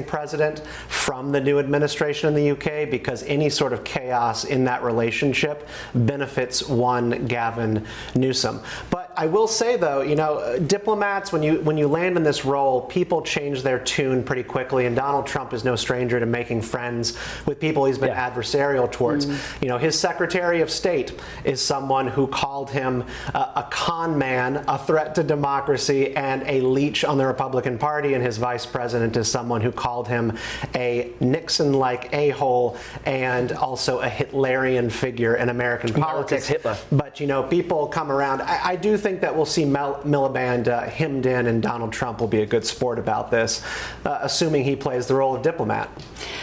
president from the new administration in the UK, because any sort of chaos in that relationship benefits one Gavin Newsom. But I will say, though, you know, diplomats, when you land in this role, people change their tune pretty quickly, and Donald Trump is no stranger to making friends with people he's been adversarial towards. You know, his Secretary of State is someone who called him a con man, a threat to democracy, and a leech on the Republican Party, and his vice president is someone who called him a Nixon-like a-hole and also a Hitlerian figure in American politics. Hitler. But, you know, people come around. I do think that we'll see Miliband hemmed in, and Donald Trump will be a good sport about this, assuming he plays the role of diplomat.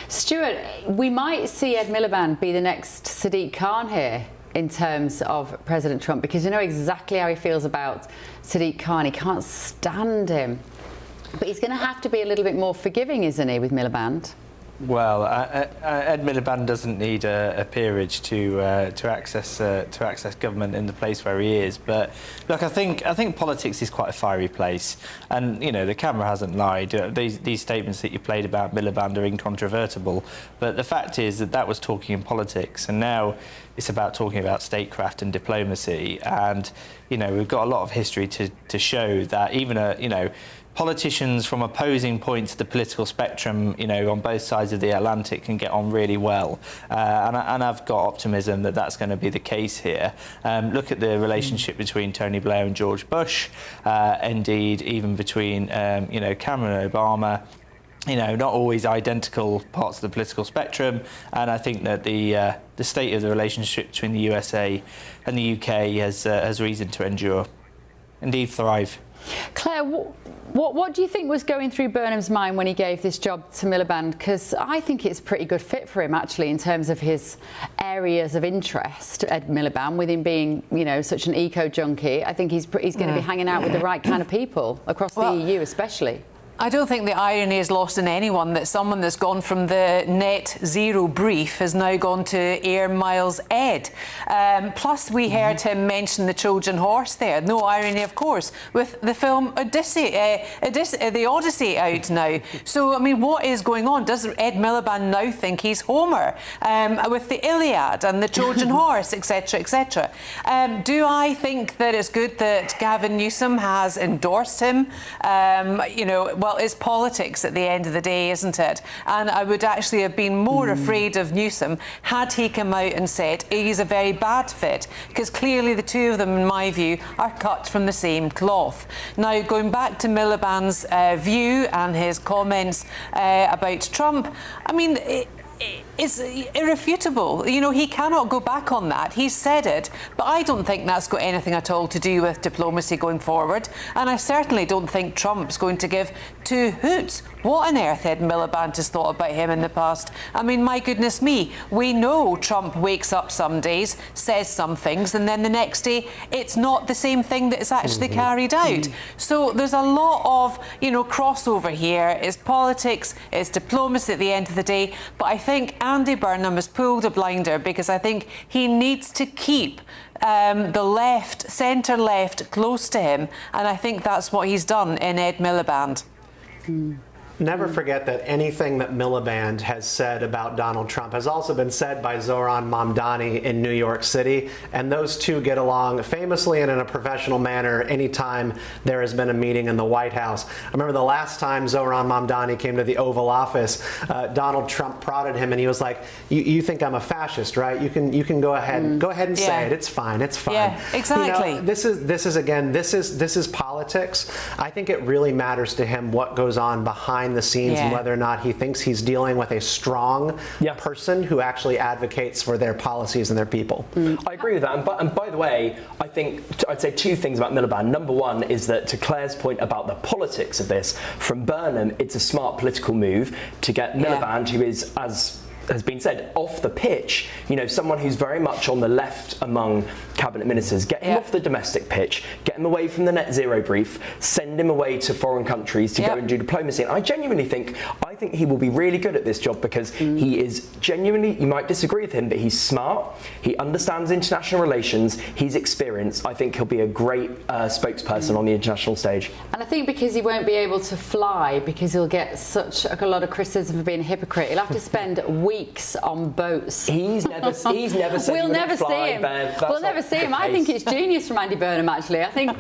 Stuart, we might see Ed Miliband be the next Sadiq Khan here in terms of President Trump, because you know exactly how he feels about Sadiq Khan. He can't stand him. But he's going to have to be a little bit more forgiving, isn't he, with Miliband? Well, Ed Miliband doesn't need a peerage to access government in the place where he is. But look, I think politics is quite a fiery place, and you know the camera hasn't lied. These statements that you played about Miliband are incontrovertible. But the fact is that was talking in politics, and now it's about talking about statecraft and diplomacy. And you know we've got a lot of history to show that even politicians from opposing points of the political spectrum, you know, on both sides of the Atlantic can get on really well. And I've got optimism that that's going to be the case here. Look at the relationship between Tony Blair and George Bush, indeed even between, Cameron and Obama. You know, not always identical parts of the political spectrum, and I think that the state of the relationship between the USA and the UK has reason to endure, indeed thrive. Claire, what do you think was going through Burnham's mind when he gave this job to Miliband? Because I think it's a pretty good fit for him, actually, in terms of his areas of interest, Ed Miliband, with him being, you know, such an eco-junkie. I think he's going to be hanging out with the right kind of people across the EU, especially. I don't think the irony is lost on anyone that someone that's gone from the net zero brief has now gone to Air Miles Ed. Plus, we heard him mention the Trojan horse there. No irony, of course, with the film The Odyssey out now. So, I mean, what is going on? Does Ed Miliband now think he's Homer with the Iliad and the Trojan horse, etc., etc.? Do I think that it's good that Gavin Newsom has endorsed him? Well, it's politics at the end of the day, isn't it? And I would actually have been more afraid of Newsom had he come out and said he's a very bad fit, because clearly the two of them, in my view, are cut from the same cloth. Now, going back to Miliband's view and his comments about Trump, I mean, it's irrefutable. You know, he cannot go back on that. He's said it, but I don't think that's got anything at all to do with diplomacy going forward. And I certainly don't think Trump's going to give two hoots what on earth Ed Miliband has thought about him in the past. I mean, my goodness me, we know Trump wakes up some days, says some things, and then the next day it's not the same thing that is actually carried out. So there's a lot of, crossover here. It's politics, it's diplomacy at the end of the day. But I think Andy Burnham has pulled a blinder, because I think he needs to keep the centre left close to him, and I think that's what he's done in Ed Miliband. Never forget that anything that Miliband has said about Donald Trump has also been said by Zoran Mamdani in New York City, and those two get along famously and in a professional manner anytime there has been a meeting in the White House. I remember the last time Zoran Mamdani came to the Oval Office, Donald Trump prodded him and he was like, you think I'm a fascist, right? You can go ahead and say it. It's fine. It's fine. Yeah, exactly. This is politics. I think it really matters to him what goes on behind the scenes and whether or not he thinks he's dealing with a strong person who actually advocates for their policies and their people. I agree with that. And by the way, I think I'd say two things about Miliband. Number one is that, to Claire's point about the politics of this, from Burnham, it's a smart political move to get Miliband, who is, as has been said. Off the pitch, someone who's very much on the left among cabinet ministers, get him off the domestic pitch, get him away from the net zero brief, send him away to foreign countries to go and do diplomacy. And I genuinely think he will be really good at this job, because he is genuinely, you might disagree with him, but he's smart, he understands international relations, he's experienced. I think he'll be a great spokesperson on the international stage. And I think because he won't be able to fly, because he'll get such a lot of criticism for being a hypocrite, he'll have to spend weeks on boats. He's never said we'll never see him. We'll never see him. I think it's genius from Andy Burnham, actually. I think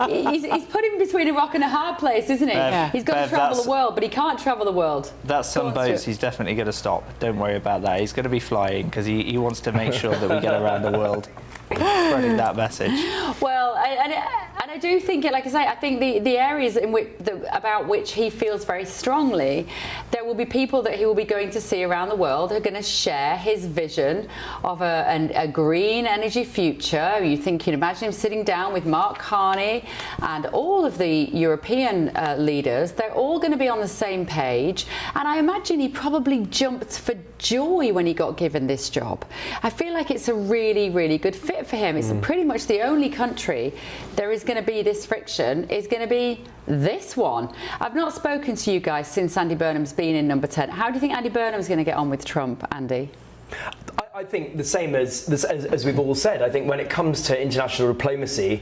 he's put him between a rock and a hard place, isn't he? He's got to travel the world, but he can't travel the world. That's some boats he's definitely going to stop. Don't worry about that. He's going to be flying, because he wants to make sure that we get around the world. Spreading that message. Well, and I do think, like I say, I think the areas about which he feels very strongly, there will be people that he will be going to see around the world who are going to share his vision of a green energy future. You can imagine him sitting down with Mark Carney and all of the European leaders. They're all going to be on the same page, and I imagine he probably jumped for joy when he got given this job. I feel like it's a really, really good fit for him. It's pretty much the only country there is going to be this friction is going to be this one. I've not spoken to you guys since Andy Burnham's been in number 10. How do you think Andy Burnham's going to get on with Trump, Andy? I think the same as we've all said. I think when it comes to international diplomacy,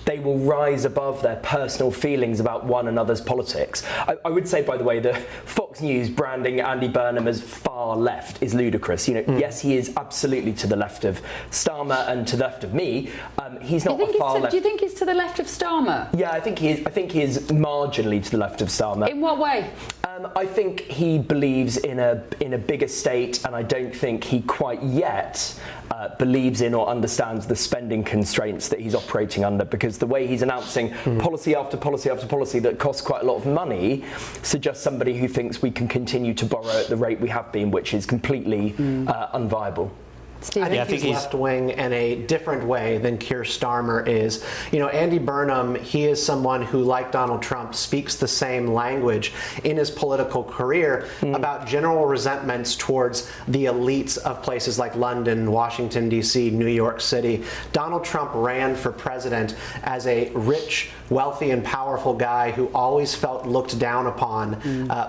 they will rise above their personal feelings about one another's politics. I would say, by the way, that Fox News branding Andy Burnham as far left is ludicrous. Yes, he is absolutely to the left of Starmer and to the left of me. He's not a far left. Do you think he's to the left of Starmer? Yeah, I think he is. I think he is marginally to the left of Starmer. In what way? I think he believes in a bigger state, and I don't think he quite yet believes in or understands the spending constraints that he's operating under, because the way he's announcing policy after policy after policy that costs quite a lot of money suggests somebody who thinks we can continue to borrow at the rate we have been, which is completely unviable. I think he's left-wing in a different way than Keir Starmer is. Andy Burnham, he is someone who, like Donald Trump, speaks the same language in his political career about general resentments towards the elites of places like London, Washington, D.C., New York City. Donald Trump ran for president as a rich, wealthy, and powerful guy who always felt looked down upon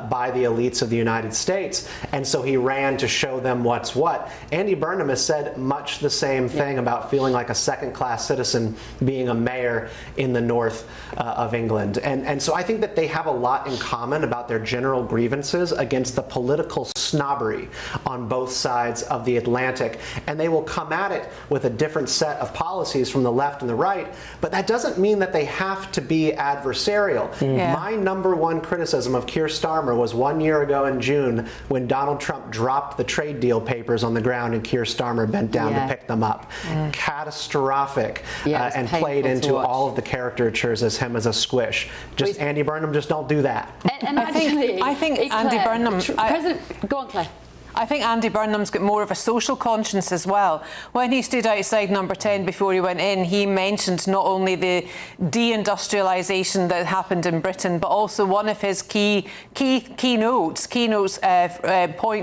by the elites of the United States, and so he ran to show them what's what. Andy Burnham has said much the same thing about feeling like a second-class citizen being a mayor in the north of England. And so I think that they have a lot in common about their general grievances against the political snobbery on both sides of the Atlantic. And they will come at it with a different set of policies from the left and the right, but that doesn't mean that they have to be adversarial. My number one criticism of Keir Starmer was 1 year ago in June when Donald Trump dropped the trade deal papers on the ground and Keir Starmer bent down to pick them up. Catastrophic, and played into all of the caricatures as him as a squish. Andy Burnham, just don't do that. And I think Andy Burnham. Go on, Claire. I think Andy Burnham's got more of a social conscience as well. When he stood outside number 10 before he went in, he mentioned not only the deindustrialisation that happened in Britain, but also one of his key points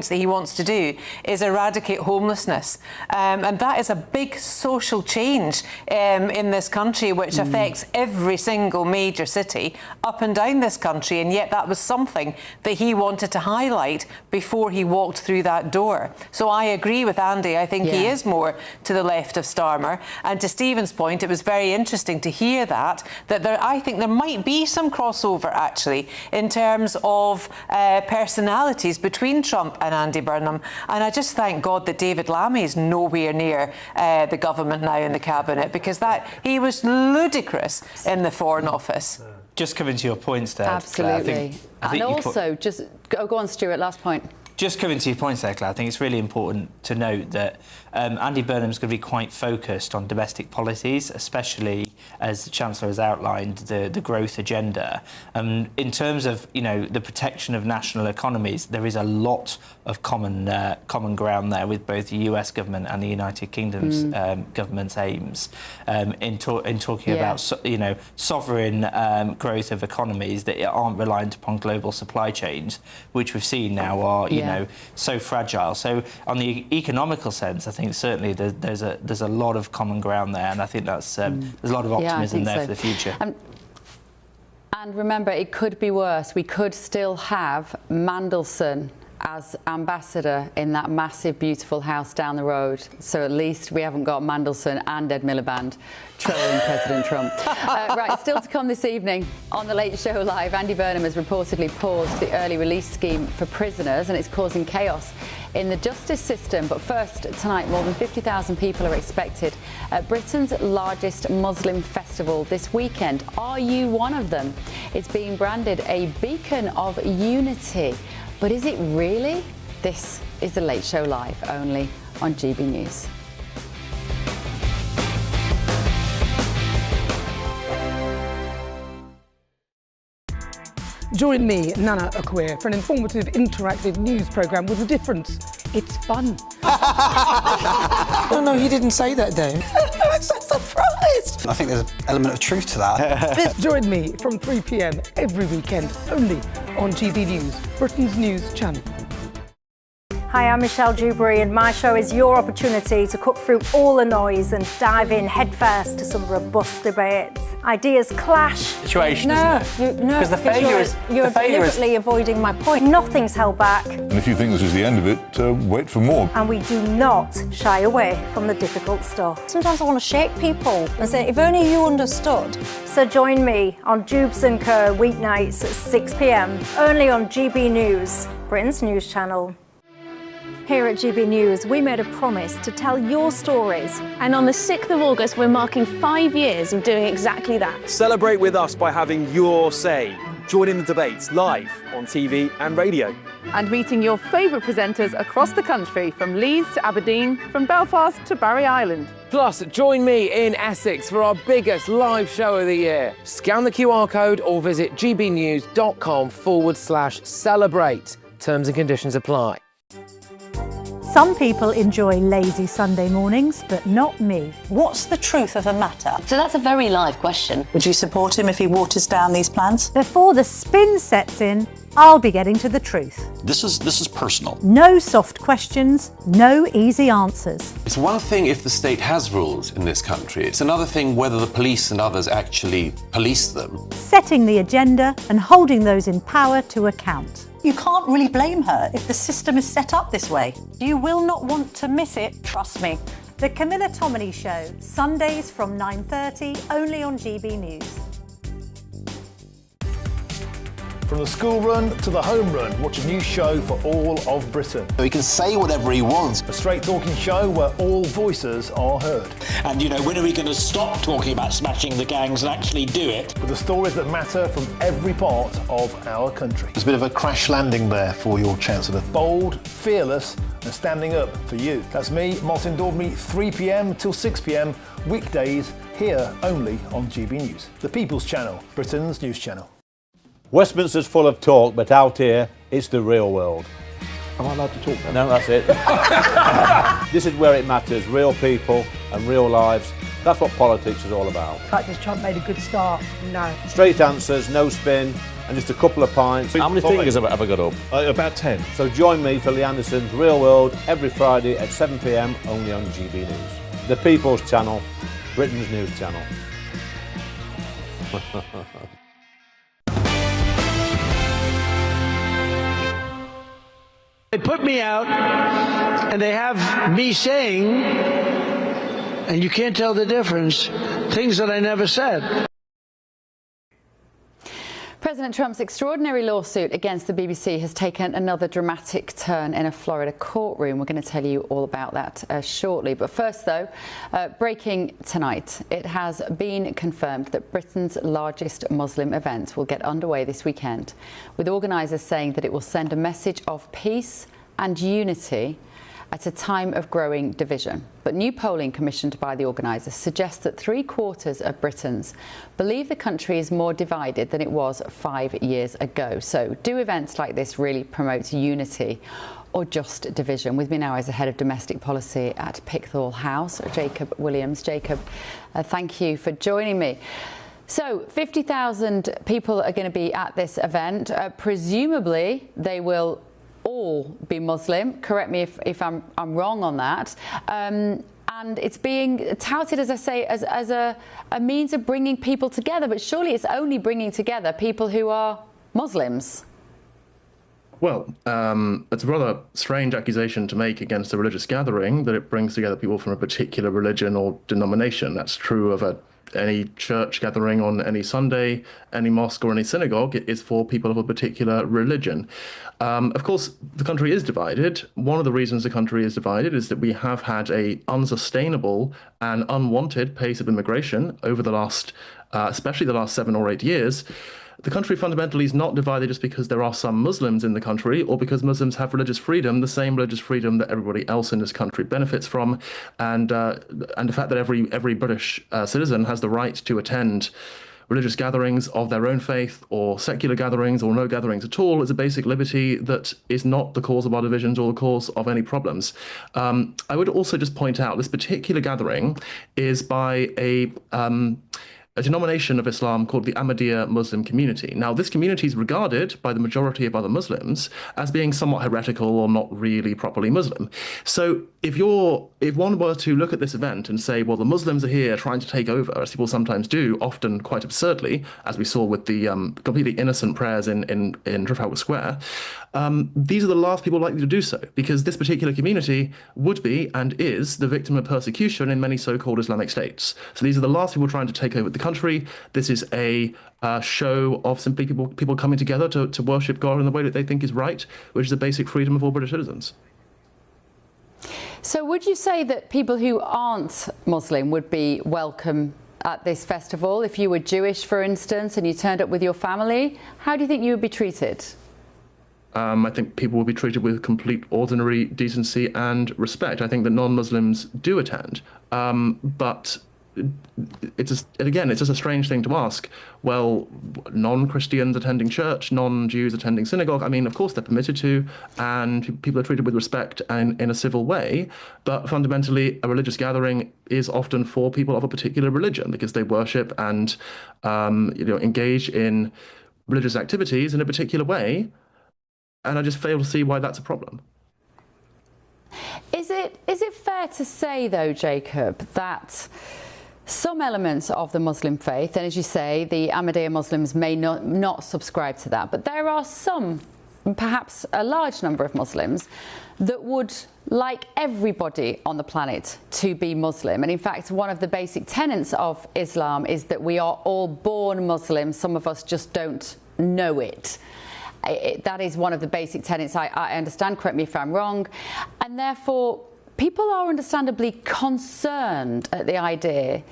that he wants to do is eradicate homelessness. And that is a big social change in this country, which affects every single major city up and down this country. And yet that was something that he wanted to highlight before he walked through that door. So I agree with Andy. I think he is more to the left of Starmer. And to Stephen's point, it was very interesting to hear that I think there might be some crossover actually in terms of personalities between Trump and Andy Burnham. And I just thank God that David Lammy is nowhere near the government now in the cabinet, because he was ludicrous in the Foreign Office. Just coming to your points there, absolutely. Claire, and also, go on, Stuart, last point. Just coming to your points there, Claire, I think it's really important to note that Andy Burnham's going to be quite focused on domestic policies, especially as the Chancellor has outlined the growth agenda. In terms of the protection of national economies, there is a lot of common ground there with both the US government and the United Kingdom's government's aims in talking about sovereign growth of economies that aren't reliant upon global supply chains, which we've seen now are know, so fragile. So on the economical sense, I think certainly there's a lot of common ground there, and I think that's there's a lot of optimism there for the future. And remember, it could be worse. We could still have Mandelson as ambassador in that massive, beautiful house down the road. So at least we haven't got Mandelson and Ed Miliband trolling President Trump. Right, still to come this evening on The Late Show Live, Andy Burnham has reportedly paused the early release scheme for prisoners, and it's causing chaos in the justice system. But first, tonight, more than 50,000 people are expected at Britain's largest Muslim festival this weekend. Are you one of them? It's being branded a beacon of unity. But is it really? This is The Late Show Live, only on GB News. Join me, Nana Akweer, for an informative, interactive news programme with a difference. It's fun. No, he didn't say that, Dave. I'm so surprised. I think there's an element of truth to that. Join me from 3 p.m. every weekend, only on GB News, Britain's news channel. Hi, I'm Michelle Dewberry, and my show is your opportunity to cut through all the noise and dive in headfirst to some robust debates. Ideas clash. Situation, isn't it? No, Because the failure is you're deliberately avoiding my point. Nothing's held back, And if you think this is the end of it, wait for more. and we do not shy away from the difficult stuff. Sometimes I want to shake people and say, if only you understood. So join me on Jubes & Co. weeknights at 6 p.m. only on GB News, Britain's news channel. Here at GB News, we made a promise to tell your stories. And on the 6th of August, we're marking 5 years of doing exactly that. Celebrate with us by having your say. Join in the debates live on TV and radio. And meeting your favourite presenters across the country, from Leeds to Aberdeen, from Belfast to Barry Island. Plus, join me in Essex for our biggest live show of the year. Scan the QR code or visit gbnews.com/celebrate. Terms and conditions apply. Some people enjoy lazy Sunday mornings, but not me. What's the truth of the matter? So that's a very live question. Would you support him if he waters down these plans? Before the spin sets in, I'll be getting to the truth. This is personal. No soft questions, no easy answers. It's one thing if the state has rules in this country. It's another thing whether the police and others actually police them. Setting the agenda and holding those in power to account. You can't really blame her if the system is set up this way. You will not want to miss it, trust me. The Camilla Tominey Show, Sundays from 9:30, only on GB News. From the school run to the home run, watch a new show for all of Britain. He can say whatever he wants. A straight talking show where all voices are heard. And you know, when are we going to stop talking about smashing the gangs and actually do it? With the stories that matter from every part of our country. There's a bit of a crash landing there for your Chancellor. Bold, fearless and standing up for you. That's me, Martin Daubney, 3 p.m. till 6 p.m, weekdays, here only on GB News. The People's Channel, Britain's news channel. Westminster's full of talk, but out here, it's the real world. Am I allowed to talk now? No, that's it. This is where it matters, real people and real lives. That's what politics is all about. The fact is Trump made a good start. No. Straight answers, no spin, and just a couple of pints. How many fingers have I got up? About 10. So join me for Lee Anderson's Real World every Friday at 7 p.m, only on GB News. The People's Channel, Britain's news channel. They put me out, and they have me saying, and you can't tell the difference, things that I never said. President Trump's extraordinary lawsuit against the BBC has taken another dramatic turn in a Florida courtroom. We're going to tell you all about that shortly. But first, though, breaking tonight, it has been confirmed that Britain's largest Muslim event will get underway this weekend, with organisers saying that it will send a message of peace and unity at a time of growing division. But new polling commissioned by the organisers suggests that 3/4 of Britons believe the country is more divided than it was 5 years ago. So do events like this really promote unity or just division? With me now is the head of domestic policy at Pickthall House, Jacob Williams. Jacob, thank you for joining me. So 50,000 people are going to be at this event. Presumably they will all be Muslim. Correct me if I'm wrong on that. And it's being touted, as I say, as a means of bringing people together. But surely it's only bringing together people who are Muslims. Well, it's a rather strange accusation to make against a religious gathering that it brings together people from a particular religion or denomination. That's true of any church gathering on any Sunday, any mosque or any synagogue. It is for people of a particular religion. Of course, the country is divided. One of the reasons the country is divided is that we have had a unsustainable and unwanted pace of immigration over the last, especially the last 7 or 8 years. The country fundamentally is not divided just because there are some Muslims in the country or because Muslims have religious freedom, the same religious freedom that everybody else in this country benefits from, and the fact that every British citizen has the right to attend religious gatherings of their own faith or secular gatherings or no gatherings at all is a basic liberty that is not the cause of our divisions or the cause of any problems. I would also just point out this particular gathering is by a denomination of Islam called the Ahmadiyya Muslim community. Now, this community is regarded by the majority of other Muslims as being somewhat heretical or not really properly Muslim. So if one were to look at this event and say, well, the Muslims are here trying to take over, as people sometimes do, often quite absurdly, as we saw with the completely innocent prayers in Trafalgar Square, these are the last people likely to do so, because this particular community would be and is the victim of persecution in many so-called Islamic states. So these are the last people trying to take over the country. This is a show of simply people coming together to worship God in the way that they think is right, which is a basic freedom of all British citizens. So would you say that people who aren't Muslim would be welcome at this festival? If you were Jewish, for instance, and you turned up with your family, how do you think you would be treated? I think people will be treated with complete ordinary decency and respect. I think that non-Muslims do attend, but it's just a strange thing to ask. Well, non-Christians attending church, non-Jews attending synagogue, I mean, of course they're permitted to, and people are treated with respect and in a civil way, but fundamentally a religious gathering is often for people of a particular religion because they worship and engage in religious activities in a particular way, and I just fail to see why that's a problem. Is it fair to say, though, Jacob, that some elements of the Muslim faith, and as you say, the Ahmadiyya Muslims may not subscribe to that, but there are some, perhaps a large number of Muslims, that would like everybody on the planet to be Muslim. And in fact, one of the basic tenets of Islam is that we are all born Muslims. Some of us just don't know it. That is one of the basic tenets, I understand, correct me if I'm wrong, and therefore people are understandably concerned at the idea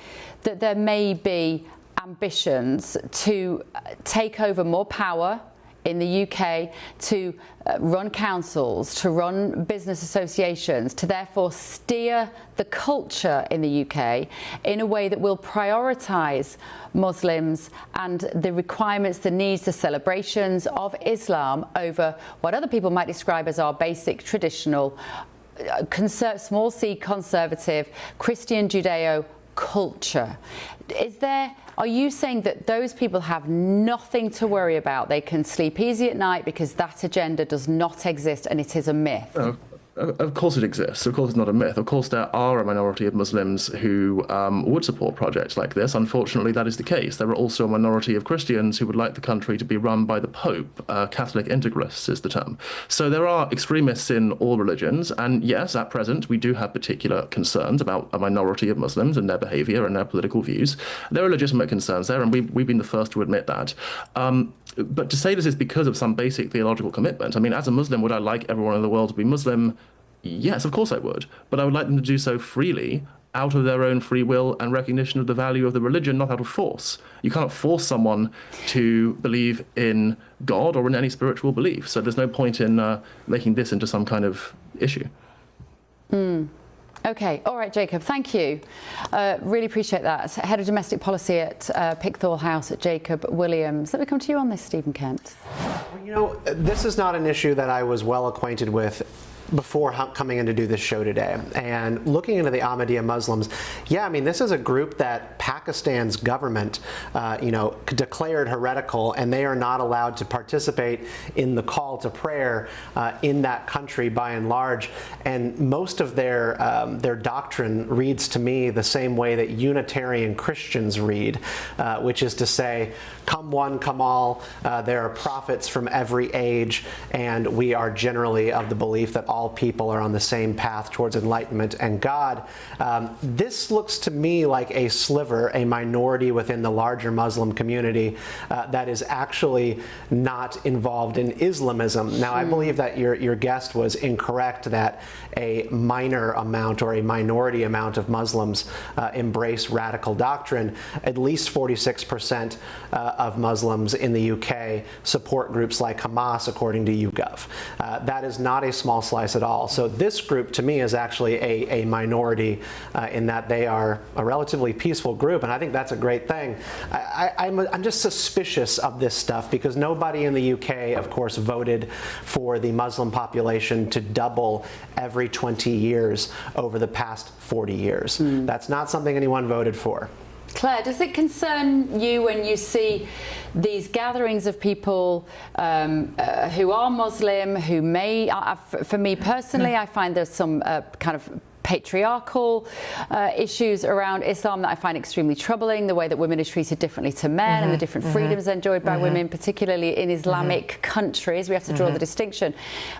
that there may be ambitions to take over more power in the UK, to run councils, to run business associations, to therefore steer the culture in the UK in a way that will prioritise Muslims and the requirements, the needs, the celebrations of Islam over what other people might describe as our basic traditional small c conservative Christian Judeo culture. Are you saying that those people have nothing to worry about? They can sleep easy at night because that agenda does not exist and it is a myth? Of course it exists. Of course it's not a myth. Of course there are a minority of Muslims who would support projects like this. Unfortunately, that is the case. There are also a minority of Christians who would like the country to be run by the Pope. Catholic integralists is the term. So there are extremists in all religions. And yes, at present, we do have particular concerns about a minority of Muslims and their behavior and their political views. There are legitimate concerns there, and we've been the first to admit that. But to say this is because of some basic theological commitment, I mean, as a Muslim, would I like everyone in the world to be Muslim? Yes, of course I would. But I would like them to do so freely, out of their own free will and recognition of the value of the religion, not out of force. You cannot force someone to believe in God or in any spiritual belief. So there's no point in making this into some kind of issue. OK, all right, Jacob, thank you. Really appreciate that. Head of Domestic Policy at Pickthall House, Jacob Williams. Let me come to you on this, Stephen Kent. Well, this is not an issue that I was well acquainted with before coming in to do this show today, and looking into the Ahmadiyya Muslims, yeah, I mean, this is a group that Pakistan's government, declared heretical, and they are not allowed to participate in the call to prayer in that country by and large. And most of their doctrine reads to me the same way that Unitarian Christians read, which is to say, come one, come all. There are prophets from every age, and we are generally of the belief that all people are on the same path towards enlightenment and God. This looks to me like a sliver, a minority within the larger Muslim community that is actually not involved in Islamism. Now, I believe that your guest was incorrect that a minor amount or a minority amount of Muslims embrace radical doctrine. At least 46% of Muslims in the UK support groups like Hamas, according to YouGov. That is not a small slice at all. So this group, to me, is actually a minority in that they are a relatively peaceful group, and I think that's a great thing. I'm just suspicious of this stuff because nobody in the UK, of course, voted for the Muslim population to double every 20 years over the past 40 years. That's not something anyone voted for. Claire, does it concern you when you see these gatherings of people who are Muslim, who may, for me personally, I find there's some kind of patriarchal issues around Islam that I find extremely troubling, the way that women are treated differently to men and the different freedoms enjoyed by women, particularly in Islamic countries. We have to draw the distinction.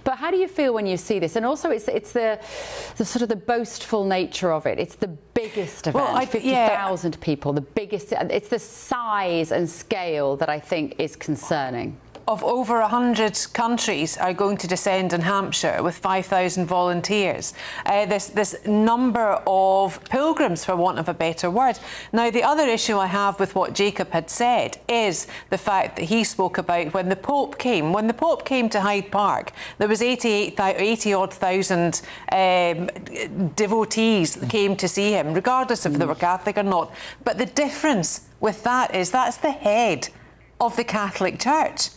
But how do you feel when you see this? And also it's the sort of the boastful nature of it. It's the biggest event, 50,000 people, the biggest. It's the size and scale that I think is concerning. Of over 100 countries are going to descend in Hampshire with 5,000 volunteers. This number of pilgrims, for want of a better word. Now, the other issue I have with what Jacob had said is the fact that he spoke about when the Pope came. When the Pope came to Hyde Park, there was 80-odd thousand devotees that came to see him, regardless if they were Catholic or not. But the difference with that is that's the head of the Catholic Church.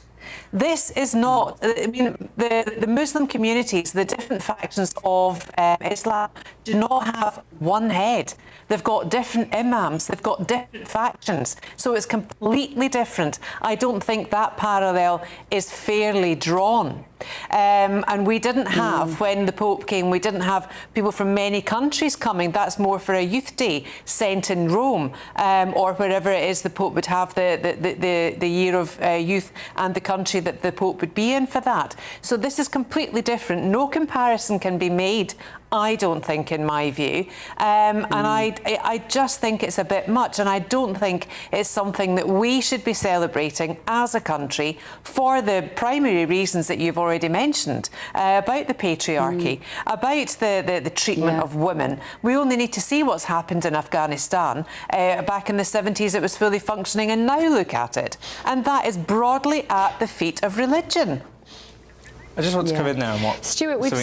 This is not, I mean, the Muslim communities, the different factions of Islam do not have one head. They've got different imams, they've got different factions. So it's completely different. I don't think that parallel is fairly drawn. And we didn't have, when the Pope came, we didn't have people from many countries coming. That's more for a youth day sent in Rome, or wherever it is the Pope would have the year of youth and the country that the Pope would be in for that. So this is completely different. No comparison can be made, I don't think, in my view. And I just think it's a bit much, and I don't think it's something that we should be celebrating as a country for the primary reasons that you've already mentioned, about the patriarchy, about the treatment of women. We only need to see what's happened in Afghanistan. Back in the 70s it was fully functioning, and now look at it. And that is broadly at the feet of religion. I just want to come in there and what Stuart, we've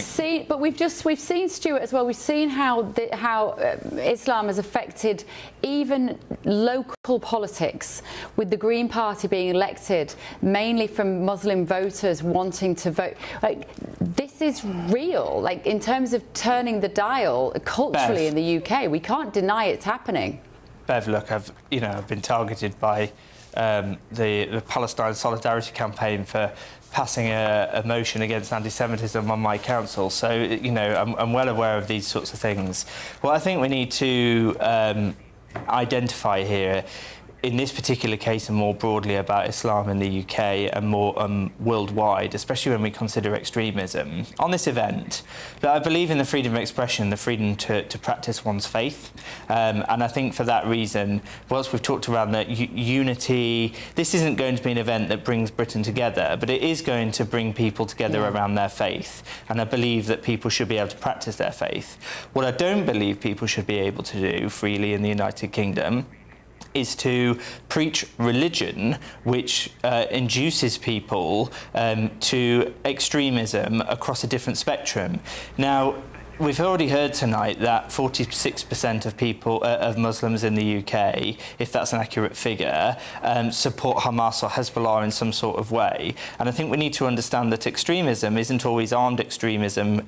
seen Stuart as well. We've seen how Islam has affected even local politics, with the Green Party being elected mainly from Muslim voters wanting to vote. Like, this is real. Like, in terms of turning the dial culturally in the UK, we can't deny it's happening. Bev, look, I've been targeted by the Palestine Solidarity Campaign for passing a motion against anti-Semitism on my council. So, I'm well aware of these sorts of things. What I think we need to identify here, in this particular case and more broadly about Islam in the UK and more worldwide, especially when we consider extremism, on this event, that I believe in the freedom of expression, the freedom to practice one's faith. And I think for that reason, whilst we've talked around that unity, this isn't going to be an event that brings Britain together, but it is going to bring people together around their faith. And I believe that people should be able to practice their faith. What I don't believe people should be able to do freely in the United Kingdom is to preach religion which induces people to extremism across a different spectrum. Now, we've already heard tonight that 46% of people, of Muslims in the UK, if that's an accurate figure, support Hamas or Hezbollah in some sort of way. And I think we need to understand that extremism isn't always armed extremism,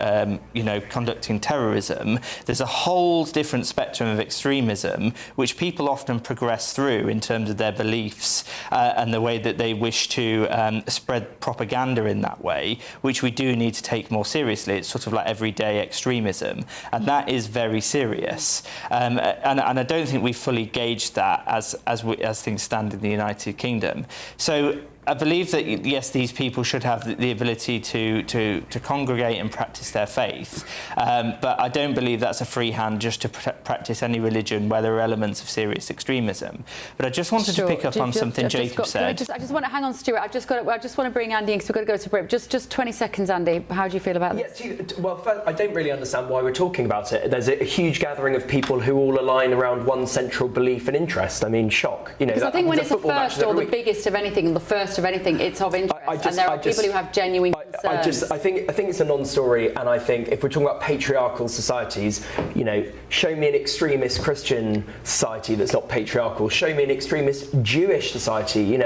conducting terrorism. There's a whole different spectrum of extremism which people often progress through in terms of their beliefs and the way that they wish to spread propaganda in that way, which we do need to take more seriously. It's sort of like everyday extremism, and that is very serious. And I don't think we fully gauged that as things stand in the United Kingdom. So I believe that, yes, these people should have the ability to congregate and practice their faith, but I don't believe that's a free hand just to practice any religion where there are elements of serious extremism. But I just wanted to pick up on something Jacob said. I just want to hang on, Stuart. I just want to bring Andy in because we've got to go to break. Just 20 seconds, Andy. How do you feel about this? Well, first, I don't really understand why we're talking about it. There's a huge gathering of people who all align around one central belief and interest. I mean, shock. Because I think when it's the first or the biggest of anything, the first of anything, it's of interest, and there are people who have genuine concerns. I think it's a non-story, and I think if we're talking about patriarchal societies, show me an extremist Christian society that's not patriarchal. Show me an extremist Jewish society.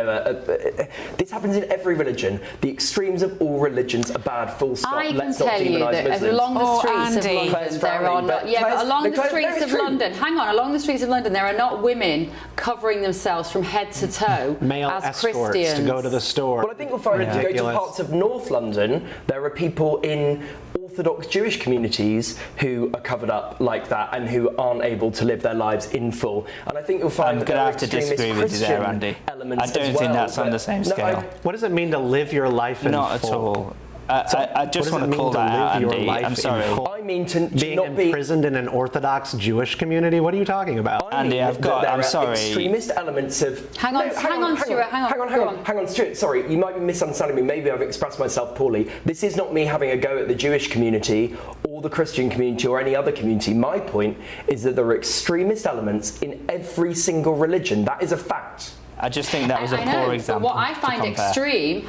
This happens in every religion. The extremes of all religions are bad. Full stop. I can Let's not tell you that Muslims. along the streets of London, there are not. But along the streets of London, along the streets of London, there are not women covering themselves from head to toe male as escorts Christians to go to the store. Well, I think you'll find if you go to parts of North London, there are people in Orthodox Jewish communities who are covered up like that and who aren't able to live their lives in full. And I think you'll find I'm going to have to disagree with you there, Andy. I don't think that's on the same scale. What does it mean to live your life in full? Not at all. I just want to call that out, Andy. I'm sorry. I mean to being not be imprisoned in an Orthodox Jewish community. What are you talking about, Andy? I'm sorry. Extremist elements of. Hang on, Stuart. Hang on, Stuart. Sorry, you might be misunderstanding me. Maybe I've expressed myself poorly. This is not me having a go at the Jewish community or the Christian community or any other community. My point is that there are extremist elements in every single religion. That is a fact. I just think that was a poor example. But what I find extreme,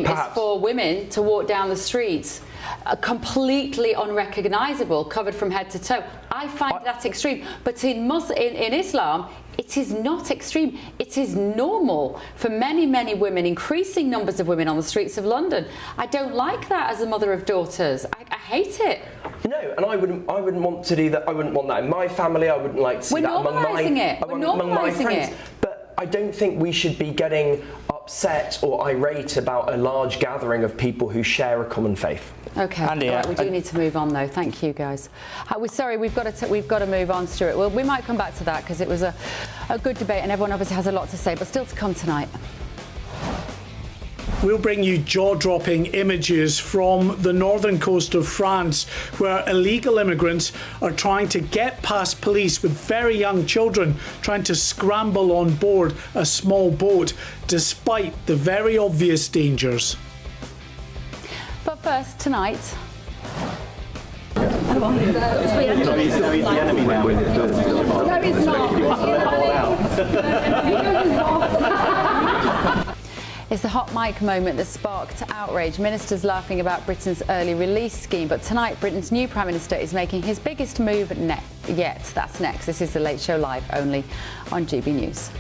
is for women to walk down the streets completely unrecognisable, covered from head to toe. I find that extreme. But in Islam, it is not extreme. It is normal for many, many women, increasing numbers of women on the streets of London. I don't like that as a mother of daughters. I hate it. No, and I wouldn't want to do that. I wouldn't want that in my family. I wouldn't like to see that among my friends. But I don't think we should be getting upset or irate about a large gathering of people who share a common faith. Okay, Andy, we do need to move on though. Thank you, guys. We're sorry, we've got to move on, Stuart. Well, we might come back to that because it was a good debate, and everyone obviously has a lot to say. But still to come tonight. We'll bring you jaw-dropping images from the northern coast of France, where illegal immigrants are trying to get past police with very young children, trying to scramble on board a small boat, despite the very obvious dangers. But first, tonight. No, he's the enemy now. No, he's not. It's the hot mic moment that sparked outrage. Ministers laughing about Britain's early release scheme. But tonight, Britain's new Prime Minister is making his biggest move yet. That's next. This is The Late Show Live, only on GB News.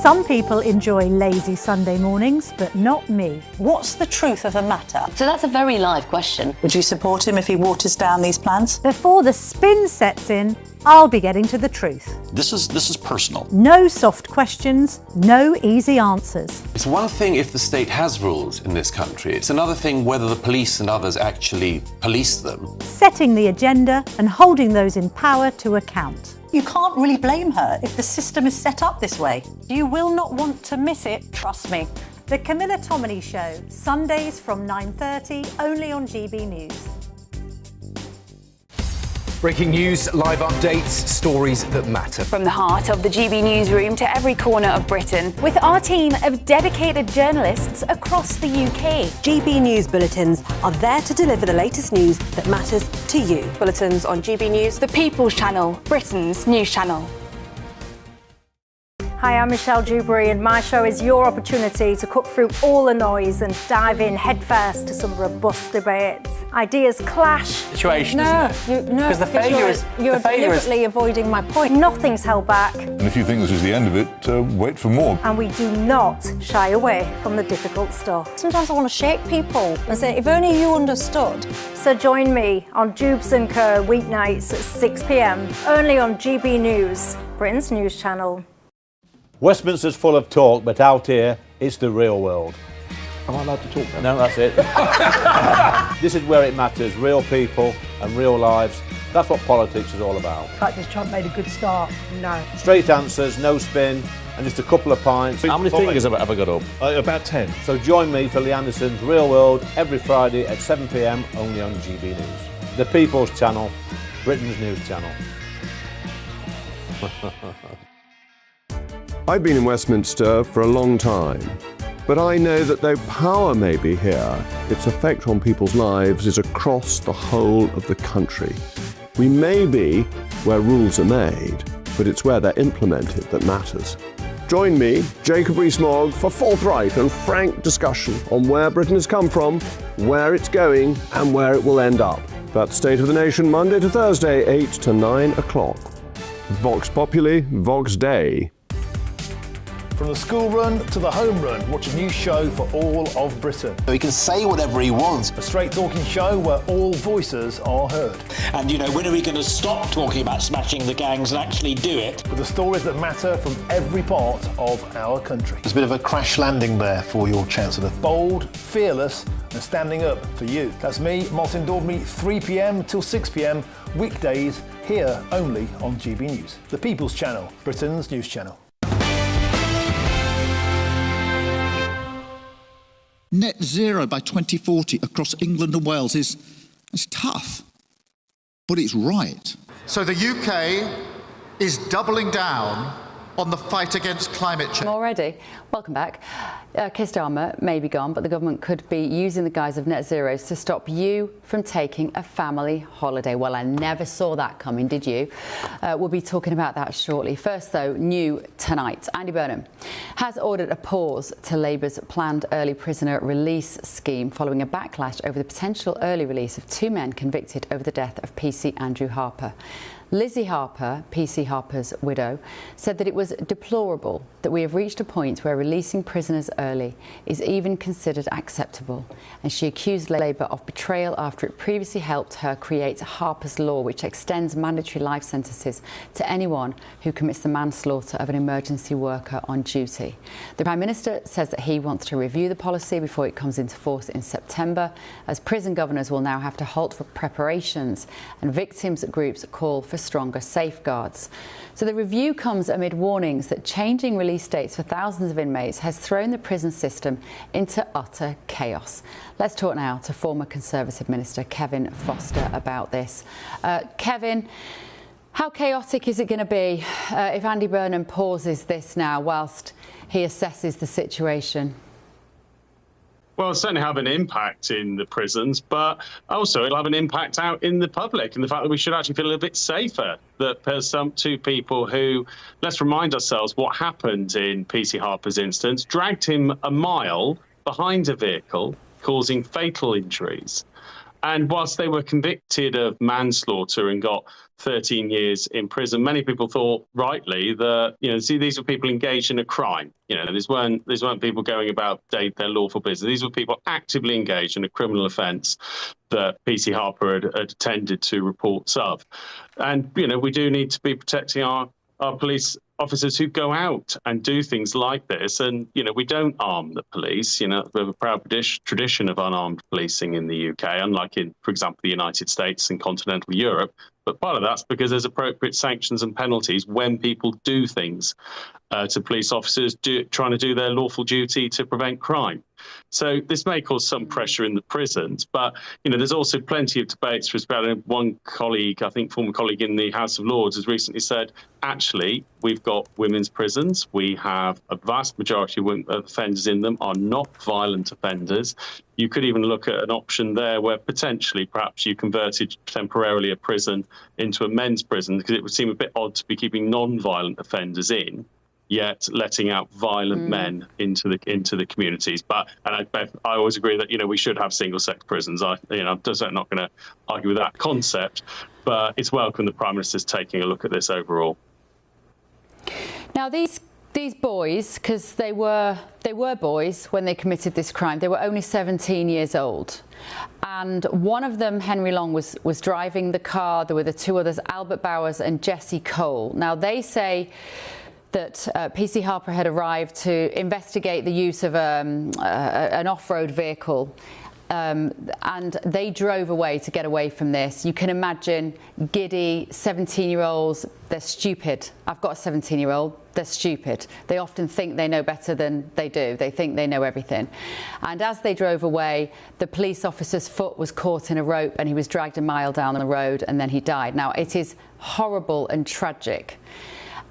Some people enjoy lazy Sunday mornings, but not me. What's the truth of the matter? So that's a very live question. Would you support him if he waters down these plans? Before the spin sets in, I'll be getting to the truth. This is personal. No soft questions, no easy answers. It's one thing if the state has rules in this country. It's another thing whether the police and others actually police them. Setting the agenda and holding those in power to account. You can't really blame her if the system is set up this way. You will not want to miss it, trust me. The Camilla Tominey Show, Sundays from 9:30, only on GB News. Breaking news, live updates, stories that matter. From the heart of the GB newsroom to every corner of Britain, with our team of dedicated journalists across the UK. GB News bulletins are there to deliver the latest news that matters to you. Bulletins on GB News, the People's Channel, Britain's news channel. Hi, I'm Michelle Dewberry, and my show is your opportunity to cut through all the noise and dive in headfirst to some robust debates. Ideas clash. Situation, No, isn't it? no, Because the failure is you're deliberately avoiding my point. Nothing's held back, And if you think this is the end of it, wait for more. and we do not shy away from the difficult stuff. Sometimes I want to shake people and say, if only you understood. So join me on Jubes & Co weeknights at 6 p.m, only on GB News, Britain's news channel. Westminster's full of talk, but out here, it's the real world. Am I allowed to talk now? No, that's it. This is where it matters, real people and real lives. That's what politics is all about. In fact, has Trump made a good start? No. Straight answers, no spin, and just a couple of pints. How many fingers have I got up? About 10. So join me for Lee Anderson's Real World every Friday at 7 p.m, only on GB News. The People's Channel, Britain's news channel. I've been in Westminster for a long time, but I know that though power may be here, its effect on people's lives is across the whole of the country. We may be where rules are made, but it's where they're implemented that matters. Join me, Jacob Rees-Mogg, for forthright and frank discussion on where Britain has come from, where it's going, and where it will end up. That's State of the Nation, Monday to Thursday, 8 to 9 o'clock. Vox Populi, Vox Dei. From the school run to the home run, watch a new show for all of Britain. He can say whatever he wants. A straight talking show where all voices are heard. And, you know, when are we going to stop talking about smashing the gangs and actually do it? With the stories that matter from every part of our country. There's a bit of a crash landing there for your Chancellor. Bold, fearless, and standing up for you. That's me, Martin Daubney, 3 p.m. till 6 p.m, weekdays, here only on GB News. The People's Channel, Britain's news channel. Net zero by 2040 across England and Wales is tough, but it's right. So the UK is doubling down on the fight against climate change. Already. Welcome back. Keir Starmer may be gone, but the government could be using the guise of net zeros to stop you from taking a family holiday. Well, I never saw that coming, did you? We'll be talking about that shortly. First, though, new tonight. Andy Burnham has ordered a pause to Labour's planned early prisoner release scheme following a backlash over the potential early release of two men convicted over the death of PC Andrew Harper. Lizzie Harper, PC Harper's widow, said that it was deplorable that we have reached a point where releasing prisoners early is even considered acceptable, and she accused Labour of betrayal after it previously helped her create Harper's Law, which extends mandatory life sentences to anyone who commits the manslaughter of an emergency worker on duty. The Prime Minister says that he wants to review the policy before it comes into force in September, as prison governors will now have to halt for preparations, and victims groups call for stronger safeguards. So the review comes amid warnings that changing release dates for thousands of inmates has thrown the prison system into utter chaos. Let's talk now to former Conservative Minister Kevin Foster about this. Kevin, how chaotic is it going to be if Andy Burnham pauses this now whilst he assesses the situation? Well, it'll certainly have an impact in the prisons, but also it'll have an impact out in the public, and the fact that we should actually feel a little bit safer that there's some two people who, let's remind ourselves what happened in PC Harper's instance, dragged him a mile behind a vehicle, causing fatal injuries. And whilst they were convicted of manslaughter and got 13 years in prison, many people thought rightly that, these were people engaged in a crime. These weren't people going about their lawful business. These were people actively engaged in a criminal offence that PC Harper had attended to reports of. And, we do need to be protecting our police officers who go out and do things like this. And, we don't arm the police. We have a proud tradition of unarmed policing in the UK, unlike in, for example, the United States and continental Europe. But part of that's because there's appropriate sanctions and penalties when people do things to police officers trying to do their lawful duty to prevent crime. So this may cause some pressure in the prisons, but there's also plenty of debates. One colleague, I think former colleague in the House of Lords, has recently said, actually, we've got women's prisons. We have a vast majority of offenders in them are not violent offenders. You could even look at an option there where potentially perhaps you converted temporarily a prison into a men's prison, because it would seem a bit odd to be keeping non-violent offenders in yet letting out violent men into the communities. But I always agree that we should have single-sex prisons. I'm not going to argue with that concept, but it's welcome the Prime Minister's taking a look at this overall. Now these boys, because they were boys when they committed this crime, they were only 17 years old. And one of them, Henry Long, was driving the car. There were the two others, Albert Bowers and Jesse Cole. Now they say that PC Harper had arrived to investigate the use of an off-road vehicle. And they drove away to get away from this. You can imagine giddy 17-year-olds, they're stupid. I've got a 17-year-old, they're stupid. They often think they know better than they do. They think they know everything. And as they drove away, the police officer's foot was caught in a rope and he was dragged a mile down the road and then he died. Now, it is horrible and tragic.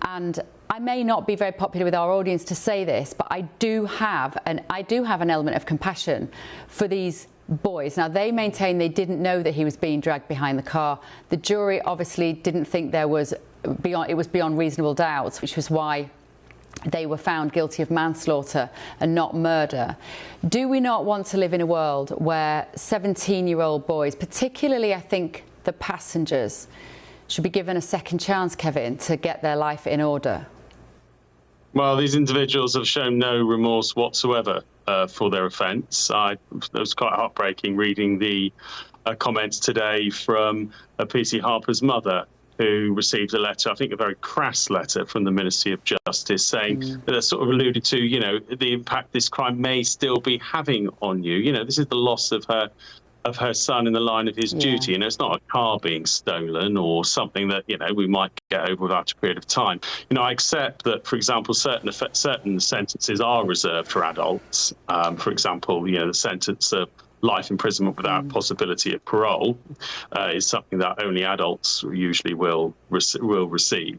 And I may not be very popular with our audience to say this, but I do have an element of compassion for these boys. Now, they maintain they didn't know that he was being dragged behind the car. The jury obviously didn't think it was beyond reasonable doubt, which was why they were found guilty of manslaughter and not murder. Do we not want to live in a world where 17-year-old boys, particularly I think the passengers, should be given a second chance, Kevin, to get their life in order? Well, these individuals have shown no remorse whatsoever for their offence. It was quite heartbreaking reading the comments today from PC Harper's mother, who received a letter, I think a very crass letter from the Ministry of Justice, saying that sort of alluded to, the impact this crime may still be having on you. This is the loss of her son in the line of his duty. It's not a car being stolen or something that, we might get over without a period of time. I accept that, for example, certain sentences are reserved for adults. For example, the sentence of life imprisonment without possibility of parole is something that only adults usually will receive.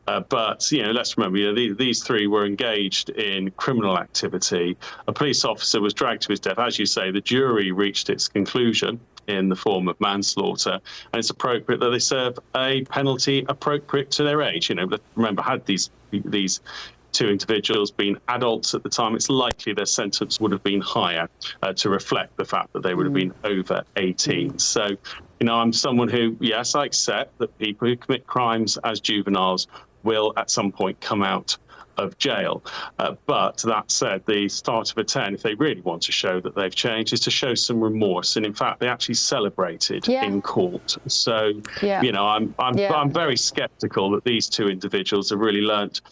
But let's remember, these three were engaged in criminal activity. A police officer was dragged to his death. As you say, the jury reached its conclusion in the form of manslaughter, and it's appropriate that they serve a penalty appropriate to their age. Remember, had these two individuals been adults at the time, it's likely their sentence would have been higher to reflect the fact that they would have been over 18. So, I'm someone who, yes, I accept that people who commit crimes as juveniles will at some point come out of jail. But that said, the start of a 10, if they really want to show that they've changed, is to show some remorse. And in fact, they actually celebrated in court. So, I'm very sceptical that these two individuals have really learnt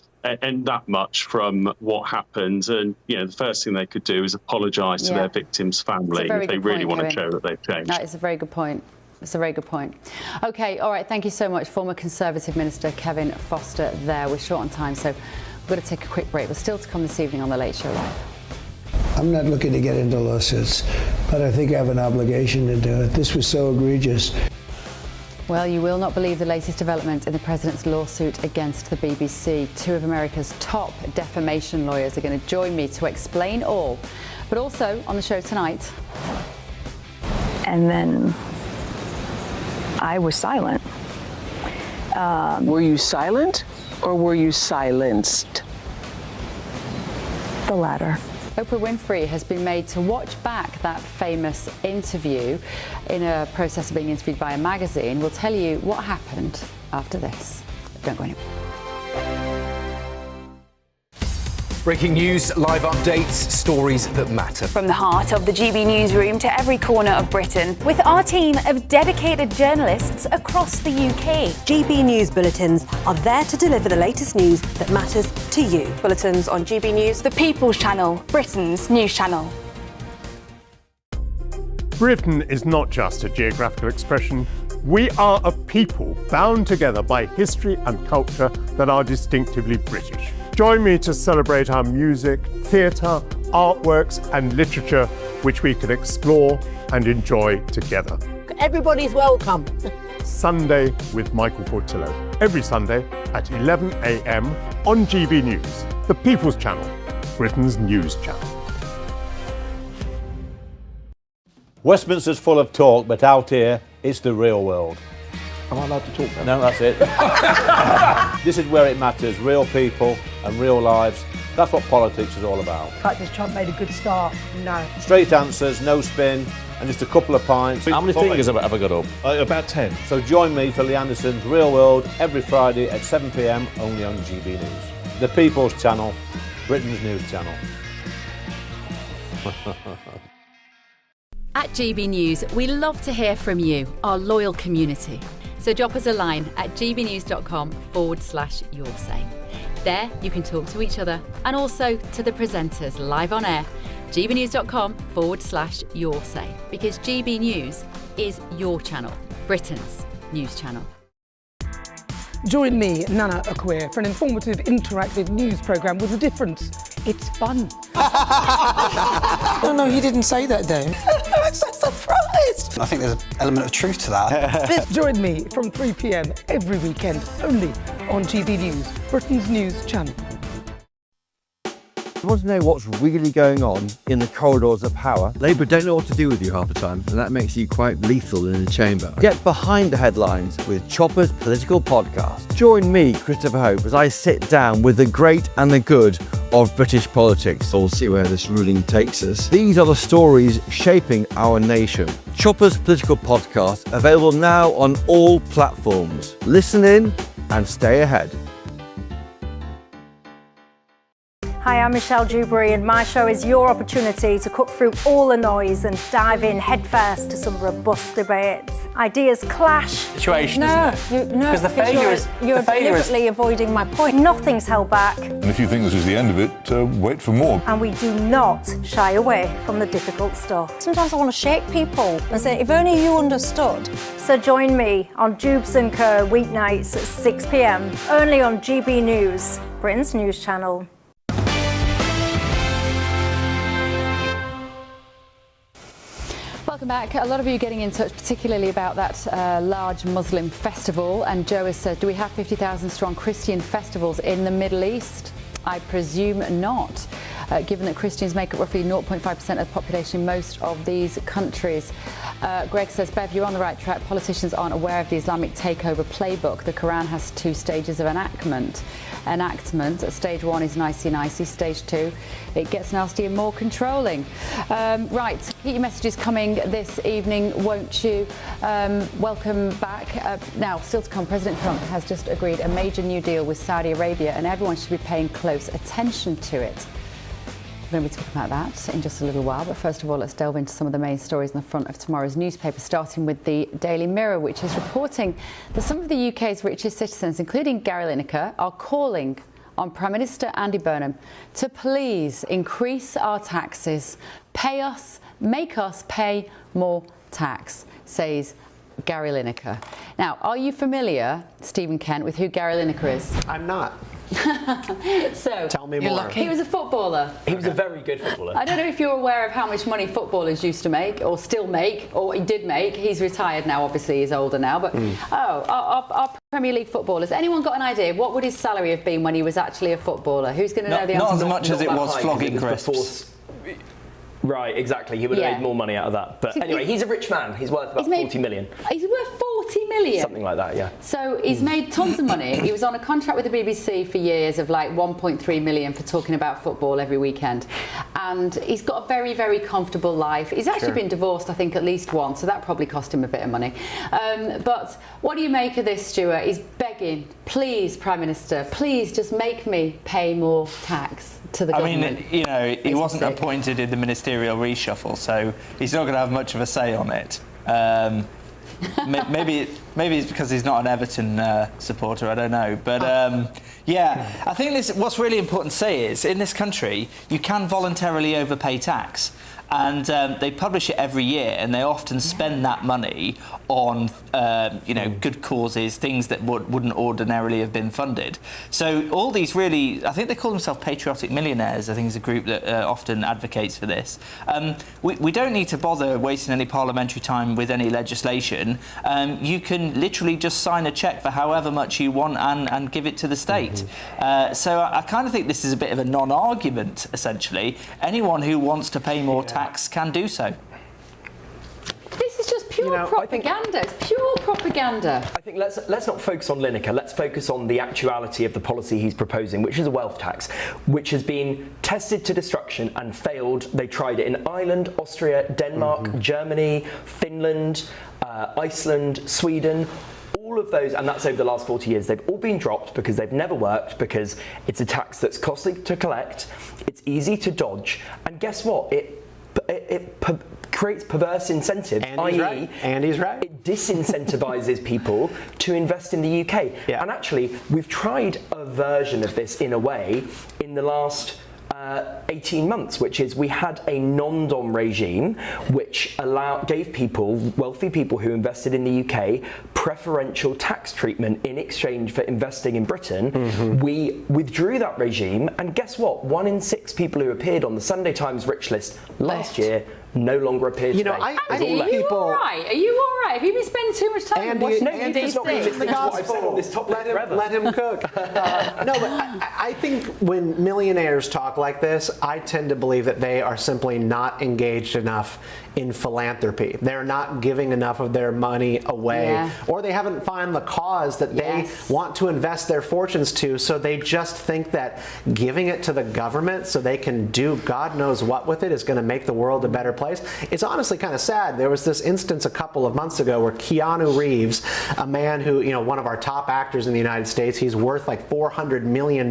and that much from what happened. And, the first thing they could do is apologise to their victims' family if they really want to show that they've changed. That is a very good point. It's a very good point. OK, all right, thank you so much. Former Conservative Minister Kevin Foster there. We're short on time, so we're going to take a quick break. We're still to come this evening on The Late Show Live. I'm not looking to get into lawsuits, but I think I have an obligation to do it. This was so egregious. Well, you will not believe the latest development in the president's lawsuit against the BBC. Two of America's top defamation lawyers are going to join me to explain all. But also on the show tonight. And then I was silent. Were you silent or were you silenced? The latter. Oprah Winfrey has been made to watch back that famous interview in a process of being interviewed by a magazine. We'll tell you what happened after this. Don't go anywhere. Breaking news, live updates, stories that matter. From the heart of the GB newsroom to every corner of Britain, with our team of dedicated journalists across the UK. GB News bulletins are there to deliver the latest news that matters to you. Bulletins on GB News, the People's Channel, Britain's news channel. Britain is not just a geographical expression. We are a people bound together by history and culture that are distinctively British. Join me to celebrate our music, theatre, artworks and literature which we can explore and enjoy together. Everybody's welcome. Sunday with Michael Portillo. Every Sunday at 11 a.m. on GB News, the People's Channel, Britain's news channel. Westminster's full of talk, but out here, it's the real world. Am I allowed to talk now? No, that's it. This is where it matters. Real people, and real lives. That's what politics is all about. In fact, has Trump made a good start? No. Straight answers, no spin, and just a couple of pints. How many fingers have I got up? About 10. So join me for Lee Anderson's Real World every Friday at 7 p.m. only on GB News. The People's Channel, Britain's news channel. At GB News, we love to hear from you, our loyal community. So drop us a line at gbnews.com/yoursay. There you can talk to each other and also to the presenters live on air. gbnews.com/yoursay, because GB News is your channel, Britain's news channel. Join me, Nana Akweer, for an informative, interactive news programme with a difference. It's fun. No, he didn't say that, Dave. I'm so surprised. I think there's an element of truth to that. Join me from 3 p.m. every weekend, only on GB News, Britain's news channel. You want to know what's really going on in the corridors of power? Labour don't know what to do with you half the time, and that makes you quite lethal in the chamber. Get behind the headlines with Chopper's Political Podcast. Join me, Christopher Hope, as I sit down with the great and the good of British politics. We'll see where this ruling takes us. These are the stories shaping our nation. Chopper's Political Podcast, available now on all platforms. Listen in and stay ahead. Hi, I'm Michelle Dewberry, and my show is your opportunity to cut through all the noise and dive in headfirst to some robust debates. Ideas clash. Situation, isn't it? Because the failure is... You're deliberately avoiding my point. Nothing's held back. And if you think this is the end of it, wait for more. And we do not shy away from the difficult stuff. Sometimes I want to shake people and say, if only you understood. So join me on Jubes and Co weeknights at 6 p.m. only on GB News, Britain's news channel. Welcome back. A lot of you getting in touch, particularly about that large Muslim festival. And Joe has said, do we have 50,000 strong Christian festivals in the Middle East? I presume not, given that Christians make up roughly 0.5% of the population in most of these countries. Greg says, Bev, you're on the right track. Politicians aren't aware of the Islamic takeover playbook. The Quran has 2 stages of enactment. Stage 1 is nicey, stage 2, it gets nasty and more controlling. Right, keep your messages coming this evening, won't you? Welcome back. Now, still to come, President Trump has just agreed a major new deal with Saudi Arabia, and everyone should be paying close attention to it. We're going to be talking about that in just a little while, but first of all, let's delve into some of the main stories in the front of tomorrow's newspaper, starting with the Daily Mirror, which is reporting that some of the UK's richest citizens, including Gary Lineker, are calling on Prime Minister Andy Burnham to please increase our taxes, make us pay more tax, says Gary Lineker. Now, are you familiar, Stephen Kent, with who Gary Lineker is? I'm not. So, tell me more. He was a footballer. He was a very good footballer. I don't know if you're aware of how much money footballers used to make, or still make, or he did make. He's retired now, obviously he's older now, but our Premier League footballers, anyone got an idea? What would his salary have been when he was actually a footballer? Who's going to know the answer? Not as much as it was flogging crisps. Right, exactly. He would have made more money out of that. But anyway, he's a rich man. He's worth about 40 million. He's worth 40 million? Something like that, yeah. So he's made tons of money. He was on a contract with the BBC for years of like 1.3 million for talking about football every weekend. And he's got a very, very comfortable life. He's actually been divorced, I think, at least once, so that probably cost him a bit of money. But what do you make of this, Stuart? He's begging, please, Prime Minister, please just make me pay more tax to the government. I mean, you know, he wasn't appointed in the ministerial reshuffle, so he's not going to have much of a say on it. Maybe it's because he's not an Everton supporter, I don't know. But yeah, I think what's really important to say is, in this country, you can voluntarily overpay tax. And they publish it every year, and they often spend that money on, good causes, things that wouldn't ordinarily have been funded. So all these really, I think they call themselves patriotic millionaires. I think is a group that often advocates for this. We don't need to bother wasting any parliamentary time with any legislation. You can literally just sign a cheque for however much you want and give it to the state. So I kind of think this is a bit of a non-argument, essentially. Anyone who wants to pay more tax can do so. This is just pure pure propaganda. It's pure propaganda. I think let's not focus on Lineker. Let's focus on the actuality of the policy he's proposing, which is a wealth tax, which has been tested to destruction and failed. They tried it in Ireland, Austria, Denmark, Germany, Finland, Iceland, Sweden. All of those, and that's over the last 40 years, they've all been dropped because they've never worked, because it's a tax that's costly to collect, it's easy to dodge, and guess what? It creates perverse incentives, i.e. Andy's right. It disincentivizes people to invest in the UK. Yeah. And actually, we've tried a version of this in a way in the last 18 months, which is we had a non-dom regime which gave people, wealthy people who invested in the UK, preferential tax treatment in exchange for investing in Britain. We withdrew that regime, and guess what? 1 in 6 people who appeared on the Sunday Times rich list last year no longer appear today. Andy, are you all right? Are you all right? Have you been spending too much time watching Andy's not been listening to what I've said on this topic forever. Let him cook. No, but I think when millionaires talk like this, I tend to believe that they are simply not engaged enough in philanthropy. They're not giving enough of their money away, or they haven't found the cause that they want to invest their fortunes to, so they just think that giving it to the government so they can do God knows what with it is going to make the world a better place. It's honestly kind of sad. There was this instance a couple of months ago where Keanu Reeves, a man who, one of our top actors in the United States, he's worth like $400 million,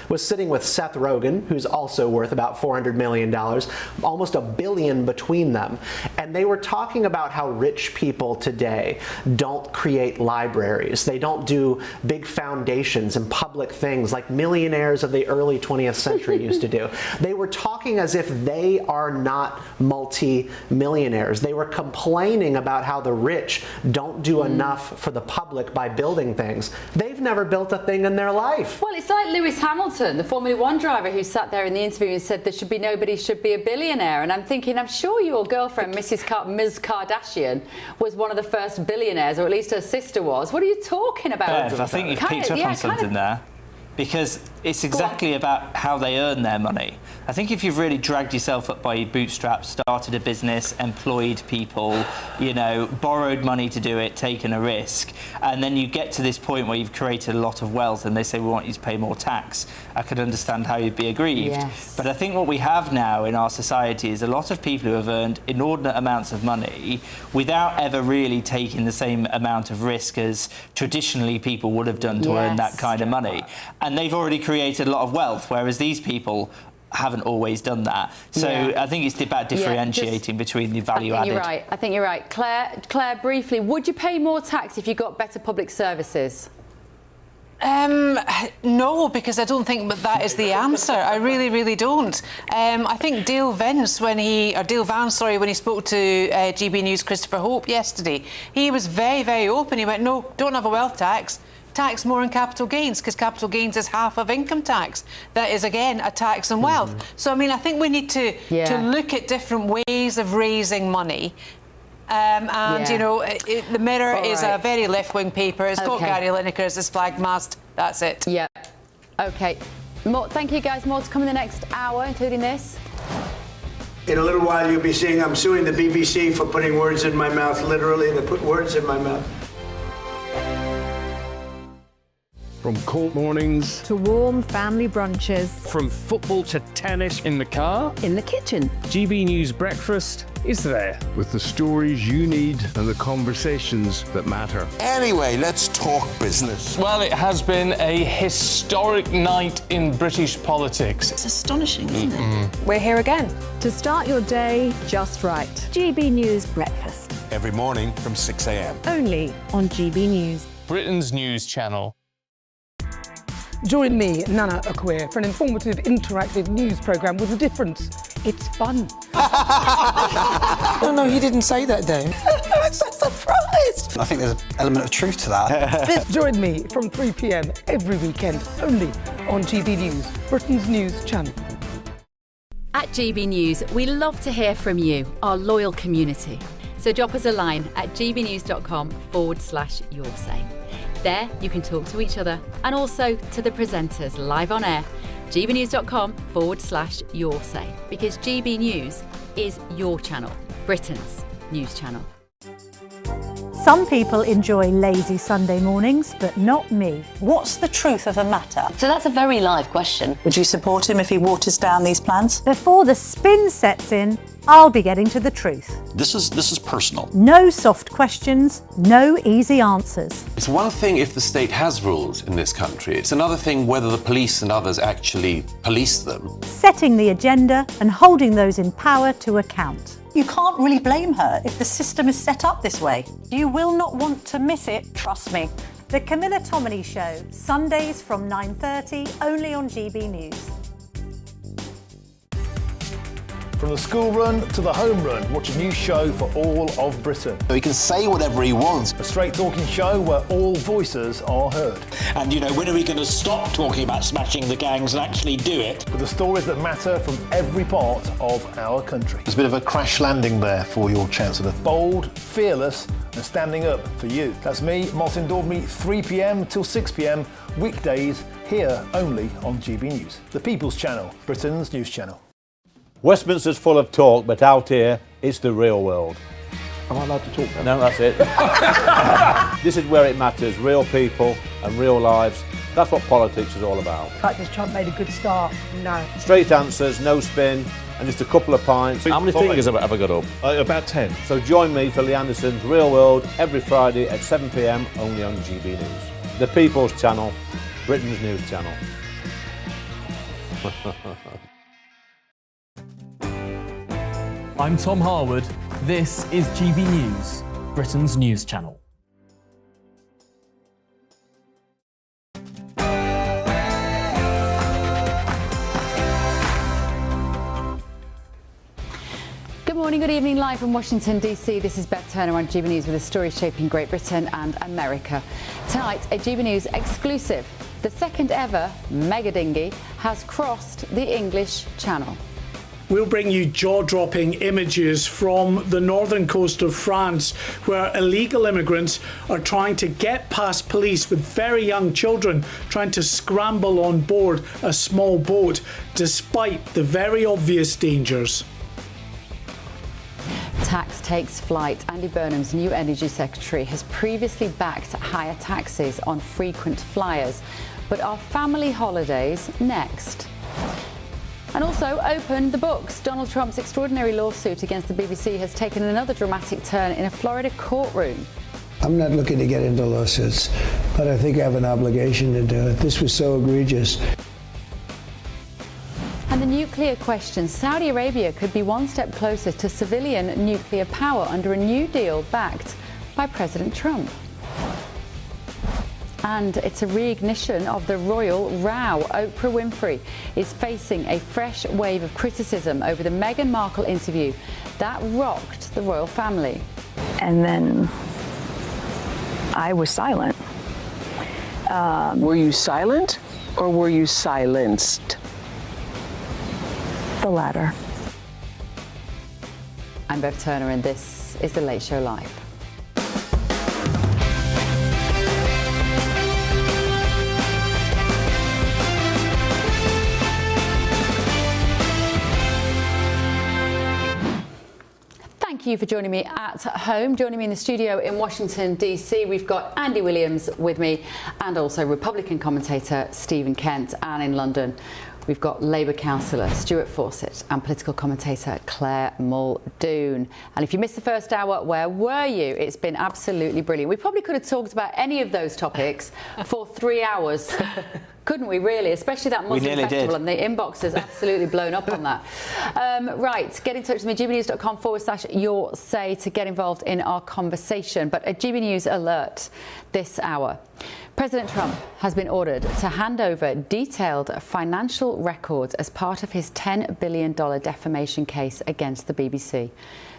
was sitting with Seth Rogen, who's also worth about $400 million, almost $1 billion between them. And they were talking about how rich people today don't create libraries. They don't do big foundations and public things like millionaires of the early 20th century used to do. They were talking as if they are not multi-millionaires. They were complaining about how the rich don't do enough for the public by building things. They've never built a thing in their life. Well, it's like Lewis Hamilton, the Formula One driver, who sat there in the interview and said nobody should be a billionaire. And I'm thinking, I'm sure your girlfriend, Ms. Kardashian, was one of the first billionaires, or at least her sister was. What are you talking about? Bev, I think you've picked up on something there. Because it's exactly about how they earn their money. I think if you've really dragged yourself up by your bootstraps, started a business, employed people, borrowed money to do it, taken a risk, and then you get to this point where you've created a lot of wealth and they say, we want you to pay more tax, I could understand how you'd be aggrieved. Yes. But I think what we have now in our society is a lot of people who have earned inordinate amounts of money without ever really taking the same amount of risk as traditionally people would have done to earn that kind of money. And they've already created a lot of wealth, whereas these people haven't always done that. So I think it's about differentiating between the value added. I think you're right. Claire, briefly, would you pay more tax if you got better public services? No, because I don't think that is the answer. I really, really don't. I think Dale Vance, when he spoke to GB News Christopher Hope yesterday, he was very, very open. He went, no, don't have a wealth tax. Tax more on capital gains, because capital gains is half of income tax. That is, again, a tax on wealth. So, I think we need to look at different ways of raising money. The Mirror is a very left-wing paper. It's got Gary Lineker as his flag mast. That's it. Yeah. OK. Thank you, guys. More to come in the next hour, including this. In a little while, you'll be seeing I'm suing the BBC for putting words in my mouth. Literally, they put words in my mouth. From court mornings to warm family brunches. From football to tennis in the car. In the kitchen. GB News Breakfast is there. With the stories you need and the conversations that matter. Anyway, let's talk business. Well, it has been a historic night in British politics. It's astonishing, isn't it? We're here again. To start your day just right. GB News Breakfast. Every morning from 6 a.m. Only on GB News. Britain's news channel. Join me, Nana Akweer, for an informative, interactive news programme with a difference. It's fun. No, he didn't say that, Dave. I'm so surprised. I think there's an element of truth to that. Join me from 3 p.m. every weekend, only on GB News, Britain's news channel. At GB News, we love to hear from you, our loyal community. So drop us a line at gbnews.com/yoursay. There, you can talk to each other and also to the presenters live on air. gbnews.com/yoursay, because GB News is your channel, Britain's news channel. Some people enjoy lazy Sunday mornings, but not me. What's the truth of the matter? So that's a very live question. Would you support him if he waters down these plans? Before the spin sets in, I'll be getting to the truth. This is personal. No soft questions, no easy answers. It's one thing if the state has rules in this country. It's another thing whether the police and others actually police them. Setting the agenda and holding those in power to account. You can't really blame her if the system is set up this way. You will not want to miss it, trust me. The Camilla Tominey Show, Sundays from 9:30, only on GB News. From the school run to the home run, watch a new show for all of Britain. He can say whatever he wants. A straight talking show where all voices are heard. And when are we going to stop talking about smashing the gangs and actually do it? With the stories that matter from every part of our country. There's a bit of a crash landing there for your Chancellor. Bold, fearless and standing up for you. That's me, Martin Daubney, 3 p.m. till 6 p.m. weekdays here only on GB News. The People's Channel, Britain's news channel. Westminster's full of talk, but out here, it's the real world. Am I allowed to talk now? No, that's it. This is where it matters, real people and real lives. That's what politics is all about. In fact, has Trump made a good start? No. Straight answers, no spin, and just a couple of pints. How many fingers have I got up? About 10. So join me for Lee Anderson's Real World every Friday at 7 p.m. only on GB News. The People's Channel, Britain's news channel. I'm Tom Harwood. This is GB News, Britain's news channel. Good morning, good evening, live from Washington, D.C. This is Beth Turner on GB News with the stories shaping Great Britain and America. Tonight, a GB News exclusive. The second ever mega dinghy has crossed the English Channel. We'll bring you jaw-dropping images from the northern coast of France, where illegal immigrants are trying to get past police with very young children trying to scramble on board a small boat, despite the very obvious dangers. Tax takes flight. Andy Burnham's new Energy Secretary has previously backed higher taxes on frequent flyers. But are family holidays next? And also open the books. Donald Trump's extraordinary lawsuit against the BBC has taken another dramatic turn in a Florida courtroom. I'm not looking to get into lawsuits, but I think I have an obligation to do it. This was so egregious. And the nuclear question. Saudi Arabia could be one step closer to civilian nuclear power under a new deal backed by President Trump. And it's a reignition of the royal row. Oprah Winfrey is facing a fresh wave of criticism over the Meghan Markle interview that rocked the royal family. And then I was silent. Were you silent or were you silenced? The latter. I'm Bev Turner and this is The Late Show Live. Thank you for joining me at home. Joining me in the studio in Washington, D.C., we've got Andy Williams with me and also Republican commentator Stephen Kent. And in London, we've got Labour councillor Stuart Fawcett and political commentator Claire Muldoon. And if you missed the first hour, where were you? It's been absolutely brilliant. We probably could have talked about any of those topics for 3 hours. Couldn't we really? Especially that Muslim festival, and the inbox has absolutely blown up on that. Right, get in touch with me, gbnews.com/your say to get involved in our conversation. But a GB News alert this hour. President Trump has been ordered to hand over detailed financial records as part of his $10 billion defamation case against the BBC.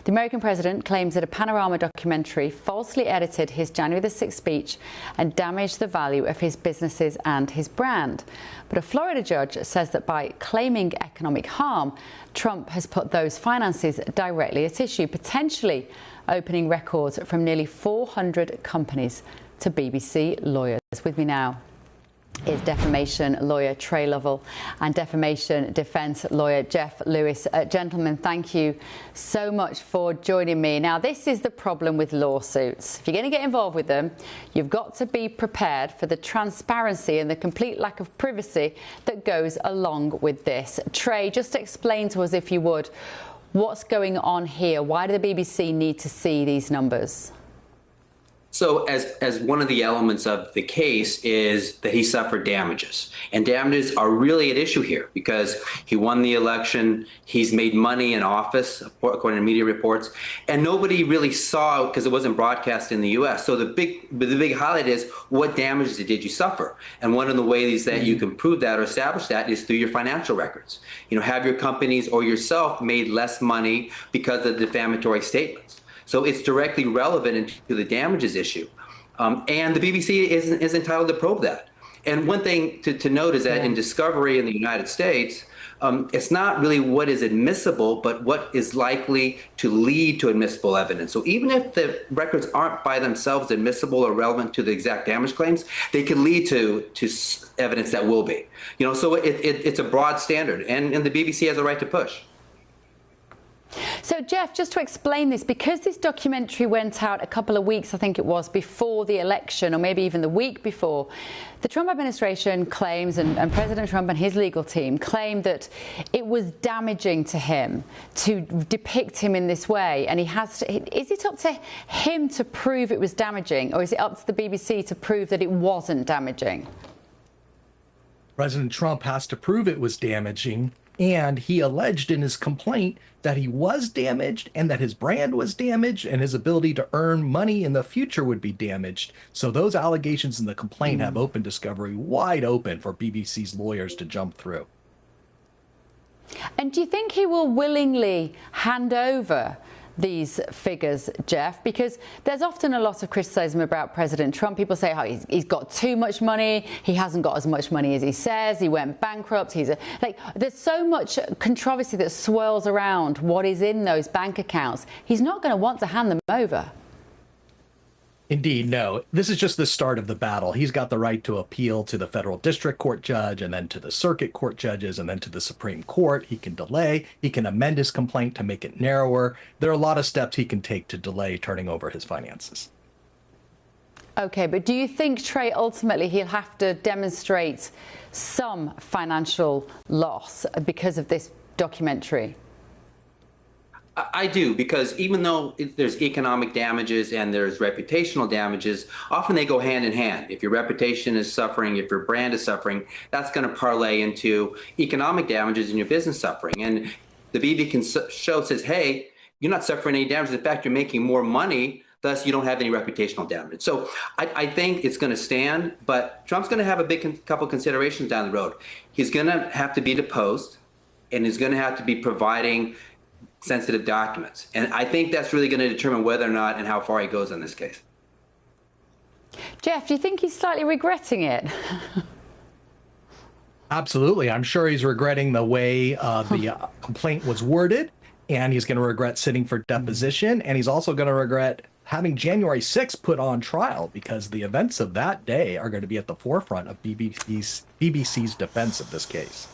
The American president claims that a Panorama documentary falsely edited his January the 6th speech and damaged the value of his businesses and his brand. But a Florida judge says that by claiming economic harm, Trump has put those finances directly at issue, potentially opening records from nearly 400 companies to BBC lawyers. With me now is defamation lawyer Trey Lovell and defamation defence lawyer Jeff Lewis. Gentlemen, thank you so much for joining me. Now, this is the problem with lawsuits. If you're going to get involved with them, you've got to be prepared for the transparency and the complete lack of privacy that goes along with this. Trey, just explain to us, if you would, what's going on here. Why do the BBC need to see these numbers? So as one of the elements of the case is that he suffered damages. And damages are really at issue here because he won the election, he's made money in office, according to media reports, and nobody really saw because it wasn't broadcast in the US. So the big highlight is, what damages did you suffer? And one of the ways that you can prove that or establish that is through your financial records. You know, have your companies or yourself made less money because of defamatory statements? So it's directly relevant to the damages issue. And the BBC is entitled to probe that. And one thing to note is that in discovery in the United States, it's not really what is admissible, but what is likely to lead to admissible evidence. So even if the records aren't by themselves admissible or relevant to the exact damage claims, they can lead to evidence that will be. You know, so it's a broad standard, and the BBC has a right to push. So, Jeff, just to explain this, because this documentary went out a couple of weeks, I think it was, before the election, or maybe even the week before, the Trump administration claims, and President Trump and his legal team claimed that it was damaging to him to depict him in this way. And he has to, is it up to him to prove it was damaging, or is it up to the BBC to prove that it wasn't damaging? President Trump has to prove it was damaging. And he alleged in his complaint that he was damaged and that his brand was damaged and his ability to earn money in the future would be damaged. So those allegations in the complaint have open discovery wide open for BBC's lawyers to jump through. And do you think he will willingly hand over these figures, Jeff? Because there's often a lot of criticism about President Trump. People say how he's got too much money, he hasn't got as much money as he says, he went bankrupt, there's so much controversy that swirls around what is in those bank accounts. He's not going to want to hand them over. Indeed, no. This is just the start of the battle. He's got the right to appeal to the federal district court judge and then to the circuit court judges and then to the Supreme Court. He can delay. He can amend his complaint to make it narrower. There are a lot of steps he can take to delay turning over his finances. Okay, but do you think, Trey, ultimately he'll have to demonstrate some financial loss because of this documentary? I do, because even though there's economic damages and there's reputational damages, often they go hand in hand. If your reputation is suffering, if your brand is suffering, that's going to parlay into economic damages and your business suffering. And the BBC show says, hey, you're not suffering any damage. In fact, you're making more money, thus you don't have any reputational damage. So I think it's going to stand, but Trump's going to have a couple considerations down the road. He's going to have to be deposed, and he's going to have to be providing sensitive documents. And I think that's really going to determine whether or not and how far he goes in this case. Jeff, do you think he's slightly regretting it? Absolutely. I'm sure he's regretting the way the complaint was worded, and he's going to regret sitting for deposition, and he's also going to regret having January 6th put on trial, because the events of that day are going to be at the forefront of BBC's defense of this case.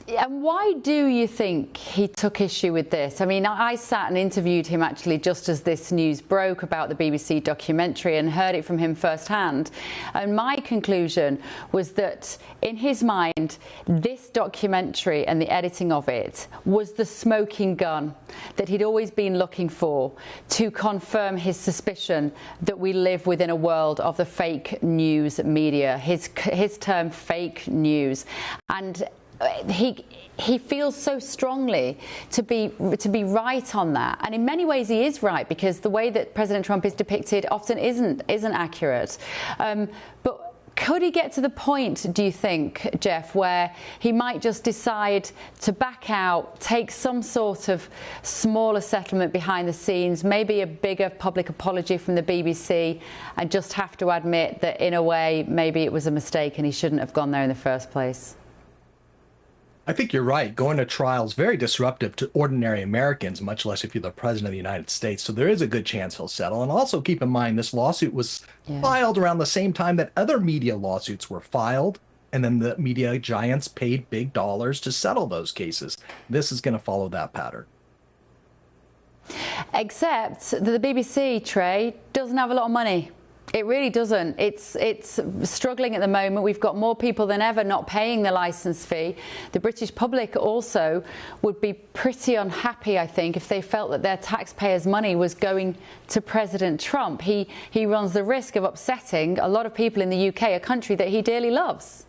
And why do you think he took issue with this? I mean, I sat and interviewed him actually just as this news broke about the BBC documentary and heard it from him firsthand. And my conclusion was that in his mind, this documentary and the editing of it was the smoking gun that he'd always been looking for to confirm his suspicion that we live within a world of the fake news media, his term fake news. And he feels so strongly to be right on that, and in many ways he is right, because the way that President Trump is depicted often isn't accurate. But could he get to the point, do you think, Jeff, where he might just decide to back out, take some sort of smaller settlement behind the scenes, maybe a bigger public apology from the BBC, and just have to admit that in a way maybe it was a mistake and he shouldn't have gone there in the first place? I think you're right. Going to trial is very disruptive to ordinary Americans, much less if you're the president of the United States. So there is a good chance he'll settle. And also keep in mind, this lawsuit was filed around the same time that other media lawsuits were filed. And then the media giants paid big dollars to settle those cases. This is going to follow that pattern. Except that the BBC, Trey, doesn't have a lot of money. It really doesn't. It's struggling at the moment. We've got more people than ever not paying the licence fee. The British public also would be pretty unhappy, I think, if they felt that their taxpayers' money was going to President Trump. He runs the risk of upsetting a lot of people in the UK, a country that he dearly loves.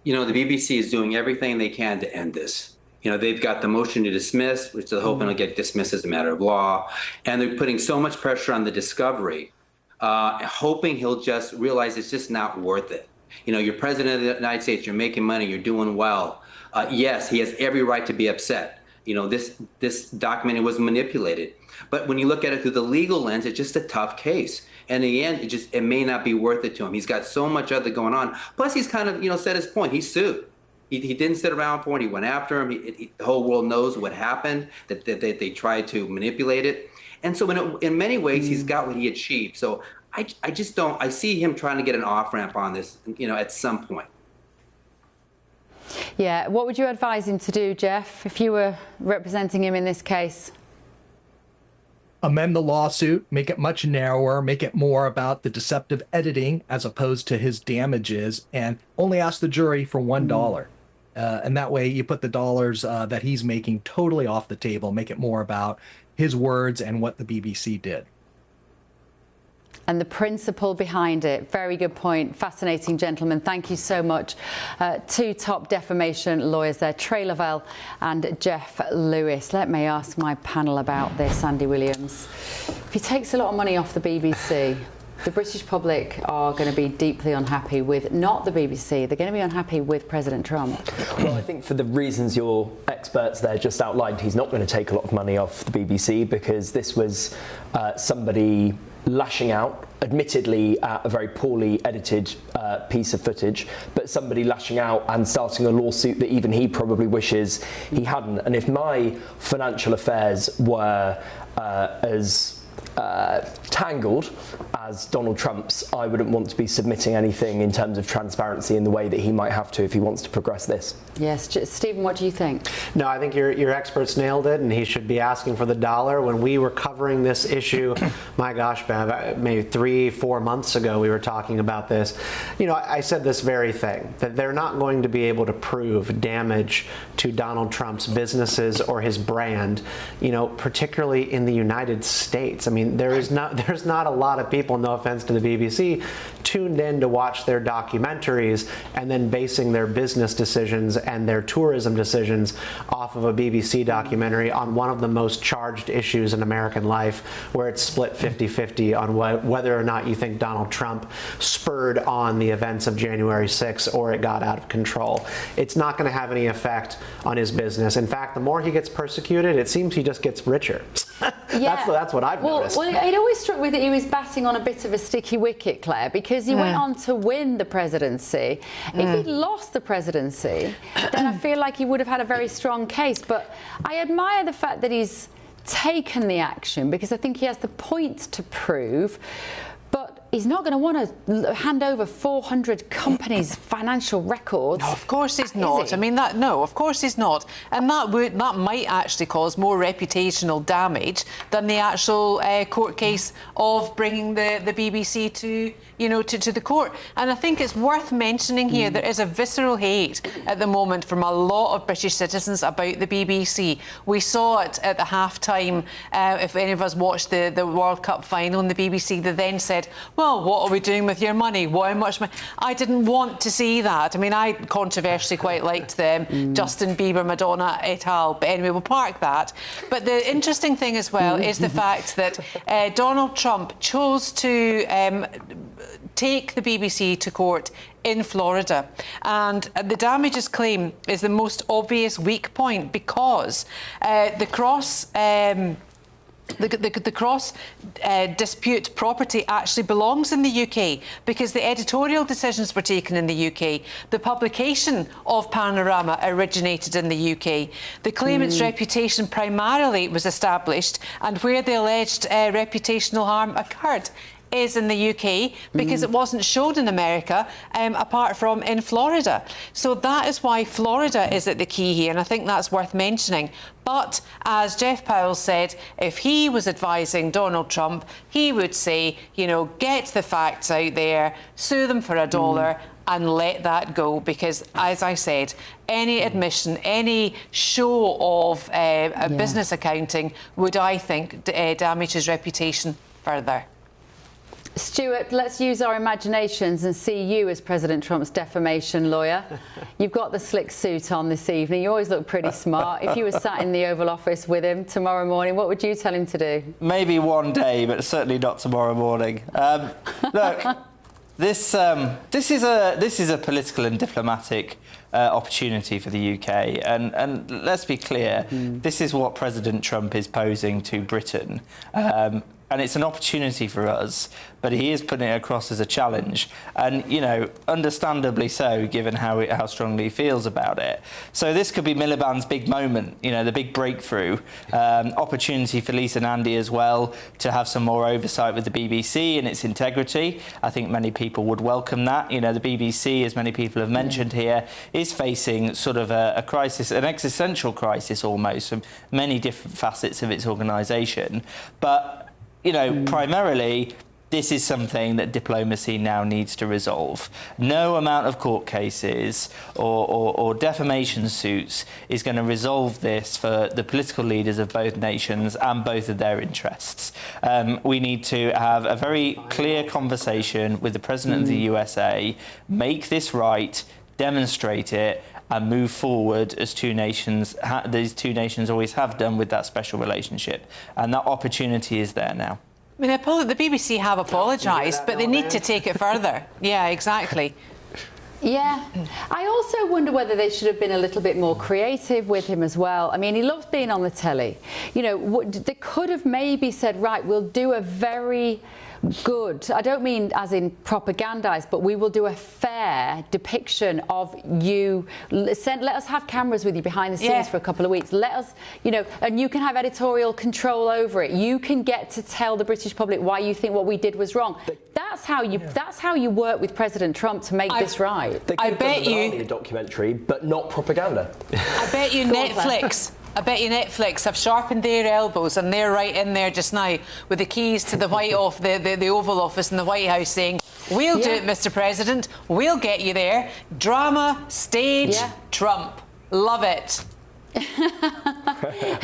You know, the BBC is doing everything they can to end this. You know, they've got the motion to dismiss, which they're hoping will get dismissed as a matter of law. And they're putting so much pressure on the discovery, hoping he'll just realize it's just not worth it. You know, you're president of the United States, you're making money, you're doing well. Yes, he has every right to be upset. You know, this document was manipulated. But when you look at it through the legal lens, it's just a tough case. And in the end, it may not be worth it to him. He's got so much other going on. Plus, he's kind of, said his point. He sued. He didn't sit around for it. He went after him. The whole world knows what happened, that they tried to manipulate it. And so in many ways, he's got what he achieved. So I just don't, I see him trying to get an off-ramp on this, at some point. Yeah, what would you advise him to do, Jeff, if you were representing him in this case? Amend the lawsuit, make it much narrower, make it more about the deceptive editing as opposed to his damages, and only ask the jury for $1. And that way you put the dollars that he's making totally off the table, make it more about his words and what the BBC did. And the principle behind it. Very good point. Fascinating, gentlemen. Thank you so much. Two top defamation lawyers there, Trey Lavelle and Jeff Lewis. Let me ask my panel about this, Andy Williams. If he takes a lot of money off the BBC, the British public are going to be deeply unhappy with not the BBC. They're going to be unhappy with President Trump. Well, I think for the reasons your experts there just outlined, he's not going to take a lot of money off the BBC because this was somebody lashing out, admittedly at a very poorly edited piece of footage, but somebody lashing out and starting a lawsuit that even he probably wishes he hadn't. And if my financial affairs were as tangled as Donald Trump's, I wouldn't want to be submitting anything in terms of transparency in the way that he might have to if he wants to progress this. Yes, Stephen, what do you think? No, I think your experts nailed it, and he should be asking for the dollar. When we were covering this issue, my gosh, Bev, maybe 3-4 months ago, we were talking about this. I said this very thing, that they're not going to be able to prove damage to Donald Trump's businesses or his brand, particularly in the United States. I mean, there's not a lot of people, no offense to the BBC, tuned in to watch their documentaries and then basing their business decisions and their tourism decisions off of a BBC documentary on one of the most charged issues in American life, where it's split 50-50 on whether or not you think Donald Trump spurred on the events of January 6th or it got out of control. It's not going to have any effect on his business. In fact, the more he gets persecuted, it seems he just gets richer. That's what I've noticed. Well, it always struck me that he was batting on a bit of a sticky wicket, Claire, because he went on to win the presidency. If he'd lost the presidency, then I feel like he would have had a very strong case. But I admire the fact that he's taken the action, because I think he has the point to prove. But he's not going to want to hand over 400 companies' financial records. No, of course he's not. I mean, of course he's not. And that might actually cause more reputational damage than the actual court case of bringing the BBC to the court. And I think it's worth mentioning here there is a visceral hate at the moment from a lot of British citizens about the BBC. We saw it at the half-time. If any of us watched the World Cup final on the BBC, they then said, well, what are we doing with your money? How much money? I didn't want to see that. I mean, I controversially quite liked them, Justin Bieber, Madonna, et al. But anyway, we'll park that. But the interesting thing as well is the fact that Donald Trump chose to take the BBC to court in Florida. And the damages claim is the most obvious weak point, because the cross the cross dispute property actually belongs in the UK because the editorial decisions were taken in the UK. The publication of Panorama originated in the UK. The claimant's reputation primarily was established, and where the alleged reputational harm occurred is in the UK because it wasn't showed in America, apart from in Florida. So that is why Florida is at the key here, and I think that's worth mentioning. But as Jeff Powell said, if he was advising Donald Trump, he would say, you know, get the facts out there, sue them for $1 and let that go, because, as I said, any admission, any show of business accounting would, I think, damage his reputation further. Stuart, let's use our imaginations and see you as President Trump's defamation lawyer. You've got the slick suit on this evening. You always look pretty smart. If you were sat in the Oval Office with him tomorrow morning, what would you tell him to do? Maybe one day, but certainly not tomorrow morning. Look, this is a political and diplomatic opportunity for the UK, and let's be clear, this is what President Trump is posing to Britain. And it's an opportunity for us, but he is putting it across as a challenge, and, you know, understandably so, given how strongly he feels about it. So this could be Miliband's big moment, you know, the big breakthrough, opportunity for Lisa Nandy as well to have some more oversight with the BBC and its integrity. I think many people would welcome that. You know, the BBC, as many people have mentioned here, is facing sort of a crisis, an existential crisis almost, from many different facets of its organisation. But you know, primarily, this is something that diplomacy now needs to resolve. No amount of court cases or defamation suits is going to resolve this for the political leaders of both nations and both of their interests. We need to have a very clear conversation with the President of the USA, make this right, demonstrate it, and move forward as two nations. These two nations always have done with that special relationship, and that opportunity is there now. I mean, the BBC have apologised, but they need to take it further. Yeah, exactly. Yeah. I also wonder whether they should have been a little bit more creative with him as well. I mean, he loves being on the telly. You know, they could have maybe said, right, we'll do a very good, I don't mean as in propagandized, but we will do a fair depiction of you. Let us have cameras with you behind the scenes for a couple of weeks. Let us, you know, and you can have editorial control over it. You can get to tell the British public why you think what we did was wrong. That's how you work with President Trump to make this right. I bet you a documentary, but not propaganda. I bet you Netflix have sharpened their elbows, and they're right in there just now with the keys to the the Oval Office in the White House, saying, "We'll do it, Mr. President. We'll get you there. Drama, stage, Trump. Love it."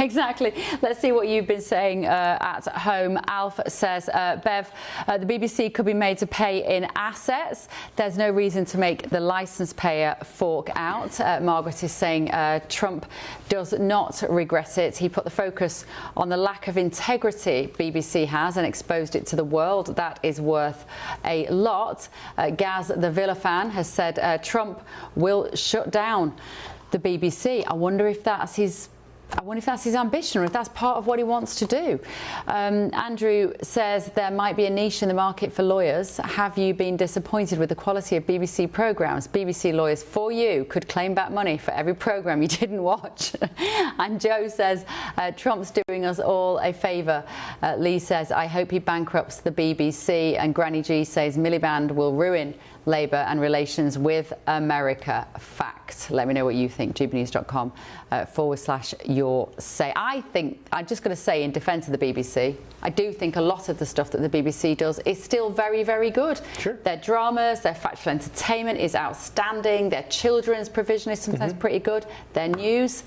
Exactly. Let's see what you've been saying at home. Alf says, Bev, the BBC could be made to pay in assets. There's no reason to make the licence payer fork out. Margaret is saying Trump does not regret it. He put the focus on the lack of integrity BBC has and exposed it to the world. That is worth a lot. Gaz, the Villa fan, has said Trump will shut down the BBC. I wonder if that's his ambition, or if that's part of what he wants to do. Andrew says there might be a niche in the market for lawyers. Have you been disappointed with the quality of BBC programmes? BBC Lawyers for You could claim back money for every programme you didn't watch. And Joe says Trump's doing us all a favour. Lee says, I hope he bankrupts the BBC. And Granny G says Miliband will ruin Labour and relations with America. Fact. Let me know what you think. GBNews.com /your say. I think, I'm just going to say in defence of the BBC, I do think a lot of the stuff that the BBC does is still very, very good. Sure. Their dramas, their factual entertainment is outstanding. Their children's provision is sometimes pretty good. Their news,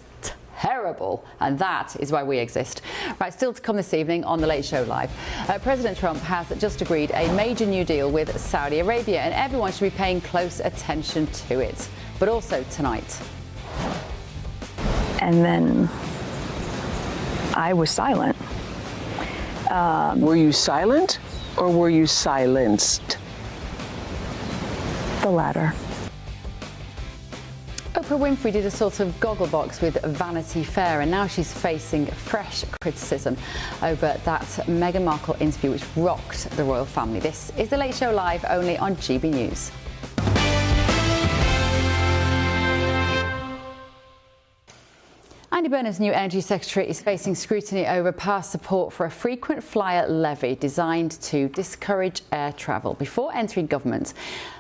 terrible, and that is why we exist. Right, still to come this evening on The Late Show Live. President Trump has just agreed a major new deal with Saudi Arabia, and everyone should be paying close attention to it. But also tonight. And then I was silent. Were you silent or were you silenced? The latter. Oprah Oprah Winfrey did a sort of gogglebox with Vanity Fair, and now she's facing fresh criticism over that Meghan Markle interview, which rocked the royal family. This is The Late Show Live, only on GB News. Andy Burnham's new Energy Secretary is facing scrutiny over past support for a frequent flyer levy designed to discourage air travel. Before entering government,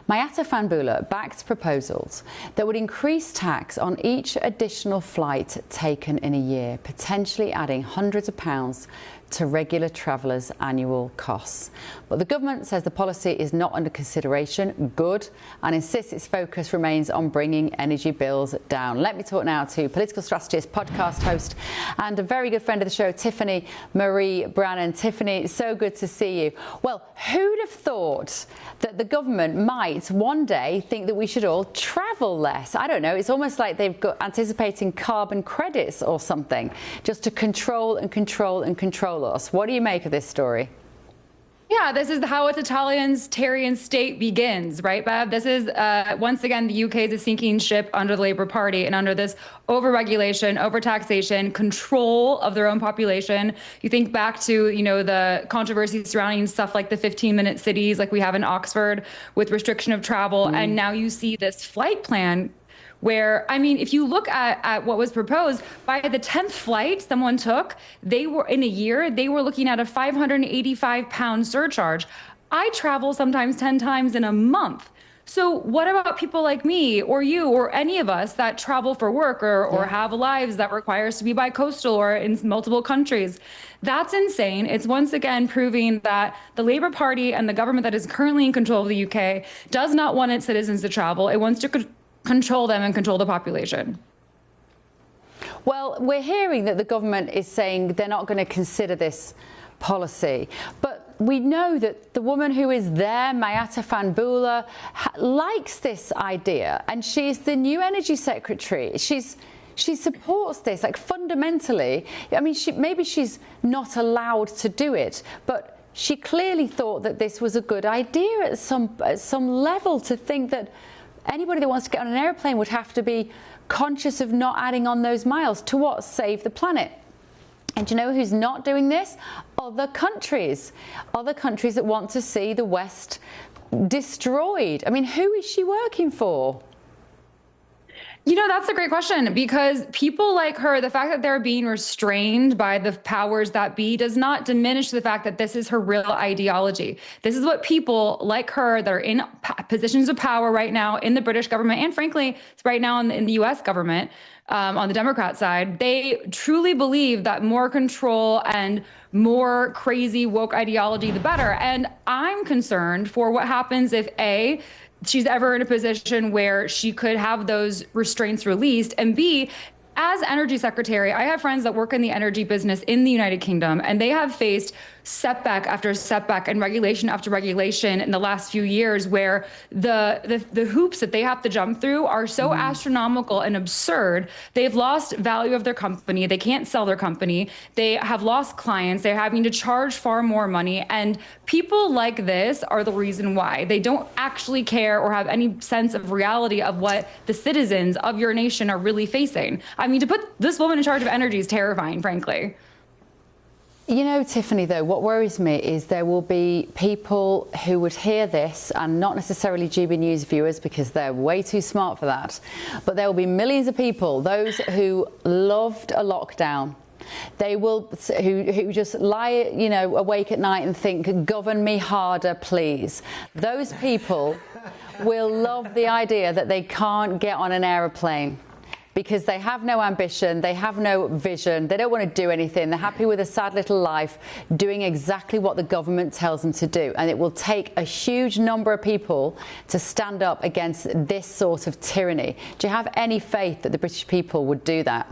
Mayata Fanbula backed proposals that would increase tax on each additional flight taken in a year, potentially adding hundreds of pounds to regular travellers' annual costs. But the government says the policy is not under consideration, good, and insists its focus remains on bringing energy bills down. Let me talk now to political strategist, podcast host, and a very good friend of the show, Tiffany Marie Brannan. Tiffany, so good to see you. Well, who'd have thought that the government might one day think that we should all travel less? I don't know. It's almost like they've got anticipating carbon credits or something, just to control and control and control us. What do you make of this story? Yeah, this is how a totalitarian state begins, right, Bev? This is, once again, the UK is a sinking ship under the Labour Party and under this overregulation, overtaxation, control of their own population. You think back to, you know, the controversy surrounding stuff like the 15-minute cities like we have in Oxford with restriction of travel. And now you see this flight plan where, I mean, if you look at what was proposed, by the 10th flight someone took, they were in a year, they were looking at a 585-pound surcharge. I travel sometimes 10 times in a month. So what about people like me or you or any of us that travel for work or have lives that require us to be bi-coastal or in multiple countries? That's insane. It's once again proving that the Labour Party and the government that is currently in control of the UK does not want its citizens to travel. It wants to control them and control the population. Well, we're hearing that the government is saying they're not going to consider this policy, but we know that the woman who is there, Mayata Fanbula, likes this idea, and she's the new energy secretary. She supports this, like, fundamentally. I mean, maybe she's not allowed to do it, but she clearly thought that this was a good idea at some level, to think that anybody that wants to get on an airplane would have to be conscious of not adding on those miles to what? Save the planet. And do you know who's not doing this? Other countries. Other countries that want to see the West destroyed. I mean, who is she working for? You know, that's a great question, because people like her, the fact that they're being restrained by the powers that be does not diminish the fact that this is her real ideology. This is what people like her that are in positions of power right now in the British government, and frankly, right now in the US government, on the Democrat side, they truly believe that more control and more crazy woke ideology, the better. And I'm concerned for what happens if she's ever in a position where she could have those restraints released, and B, as energy secretary, I have friends that work in the energy business in the United Kingdom, and they have faced setback after setback and regulation after regulation in the last few years, where the hoops that they have to jump through are so astronomical and absurd. They've lost value of their company. They can't sell their company. They have lost clients. They're having to charge far more money. And people like this are the reason why. They don't actually care or have any sense of reality of what the citizens of your nation are really facing. I mean, to put this woman in charge of energy is terrifying, frankly. You know, Tiffany, though, what worries me is there will be people who would hear this, and not necessarily GB News viewers because they're way too smart for that, but there will be millions of people, those who loved a lockdown. They will, who just lie, you know, awake at night and think, govern me harder, please. Those people will love the idea that they can't get on an aeroplane, because they have no ambition, they have no vision, they don't want to do anything, they're happy with a sad little life, doing exactly what the government tells them to do. And it will take a huge number of people to stand up against this sort of tyranny. Do you have any faith that the British people would do that?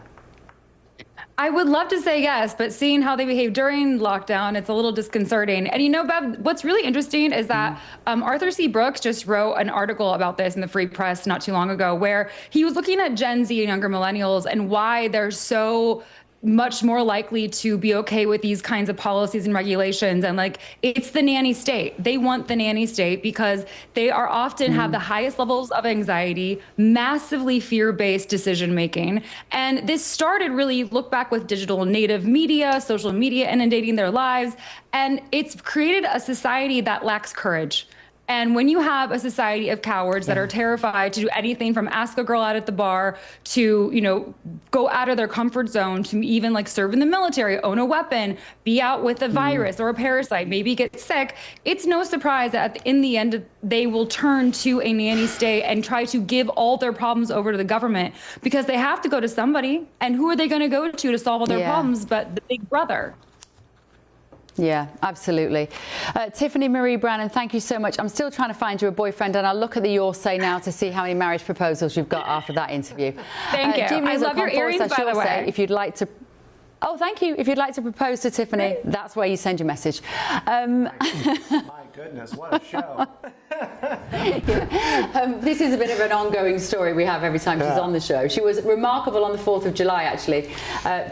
I would love to say yes, but seeing how they behave during lockdown, it's a little disconcerting. And you know, Bev, what's really interesting is that Arthur C. Brooks just wrote an article about this in the Free Press not too long ago, where he was looking at Gen Z and younger millennials and why they're so much more likely to be okay with these kinds of policies and regulations. And like, it's the nanny state. They want the nanny state because they are often have the highest levels of anxiety, massively fear-based decision making. And this started really, look back with digital native media, social media inundating their lives. And it's created a society that lacks courage. And when you have a society of cowards that are terrified to do anything from ask a girl out at the bar to, you know, go out of their comfort zone to even like serve in the military, own a weapon, be out with a virus or a parasite, maybe get sick, it's no surprise that in the end, they will turn to a nanny state and try to give all their problems over to the government because they have to go to somebody. And who are they going to go to solve all their problems but the big brother? Yeah, absolutely. Tiffany Marie Brannan, thank you so much. I'm still trying to find you a boyfriend, and I'll look at the Your Say now to see how many marriage proposals you've got after that interview. Thank you. I love your earrings, by the way. If you'd like to... Oh, thank you. If you'd like to propose to Tiffany, that's where you send your message. My goodness, what a show. This is a bit of an ongoing story we have every time she's on the show. She was remarkable on the 4th of July, actually.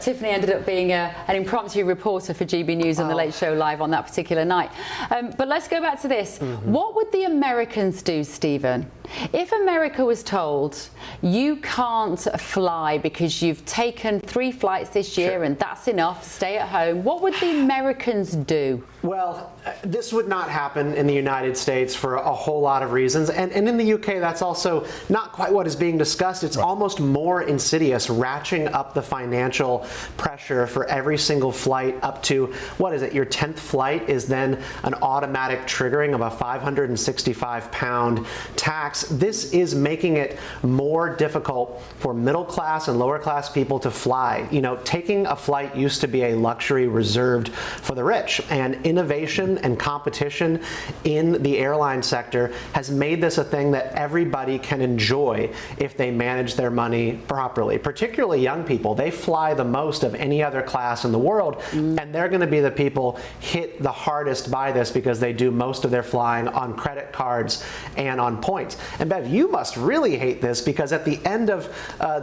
Tiffany ended up being an impromptu reporter for GB News and The Late Show Live on that particular night. But let's go back to this. What would the Americans do, Stephen, if America was told you can't fly because you've taken 3 flights this year and that's enough, stay at home? What would the Americans do? Well, this would not happen in the United States for a whole lot of reasons. And in the UK, that's also not quite what is being discussed. It's almost more insidious, ratcheting up the financial pressure for every single flight up to, what is it, your 10th flight is then an automatic triggering of a £565 tax. This is making it more difficult for middle class and lower class people to fly. You know, taking a flight used to be a luxury reserved for the rich, and innovation and competition in the airline sector has made this a thing that everybody can enjoy if they manage their money properly. Particularly young people, they fly the most of any other class in the world, and they're going to be the people hit the hardest by this because they do most of their flying on credit cards and on points. And Bev, you must really hate this because at the end of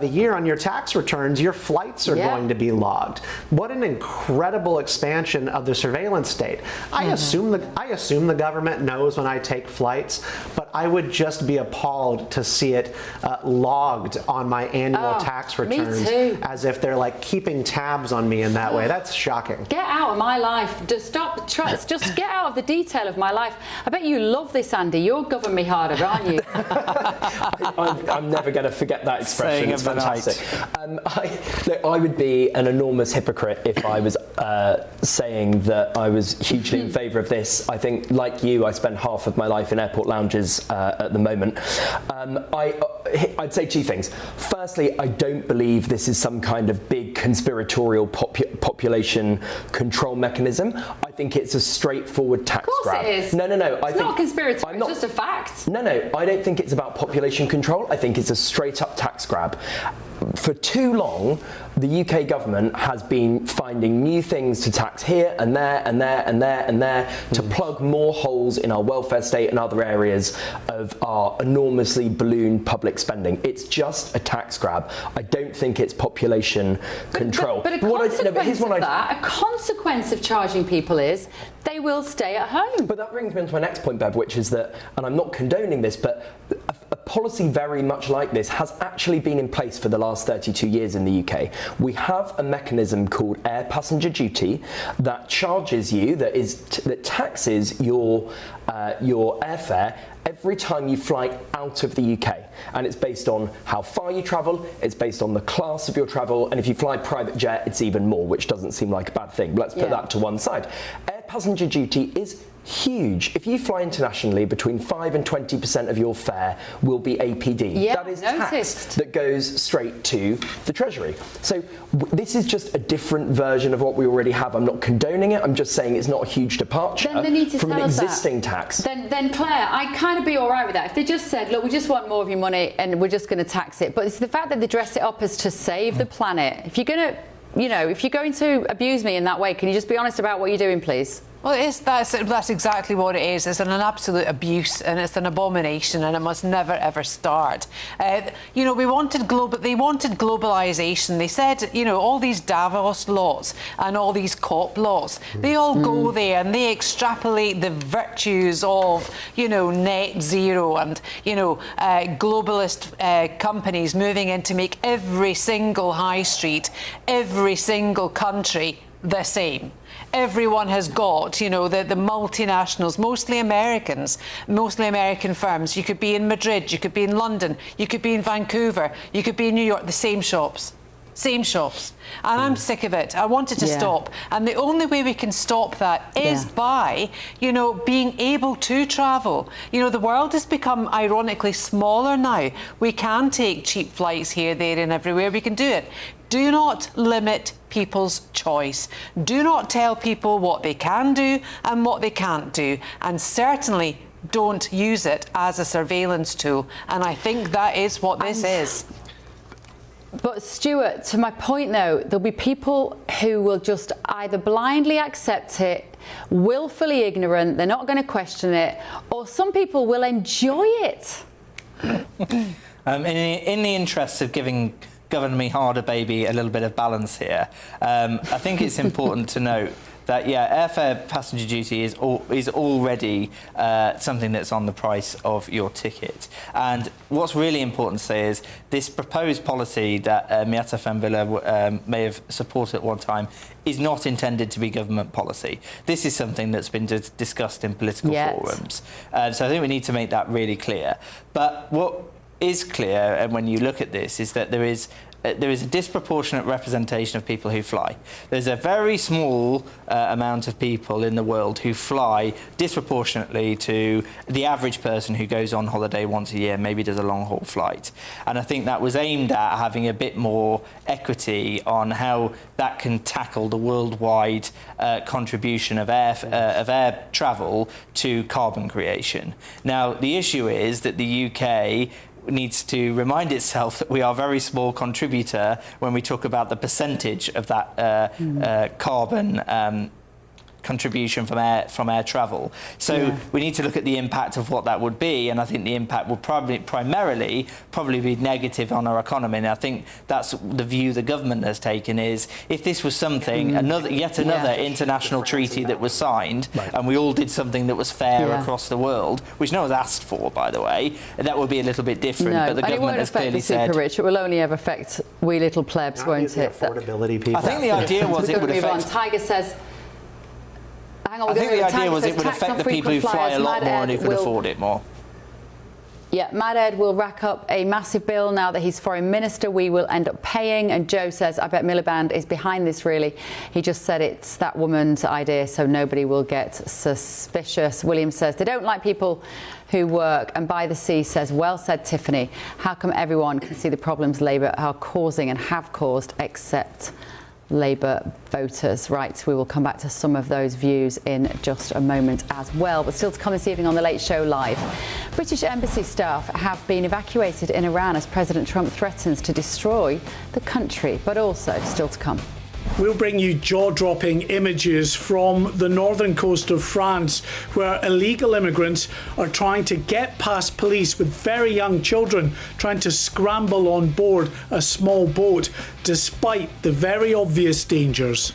the year on your tax returns, your flights are going to be logged. What an incredible expansion of the surveillance state. I assume the government knows when I take flights, but I would just be appalled to see it logged on my annual tax returns, as if they're like keeping tabs on me in that way. That's shocking. Get out of my life. Just stop. Just get out of the detail of my life. I bet you love this, Andy. You're govern me harder, aren't you? I'm never going to forget that expression. It's fantastic. I would be an enormous hypocrite if I was saying that I was hugely in favour of this. I think, like you, I spend half of my life in airport lounges at the moment. I'd say 2 things. Firstly, I don't believe this is some kind of big conspiratorial population control mechanism. I think it's a straightforward tax grab. Of course it is. No. It's not conspiratorial, it's just a fact. No, I don't think it's about population control. I think it's a straight up tax grab. For too long, the UK government has been finding new things to tax here and there and there and there and there to plug more holes in our welfare state and other areas of our enormously ballooned public spending. It's just a tax grab. I don't think it's population control. But a consequence of charging people is they will stay at home. But that brings me on to my next point, Bev, which is that, and I'm not condoning this, but a policy very much like this has actually been in place for the last 32 years in the UK. We have a mechanism called air passenger duty that charges you, that taxes your airfare every time you fly out of the UK. And it's based on how far you travel, it's based on the class of your travel, and if you fly private jet, it's even more, which doesn't seem like a bad thing. But let's put that to one side. Air passenger duty is huge. If you fly internationally, between 5 and 20% of your fare will be APD. That is tax that goes straight to the Treasury. So this is just a different version of what we already have. I'm not condoning it. I'm just saying it's not a huge departure from an existing tax. Then Claire, I'd kind of be all right with that. If they just said, look, we just want more of your money and we're just going to tax it. But it's the fact that they dress it up as to save the planet. If you're going to, if you're going to abuse me in that way, can you just be honest about what you're doing, please? Well, that's exactly what it is. It's an absolute abuse and it's an abomination, and it must never ever start. You know, they wanted globalisation. They said, you know, all these Davos laws and all these COP laws, they all go there and they extrapolate the virtues of, you know, net zero and, you know, globalist companies moving in to make every single high street, every single country the same. Everyone has got, you know, the multinationals, mostly Americans, mostly American firms. You could be in Madrid, you could be in London, you could be in Vancouver, you could be in New York, the same shops. Same shops. And I'm sick of it. I want it to stop. And the only way we can stop that is by, you know, being able to travel. You know, the world has become ironically smaller now. We can take cheap flights here, there and everywhere. We can do it. Do not limit people's choice. Do not tell people what they can do and what they can't do. And certainly don't use it as a surveillance tool. And I think that is what this is. But Stuart, to my point though, there'll be people who will just either blindly accept it, willfully ignorant, they're not going to question it, or some people will enjoy it. In the interest of giving Governor Me Harder Baby a little bit of balance here, I think it's important to note that, airfare passenger duty is already something that's on the price of your ticket. And what's really important to say is this proposed policy that Miata Fahnbulleh may have supported at one time is not intended to be government policy. This is something that's been discussed in political forums. So I think we need to make that really clear. But what is clear, and when you look at this, is that there is a disproportionate representation of people who fly. There's a very small amount of people in the world who fly disproportionately to the average person who goes on holiday once a year, maybe does a long-haul flight. And I think that was aimed at having a bit more equity on how that can tackle the worldwide contribution of air travel to carbon creation. Now, the issue is that the UK needs to remind itself that we are a very small contributor when we talk about the percentage of that carbon contribution from air travel. So we need to look at the impact of what that would be, and I think the impact will primarily be negative on our economy. And I think that's the view the government has taken, is if this was something, yet another international treaty that was signed, and we all did something that was fair across the world, which no one's asked for, by the way, that would be a little bit different. No, but the government has clearly said, it won't affect the super rich. It will only ever affect we little plebs, won't it? Affordability people. I think the idea was it would affect. Tiger says. Hang on, I think the idea was it would affect the people who fly a lot more and who could afford it more. Yeah, Mad Ed will rack up a massive bill now that he's foreign minister. We will end up paying. And Joe says, I bet Miliband is behind this, really. He just said it's that woman's idea, so nobody will get suspicious. William says they don't like people who work. And By the Sea says, well said, Tiffany. How come everyone can see the problems Labour are causing and have caused, except Labour voters? Right, we will come back to some of those views in just a moment as well. But still to come this evening on The Late Show Live. British embassy staff have been evacuated in Iran as President Trump threatens to destroy the country. But also, still to come. We'll bring you jaw-dropping images from the northern coast of France, where illegal immigrants are trying to get past police with very young children trying to scramble on board a small boat, despite the very obvious dangers.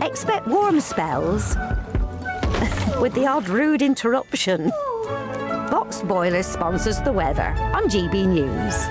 Expect warm spells with the odd rude interruption. Box Boilers sponsors the weather on GB News.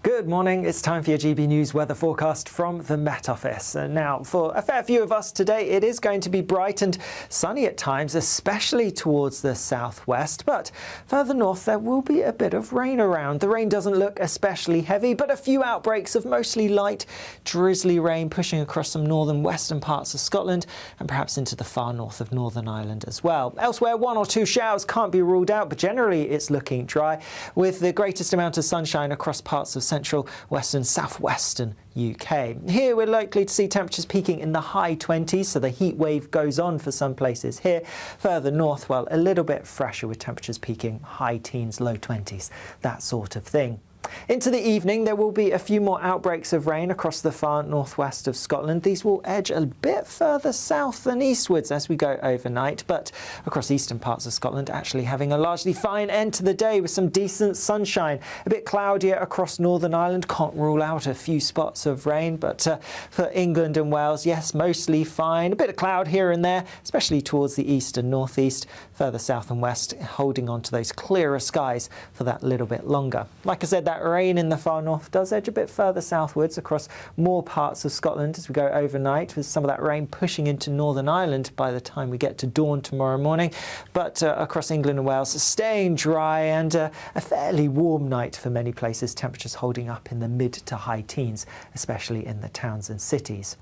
Good morning, it's time for your GB News weather forecast from the Met Office. And now, for a fair few of us today, it is going to be bright and sunny at times, especially towards the southwest. But further north, there will be a bit of rain around. The rain doesn't look especially heavy, but a few outbreaks of mostly light, drizzly rain pushing across some northern western parts of Scotland and perhaps into the far north of Northern Ireland as well. Elsewhere, one or two showers can't be ruled out, but generally it's looking dry, with the greatest amount of sunshine across parts of central, western, southwestern UK. Here we're likely to see temperatures peaking in the high 20s, so the heat wave goes on for some places here. Further north, well, a little bit fresher with temperatures peaking high teens, low 20s, that sort of thing. Into the evening, there will be a few more outbreaks of rain across the far northwest of Scotland. These will edge a bit further south than eastwards as we go overnight, but across eastern parts of Scotland actually having a largely fine end to the day with some decent sunshine. A bit cloudier across Northern Ireland, can't rule out a few spots of rain, but for England and Wales, yes, mostly fine. A bit of cloud here and there, especially towards the east and northeast. Further south and west, holding on to those clearer skies for that little bit longer. Like I said, that rain in the far north does edge a bit further southwards across more parts of Scotland as we go overnight, with some of that rain pushing into Northern Ireland by the time we get to dawn tomorrow morning. But across England and Wales, staying dry and a fairly warm night for many places. Temperatures holding up in the mid to high teens, especially in the towns and cities.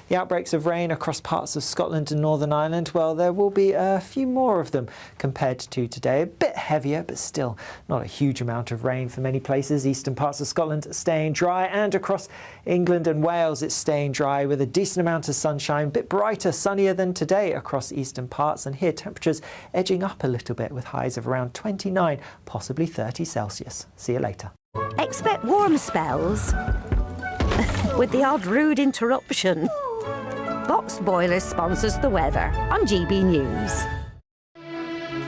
The outbreaks of rain across parts of Scotland and Northern Ireland, well, there will be a few more of them compared to today. A bit heavier, but still not a huge amount of rain for many places. Eastern parts of Scotland staying dry, and across England and Wales it's staying dry with a decent amount of sunshine. A bit brighter, sunnier than today across eastern parts, and here temperatures edging up a little bit with highs of around 29, possibly 30 Celsius. See you later. Expect warm spells with the odd rude interruption. Boxed Boilers sponsors the weather on GB News.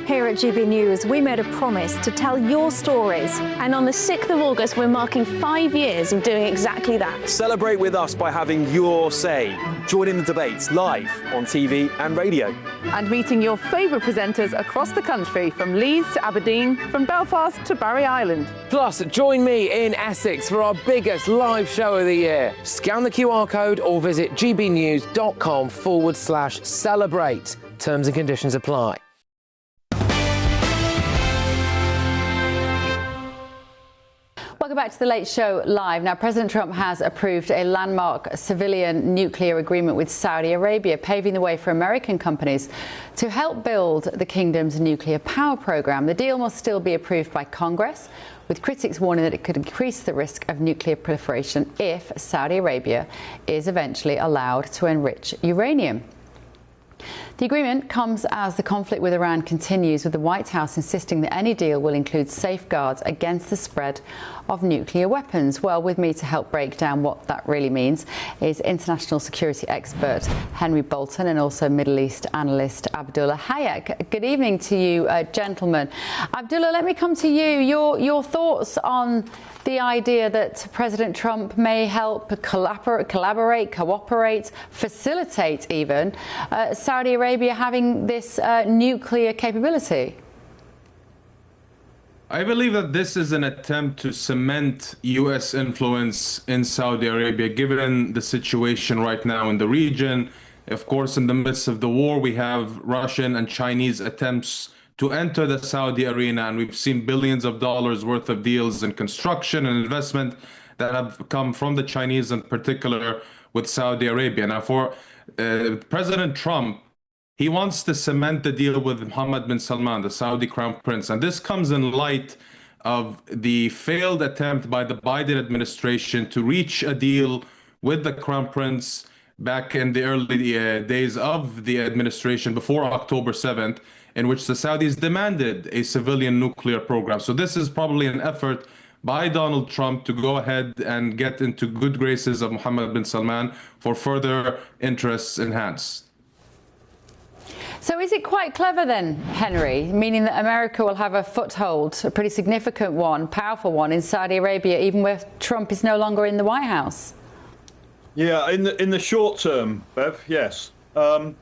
Here at GB News, we made a promise to tell your stories. And on the 6th of August, we're marking 5 years of doing exactly that. Celebrate with us by having your say. Join in the debates live on TV and radio. And meeting your favourite presenters across the country, from Leeds to Aberdeen, from Belfast to Barry Island. Plus, join me in Essex for our biggest live show of the year. Scan the QR code or visit gbnews.com/celebrate. Terms and conditions apply. Welcome back to The Late Show Live. Now, President Trump has approved a landmark civilian nuclear agreement with Saudi Arabia, paving the way for American companies to help build the kingdom's nuclear power program. The deal must still be approved by Congress, with critics warning that it could increase the risk of nuclear proliferation if Saudi Arabia is eventually allowed to enrich uranium. The agreement comes as the conflict with Iran continues, with the White House insisting that any deal will include safeguards against the spread of nuclear weapons. Well, with me to help break down what that really means is international security expert Henry Bolton and also Middle East analyst Abdullah Hayek. Good evening to you, gentlemen. Abdullah, let me come to you. Your thoughts on the idea that President Trump may help collaborate, cooperate, facilitate even Saudi Arabia having this nuclear capability? I believe that this is an attempt to cement U.S. influence in Saudi Arabia, given the situation right now in the region. Of course, in the midst of the war, we have Russian and Chinese attempts to enter the Saudi arena, and we've seen billions of dollars worth of deals in construction and investment that have come from the Chinese in particular with Saudi Arabia. Now, for President Trump, he wants to cement the deal with Mohammed bin Salman, the Saudi crown prince. And this comes in light of the failed attempt by the Biden administration to reach a deal with the crown prince back in the early days of the administration before October 7th, in which the Saudis demanded a civilian nuclear program. So this is probably an effort by Donald Trump to go ahead and get into good graces of Mohammed bin Salman for further interests enhanced. So is it quite clever then, Henry, meaning that America will have a foothold, a pretty significant one, powerful one in Saudi Arabia, even where Trump is no longer in the White House? Yeah, in the short term, Bev, yes. And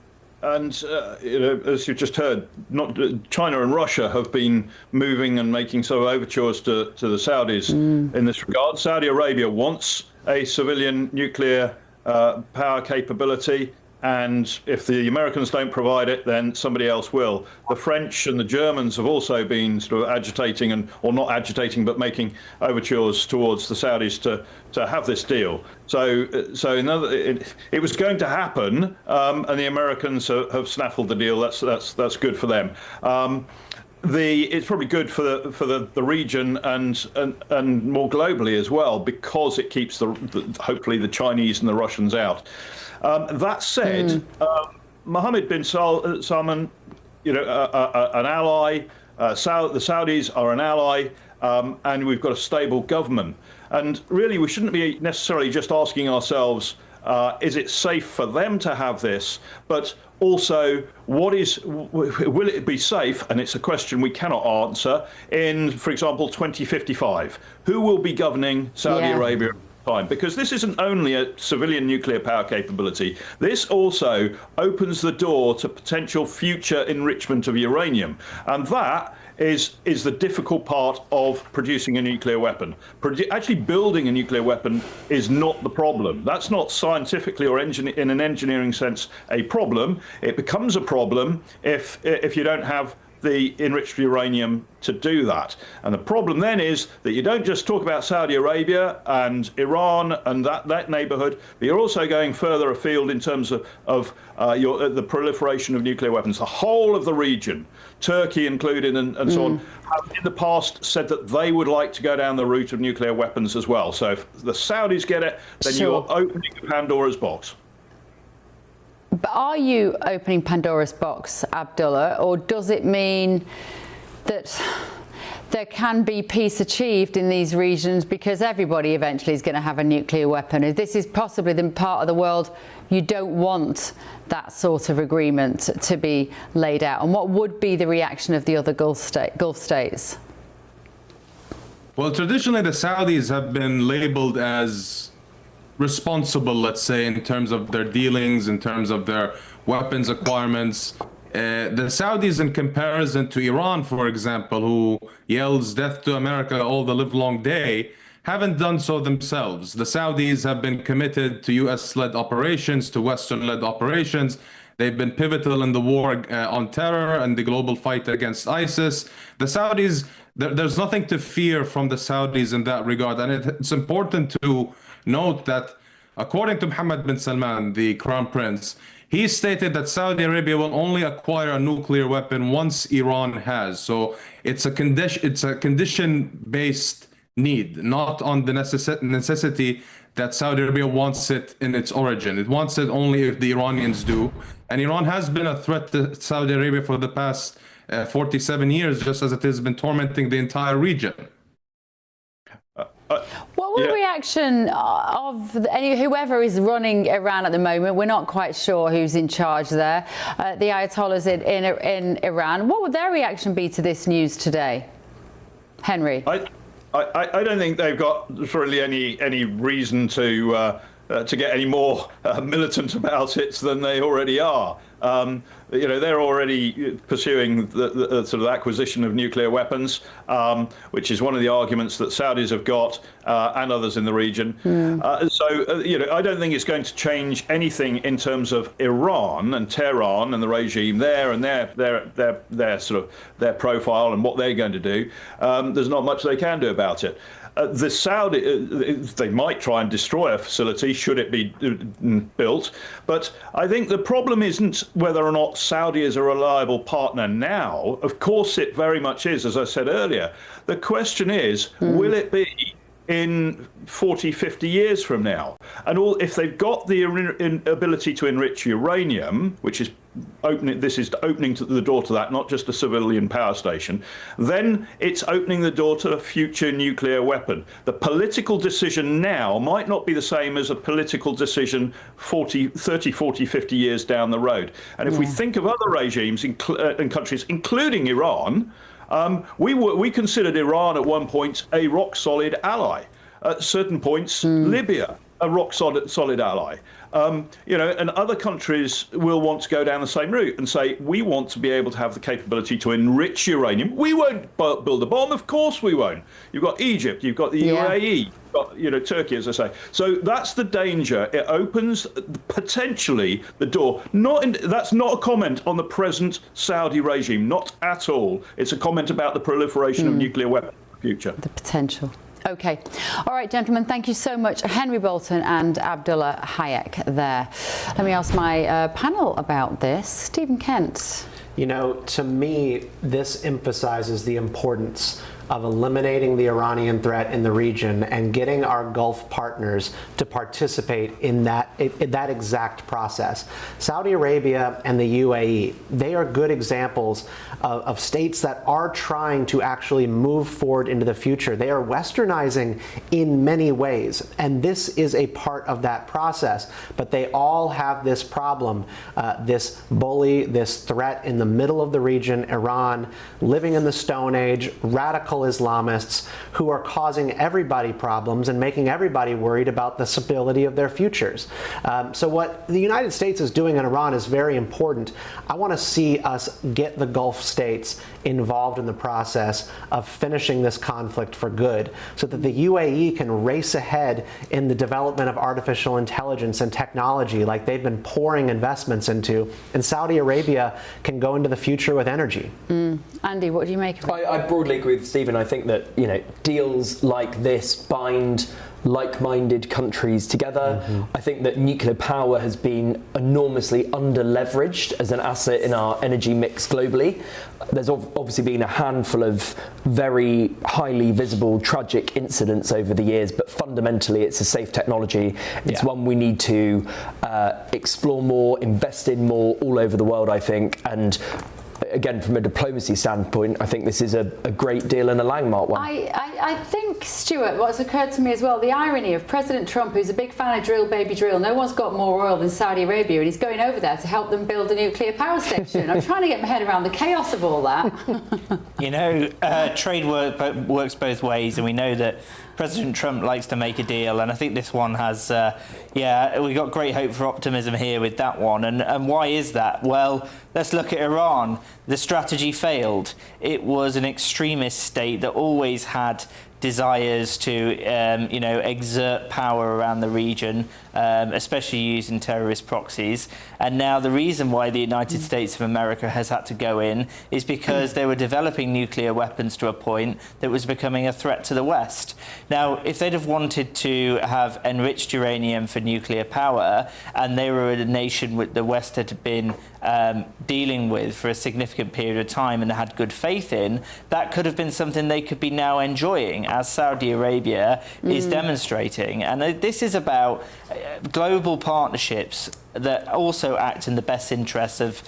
you know, as you've just heard, China and Russia have been moving and making sort of overtures to the Saudis in this regard. Saudi Arabia wants a civilian nuclear power capability, and if the Americans don't provide it, then somebody else will. The French and the Germans have also been sort of agitating, or not agitating, but making overtures towards the Saudis to have this deal. So it was going to happen, and the Americans have snaffled the deal. That's good for them. It's probably good for the region and more globally as well, because it keeps hopefully the Chinese and the Russians out. That said, Mohammed bin Salman, you know, an ally. The Saudis are an ally. and we've got a stable government. And really, we shouldn't be necessarily just asking ourselves, is it safe for them to have this? But also, will it be safe? And it's a question we cannot answer in, for example, 2055. Who will be governing Saudi Arabia at the time? Because this isn't only a civilian nuclear power capability. This also opens the door to potential future enrichment of uranium. And that is the difficult part of producing a nuclear weapon. Actually building a nuclear weapon is not the problem. That's not scientifically or in an engineering sense a problem. It becomes a problem if you don't have the enriched uranium to do that. And the problem then is that you don't just talk about Saudi Arabia and Iran and that neighborhood, but you're also going further afield in terms of the proliferation of nuclear weapons. The whole of the region, Turkey included and so on, have in the past said that they would like to go down the route of nuclear weapons as well. So if the Saudis get it, then you're opening Pandora's box. But are you opening Pandora's box, Abdullah, or does it mean that there can be peace achieved in these regions because everybody eventually is going to have a nuclear weapon? This is possibly the part of the world you don't want that sort of agreement to be laid out. And what would be the reaction of the other Gulf states? Well, traditionally, the Saudis have been labeled as responsible, let's say, in terms of their dealings, in terms of their weapons acquirements. The Saudis, in comparison to Iran, for example, who yells death to America all the livelong day, haven't done so themselves. The Saudis have been committed to US-led operations, to Western-led operations. They've been pivotal in the war on terror and the global fight against ISIS. The Saudis, there's nothing to fear from the Saudis in that regard. And it's important to note that, according to Mohammed bin Salman, the Crown Prince, he stated that Saudi Arabia will only acquire a nuclear weapon once Iran has. So it's a condition-based need, not on the necessity that Saudi Arabia wants it in its origin. It wants it only if the Iranians do. And Iran has been a threat to Saudi Arabia for the past 47 years, just as it has been tormenting the entire region. What will the reaction of whoever is running Iran at the moment? We're not quite sure who's in charge there. The Ayatollahs in Iran. What would their reaction be to this news today, Henry? I don't think they've got really any reason to get any more militant about it than they already are. They're already pursuing the sort of acquisition of nuclear weapons, which is one of the arguments that Saudis have got and others in the region. I don't think it's going to change anything in terms of Iran and Tehran and the regime there and their sort of their profile and what they're going to do. There's not much they can do about it. The Saudi, they might try and destroy a facility should it be built, but I think the problem isn't whether or not Saudi is a reliable partner now. Of course it very much is, as I said earlier. The question is, will it be in 40, 50 years from now? And if they've got the ability to enrich uranium, which is opening the door to that, not just a civilian power station, then it's opening the door to a future nuclear weapon. The political decision now might not be the same as a political decision 30, 40, 50 years down the road. And if we think of other regimes and countries, including Iran, we considered Iran at one point a rock-solid ally. At certain points, Libya, a rock-solid ally. And other countries will want to go down the same route and say, we want to be able to have the capability to enrich uranium. We won't build a bomb, of course we won't. You've got Egypt, you've got the UAE, you've got, Turkey, as I say. So that's the danger. It opens potentially the door. That's not a comment on the present Saudi regime, not at all. It's a comment about the proliferation of nuclear weapons in the future. The potential. Okay. All right, gentlemen, thank you so much. Henry Bolton and Abdullah Hayek there. Let me ask my panel about this. Stephen Kent. To me, this emphasizes the importance of eliminating the Iranian threat in the region and getting our Gulf partners to participate in that exact process. Saudi Arabia and the UAE, they are good examples of states that are trying to actually move forward into the future. They are westernizing in many ways, and this is a part of that process. But they all have this problem, this bully, this threat in the middle of the region, Iran, living in the Stone Age, radical Islamists who are causing everybody problems and making everybody worried about the stability of their futures. So what the United States is doing in Iran is very important. I want to see us get the Gulf states involved in the process of finishing this conflict for good, so that the UAE can race ahead in the development of artificial intelligence and technology like they've been pouring investments into, and Saudi Arabia can go into the future with energy. Andy, what do you make of it? I broadly agree with Stephen. I think that, you know, deals like this bind like-minded countries together. I think that nuclear power has been enormously under-leveraged as an asset in our energy mix globally. There's obviously been a handful of very highly visible, tragic incidents over the years, but fundamentally it's a safe technology. It's one we need to explore more, invest in more all over the world, I think. And again, from a diplomacy standpoint, I think this is a great deal and a landmark one. I think, Stuart, what's occurred to me as well, the irony of President Trump, who's a big fan of drill, baby, drill. No one's got more oil than Saudi Arabia, and he's going over there to help them build a nuclear power station. I'm trying to get my head around the chaos of all that. You know, trade works both ways, and we know that President Trump likes to make a deal, and I think this one has, we've got great hope for optimism here with that one. And why is that? Well, let's look at Iran. The strategy failed. It was an extremist state that always had desires to, exert power around the region, especially using terrorist proxies. And now the reason why the United States of America has had to go in is because they were developing nuclear weapons to a point that was becoming a threat to the West. Now, if they'd have wanted to have enriched uranium for nuclear power, and they were a nation that the West had been dealing with for a significant period of time and had good faith in, that could have been something they could be now enjoying, as Saudi Arabia is demonstrating. And this is about global partnerships that also act in the best interests of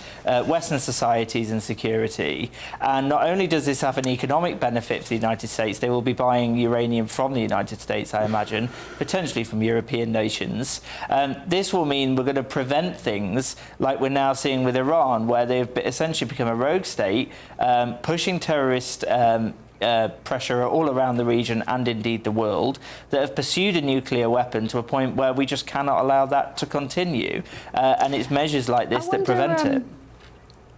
Western societies and security. And not only does this have an economic benefit for the United States, they will be buying uranium from the United States, I imagine, potentially from European nations. This will mean we're going to prevent things like we're now seeing with Iran, where they've essentially become a rogue state, pushing terrorist pressure all around the region and indeed the world, that have pursued a nuclear weapon to a point where we just cannot allow that to continue. And it's measures like this that prevent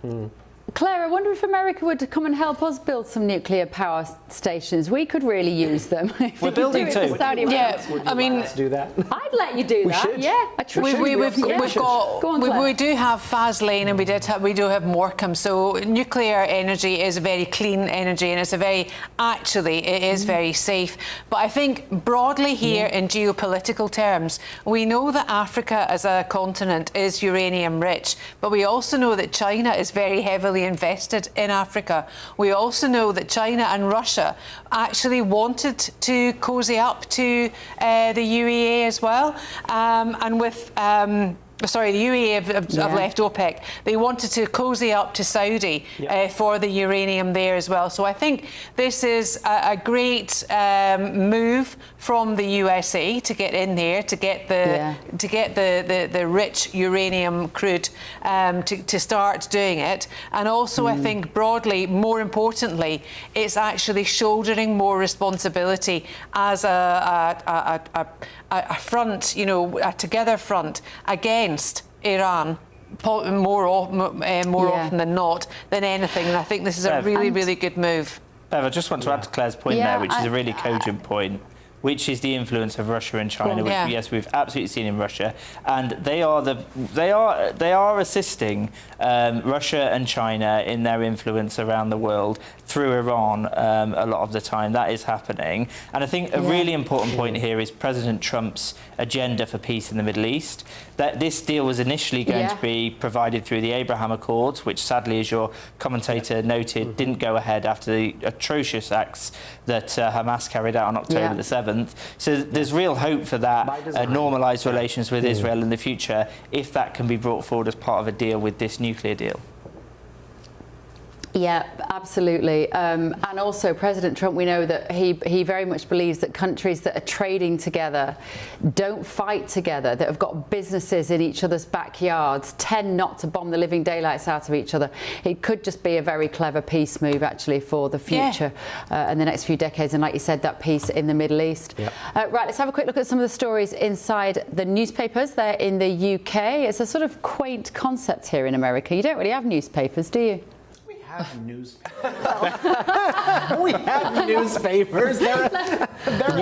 it. Claire, I wonder if America would come and help us build some nuclear power stations. We could really use them. We're building two. I mean, let's do that. I'd let you do that. Should. Yeah, I trust We've got. We do have Faslane and we do have Morecambe. So nuclear energy is a very clean energy, and it's a very it is very safe. But I think broadly here in geopolitical terms, we know that Africa as a continent is uranium rich, but we also know that China is very heavily invested in Africa. We also know that China and Russia actually wanted to cozy up to the UEA as well, and with the UAE have left OPEC. They wanted to cozy up to Saudi for the uranium there as well. So I think this is a great move from the USA to get in there, to get the rich uranium crude, to start doing it. And also I think broadly, more importantly, it's actually shouldering more responsibility as a front, a together front against Iran more often than not than anything. And I think this is a really good move. Bev, I just want to add to Claire's point there, which is a really cogent point. which is the influence of Russia and China, which Yeah. yes, we've absolutely seen in Russia, and they are assisting Russia and China in their influence around the world through Iran a lot of the time. That is happening, and I think a really important point here is President Trump's agenda for peace in the Middle East. That this deal was initially going to be provided through the Abraham Accords, which sadly, as your commentator noted, didn't go ahead after the atrocious acts that Hamas carried out on October the 7th. So there's real hope for that normalised relations with Israel in the future if that can be brought forward as part of a deal with this nuclear deal. Yeah, absolutely. And also President Trump, we know that he very much believes that countries that are trading together don't fight together, that have got businesses in each other's backyards, tend not to bomb the living daylights out of each other. It could just be a very clever peace move, actually, for the future in the next few decades. And like you said, that peace in the Middle East. Right, let's have a quick look at some of the stories inside the newspapers there in the UK. It's a sort of quaint concept here in America. You don't really have newspapers, do you? Newspapers. We have newspapers. They're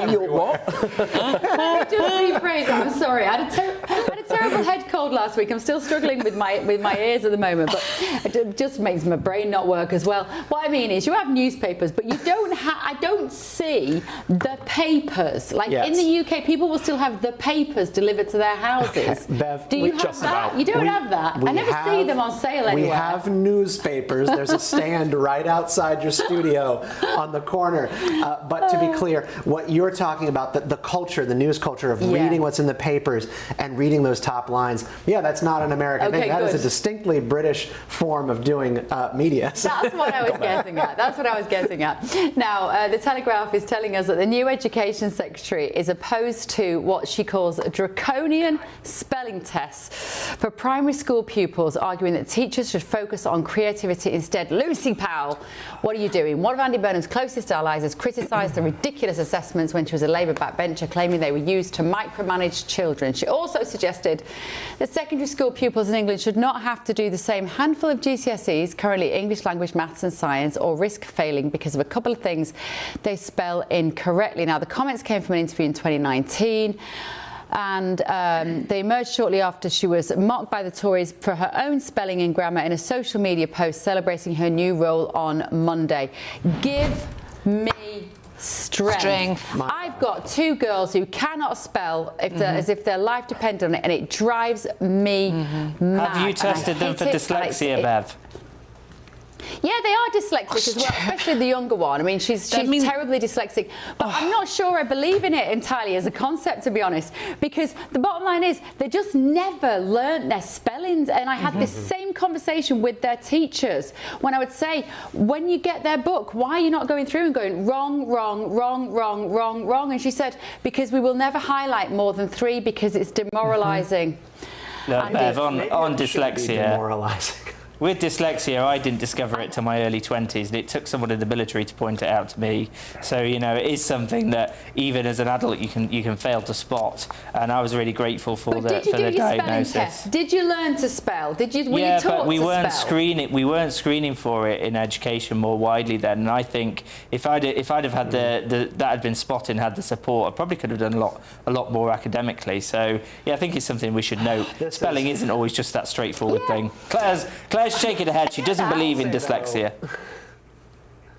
New York what? Just rephrase that. I'm sorry. I had a terrible head cold last week. I'm still struggling with my ears at the moment, but it just makes my brain not work as well. What I mean is, you have newspapers, but you don't have. I don't see the papers. Like in the UK, people will still have the papers delivered to their houses. Bev, do you have that? You don't have that. I never see them on sale anywhere. We have newspapers. There's a stand right outside your studio on the corner. But to be clear, what you're talking about, the culture, the news culture of reading what's in the papers and reading those top lines, that's not an American thing. That is a distinctly British form of doing media. That's what I was guessing at. That's what I was guessing at. Now, the Telegraph is telling us that the new Education Secretary is opposed to what she calls draconian spelling tests for primary school pupils, arguing that teachers should focus on creativity instead. Lucy Powell, what are you doing? One of Andy Burnham's closest allies has criticised the ridiculous assessments when she was a Labour backbencher, claiming they were used to micromanage children. She also suggested that secondary school pupils in England should not have to do the same handful of GCSEs, currently English language, maths and science, or risk failing because of a couple of things they spell incorrectly. Now, the comments came from an interview in 2019. And they emerged shortly after she was mocked by the Tories for her own spelling and grammar in a social media post celebrating her new role on Monday. Give me strength. I've got two girls who cannot spell as if their life depended on it, and it drives me mad. Have you tested them for dyslexia, Bev? Yeah, they are dyslexic as well, especially the younger one. I mean, she's terribly dyslexic. But I'm not sure I believe in it entirely as a concept, to be honest, because the bottom line is they just never learnt their spellings. And I had this same conversation with their teachers when I would say, when you get their book, why are you not going through and going wrong, wrong, wrong, wrong, wrong, wrong? And she said, because we will never highlight more than 3 because it's demoralising. Look, Bev, on dyslexia. With dyslexia, I didn't discover it till my early 20s, and it took someone in the military to point it out to me. So, you know, it is something that even as an adult you can fail to spot. And I was really grateful for the diagnosis. Did you learn to spell? Were you taught but we to weren't spell? We weren't screening for it in education more widely then. And I think if I'd have had that had been spotted and had the support, I probably could have done a lot more academically. So yeah, I think it's something we should note. Spelling isn't always just that straightforward thing. Claire's shaking her head. She doesn't believe in dyslexia.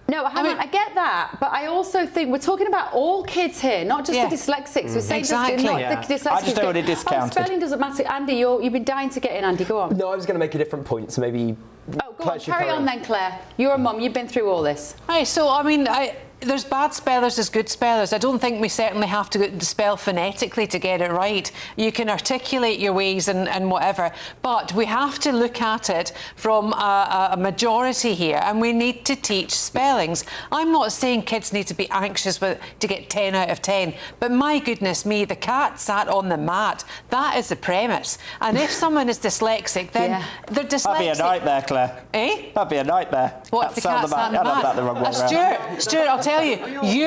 No, I get that, but I also think we're talking about all kids here, not just the dyslexics. We're saying the dyslexics. I just don't want it discounted. Spelling doesn't matter. Andy, you've been dying to get in. Andy, go on. No, I was going to make a different point, so maybe. Oh, go on. Carry on then, Claire. You're a mum. You've been through all this. Right, so I mean, there's bad spellers, there's good spellers. I don't think we certainly have to spell phonetically to get it right. You can articulate your ways and whatever, but we have to look at it from a majority here, and we need to teach spellings. I'm not saying kids need to be anxious to get 10 out of 10, but my goodness me, the cat sat on the mat. That is the premise. And if someone is dyslexic, then they're dyslexic. That'd be a nightmare, Claire. Eh? That'd be a nightmare. What if the cat sat on the mat? That the wrong way around. Stuart, I'll tell you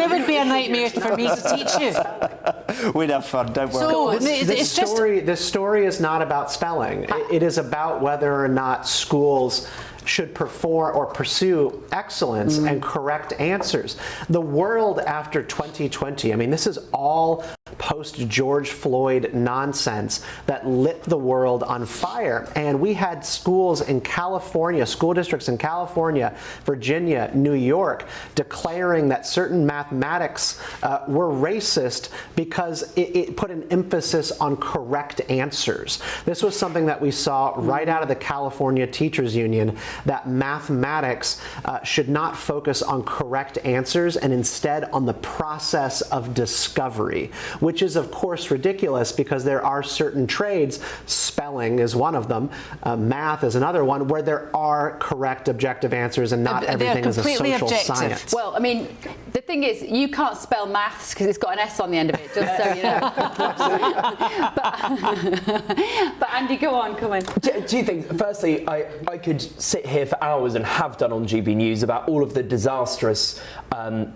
would be a nightmare for me to teach you. We'd have fun, don't worry. So this story is not about spelling. It is about whether or not schools should perform or pursue excellence and correct answers. The world after 2020, I mean, this is all post-George Floyd nonsense that lit the world on fire. And we had schools in California, school districts in California, Virginia, New York, declaring that certain mathematics were racist because it put an emphasis on correct answers. This was something that we saw right out of the California Teachers Union, that mathematics should not focus on correct answers and instead on the process of discovery, which is of course ridiculous because there are certain trades, spelling is one of them, math is another one, where there are correct objective answers and not everything is a social science. Well, I mean, the thing is, you can't spell maths because it's got an S on the end of it, just so you know. but Andy, go on, come on. Two things. Firstly, I could sit here for hours and have done on GB News about all of the disastrous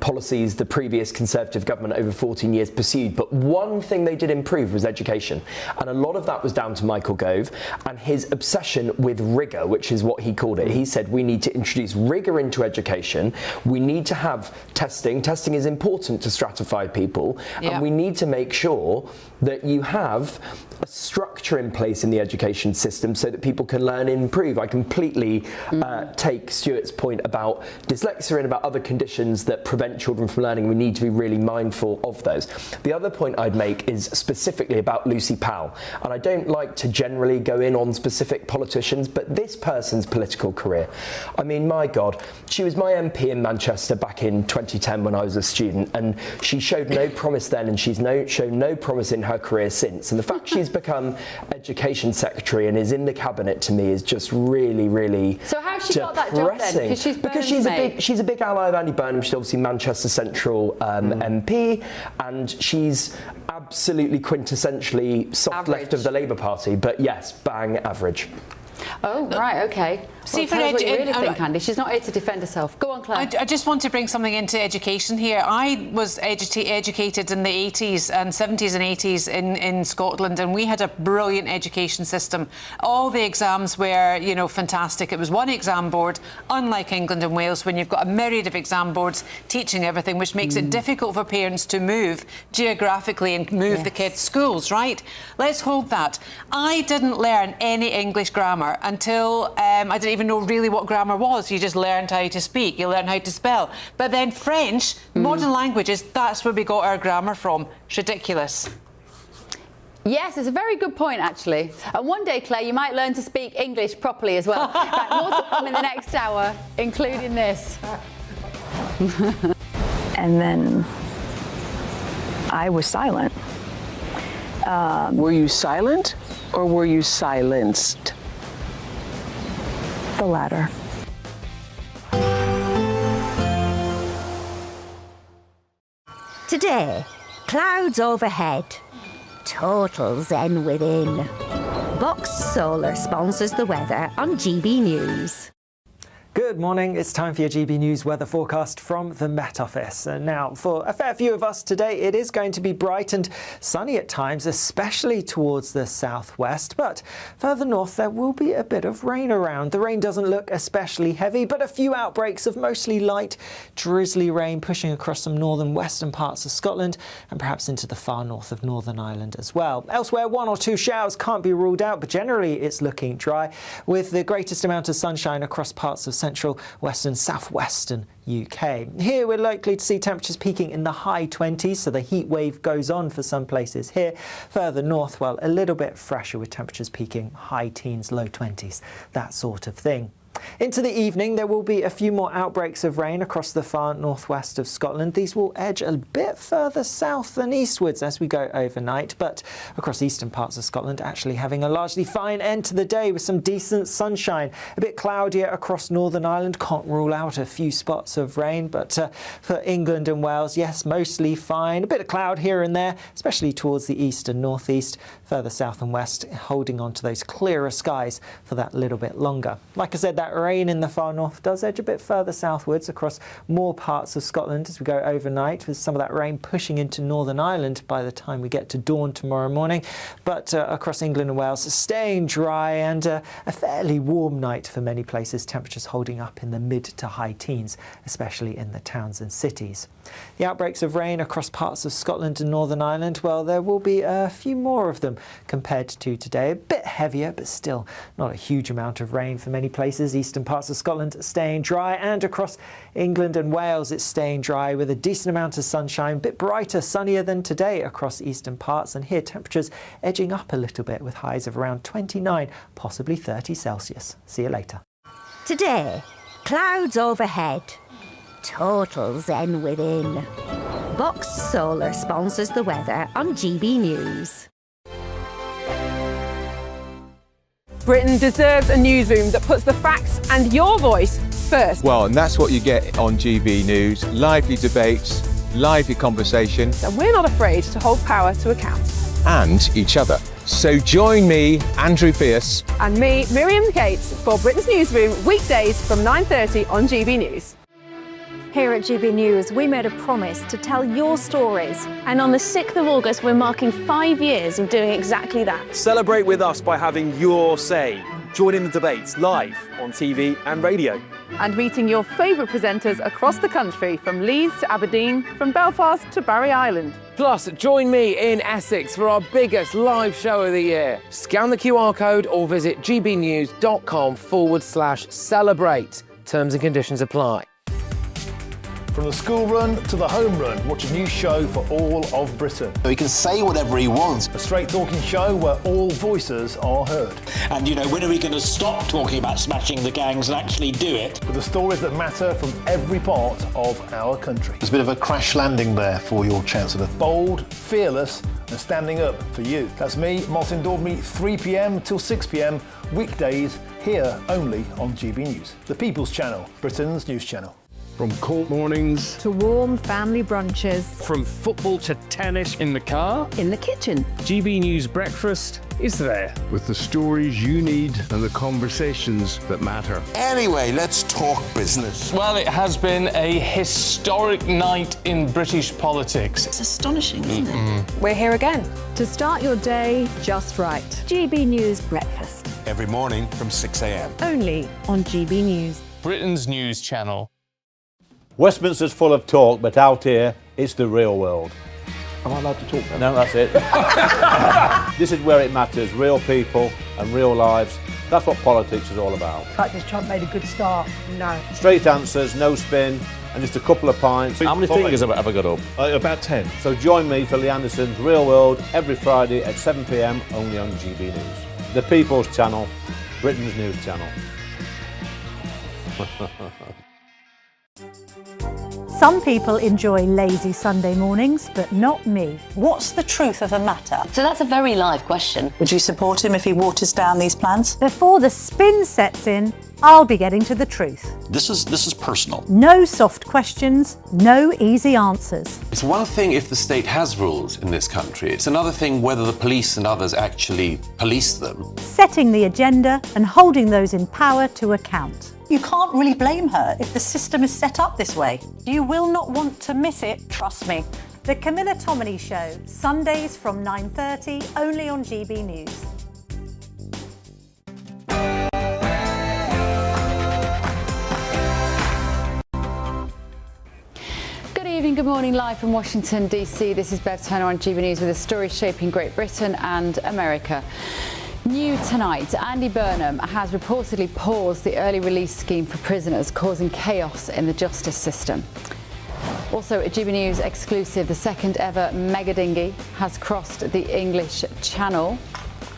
policies the previous Conservative government over 14 years pursued, but one thing they did improve was education, and a lot of that was down to Michael Gove and his obsession with rigour, which is what he called it. He said we need to introduce rigour into education, we need to have testing is important to stratify people, and we need to make sure that you have a structure in place in the education system so that people can learn and improve. I completely take Stuart's point about dyslexia and about other conditions that prevent children from learning. We need to be really mindful of those. The other point I'd make is specifically about Lucy Powell, and I don't like to generally go in on specific politicians, but this person's political career, I mean, my God, she was my MP in Manchester back in 2010 when I was a student, and she showed no promise then, and she's shown no promise in her career since. And the fact she's become Education Secretary and is in the cabinet, to me, is just really, really So how's she got that job then? Because she's a big ally of Andy Burnham. She's obviously Manchester Central MP, and she's absolutely quintessentially soft left of the Labour Party. But yes, bang average. Oh, right, okay. See, Tell us what you really think, Andy. She's not here to defend herself. Go on, Claire. I just want to bring something into education here. I was educated in the 80s and 70s and 80s in Scotland, and we had a brilliant education system. All the exams were, you know, fantastic. It was one exam board, unlike England and Wales, when you've got a myriad of exam boards teaching everything, which makes it difficult for parents to move geographically and move the kids' schools, right? Let's hold that. I didn't learn any English grammar until I didn't even know really what grammar was. You just learned how to speak, you learned how to spell. But then French, modern languages, that's where we got our grammar from. It's ridiculous. Yes, it's a very good point, actually. And one day, Claire, you might learn to speak English properly as well. Right, more to come in the next hour, including this. And then I was silent. Were you silent or were you silenced? The latter. Today, clouds overhead. Total zen within. Boxed Solar sponsors the weather on GB News. Good morning, it's time for your GB News weather forecast from the Met Office. And now, for a fair few of us today, it is going to be bright and sunny at times, especially towards the southwest. But further north, there will be a bit of rain around. The rain doesn't look especially heavy, but a few outbreaks of mostly light, drizzly rain pushing across some northern western parts of Scotland and perhaps into the far north of Northern Ireland as well. Elsewhere, one or two showers can't be ruled out, but generally it's looking dry, with the greatest amount of sunshine across parts of central, western, southwestern UK. Here we're likely to see temperatures peaking in the high 20s, so the heat wave goes on for some places here. Further north, well, a little bit fresher with temperatures peaking high teens, low 20s, that sort of thing. Into the evening, there will be a few more outbreaks of rain across the far northwest of Scotland. These will edge a bit further south than eastwards as we go overnight, but across eastern parts of Scotland actually having a largely fine end to the day with some decent sunshine. A bit cloudier across Northern Ireland, can't rule out a few spots of rain, but for England and Wales, yes, mostly fine. A bit of cloud here and there, especially towards the east and northeast. Further south and west, holding on to those clearer skies for that little bit longer. Like I said, that that rain in the far north does edge a bit further southwards across more parts of Scotland as we go overnight, with some of that rain pushing into Northern Ireland by the time we get to dawn tomorrow morning. But across England and Wales, staying dry and a fairly warm night for many places, temperatures holding up in the mid to high teens, especially in the towns and cities. The outbreaks of rain across parts of Scotland and Northern Ireland, well, there will be a few more of them compared to today. A bit heavier, but still not a huge amount of rain for many places. Eastern parts of Scotland staying dry, and across England and Wales it's staying dry with a decent amount of sunshine, a bit brighter, sunnier than today across eastern parts, and here temperatures edging up a little bit with highs of around 29, possibly 30 Celsius. See you later. Today, clouds overhead. Total zen within. Boxed Solar sponsors the weather on GB News. Britain deserves a newsroom that puts the facts and your voice first. Well, and that's what you get on GB News. Lively debates, lively conversation. And we're not afraid to hold power to account. And each other. So join me, Andrew Pierce. And me, Miriam Cates, for Britain's Newsroom, weekdays from 9:30 on GB News. Here at GB News, we made a promise to tell your stories. And on the 6th of August, we're marking 5 years of doing exactly that. Celebrate with us by having your say. Join in the debates live on TV and radio. And meeting your favourite presenters across the country, from Leeds to Aberdeen, from Belfast to Barry Island. Plus, join me in Essex for our biggest live show of the year. Scan the QR code or visit gbnews.com/celebrate. Terms and conditions apply. From the school run to the home run, watch a new show for all of Britain. He can say whatever he wants. A straight talking show where all voices are heard. And you know, when are we going to stop talking about smashing the gangs and actually do it? With the stories that matter from every part of our country. There's a bit of a crash landing there for your Chancellor. Bold, fearless and standing up for you. That's me, Martin Daubney, 3 p.m. till 6 p.m, weekdays, here only on GB News. The People's Channel, Britain's news channel. From court mornings to warm family brunches, from football to tennis in the car, in the kitchen. GB News Breakfast is there with the stories you need and the conversations that matter. Anyway, let's talk business. Well, it has been a historic night in British politics. It's astonishing, isn't it? We're here again to start your day just right. GB News Breakfast. Every morning from 6 a.m. Only on GB News. Britain's news channel. Westminster's full of talk, but out here, it's the real world. Am I allowed to talk now? No, that's it. This is where it matters, real people and real lives. That's what politics is all about. In fact, has Trump made a good start? No. Straight answers, no spin, and just a couple of pints. How many fingers have I got up? About 10. So join me for Lee Anderson's Real World every Friday at 7 p.m, only on GB News. The People's Channel, Britain's news channel. Some people enjoy lazy Sunday mornings, but not me. What's the truth of the matter? So that's a very live question. Would you support him if he waters down these plans? Before the spin sets in, I'll be getting to the truth. This is personal. No soft questions, no easy answers. It's one thing if the state has rules in this country. It's another thing whether the police and others actually police them. Setting the agenda and holding those in power to account. You can't really blame her if the system is set up this way. You will not want to miss it, trust me. The Camilla Tominey Show, Sundays from 9:30, only on GB News. Good evening, good morning, live from Washington, D.C. This is Bev Turner on GB News with the stories shaping Great Britain and America. New tonight, Andy Burnham has reportedly paused the early release scheme for prisoners, causing chaos in the justice system. Also, a GB News exclusive, the second ever mega dinghy has crossed the English Channel.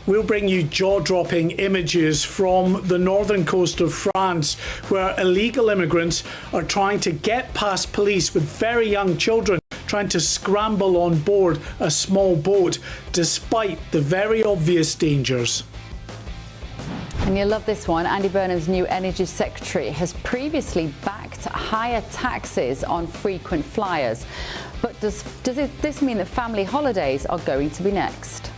We'll bring you jaw-dropping images from the northern coast of France, where illegal immigrants are trying to get past police with very young children, trying to scramble on board a small boat, despite the very obvious dangers. And you'll love this one. Andy Burnham's new Energy Secretary has previously backed higher taxes on frequent flyers. But does this mean that family holidays are going to be next?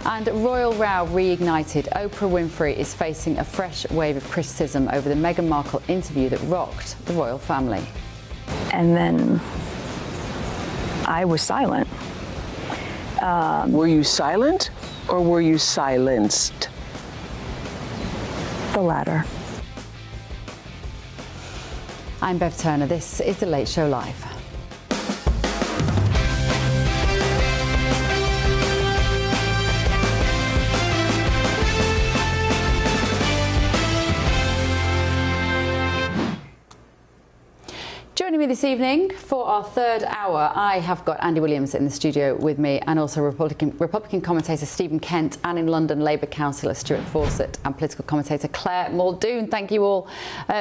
And royal row reignited. Oprah Winfrey is facing a fresh wave of criticism over the Meghan Markle interview that rocked the royal family. And then I was silent. Were you silent or were you silenced? The latter. I'm Bev Turner. This is The Late Show Live. Joining me this evening for our third hour, I have got Andy Williams in the studio with me, and also Republican commentator Stephen Kent, and in London Labour councillor Stuart Fawcett, and political commentator Claire Muldoon. Thank you all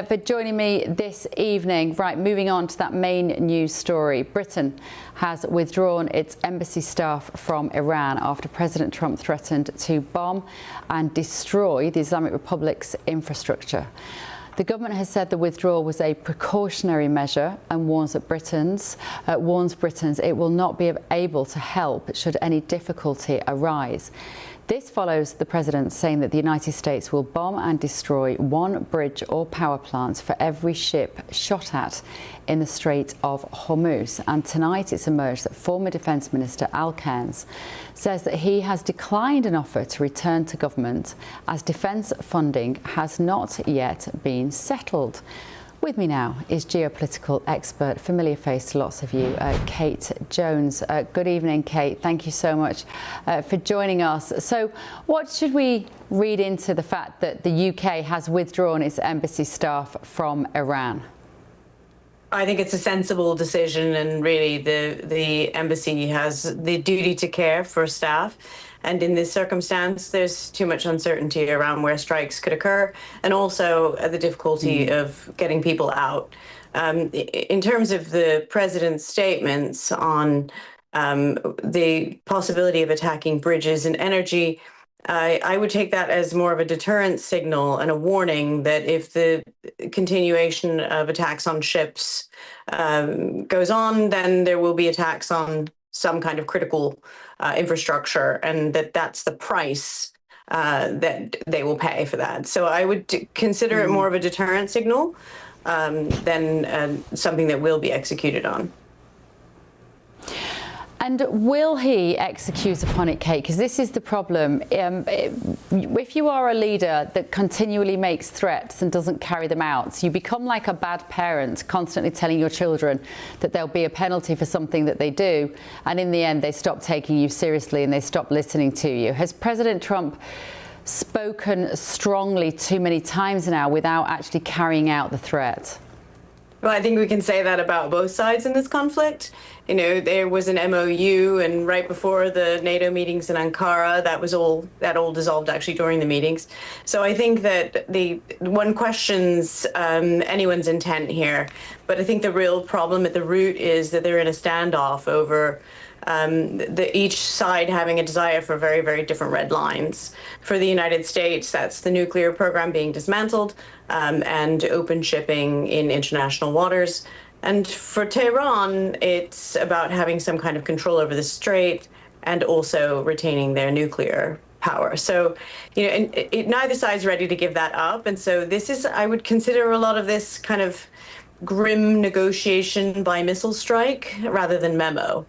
for joining me this evening. Right, moving on to that main news story. Britain has withdrawn its embassy staff from Iran after President Trump threatened to bomb and destroy the Islamic Republic's infrastructure. The government has said the withdrawal was a precautionary measure and warns Britons it will not be able to help should any difficulty arise. This follows the president saying that the United States will bomb and destroy one bridge or power plant for every ship shot at in the Strait of Hormuz. And tonight it's emerged that former Defence Minister Al Cairns says that he has declined an offer to return to government as defence funding has not yet been settled. With me now is geopolitical expert, familiar face to lots of you, Kate Jones. Good evening, Kate. Thank you so much for joining us. So what should we read into the fact that the UK has withdrawn its embassy staff from Iran? I think it's a sensible decision, and really the embassy has the duty to care for staff. And in this circumstance, there's too much uncertainty around where strikes could occur, and also the difficulty of getting people out. In terms of the president's statements on the possibility of attacking bridges and energy, I would take that as more of a deterrent signal and a warning that if the continuation of attacks on ships goes on, then there will be attacks on some kind of critical infrastructure, and that's the price that they will pay for that. So I would consider it more of a deterrent signal than something that will be executed on. And will he execute upon it, Kate? Because this is the problem. If you are a leader that continually makes threats and doesn't carry them out, you become like a bad parent, constantly telling your children that there'll be a penalty for something that they do. And in the end, they stop taking you seriously and they stop listening to you. Has President Trump spoken strongly too many times now without actually carrying out the threat? Well, I think we can say that about both sides in this conflict. You know, there was an MOU, and right before the NATO meetings in Ankara, that all dissolved actually during the meetings. So I think that one questions anyone's intent here, but I think the real problem at the root is that they're in a standoff over each side having a desire for very, very different red lines. For the United States, that's the nuclear program being dismantled and open shipping in international waters. And for Tehran, it's about having some kind of control over the strait and also retaining their nuclear power. So, you know, neither side's ready to give that up. And so I would consider a lot of this kind of grim negotiation by missile strike rather than memo.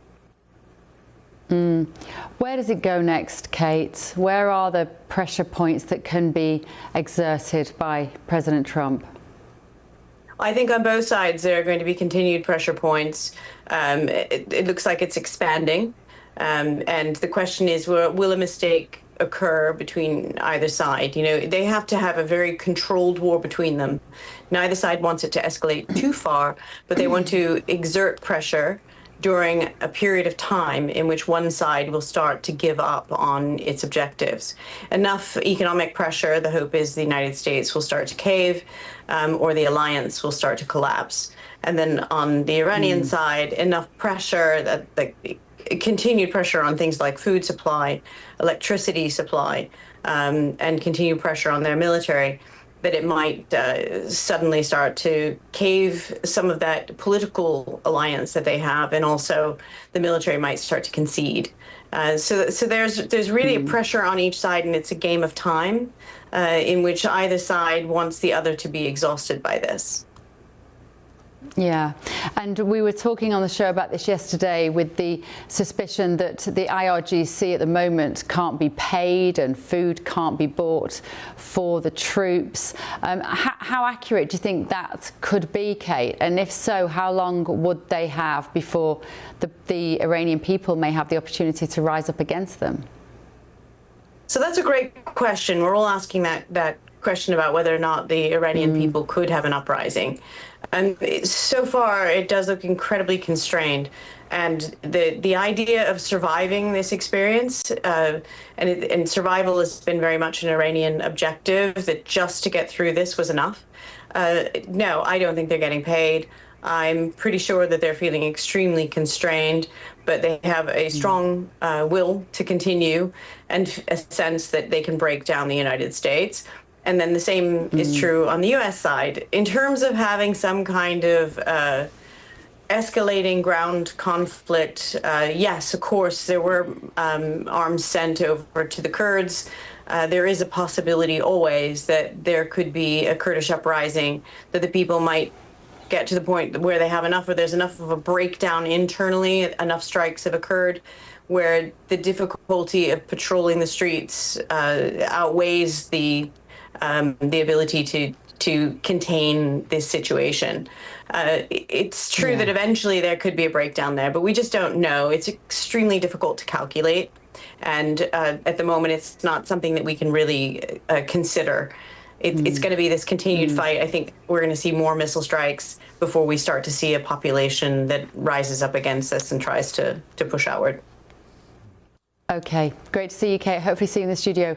Where does it go next, Kate? Where are the pressure points that can be exerted by President Trump? I think on both sides there are going to be continued pressure points. It looks like it's expanding. And the question is, will a mistake occur between either side? You know, they have to have a very controlled war between them. Neither side wants it to escalate too far, but they want to exert pressure during a period of time in which one side will start to give up on its objectives. Enough economic pressure, the hope is the United States will start to cave, or the alliance will start to collapse. And then on the Iranian side, enough pressure, that continued pressure on things like food supply, electricity supply, and continued pressure on their military, that it might suddenly start to cave some of that political alliance that they have, and also the military might start to concede. So there's really a pressure on each side, and it's a game of time in which either side wants the other to be exhausted by this. Yeah, and we were talking on the show about this yesterday with the suspicion that the IRGC at the moment can't be paid and food can't be bought for the troops. How accurate do you think that could be, Kate? And if so, how long would they have before the Iranian people may have the opportunity to rise up against them? So that's a great question. We're all asking that question about whether or not the Iranian people could have an uprising. And so far, it does look incredibly constrained. And the idea of surviving this experience, and survival has been very much an Iranian objective, that just to get through this was enough. No, I don't think they're getting paid. I'm pretty sure that they're feeling extremely constrained, but they have a strong will to continue and a sense that they can break down the United States. And then the same is true on the U.S. side. In terms of having some kind of escalating ground conflict, yes, of course, there were arms sent over to the Kurds. There is a possibility always that there could be a Kurdish uprising, that the people might get to the point where they have enough, or there's enough of a breakdown internally, enough strikes have occurred, where the difficulty of patrolling the streets outweighs the ability to contain this situation. It's true that eventually there could be a breakdown there, but we just don't know. It's extremely difficult to calculate. And at the moment, it's not something that we can really consider. It's going to be this continued fight. I think we're going to see more missile strikes before we start to see a population that rises up against us and tries to push outward. Okay, great to see you, Kate. Hopefully see you in the studio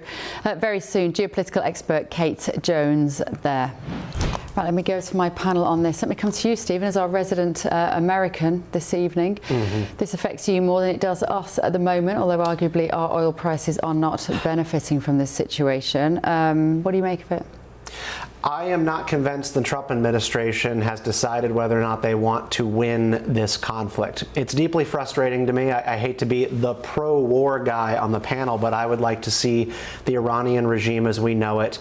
very soon. Geopolitical expert Kate Jones there. Right, let me go to my panel on this. Let me come to you, Stephen, as our resident American this evening. This affects you more than it does us at the moment, although arguably our oil prices are not benefiting from this situation. What do you make of it? I am not convinced the Trump administration has decided whether or not they want to win this conflict. It's deeply frustrating to me. I hate to be the pro-war guy on the panel, but I would like to see the Iranian regime as we know it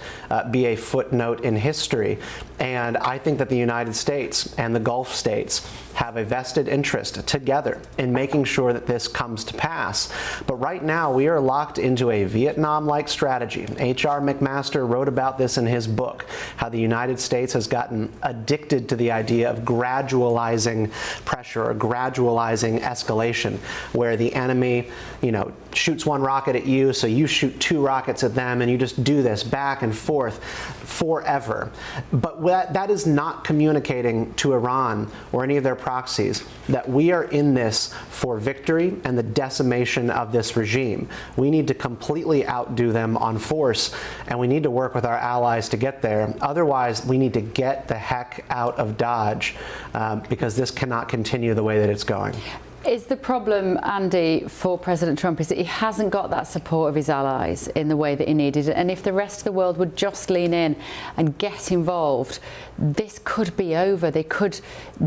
be a footnote in history. And I think that the United States and the Gulf states have a vested interest together in making sure that this comes to pass. But right now, we are locked into a Vietnam-like strategy. H.R. McMaster wrote about this in his book, how the United States has gotten addicted to the idea of gradualizing pressure or gradualizing escalation, where the enemy, shoots one rocket at you, so you shoot two rockets at them, and you just do this back and forth forever. But that is not communicating to Iran or any of their proxies that we are in this for victory and the decimation of this regime. We need to completely outdo them on force, and we need to work with our allies to get there. Otherwise, we need to get the heck out of Dodge because this cannot continue the way that it's going. Is the problem, Andy, for President Trump is that he hasn't got that support of his allies in the way that he needed. And if the rest of the world would just lean in and get involved, this could be over. They could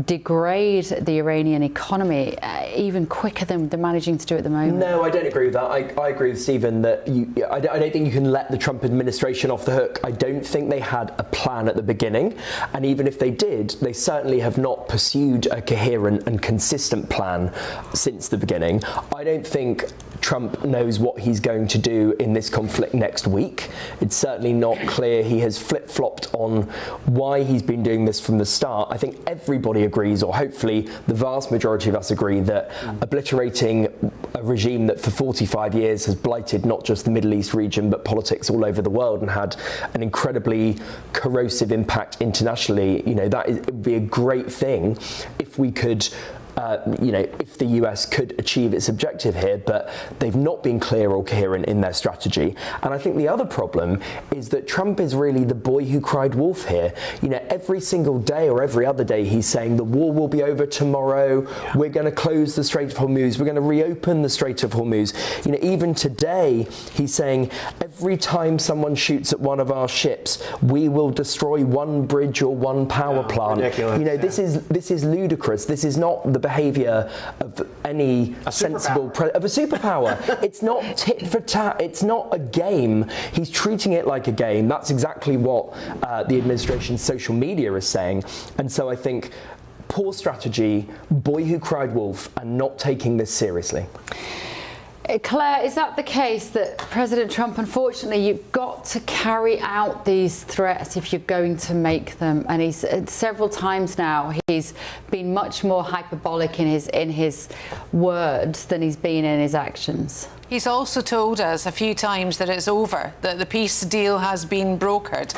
degrade the Iranian economy even quicker than they're managing to do at the moment. No, I don't agree with that. I agree with Stephen that I don't think you can let the Trump administration off the hook. I don't think they had a plan at the beginning. And even if they did, they certainly have not pursued a coherent and consistent plan since the beginning. I don't think Trump knows what he's going to do in this conflict next week. It's certainly not clear he has flip-flopped on why he's been doing this from the start. I think everybody agrees, or hopefully the vast majority of us agree, that obliterating a regime that for 45 years has blighted not just the Middle East region but politics all over the world and had an incredibly corrosive impact internationally, it would be a great thing if we could if the US could achieve its objective here, but they've not been clear or coherent in their strategy. And I think the other problem is that Trump is really the boy who cried wolf here. Every single day or every other day he's saying the war will be over tomorrow, we're going to close the Strait of Hormuz, we're going to reopen the Strait of Hormuz. Even today he's saying every time someone shoots at one of our ships, we will destroy one bridge or one power plant. Ridiculous. This is ludicrous. This is not the behaviour of any sensible of a superpower. It's not tit for tat. It's not a game. He's treating it like a game. That's exactly what the administration's social media is saying. And so I think poor strategy, boy who cried wolf, and not taking this seriously. Claire, is that the case that President Trump, unfortunately, you've got to carry out these threats if you're going to make them? And he's several times now he's been much more hyperbolic in his words than he's been in his actions. He's also told us a few times that it's over, that the peace deal has been brokered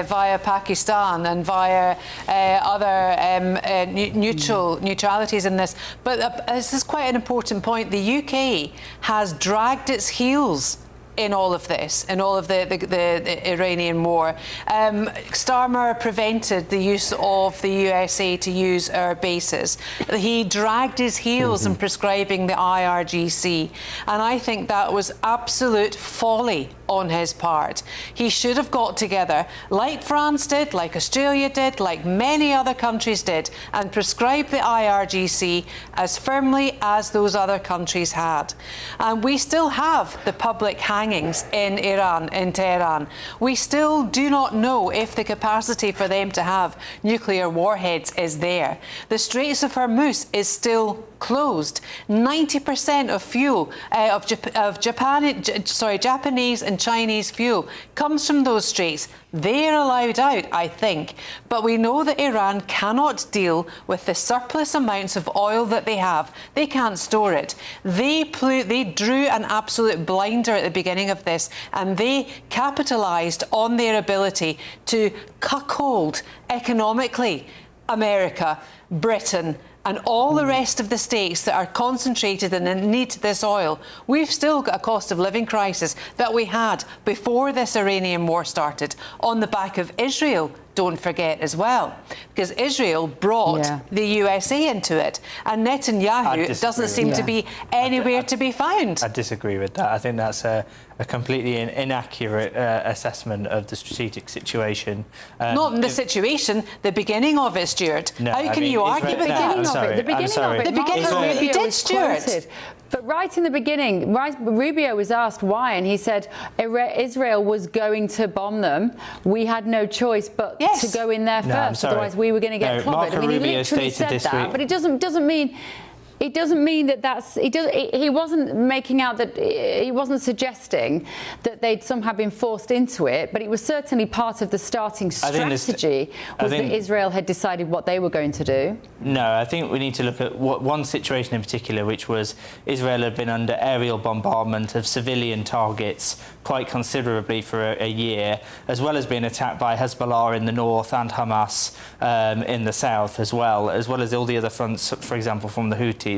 via Pakistan and via other neutralities in this. But this is quite an important point. The UK has dragged its heels in all of this, in all of the Iranian war. Starmer prevented the use of the USA to use our bases. He dragged his heels in prescribing the IRGC, and I think that was absolute folly on his part. He should have got together, like France did, like Australia did, like many other countries did, and prescribed the IRGC as firmly as those other countries had. And we still have the public hangings in Iran, in Tehran. We still do not know if the capacity for them to have nuclear warheads is there. The Straits of Hormuz is still closed. 90% of fuel Japanese and Chinese fuel comes from those straits. They're allowed out, I think, but we know that Iran cannot deal with the surplus amounts of oil that they have. They can't store it. They drew an absolute blinder at the beginning of this, and they capitalised on their ability to cuckold economically America, Britain, and all the rest of the states that are concentrated and need this oil. We've still got a cost of living crisis that we had before this Iranian war started, on the back of Israel, don't forget as well, because Israel brought the USA into it, and Netanyahu doesn't seem to be anywhere to be found. I disagree with that. I think that's a completely inaccurate assessment of the strategic situation. Not in the situation, the beginning of it, Stuart. No, How can you argue with that? The beginning of it, you did, Stuart. But right in the beginning, Rubio was asked why, and he said Israel was going to bomb them. We had no choice but to go in there first, otherwise we were going to get clobbered. I mean, he literally said that, but it doesn't mean. It doesn't mean that he wasn't making out that, he wasn't suggesting that they'd somehow been forced into it, but it was certainly part of the starting strategy that Israel had decided what they were going to do. No, I think we need to look at one situation in particular, which was Israel had been under aerial bombardment of civilian targets quite considerably for a year, as well as being attacked by Hezbollah in the north and Hamas in the south as well as all the other fronts, for example, from the Houthis.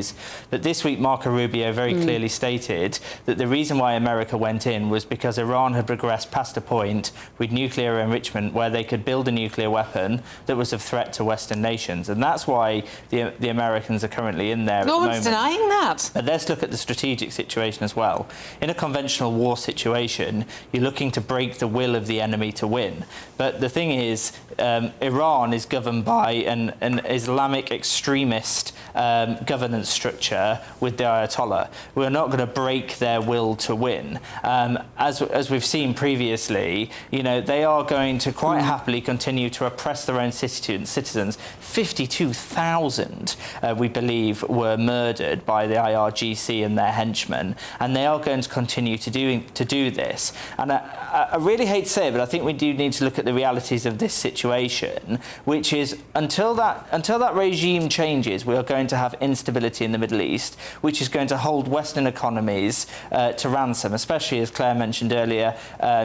But this week, Marco Rubio very clearly stated that the reason why America went in was because Iran had progressed past a point with nuclear enrichment where they could build a nuclear weapon that was of threat to Western nations. And that's why the Americans are currently in there. No one's denying that. But let's look at the strategic situation as well. In a conventional war situation, you're looking to break the will of the enemy to win. But the thing is, Iran is governed by an Islamic extremist governance structure with the Ayatollah. We're not going to break their will to win. As we've seen previously, they are going to quite happily continue to oppress their own citizens. 52,000, we believe, were murdered by the IRGC and their henchmen, and they are going to continue to do this. And I really hate to say it, but I think we do need to look at the realities of this situation, which is until that regime changes, we are going to have instability in the Middle East, which is going to hold Western economies to ransom, especially, as Claire mentioned earlier,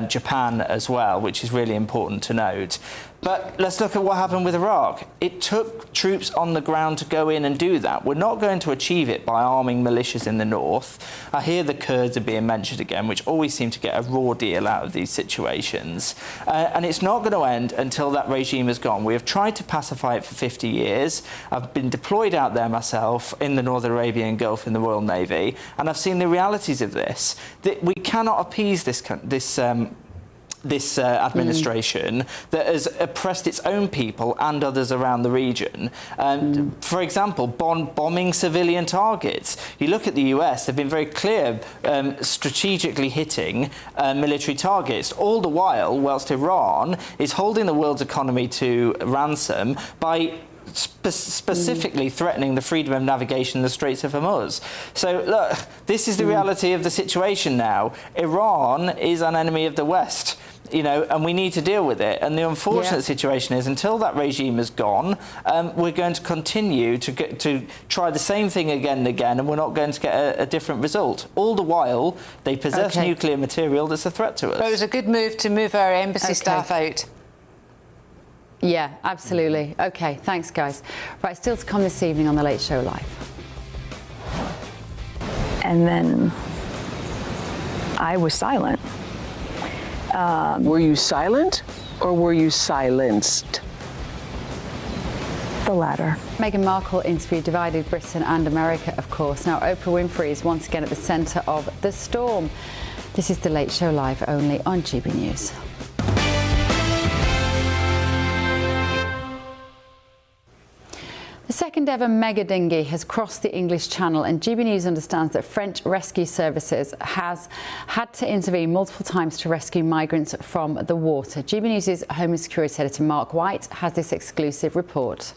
Japan as well, which is really important to note. But let's look at what happened with Iraq. It took troops on the ground to go in and do that. We're not going to achieve it by arming militias in the north. I hear the Kurds are being mentioned again, which always seem to get a raw deal out of these situations. And it's not going to end until that regime is gone. We have tried to pacify it for 50 years. I've been deployed out there myself in the Northern Arabian Gulf in the Royal Navy, and I've seen the realities of this. That we cannot appease this administration that has oppressed its own people and others around the region. For example, bombing civilian targets. You look at the US, they've been very clear strategically hitting military targets, all the whilst Iran is holding the world's economy to ransom by specifically threatening the freedom of navigation in the Straits of Hormuz. So look, this is the reality of the situation now. Iran is an enemy of the West. And we need to deal with it. And the unfortunate situation is, until that regime is gone, we're going to continue to try the same thing again and again, and we're not going to get a different result. All the while, they possess nuclear material that's a threat to us. But it was a good move to move our embassy staff out. Yeah, absolutely. OK, thanks, guys. Right, still to come this evening on The Late Show Live. And then I was silent. Were you silent or were you silenced? The latter. Meghan Markle interview divided Britain and America, of course. Now, Oprah Winfrey is once again at the centre of the storm. This is The Late Show Live, only on GB News. The second ever mega dinghy has crossed the English Channel, and GB News understands that French rescue services has had to intervene multiple times to rescue migrants from the water. GB News' Home and Security Editor Mark White has this exclusive report.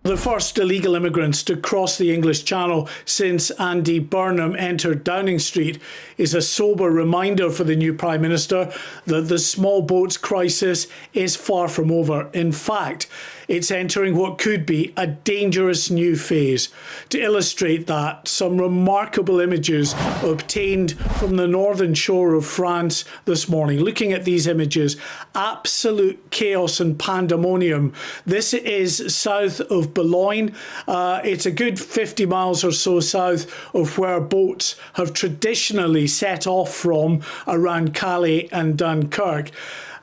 The first illegal immigrants to cross the English Channel since Andy Burnham entered Downing Street is a sober reminder for the new Prime Minister that the small boats crisis is far from over. In fact, it's entering what could be a dangerous new phase. To illustrate that, some remarkable images obtained from the northern shore of France this morning. Looking at these images, absolute chaos and pandemonium. This is south of Boulogne. It's a good 50 miles or so south of where boats have traditionally set off from around Calais and Dunkirk.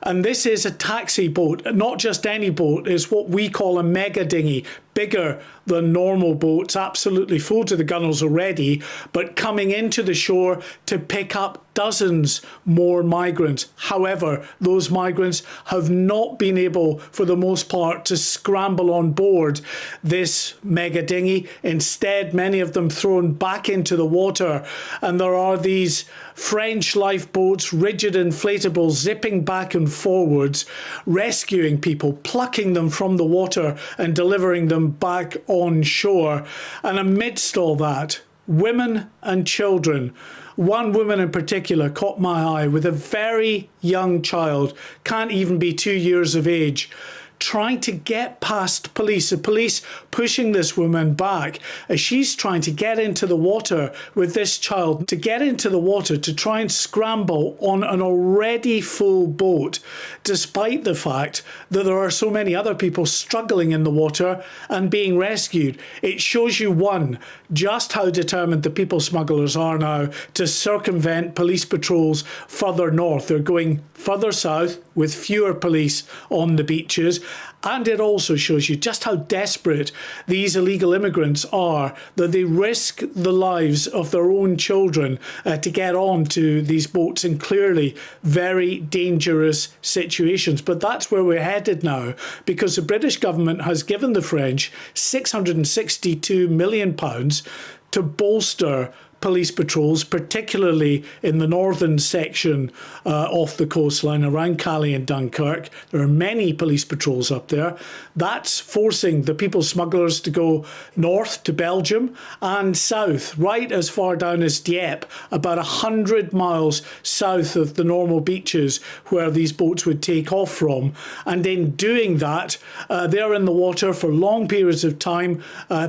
And this is a taxi boat, not just any boat. It's what we call a mega dinghy, bigger than normal boats, absolutely full to the gunnels already, but coming into the shore to pick up dozens more migrants. However, those migrants have not been able, for the most part, to scramble on board this mega dinghy. Instead, many of them thrown back into the water, and there are these French lifeboats, rigid inflatables, zipping back and forwards, rescuing people, plucking them from the water and delivering them back on shore. And amidst all that, women and children. One woman in particular caught my eye with a very young child, can't even be 2 years of age, trying to get past police. The police pushing this woman back as she's trying to get into the water with this child, to get into the water to try and scramble on an already full boat, despite the fact that there are so many other people struggling in the water and being rescued. It shows you, one, just how determined the people smugglers are now to circumvent police patrols further north. They're going further south with fewer police on the beaches. And it also shows you just how desperate these illegal immigrants are, that they risk the lives of their own children to get onto these boats in clearly very dangerous situations. But that's where we're headed now, because the British government has given the French £662 million to bolster police patrols, particularly in the northern section off the coastline around Calais and Dunkirk. There are many police patrols up there. That's forcing the people smugglers to go north to Belgium and south, right as far down as Dieppe, about 100 miles south of the normal beaches where these boats would take off from. And in doing that, they're in the water for long periods of time,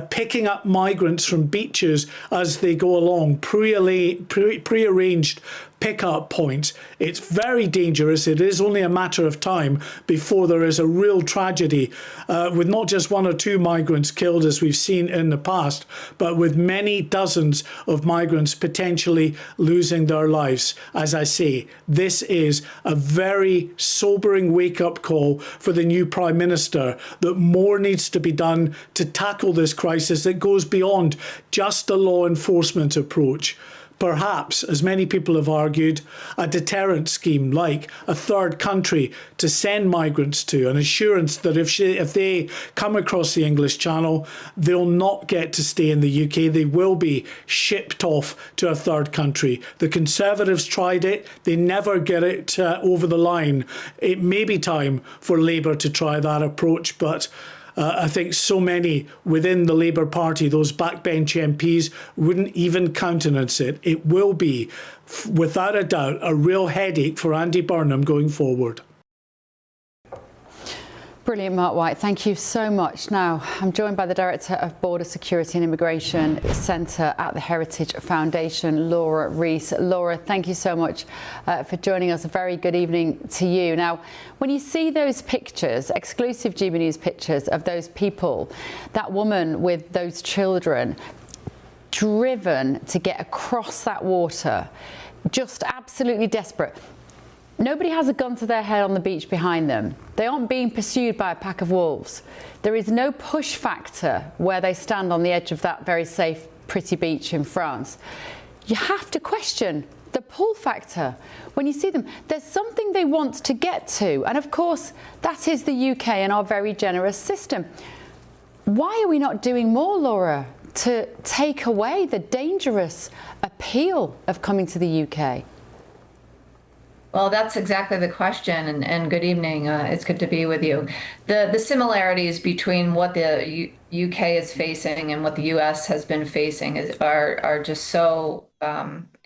picking up migrants from beaches as they go along, pre-arranged pick-up point. It's very dangerous. It is only a matter of time before there is a real tragedy, with not just 1 or 2 migrants killed as we've seen in the past, but with many dozens of migrants potentially losing their lives. As I say, this is a very sobering wake-up call for the new Prime Minister, that more needs to be done to tackle this crisis that goes beyond just a law enforcement approach. Perhaps, as many people have argued, a deterrent scheme like a third country to send migrants to, an assurance that if they come across the English Channel, they'll not get to stay in the UK. They will be shipped off to a third country. The Conservatives tried it. They never get it over the line. It may be time for Labour to try that approach, but I think so many within the Labour Party, those backbench MPs, wouldn't even countenance it. It will be, without a doubt, a real headache for Andy Burnham going forward. Brilliant, Mark White. Thank you so much. Now, I'm joined by the Director of Border Security and Immigration Centre at the Heritage Foundation, Laura Rees. Laura, thank you so much for joining us. A very good evening to you. Now, when you see those pictures, exclusive GB News pictures of those people, that woman with those children, driven to get across that water, just absolutely desperate. Nobody has a gun to their head on the beach behind them. They aren't being pursued by a pack of wolves. There is no push factor where they stand on the edge of that very safe, pretty beach in France. You have to question the pull factor when you see them. There's something they want to get to. And of course, that is the UK and our very generous system. Why are we not doing more, Laura, to take away the dangerous appeal of coming to the UK? Well, that's exactly the question, and good evening. It's good to be with you. The similarities between what the UK is facing and what the US has been facing are just so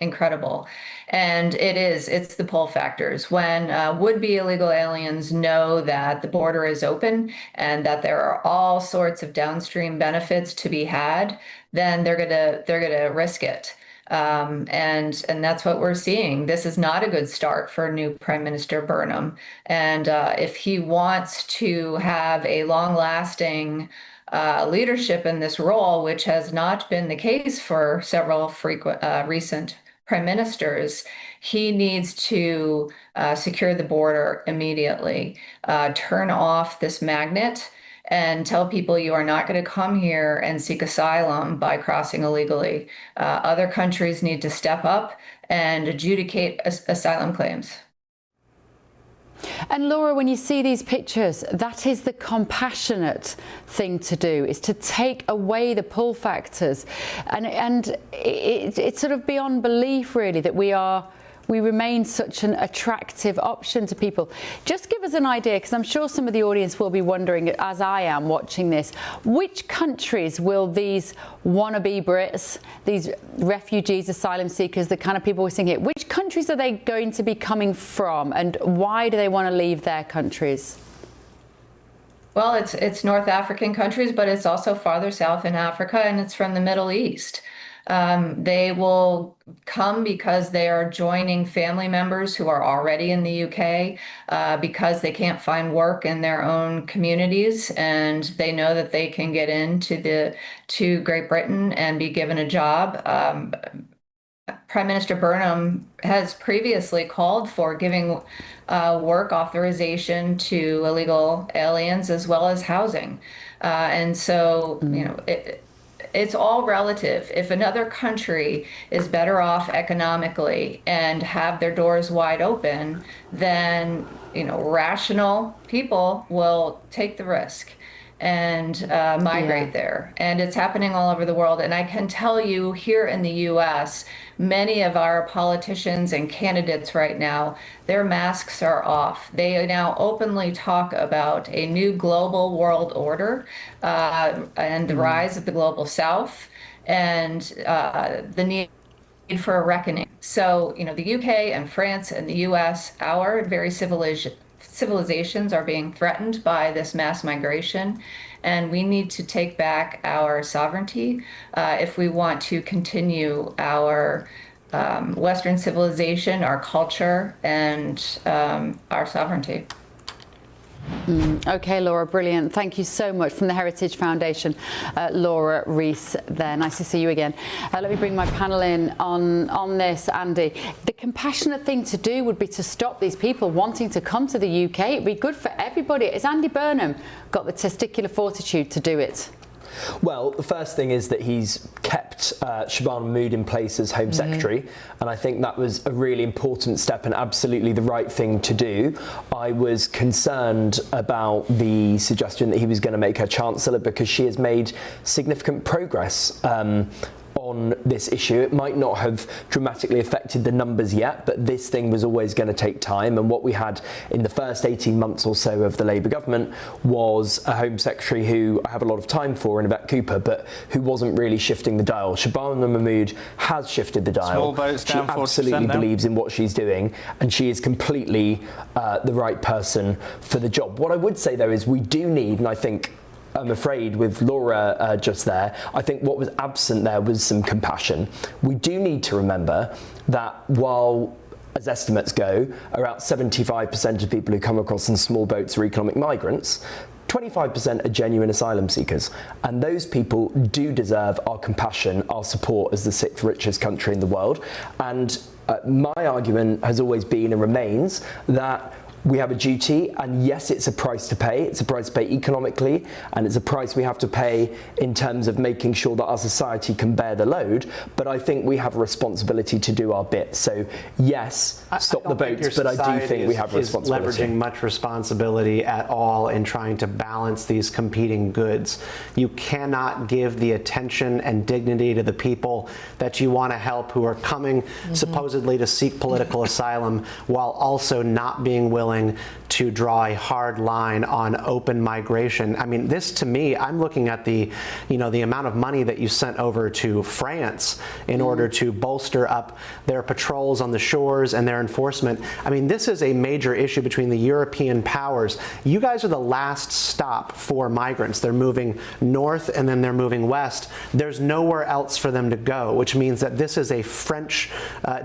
incredible. And it's the pull factors. When would-be illegal aliens know that the border is open and that there are all sorts of downstream benefits to be had, then they're gonna risk it. And that's what we're seeing. This is not a good start for new Prime Minister Burnham. And if he wants to have a long-lasting leadership in this role, which has not been the case for several recent prime ministers, he needs to secure the border immediately, turn off this magnet, and tell people you are not going to come here and seek asylum by crossing illegally. Other countries need to step up and adjudicate asylum claims. And Laura, when you see these pictures, that is the compassionate thing to do, is to take away the pull factors. And it's sort of beyond belief, really, that we remain such an attractive option to people. Just give us an idea, because I'm sure some of the audience will be wondering, as I am watching this, which countries will these wannabe Brits, these refugees, asylum seekers, the kind of people we're seeing here, which countries are they going to be coming from, and why do they want to leave their countries? Well, it's North African countries, but it's also farther south in Africa, and it's from the Middle East. They will come because they are joining family members who are already in the UK, because they can't find work in their own communities, and they know that they can get to Great Britain and be given a job. Prime Minister Burnham has previously called for giving work authorization to illegal aliens as well as housing. And so, you know, it's all relative. If another country is better off economically and have their doors wide open, then, you know, rational people will take the risk and migrate there. And it's happening all over the world. And I can tell you, here in the US, many of our politicians and candidates right now, their masks are off. They now openly talk about a new global world order and the rise of the global South and the need for a reckoning. So, you know, the UK and France and the US, our very civilizations are being threatened by this mass migration, and we need to take back our sovereignty if we want to continue our Western civilization, our culture, and our sovereignty. OK, Laura, brilliant. Thank you so much. From the Heritage Foundation, Laura Rees there. Nice to see you again. Let me bring my panel in on this, Andy. The compassionate thing to do would be to stop these people wanting to come to the UK. It'd be good for everybody. Has Andy Burnham got the testicular fortitude to do it? Well, the first thing is that he's kept Shabana Mahmood in place as Home Secretary, and I think that was a really important step and absolutely the right thing to do. I was concerned about the suggestion that he was going to make her Chancellor because she has made significant progress on this issue. It might not have dramatically affected the numbers yet, but this thing was always going to take time. And what we had in the first 18 months or so of the Labour government was a Home Secretary who I have a lot of time for, in Yvette Cooper, but who wasn't really shifting the dial. Shabana Mahmood has shifted the dial. Small boats down 40% She absolutely believes in what she's doing, and she is completely the right person for the job. What I would say, though, is we do need, and I think I'm afraid with Laura just there, I think what was absent there was some compassion. We do need to remember that while, as estimates go, around 75% of people who come across in small boats are economic migrants, 25% are genuine asylum seekers, and those people do deserve our compassion, our support as the 6th richest country in the world. And my argument has always been and remains that we have a duty, and yes, it's a price to pay. It's a price to pay economically, and it's a price we have to pay in terms of making sure that our society can bear the load. But I think we have a responsibility to do our bit. So yes, stop the boats, but I do think we have a responsibility. Leveraging much responsibility at all in trying to balance these competing goods. You cannot give the attention and dignity to the people that you want to help who are coming supposedly to seek political asylum while also not being willing to draw a hard line on open migration. I mean, this to me, I'm looking at the amount of money that you sent over to France in order to bolster up their patrols on the shores and their enforcement. I mean, this is a major issue between the European powers. You guys are the last stop for migrants. They're moving north and then they're moving west. There's nowhere else for them to go, which means that this is a French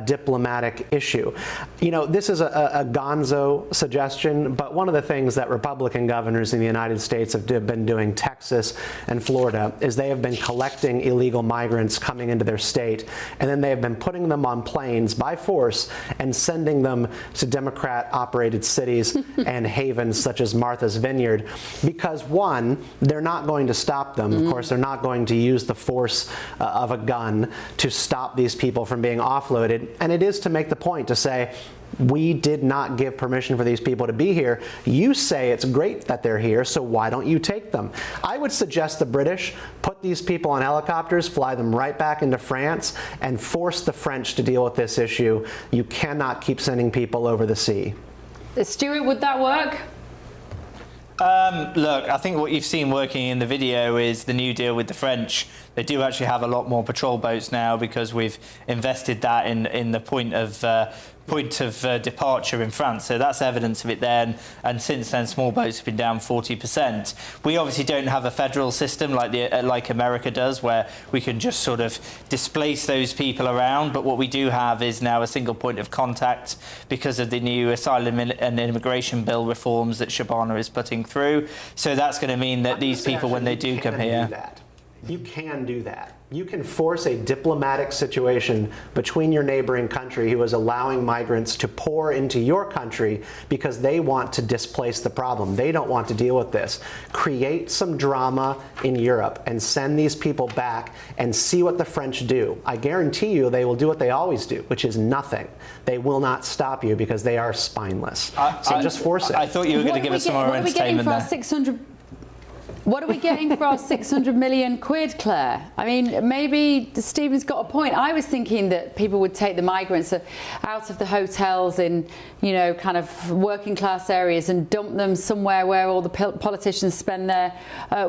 diplomatic issue. You know, this is a gonzo suggestion, but one of the things that Republican governors in the United States have been doing, Texas and Florida, is they have been collecting illegal migrants coming into their state, and then they have been putting them on planes by force and sending them to Democrat-operated cities and havens such as Martha's Vineyard, because one, they're not going to stop them. Of course, they're not going to use the force of a gun to stop these people from being offloaded, and it is to make the point to say, we did not give permission for these people to be here. You say it's great that they're here, so why don't you take them? I would suggest the British put these people on helicopters, fly them right back into France, and force the French to deal with this issue. You cannot keep sending people over the sea. Stuart, would that work? Look, I think what you've seen working in the video is the new deal with the French. They do actually have a lot more patrol boats now because we've invested that in the point of departure in France. So that's evidence of it then. And since then, small boats have been down 40%. We obviously don't have a federal system like America does, where we can just sort of displace those people around. But what we do have is now a single point of contact because of the new asylum and immigration bill reforms that Shabana is putting through. So that's going to mean that these people, when they do come here, you can do that. You can force a diplomatic situation between your neighboring country who is allowing migrants to pour into your country because they want to displace the problem. They don't want to deal with this. Create some drama in Europe and send these people back and see what the French do. I guarantee you they will do what they always do, which is nothing. They will not stop you because they are spineless. So just force it. I thought you were going to give us some more entertainment there. What are we getting for our 600 million quid, Claire? I mean, maybe Stephen's got a point. I was thinking that people would take the migrants out of the hotels in, you know, kind of working class areas and dump them somewhere where all the politicians spend their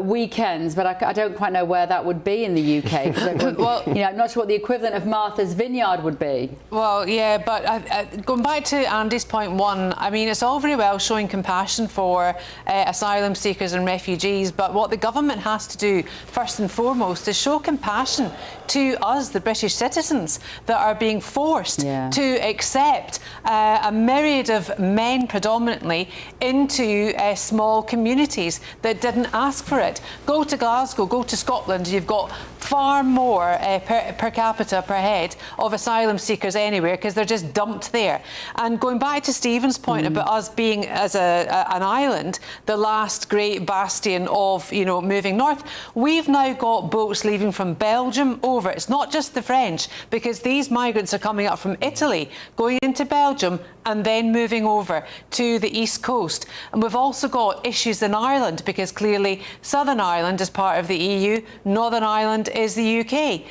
weekends. But I don't quite know where that would be in the UK. Well, you know, I'm not sure what the equivalent of Martha's Vineyard would be. Well, yeah, but going back to Andy's point one, I mean, it's all very well showing compassion for asylum seekers and refugees, but But what the government has to do, first and foremost, is show compassion to us, the British citizens, that are being forced to accept a myriad of men predominantly into small communities that didn't ask for it. Go to Glasgow, go to Scotland, you've got far more per capita per head of asylum seekers anywhere because they're just dumped there. And going back to Stephen's point about us being as an island, the last great bastion of moving north, we've now got boats leaving from Belgium over. It's not just the French, because these migrants are coming up from Italy, going into Belgium and then moving over to the east coast. And we've also got issues in Ireland, because clearly Southern Ireland is part of the EU, Northern Ireland is the UK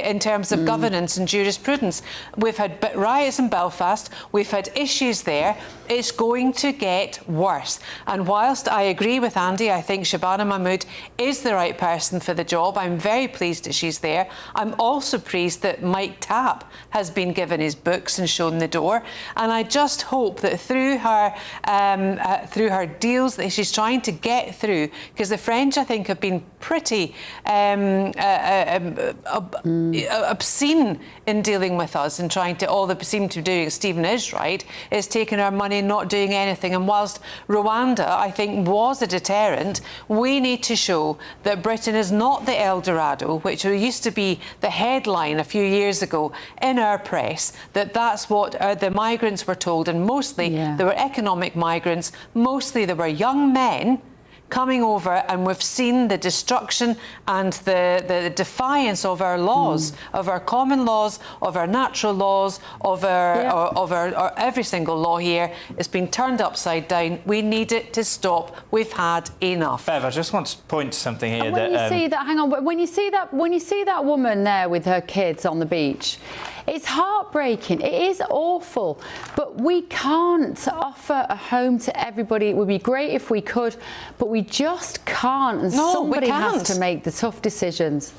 in terms of governance and jurisprudence. We've had riots in Belfast, we've had issues there. It's going to get worse. And whilst I agree with Andy, I think Shabana Mahmood is the right person for the job. I'm very pleased that she's there. I'm also pleased that Mike Tapp has been given his books and shown the door. And I just hope that through her deals that she's trying to get through, because the French, I think, have been pretty obscene in dealing with us and trying to, all they seem to be doing, Stephen is right, is taking our money and not doing anything. And whilst Rwanda, I think, was a deterrent, we need to show that Britain is not the El Dorado, which used to be the headline a few years ago in our press, that's what the migrants were told. And mostly they were economic migrants, mostly they were young men coming over, and we've seen the destruction and the defiance of our laws, of our common laws, of our natural laws, of our every single law here is being turned upside down. We need it to stop. We've had enough. Bev, I just want to point to something here. And when you see that, hang on, when you see that woman there with her kids on the beach, it's heartbreaking. It is awful. But we can't offer a home to everybody. It would be great if we could, but we just can't. And somebody has to make the tough decisions.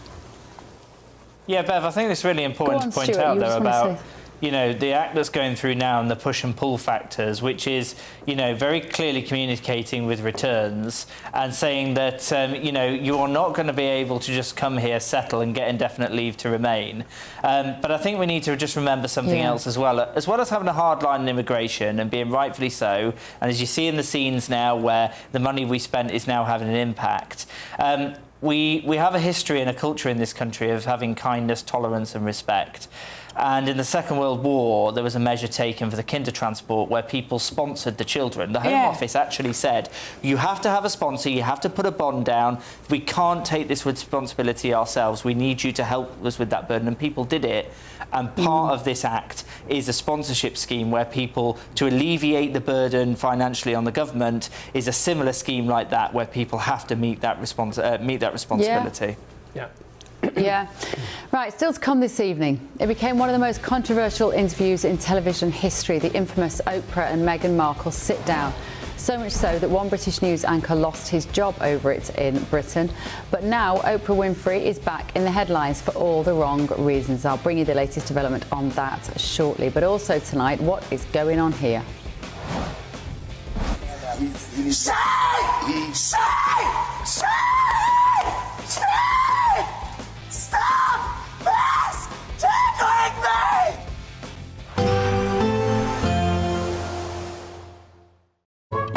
Yeah, Bev, I think it's really important to point out there about the act that's going through now and the push and pull factors, which is, very clearly communicating with returns and saying that, you are not going to be able to just come here, settle and get indefinite leave to remain. But I think we need to just remember something else as well as having a hard line in immigration and being rightfully so. And as you see in the scenes now where the money we spent is now having an impact, we have a history and a culture in this country of having kindness, tolerance and respect. And in the Second World War, there was a measure taken for the Kindertransport where people sponsored the children. The Home Office actually said, you have to have a sponsor, you have to put a bond down. We can't take this responsibility ourselves. We need you to help us with that burden. And people did it. And part of this act is a sponsorship scheme where people, to alleviate the burden financially on the government, is a similar scheme like that where people have to meet that responsibility. Yeah. Right, still to come this evening. It became one of the most controversial interviews in television history, the infamous Oprah and Meghan Markle sit down. So much so that one British news anchor lost his job over it in Britain. But now Oprah Winfrey is back in the headlines for all the wrong reasons. I'll bring you the latest development on that shortly. But also tonight, what is going on here?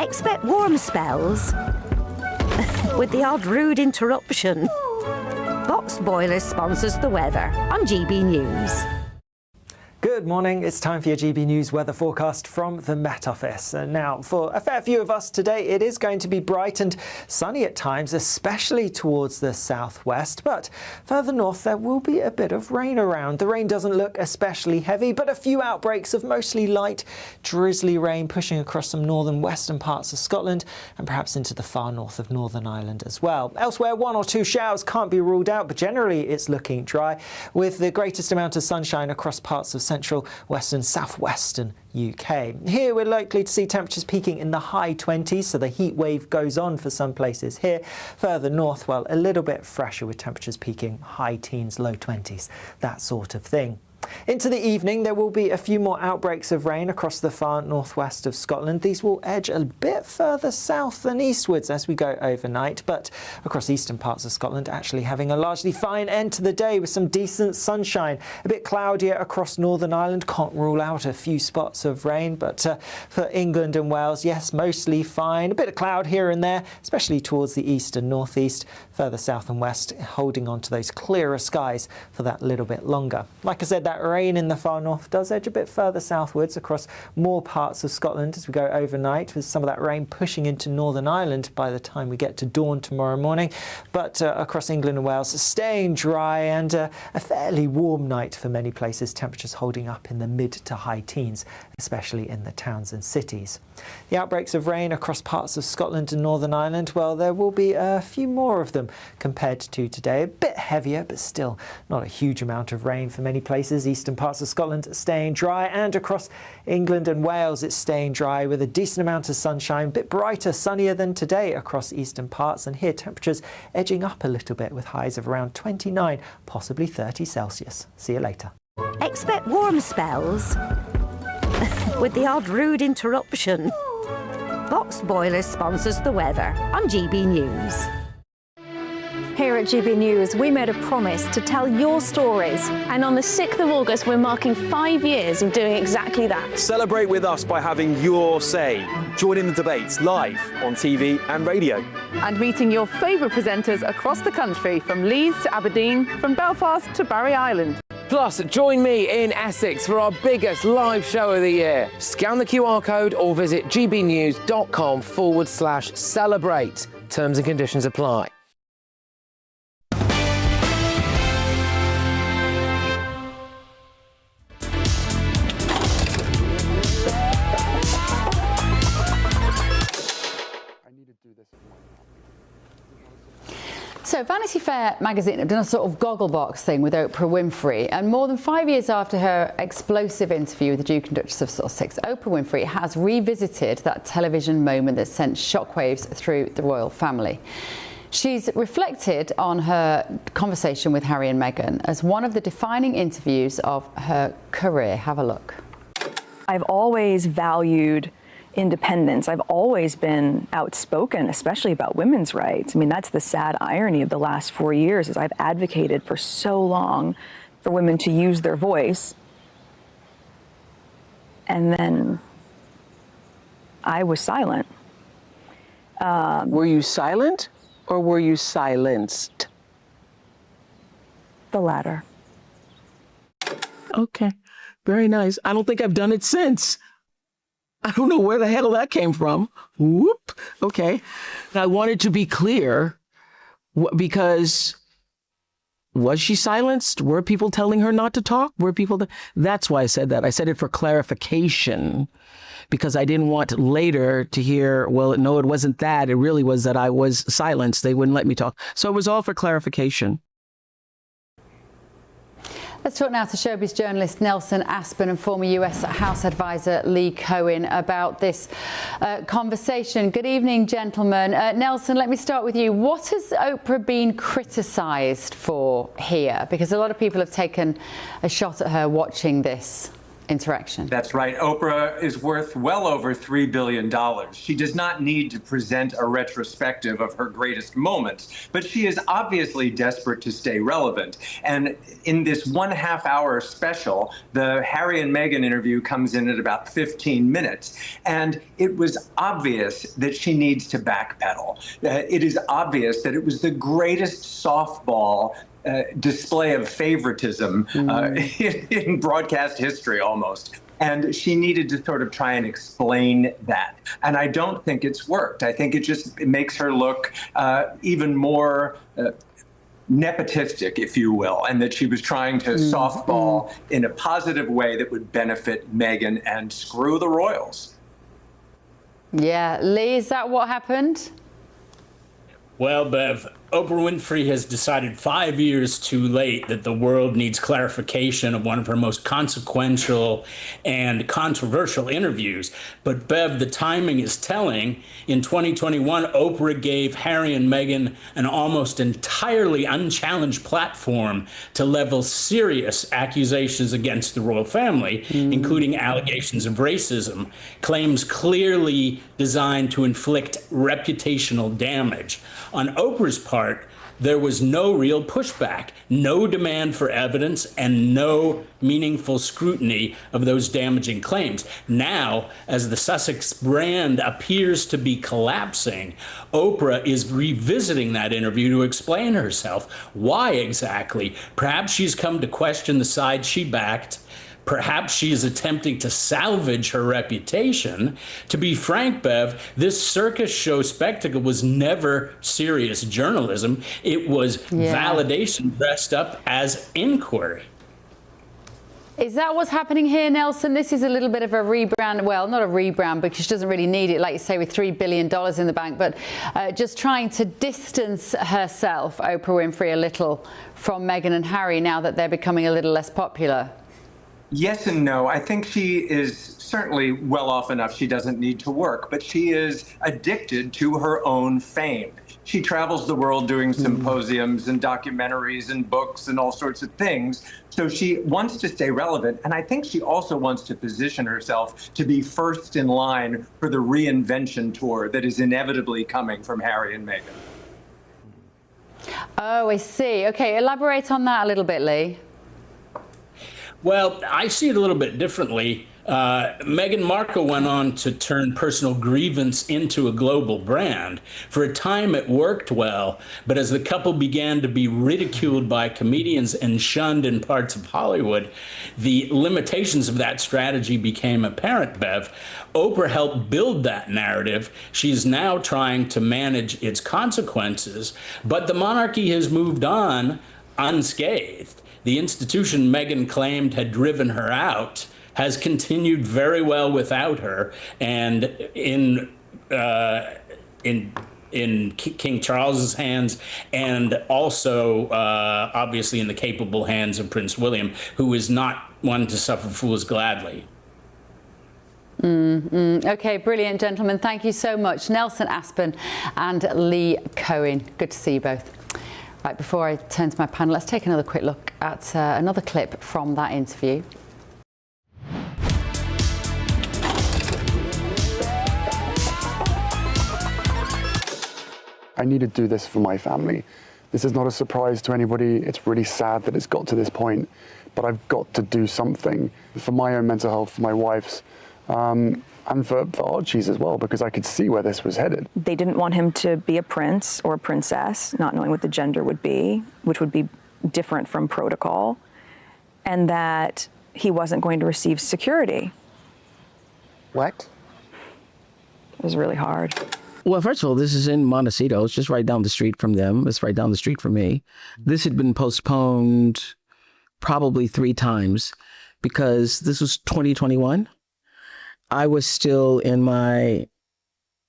Expect warm spells with the odd rude interruption. Box Boilers sponsors the weather on GB News. Good morning, it's time for your GB News weather forecast from the Met Office. And now, for a fair few of us today, it is going to be bright and sunny at times, especially towards the southwest. But further north, there will be a bit of rain around. The rain doesn't look especially heavy, but a few outbreaks of mostly light, drizzly rain pushing across some northern western parts of Scotland and perhaps into the far north of Northern Ireland as well. Elsewhere, one or two showers can't be ruled out, but generally it's looking dry, with the greatest amount of sunshine across parts of central, western, southwestern UK. Here we're likely to see temperatures peaking in the high 20s, so the heat wave goes on for some places here. Further north, well, a little bit fresher with temperatures peaking high teens, low 20s, that sort of thing. Into the evening, there will be a few more outbreaks of rain across the far northwest of Scotland. These will edge a bit further south than eastwards as we go overnight, but across eastern parts of Scotland actually having a largely fine end to the day with some decent sunshine. A bit cloudier across Northern Ireland, can't rule out a few spots of rain, but for England and Wales, yes, mostly fine. A bit of cloud here and there, especially towards the east and northeast. Further south and west, holding on to those clearer skies for that little bit longer. Like I said, that rain in the far north does edge a bit further southwards across more parts of Scotland as we go overnight, with some of that rain pushing into Northern Ireland by the time we get to dawn tomorrow morning. But across England and Wales, staying dry and a fairly warm night for many places. Temperatures holding up in the mid to high teens, especially in the towns and cities. The outbreaks of rain across parts of Scotland and Northern Ireland, well, there will be a few more of them compared to today. A bit heavier, but still not a huge amount of rain for many places. Eastern parts of Scotland staying dry, and across England and Wales it's staying dry with a decent amount of sunshine. A bit brighter, sunnier than today across eastern parts, and here temperatures edging up a little bit with highs of around 29, possibly 30 Celsius. See you later. Expect warm spells with the odd rude interruption. Boxed Boilers sponsors the weather on GB News. Here at GB News, we made a promise to tell your stories. And on the 6th of August, we're marking 5 years of doing exactly that. Celebrate with us by having your say. Join in the debates live on TV and radio. And meeting your favourite presenters across the country, from Leeds to Aberdeen, from Belfast to Barry Island. Plus, join me in Essex for our biggest live show of the year. Scan the QR code or visit gbnews.com/celebrate. Terms and conditions apply. So Vanity Fair magazine have done a sort of gogglebox thing with Oprah Winfrey, and more than 5 years after her explosive interview with the Duke and Duchess of Sussex, Oprah Winfrey has revisited that television moment that sent shockwaves through the royal family. She's reflected on her conversation with Harry and Meghan as one of the defining interviews of her career. Have a look. I've always valued independence. I've always been outspoken, especially about women's rights. I mean, that's the sad irony of the last 4 years, is I've advocated for so long for women to use their voice. And then I was silent. Were you silent or were you silenced? The latter. Okay, very nice. I don't think I've done it since. I don't know where the hell that came from. Whoop. Okay. I wanted to be clear because was she silenced? Were people telling her not to talk? That's why I said that. I said it for clarification because I didn't want later to hear, well, no, it wasn't that. It really was that I was silenced. They wouldn't let me talk. So it was all for clarification. Let's talk now to showbiz journalist Nelson Aspen and former US House Advisor Lee Cohen about this conversation. Good evening, gentlemen. Nelson, let me start with you. What has Oprah been criticised for here? Because a lot of people have taken a shot at her watching this interaction. That's right. Oprah is worth well over $3 billion. She does not need to present a retrospective of her greatest moments, but she is obviously desperate to stay relevant. And in this 1.5 hour special, the Harry and Meghan interview comes in at about 15 minutes. And it was obvious that she needs to backpedal. It is obvious that it was the greatest softball display of favoritism in broadcast history almost. And she needed to sort of try and explain that. And I don't think it's worked. I think it makes her look even more nepotistic, if you will, and that she was trying to softball in a positive way that would benefit Meghan and screw the royals. Yeah, Lee, is that what happened? Well, Bev, Oprah Winfrey has decided 5 years too late that the world needs clarification of one of her most consequential and controversial interviews. But Bev, the timing is telling. In 2021, Oprah gave Harry and Meghan an almost entirely unchallenged platform to level serious accusations against the royal family, including allegations of racism, claims clearly designed to inflict reputational damage. On Oprah's part, there was no real pushback, no demand for evidence, and no meaningful scrutiny of those damaging claims. Now, as the Sussex brand appears to be collapsing, Oprah is revisiting that interview to explain herself. Why exactly? Perhaps she's come to question the side she backed. Perhaps she is attempting to salvage her reputation. To be frank, Bev, this circus show spectacle was never serious journalism. It was validation dressed up as inquiry. Is that what's happening here, Nelson? This is a little bit of a rebrand. Well, not a rebrand because she doesn't really need it, like you say, with $3 billion in the bank, but just trying to distance herself, Oprah Winfrey, a little from Meghan and Harry now that they're becoming a little less popular. Yes and no. I think she is certainly well off enough she doesn't need to work, but she is addicted to her own fame. She travels the world doing symposiums and documentaries and books and all sorts of things. So she wants to stay relevant. And I think she also wants to position herself to be first in line for the reinvention tour that is inevitably coming from Harry and Meghan. Oh, I see. Okay, elaborate on that a little bit, Lee. Well, I see it a little bit differently. Meghan Markle went on to turn personal grievance into a global brand. For a time, it worked well, but as the couple began to be ridiculed by comedians and shunned in parts of Hollywood, the limitations of that strategy became apparent, Bev. Oprah helped build that narrative. She's now trying to manage its consequences, but the monarchy has moved on unscathed. The institution Meghan claimed had driven her out has continued very well without her, and in King Charles's hands, and also obviously in the capable hands of Prince William, who is not one to suffer fools gladly. Okay, brilliant, gentlemen. Thank you so much. Nelson Aspen and Lee Cohen. Good to see you both. Right, before I turn to my panel, let's take another quick look at another clip from that interview. I need to do this for my family. This is not a surprise to anybody. It's really sad that it's got to this point, but I've got to do something for my own mental health, for my wife's, and for Archie's as well, because I could see where this was headed. They didn't want him to be a prince or a princess, not knowing what the gender would be, which would be different from protocol, and that he wasn't going to receive security. What? It was really hard. Well, first of all, this is in Montecito. It's just right down the street from them. It's right down the street from me. This had been postponed probably 3 times because this was 2021. I was still in my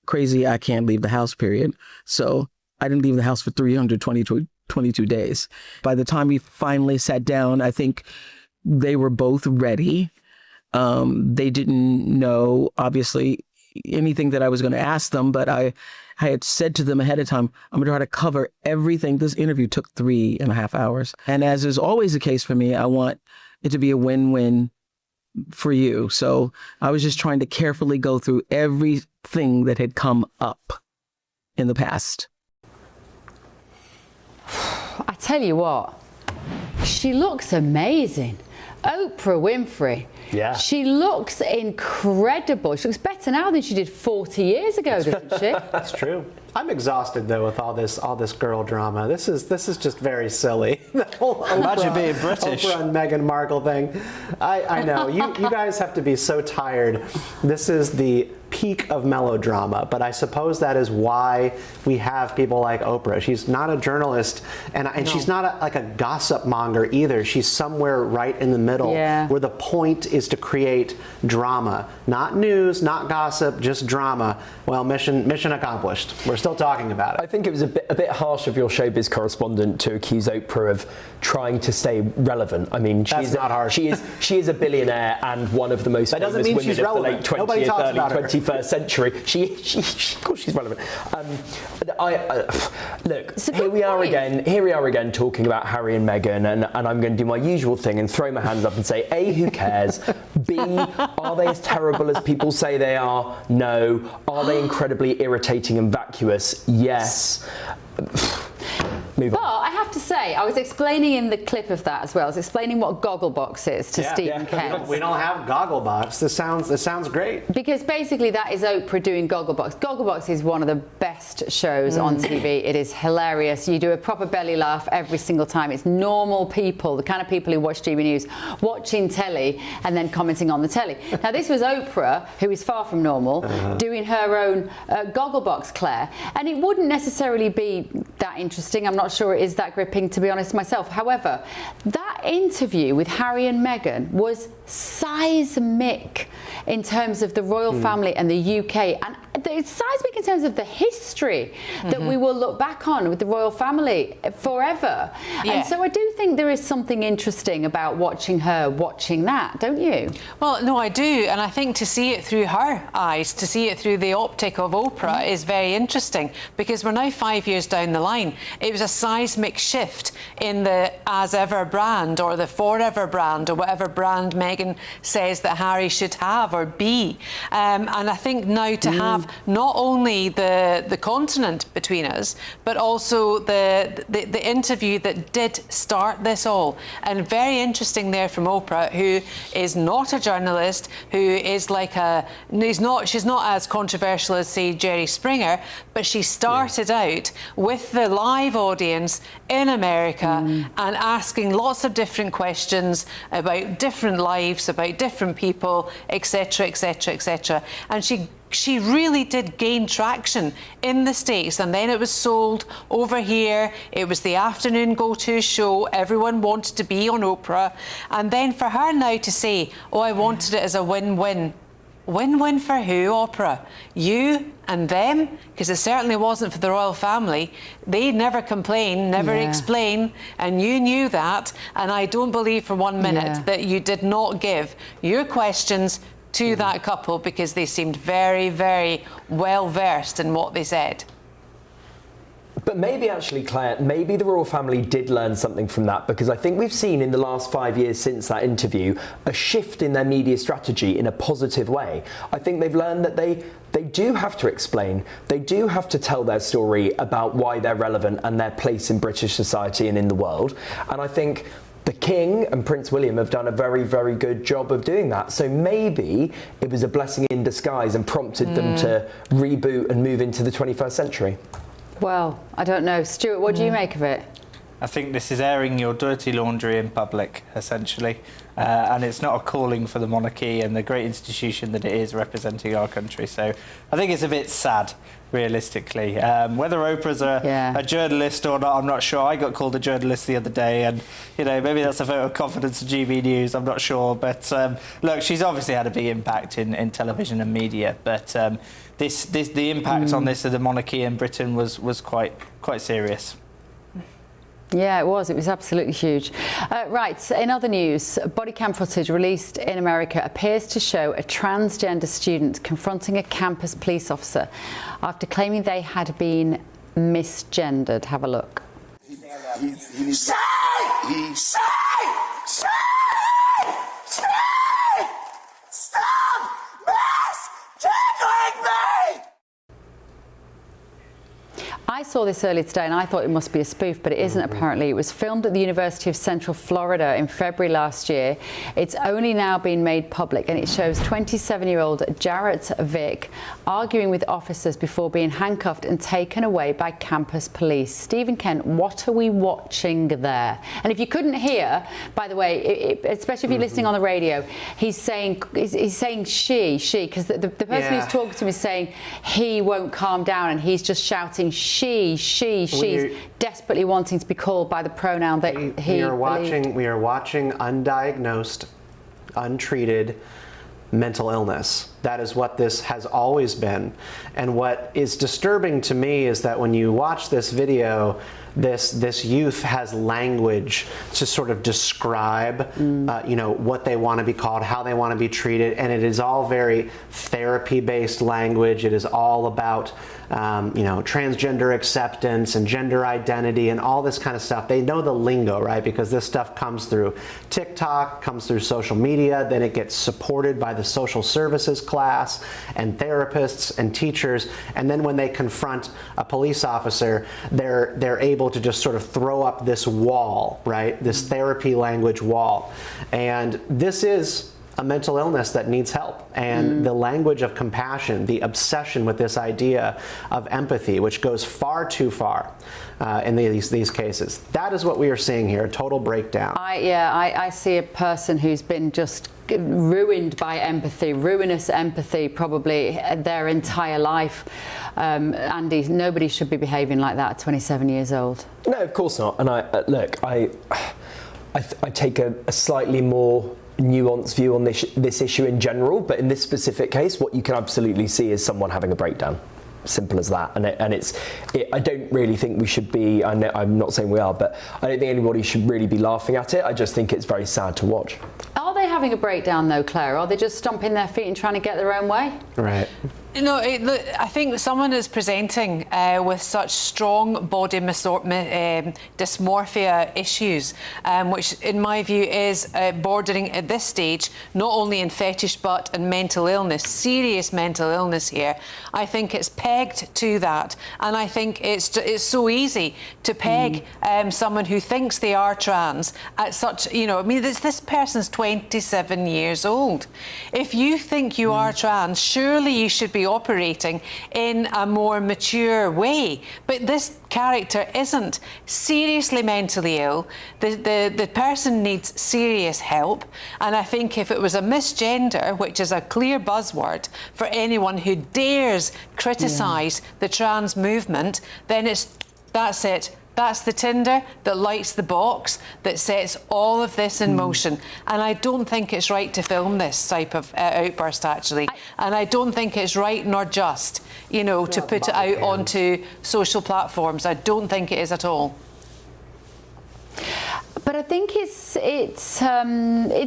crazy I can't leave the house period. So I didn't leave the house for 322 days. By the time we finally sat down, I think they were both ready. They didn't know, obviously, anything that I was going to ask them, but I had said to them ahead of time, I'm going to try to cover everything. This interview took 3.5 hours. And as is always the case for me, I want it to be a win-win for you. So I was just trying to carefully go through everything that had come up in the past. I tell you what, she looks amazing. Oprah Winfrey. Yeah. She looks incredible. She looks better now than she did 40 years ago, doesn't she? That's true. I'm exhausted though with all this girl drama. This is just very silly. The whole Imagine being British. Oprah and Meghan Markle thing. I know. You guys have to be so tired. This is the peak of melodrama, but I suppose that is why we have people like Oprah. She's not a journalist, and she's not like a gossip monger either. She's somewhere right in the middle, where the point is to create drama, not news, not gossip, just drama. Well, mission accomplished. We're still talking about it. I think it was a bit harsh of your showbiz correspondent to accuse Oprah of trying to stay relect. I mean, That's not harsh. She is a billionaire and one of the most famous women of the late 20th, early 21st century. Of course she's relevant. Look, here we are again talking about Harry and Meghan, and I'm going to do my usual thing and throw my hands up and say, A, who cares? B, are they as terrible as people say they are? No. Are they incredibly irritating and vacuous? Yes. Move on. But I have to say, I was explaining in the clip of that as well. I was explaining what Gogglebox is to Stephen Kent. We don't have Gogglebox. This sounds great. Because basically that is Oprah doing Gogglebox. Gogglebox is one of the best shows on TV. It is hilarious. You do a proper belly laugh every single time. It's normal people, the kind of people who watch GB News, watching telly and then commenting on the telly. Now this was Oprah, who is far from normal, doing her own Gogglebox, Claire. And it wouldn't necessarily be that interesting. I'm not sure it is that gripping, to be honest myself. However, that interview with Harry and Meghan was seismic in terms of the royal family and the UK, and it's seismic in terms of the history that we will look back on with the royal family forever. And so I do think there is something interesting about watching that, don't you? Well, no, I do, and I think to see it through her eyes, to see it through the optic of Oprah is very interesting, because we're now 5 years down the line. It was a seismic shift in the As Ever brand, or the Forever brand, or whatever brand Meghan says that Harry should have or be. And I think now to have not only the continent between us, but also the interview that did start this all. And very interesting there from Oprah, who is not a journalist, who is like she's not as controversial as, say, Jerry Springer, but she started out with the live audience in America and asking lots of different questions about different lives, about different people, etc., etc., etc. And she really did gain traction in the States, and then it was sold over here. It was the afternoon go-to show. Everyone wanted to be on Oprah. And then for her now to say, oh, I wanted it as a win-win. Win-win for who, Oprah? You and them? Because it certainly wasn't for the royal family. They never complain, never explain, and you knew that. And I don't believe for 1 minute that you did not give your questions to that couple, because they seemed very, very well versed in what they said. But maybe actually, Claire, maybe the royal family did learn something from that, because I think we've seen in the last 5 years since that interview a shift in their media strategy in a positive way. I think they've learned that they do have to explain, they do have to tell their story about why they're relevant and their place in British society and in the world. And I think the King and Prince William have done a very, very good job of doing that. So maybe it was a blessing in disguise and prompted them to reboot and move into the 21st century. Well, I don't know. Stuart, what do you make of it? I think this is airing your dirty laundry in public, essentially. And it's not a calling for the monarchy and the great institution that it is representing our country. So I think it's a bit sad, realistically. Whether Oprah's a journalist or not, I'm not sure. I got called a journalist the other day, and maybe that's a vote of confidence in GB News, I'm not sure. But look, she's obviously had a big impact in television and media. But the impact on this of the monarchy in Britain was quite serious. Yeah, it was. It was absolutely huge. Right, in other news, body cam footage released in America appears to show a transgender student confronting a campus police officer after claiming they had been misgendered. Have a look. Stop misgendering me! I saw this earlier today and I thought it must be a spoof, but it isn't apparently. It was filmed at the University of Central Florida in February last year. It's only now been made public, and it shows 27-year-old Jarrett Vick arguing with officers before being handcuffed and taken away by campus police. Stephen Kent, what are we watching there? And if you couldn't hear, by the way, especially if you're listening on the radio, he's saying she, because the person who's talking to him is saying he won't calm down, and he's just shouting she's desperately wanting to be called by the pronoun that we are watching undiagnosed, untreated mental illness. That is what this has always been. And what is disturbing to me is that when you watch this video, this youth has language to sort of describe, you know, what they want to be called, how they want to be treated, and it is all very therapy-based language. It is all about, you know, transgender acceptance and gender identity and all this kind of stuff. They know the lingo, right? Because this stuff comes through TikTok, comes through social media, then it gets supported by the social services class and therapists and teachers, and then when they confront a police officer, they're able to just sort of throw up this wall, right? This therapy language wall. And this is a mental illness that needs help. And the language of compassion, the obsession with this idea of empathy, which goes far too far in these cases. That is what we are seeing here, a total breakdown. I see a person who's been just ruined by empathy, ruinous empathy, probably their entire life. Andy, nobody should be behaving like that at 27 years old. No, of course not. And I take a slightly more nuanced view on this issue in general, but in this specific case, what you can absolutely see is someone having a breakdown. Simple as that. I don't really think we should be, I'm not saying we are, but I don't think anybody should really be laughing at it. I just think it's very sad to watch. Are they having a breakdown though, Claire? Are they just stomping their feet and trying to get their own way? Right. You know, I think someone is presenting with such strong body dysmorphia issues, which in my view is bordering at this stage not only in fetish but in mental illness, serious mental illness here. I think it's pegged to that, and I think it's so easy to peg someone who thinks they are trans at such, you know, I mean, this person's 27 years old. If you think you are trans, surely you should be operating in a more mature way, but this character isn't. Seriously mentally ill, the person needs serious help, and I think if it was a misgender, which is a clear buzzword for anyone who dares criticise the trans movement, then that's it. That's the tinder that lights the box that sets all of this in motion. And I don't think it's right to film this type of outburst, actually. And I don't think it's right nor just, you know, to put it out onto social platforms. I don't think it is at all. But I think it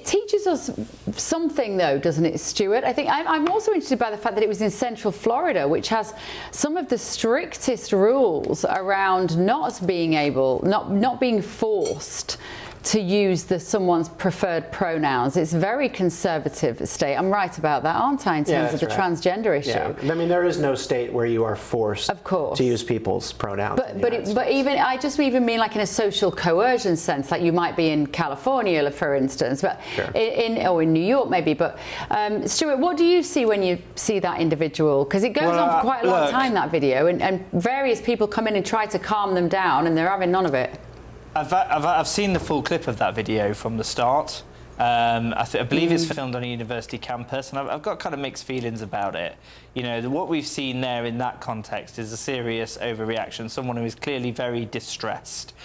teaches us something, though, doesn't it, Stuart? I think I'm also interested by the fact that it was in Central Florida, which has some of the strictest rules around not being forced to use someone's preferred pronouns. It's very conservative state. I'm right about that, aren't I, in terms of the transgender issue? Yeah. I mean, there is no state where you are forced to use people's pronouns. But even I just even mean like in a social coercion sense, like you might be in California, for instance, but or in New York maybe. But Stuart, what do you see when you see that individual? Because it goes on for quite a long time, that video, and various people come in and try to calm them down, and they're having none of it. I've seen the full clip of that video from the start. I believe it's filmed on a university campus, and I've got kind of mixed feelings about it. You know, what we've seen there in that context is a serious overreaction, someone who is clearly very distressed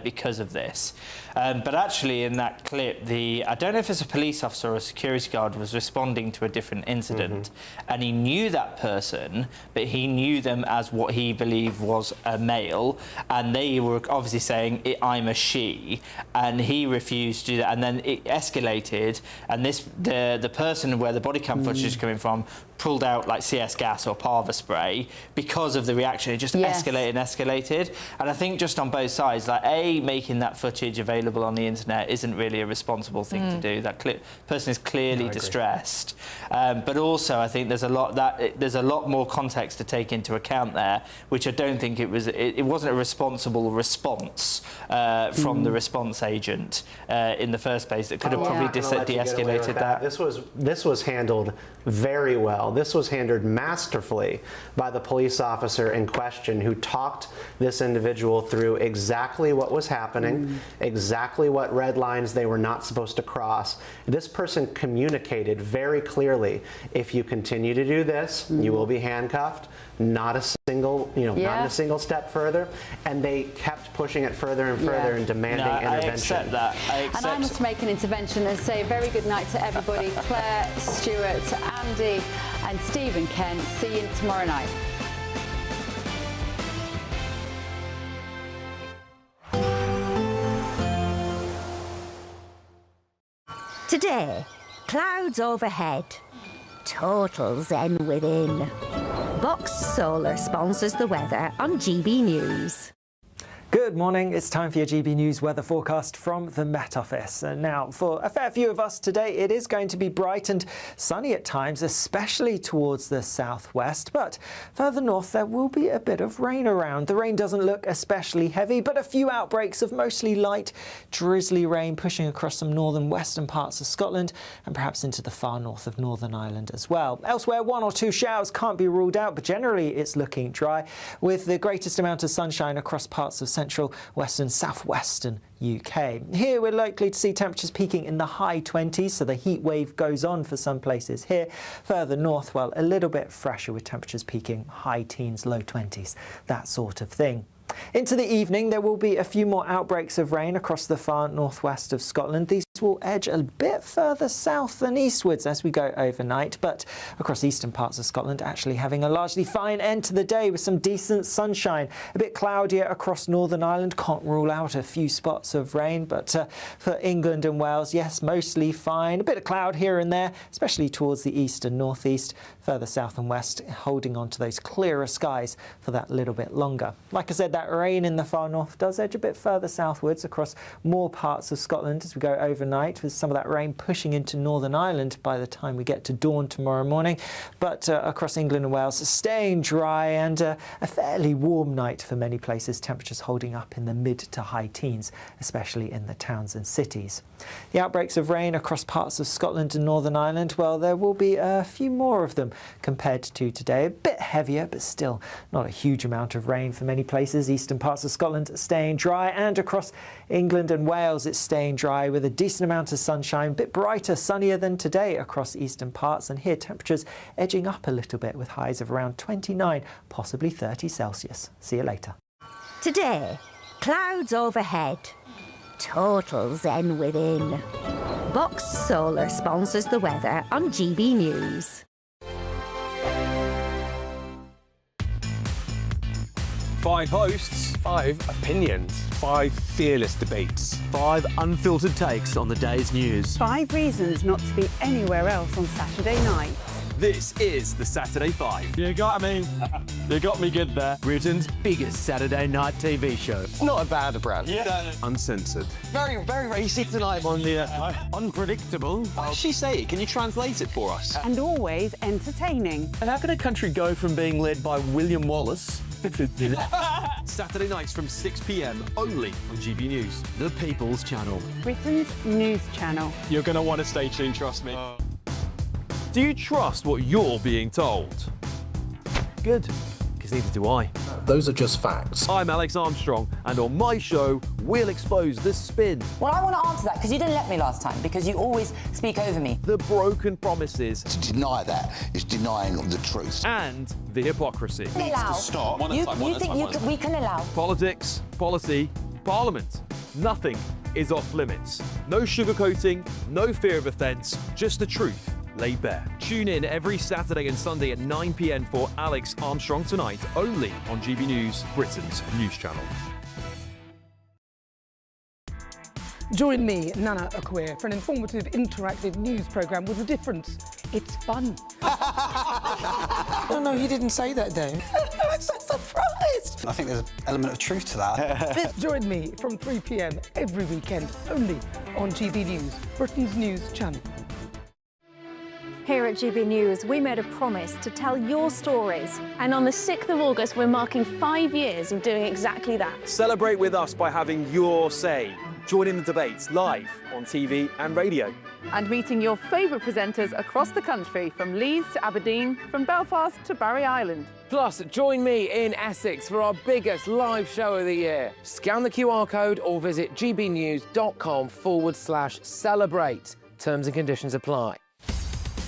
because of this. But actually in that clip, I don't know if it's a police officer or a security guard was responding to a different incident, and he knew that person, but he knew them as what he believed was a male, and they were obviously saying, I'm a she, and he refused to do that, and then it escalated, and the person where the body cam footage is coming from pulled out like CS gas or parva spray because of the reaction. It just escalated and escalated. And I think just on both sides, like making that footage available on the internet isn't really a responsible thing to do. That person is clearly distressed. But also I think there's a lot more context to take into account there, which I don't think it wasn't a responsible response from the response agent in the first place. That could have probably de-escalated that. This was handled very well. This was handled masterfully by the police officer in question, who talked this individual through exactly what was happening, exactly what red lines they were not supposed to cross. This person communicated very clearly, if you continue to do this, you will be handcuffed. Not a single, not a single step further, and they kept pushing it further and further and demanding intervention. I accept that. And I must make an intervention. attention and say a very good night to everybody. Claire, Stuart, Andy and Stephen Kent. See you tomorrow night. Today, clouds overhead, total zen within. Boxed Solar sponsors the weather on GB News. Good morning, it's time for your GB News weather forecast from the Met Office. And now, for a fair few of us today, it is going to be bright and sunny at times, especially towards the southwest. But further north, there will be a bit of rain around. The rain doesn't look especially heavy, but a few outbreaks of mostly light, drizzly rain pushing across some northern western parts of Scotland and perhaps into the far north of Northern Ireland as well. Elsewhere, one or two showers can't be ruled out, but generally it's looking dry, with the greatest amount of sunshine across parts of central, western, southwestern UK. Here we're likely to see temperatures peaking in the high 20s, so the heat wave goes on for some places here. Further north, well, a little bit fresher with temperatures peaking high teens, low 20s, that sort of thing. Into the evening, there will be a few more outbreaks of rain across the far northwest of Scotland. These will edge a bit further south than eastwards as we go overnight, but across eastern parts of Scotland actually having a largely fine end to the day with some decent sunshine. A bit cloudier across Northern Ireland, can't rule out a few spots of rain, but for England and Wales, yes, mostly fine. A bit of cloud here and there, especially towards the east and northeast. Further south and west, holding on to those clearer skies for that little bit longer. Like I said, that rain in the far north does edge a bit further southwards across more parts of Scotland as we go overnight, with some of that rain pushing into Northern Ireland by the time we get to dawn tomorrow morning. But across England and Wales, staying dry and a fairly warm night for many places. Temperatures holding up in the mid to high teens, especially in the towns and cities. The outbreaks of rain across parts of Scotland and Northern Ireland, well, there will be a few more of them compared to today. A bit heavier, but still not a huge amount of rain for many places. Eastern parts of Scotland staying dry, and across England and Wales it's staying dry with a decent amount of sunshine, a bit brighter, sunnier than today across eastern parts, and here temperatures edging up a little bit with highs of around 29, possibly 30 Celsius. See you later. Today, clouds overhead, total zen within. Boxed Solar sponsors the weather on GB News. 5 hosts, 5 opinions, 5 fearless debates, 5 unfiltered takes on the day's news. 5 reasons not to be anywhere else on Saturday night. This is the Saturday 5. You got me. You got me good there. Britain's biggest Saturday night TV show. It's not a bad brand. Yeah. Uncensored. Very, very racy tonight. On the unpredictable. What did she say? Can you translate it for us? And always entertaining. And how can a country go from being led by William Wallace Saturday nights from 6 p.m. only on GB News. The People's Channel. Britain's news channel. You're going to want to stay tuned, trust me. Do you trust what you're being told? Good, because neither do I. Those are just facts. I'm Alex Armstrong, and on my show, we'll expose the spin. Well, I want to answer that because you didn't let me last time, because you always speak over me. The broken promises. To deny that is denying the truth. And the hypocrisy. Needs to stop. You think we can allow? Politics, policy, parliament. Nothing is off limits. No sugarcoating, no fear of offence, just the truth laid bare. Tune in every Saturday and Sunday at 9 p.m. for Alex Armstrong Tonight, only on GB News, Britain's news channel. Join me, Nana Akwe, for an informative, interactive news programme with a difference. It's fun. No, he didn't say that, Dave. I'm so surprised. I think there's an element of truth to that. Join me from 3 p.m. every weekend, only on GB News, Britain's news channel. Here at GB News, we made a promise to tell your stories. And on the 6th of August, we're marking 5 years of doing exactly that. Celebrate with us by having your say. Join in the debates live on TV and radio. And meeting your favourite presenters across the country, from Leeds to Aberdeen, from Belfast to Barry Island. Plus, join me in Essex for our biggest live show of the year. Scan the QR code or visit gbnews.com/celebrate. Terms and conditions apply.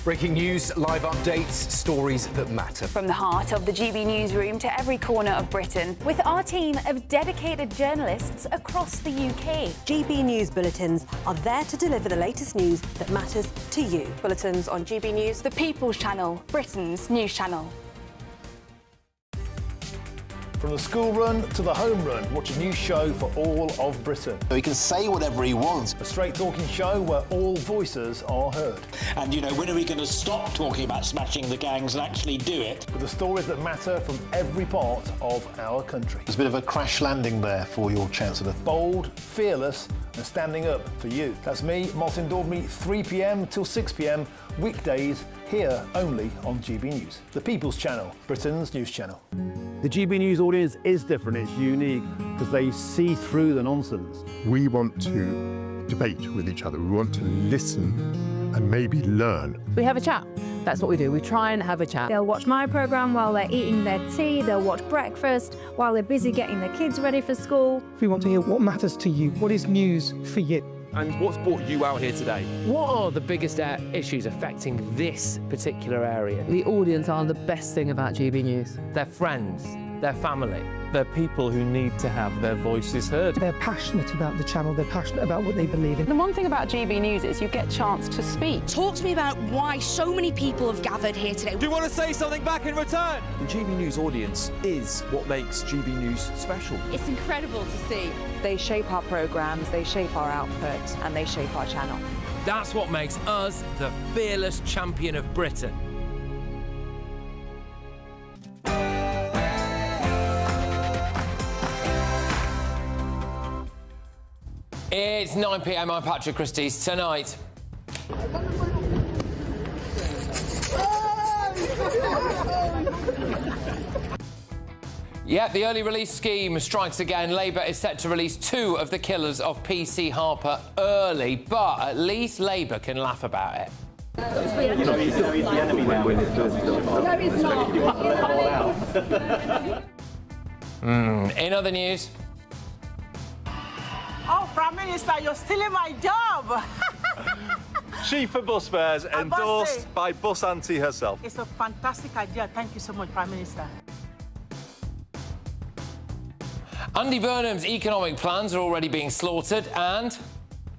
Breaking news, live updates, stories that matter. From the heart of the GB newsroom to every corner of Britain, with our team of dedicated journalists across the UK. GB News bulletins are there to deliver the latest news that matters to you. Bulletins on GB News, the People's Channel, Britain's news channel. From the school run to the home run, watch a new show for all of Britain. He can say whatever he wants. A straight talking show where all voices are heard. And, you know, when are we going to stop talking about smashing the gangs and actually do it? With the stories that matter from every part of our country. There's a bit of a crash landing there for your Chancellor. Bold, fearless and standing up for you. That's me, Martin Daubney, 3 p.m. till 6 p.m, weekdays, here only on GB News. The People's Channel, Britain's news channel. The GB News audience is different, it's unique, because they see through the nonsense. We want to debate with each other, we want to listen and maybe learn. We have a chat. That's what we do. We try and have a chat. They'll watch my programme while they're eating their tea, they'll watch breakfast while they're busy getting their kids ready for school. We want to hear what matters to you, what is news for you. And what's brought you out here today? What are the biggest issues affecting this particular area? The audience are the best thing about GB News. Their friends, their family. They're people who need to have their voices heard. They're passionate about the channel, they're passionate about what they believe in. The one thing about GB News is you get a chance to speak. Talk to me about why so many people have gathered here today. Do you want to say something back in return? The GB News audience is what makes GB News special. It's incredible to see. They shape our programmes, they shape our output, and they shape our channel. That's what makes us the fearless champion of Britain. It's 9 p.m. I'm Patrick Christys. Tonight. Yeah, the early release scheme strikes again. Labour is set to release 2 of the killers of PC Harper early, but at least Labour can laugh about it. In other news. Oh, Prime Minister, you're stealing my job! Cheaper bus fares endorsed by Bus Auntie herself. It's a fantastic idea. Thank you so much, Prime Minister. Andy Burnham's economic plans are already being slaughtered and...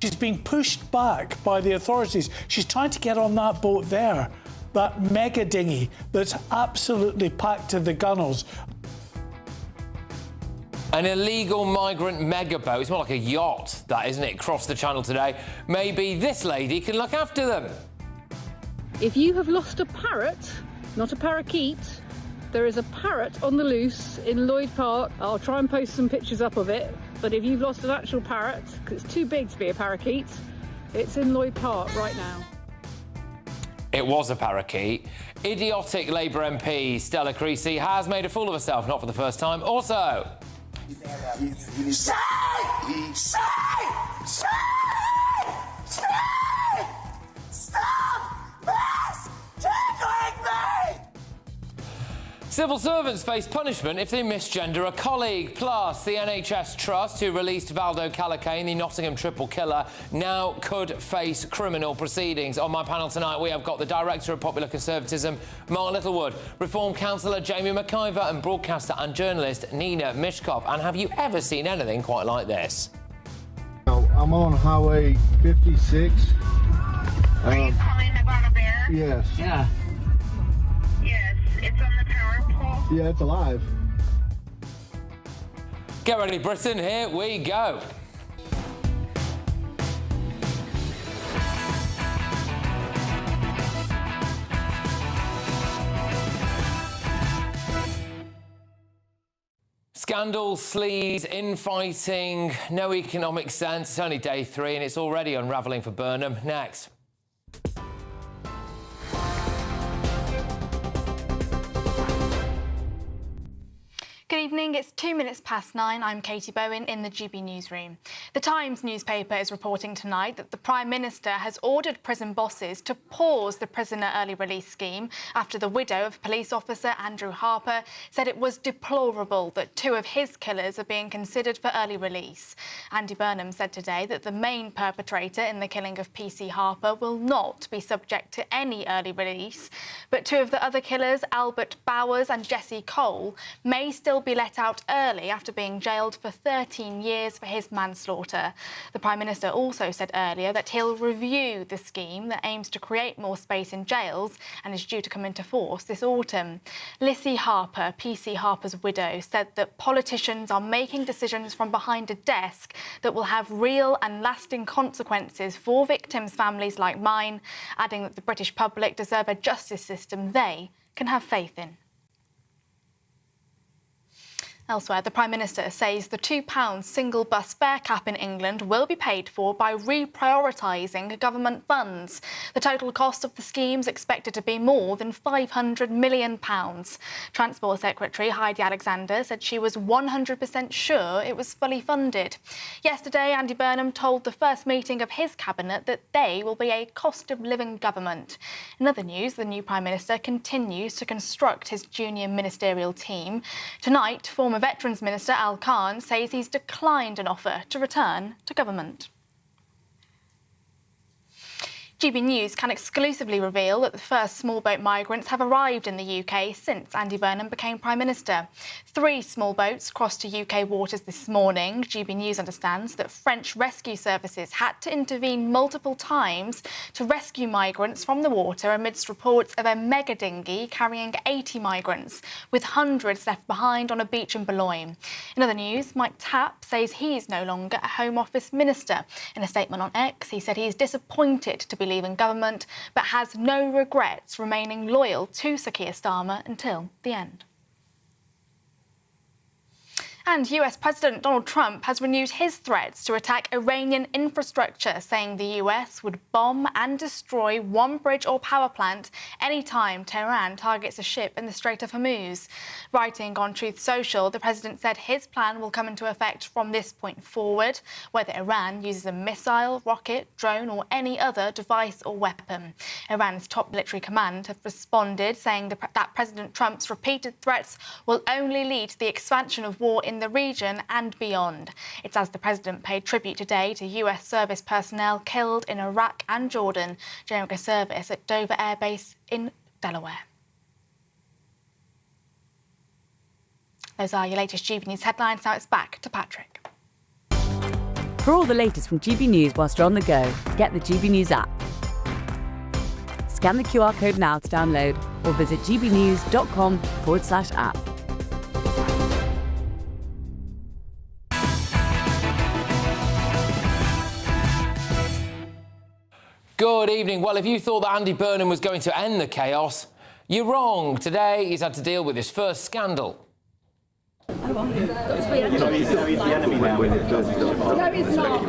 She's being pushed back by the authorities. She's trying to get on that boat there, that mega dinghy that's absolutely packed to the gunnels. An illegal migrant mega boat, it's more like a yacht, that, isn't it, crossed the channel today. Maybe this lady can look after them. If you have lost a parrot, not a parakeet, there is a parrot on the loose in Lloyd Park. I'll try and post some pictures up of it, but if you've lost an actual parrot, because it's too big to be a parakeet, it's in Lloyd Park right now. It was a parakeet. Idiotic Labour MP Stella Creasy has made a fool of herself, not for the first time. Also... Stop! This! Tickling me! Civil servants face punishment if they misgender a colleague. Plus, the NHS Trust, who released Valdo Calacane, the Nottingham triple killer, now could face criminal proceedings. On my panel tonight, we have got the Director of Popular Conservatism, Mark Littlewood, Reform Councillor Jamie McIver, and broadcaster and journalist Nina Mishkov. And have you ever seen anything quite like this? I'm on Highway 56. Are you calling about a bear? Yes. Yeah. Yes, it's on the power pole. Yeah, it's alive. Get ready, Britain. Here we go. Scandal, sleaze, infighting, no economic sense. It's only day 3 and it's already unravelling for Burnham. Next. Good evening, it's 2 minutes past 9. I'm Katie Bowen in the GB newsroom. The Times newspaper is reporting tonight that the Prime Minister has ordered prison bosses to pause the prisoner early release scheme after the widow of police officer Andrew Harper said it was deplorable that 2 of his killers are being considered for early release. Andy Burnham said today that the main perpetrator in the killing of PC Harper will not be subject to any early release, but 2 of the other killers, Albert Bowers and Jesse Cole, may still be let out early after being jailed for 13 years for his manslaughter. The Prime Minister also said earlier that he'll review the scheme that aims to create more space in jails and is due to come into force this autumn. Lissy Harper, PC Harper's widow, said that politicians are making decisions from behind a desk that will have real and lasting consequences for victims' families like mine, adding that the British public deserve a justice system they can have faith in. Elsewhere, the Prime Minister says the £2 single bus fare cap in England will be paid for by reprioritising government funds. The total cost of the scheme is expected to be more than £500 million. Transport Secretary Heidi Alexander said she was 100% sure it was fully funded. Yesterday, Andy Burnham told the first meeting of his cabinet that they will be a cost-of-living government. In other news, the new Prime Minister continues to construct his junior ministerial team. Tonight, former Veterans Minister Al Khan says he's declined an offer to return to government. GB News can exclusively reveal that the first small boat migrants have arrived in the UK since Andy Burnham became Prime Minister. 3 small boats crossed to UK waters this morning. GB News understands that French rescue services had to intervene multiple times to rescue migrants from the water amidst reports of a mega dinghy carrying 80 migrants, with hundreds left behind on a beach in Boulogne. In other news, Mike Tapp says he's no longer a Home Office Minister. In a statement on X, he said he's disappointed to be leaving government, but has no regrets, remaining loyal to Sir Keir Starmer until the end. And US President Donald Trump has renewed his threats to attack Iranian infrastructure, saying the US would bomb and destroy one bridge or power plant anytime Tehran targets a ship in the Strait of Hormuz. Writing on Truth Social, the president said his plan will come into effect from this point forward, whether Iran uses a missile, rocket, drone or any other device or weapon. Iran's top military command have responded, saying that President Trump's repeated threats will only lead to the expansion of war in the region and beyond. It's as the president paid tribute today to US service personnel killed in Iraq and Jordan during a service at Dover Air Base in Delaware. Those are your latest GB News headlines. Now it's back to Patrick. For all the latest from GB News whilst you're on the go, get the GB News app. Scan the QR code now to download or visit gbnews.com/app. Good evening. Well, if you thought that Andy Burnham was going to end the chaos, you're wrong. Today, he's had to deal with his first scandal. He's the enemy now. No, he's not.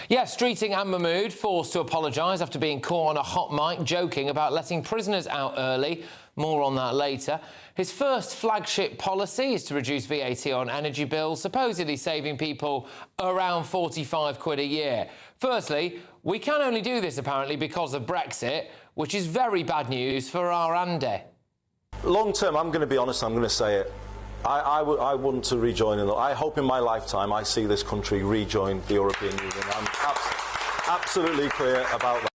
Yes, Streeting and Mahmood forced to apologise after being caught on a hot mic joking about letting prisoners out early. More on that later. His first flagship policy is to reduce VAT on energy bills, supposedly saving people around 45 quid a year. Firstly, we can only do this apparently because of Brexit, which is very bad news for our Andy. Long term, I'm going to be honest, I'm going to say it. I want to rejoin. I hope in my lifetime I see this country rejoin the European Union. I'm absolutely clear about that.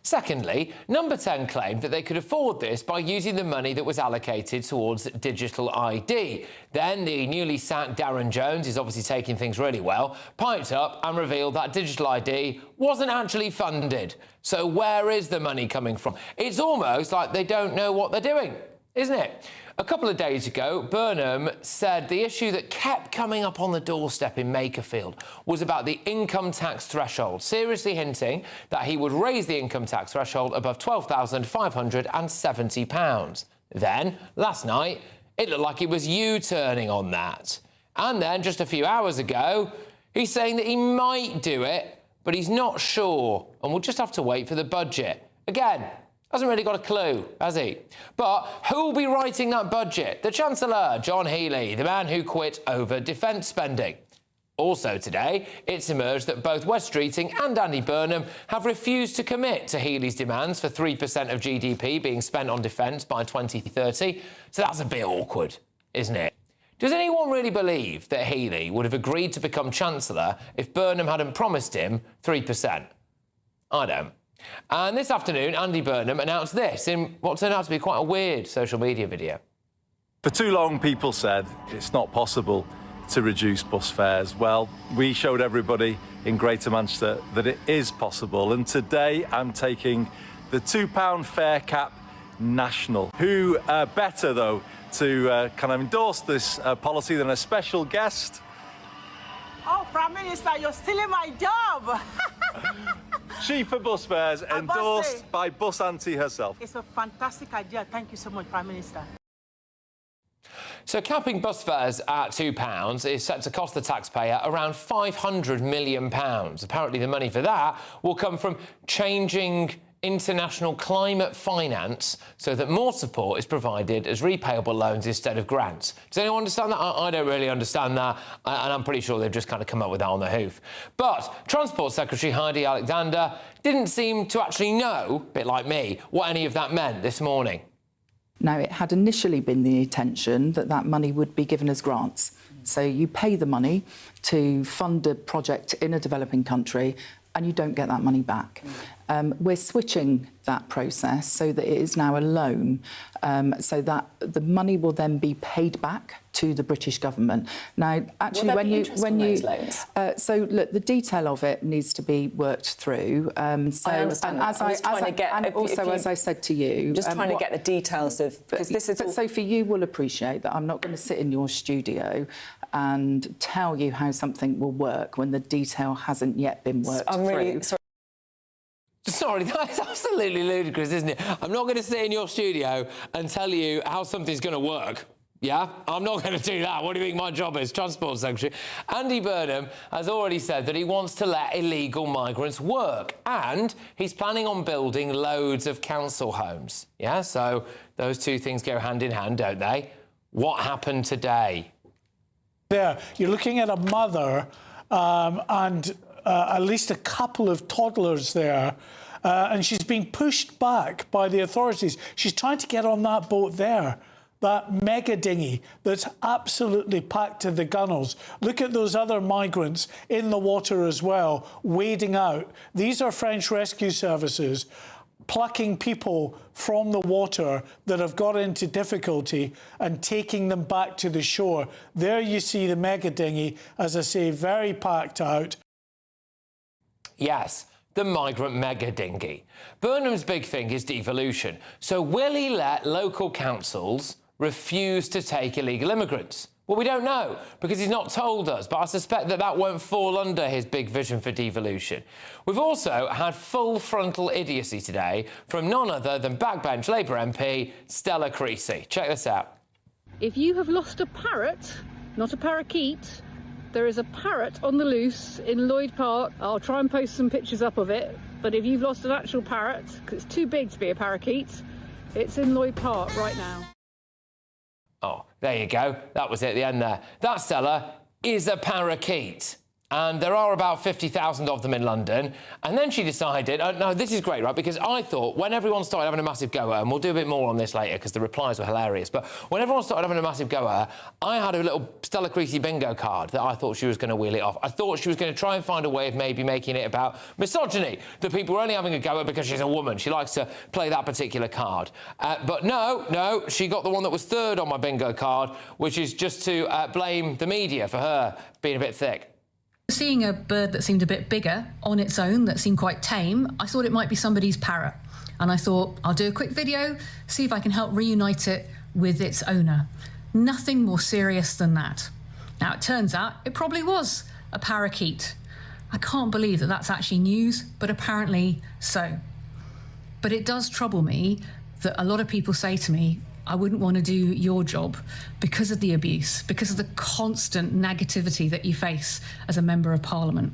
Secondly, Number 10 claimed that they could afford this by using the money that was allocated towards digital ID. Then the newly sacked Darren Jones, who's obviously taking things really well, piped up and revealed that digital ID wasn't actually funded. So where is the money coming from? It's almost like they don't know what they're doing, isn't it? A couple of days ago, Burnham said the issue that kept coming up on the doorstep in Makerfield was about the income tax threshold, seriously hinting that he would raise the income tax threshold above £12,570. Then, last night, it looked like he was U-turning on that. And then, just a few hours ago, he's saying that he might do it, but he's not sure, and we'll just have to wait for the budget. Again, hasn't really got a clue, has he? But who will be writing that budget? The Chancellor, John Healey, the man who quit over defence spending. Also today, it's emerged that both Wes Streeting and Andy Burnham have refused to commit to Healey's demands for 3% of GDP being spent on defence by 2030. So that's a bit awkward, isn't it? Does anyone really believe that Healey would have agreed to become Chancellor if Burnham hadn't promised him 3%? I don't. And this afternoon, Andy Burnham announced this in what turned out to be quite a weird social media video. For too long, people said it's not possible to reduce bus fares. Well, we showed everybody in Greater Manchester that it is possible, and today I'm taking the £2 fare cap national. Who better, though, to kind of endorse this policy than a special guest? Oh, Prime Minister, you're stealing my job! Cheaper bus fares endorsed by Bus Auntie herself. It's a fantastic idea. Thank you so much, Prime Minister. So capping bus fares at £2 is set to cost the taxpayer around £500 million. Apparently the money for that will come from changing international climate finance so that more support is provided as repayable loans instead of grants. Does anyone understand that? I don't really understand that, and I'm pretty sure they've just kind of come up with that on the hoof. But Transport Secretary Heidi Alexander didn't seem to actually know, a bit like me, what any of that meant this morning. Now, it had initially been the intention that that money would be given as grants. So you pay the money to fund a project in a developing country and you don't get that money back. We're switching that process so that it is now a loan, so that the money will then be paid back to the British government. Now, actually, so look, the detail of it needs to be worked through. I understand. As I said to you, just trying to get the details of because this is. But Sophie, you will appreciate that I'm not going to sit in your studio and tell you how something will work when the detail hasn't yet been worked through. Really sorry. Sorry, that's absolutely ludicrous, isn't it? I'm not going to sit in your studio and tell you how something's going to work. Yeah? I'm not going to do that. What do you think my job is? Transport Secretary. Andy Burnham has already said that he wants to let illegal migrants work, and he's planning on building loads of council homes. Yeah? So those two things go hand in hand, don't they? What happened today? There, you're looking at a mother and at least a couple of toddlers there, and she's being pushed back by the authorities. She's trying to get on that boat there, that mega dinghy that's absolutely packed to the gunnels. Look at those other migrants in the water as well, wading out. These are French rescue services plucking people from the water that have got into difficulty and taking them back to the shore. There you see the mega dinghy, as I say, very packed out. Yes, the migrant mega dinghy. Burnham's big thing is devolution. So will he let local councils refuse to take illegal immigrants? Well, we don't know, because he's not told us, but I suspect that that won't fall under his big vision for devolution. We've also had full frontal idiocy today from none other than backbench Labour MP Stella Creasy. Check this out. If you have lost a parrot, not a parakeet, there is a parrot on the loose in Lloyd Park. I'll try and post some pictures up of it, but if you've lost an actual parrot, because it's too big to be a parakeet, it's in Lloyd Park right now. Oh, there you go. That was it at the end there. That, Stella, is a parakeet. And there are about 50,000 of them in London. And then she decided, no, this is great, right? Because I thought when everyone started having a massive go at her, and we'll do a bit more on this later because the replies were hilarious, but when everyone started having a massive go at her, I had a little Stella Creasy bingo card that I thought she was going to wheel it off. I thought she was going to try and find a way of maybe making it about misogyny, that people were only having a go at because she's a woman. She likes to play that particular card. But no, she got the one that was third on my bingo card, which is just to blame the media for her being a bit thick. Seeing a bird that seemed a bit bigger on its own, that seemed quite tame, I thought it might be somebody's parrot. And I thought, I'll do a quick video, see if I can help reunite it with its owner. Nothing more serious than that. Now, it turns out it probably was a parakeet. I can't believe that that's actually news, but apparently so. But it does trouble me that a lot of people say to me, I wouldn't want to do your job because of the abuse, because of the constant negativity that you face as a Member of Parliament.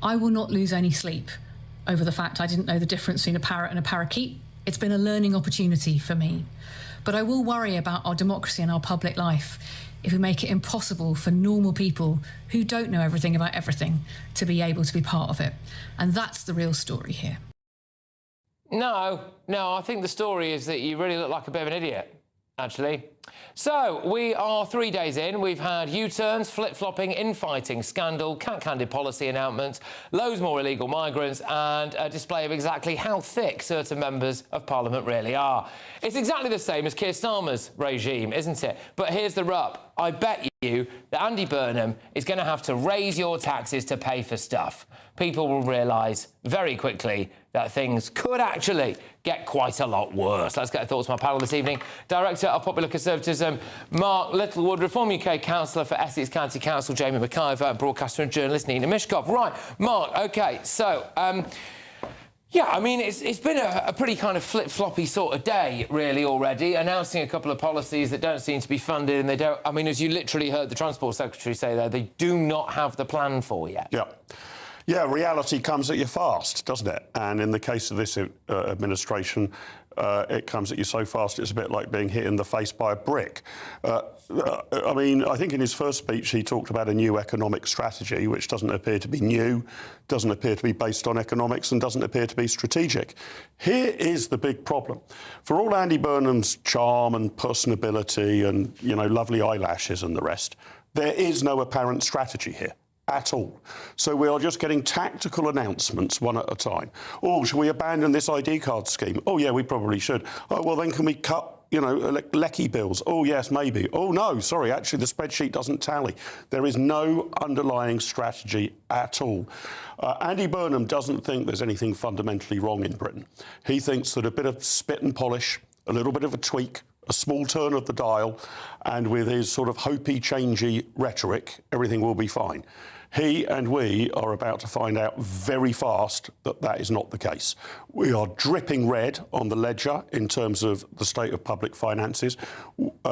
I will not lose any sleep over the fact I didn't know the difference between a parrot and a parakeet. It's been a learning opportunity for me. But I will worry about our democracy and our public life if we make it impossible for normal people who don't know everything about everything to be able to be part of it. And that's the real story here. No, I think the story is that you really look like a bit of an idiot, actually. So, we are 3 days in. We've had U-turns, flip-flopping, infighting, scandal, cat-handed policy announcements, loads more illegal migrants, and a display of exactly how thick certain members of Parliament really are. It's exactly the same as Keir Starmer's regime, isn't it? But here's the rub. I bet you that Andy Burnham is going to have to raise your taxes to pay for stuff. People will realise very quickly that things could actually get quite a lot worse. Let's get thoughts from our panel this evening. Director of Popular Conservatism, Mark Littlewood, Reform UK Councillor for Essex County Council, Jamie McIver, broadcaster and journalist Nina Mishkov. Right, Mark, OK, so... yeah, I mean, it's been a pretty kind of flip-floppy sort of day, really, already, announcing a couple of policies that don't seem to be funded, and they don't... I mean, as you literally heard the Transport Secretary say there, they do not have the plan for yet. Yeah. Yeah, reality comes at you fast, doesn't it? And in the case of this administration, it comes at you so fast it's a bit like being hit in the face by a brick. I mean, I think in his first speech he talked about a new economic strategy, which doesn't appear to be new, doesn't appear to be based on economics, and doesn't appear to be strategic. Here is the big problem. For all Andy Burnham's charm and personability and, you know, lovely eyelashes and the rest, there is no apparent strategy here. At all. So we are just getting tactical announcements one at a time. Oh, should we abandon this ID card scheme? Oh, yeah, we probably should. Oh, well, then can we cut, you know, lecky bills? Oh, yes, maybe. Oh, no, sorry, actually, the spreadsheet doesn't tally. There is no underlying strategy at all. Andy Burnham doesn't think there's anything fundamentally wrong in Britain. He thinks that a bit of spit and polish, a little bit of a tweak, a small turn of the dial, and with his sort of hopey, changey rhetoric, everything will be fine. He and we are about to find out very fast that that is not the case. We are dripping red on the ledger in terms of the state of public finances.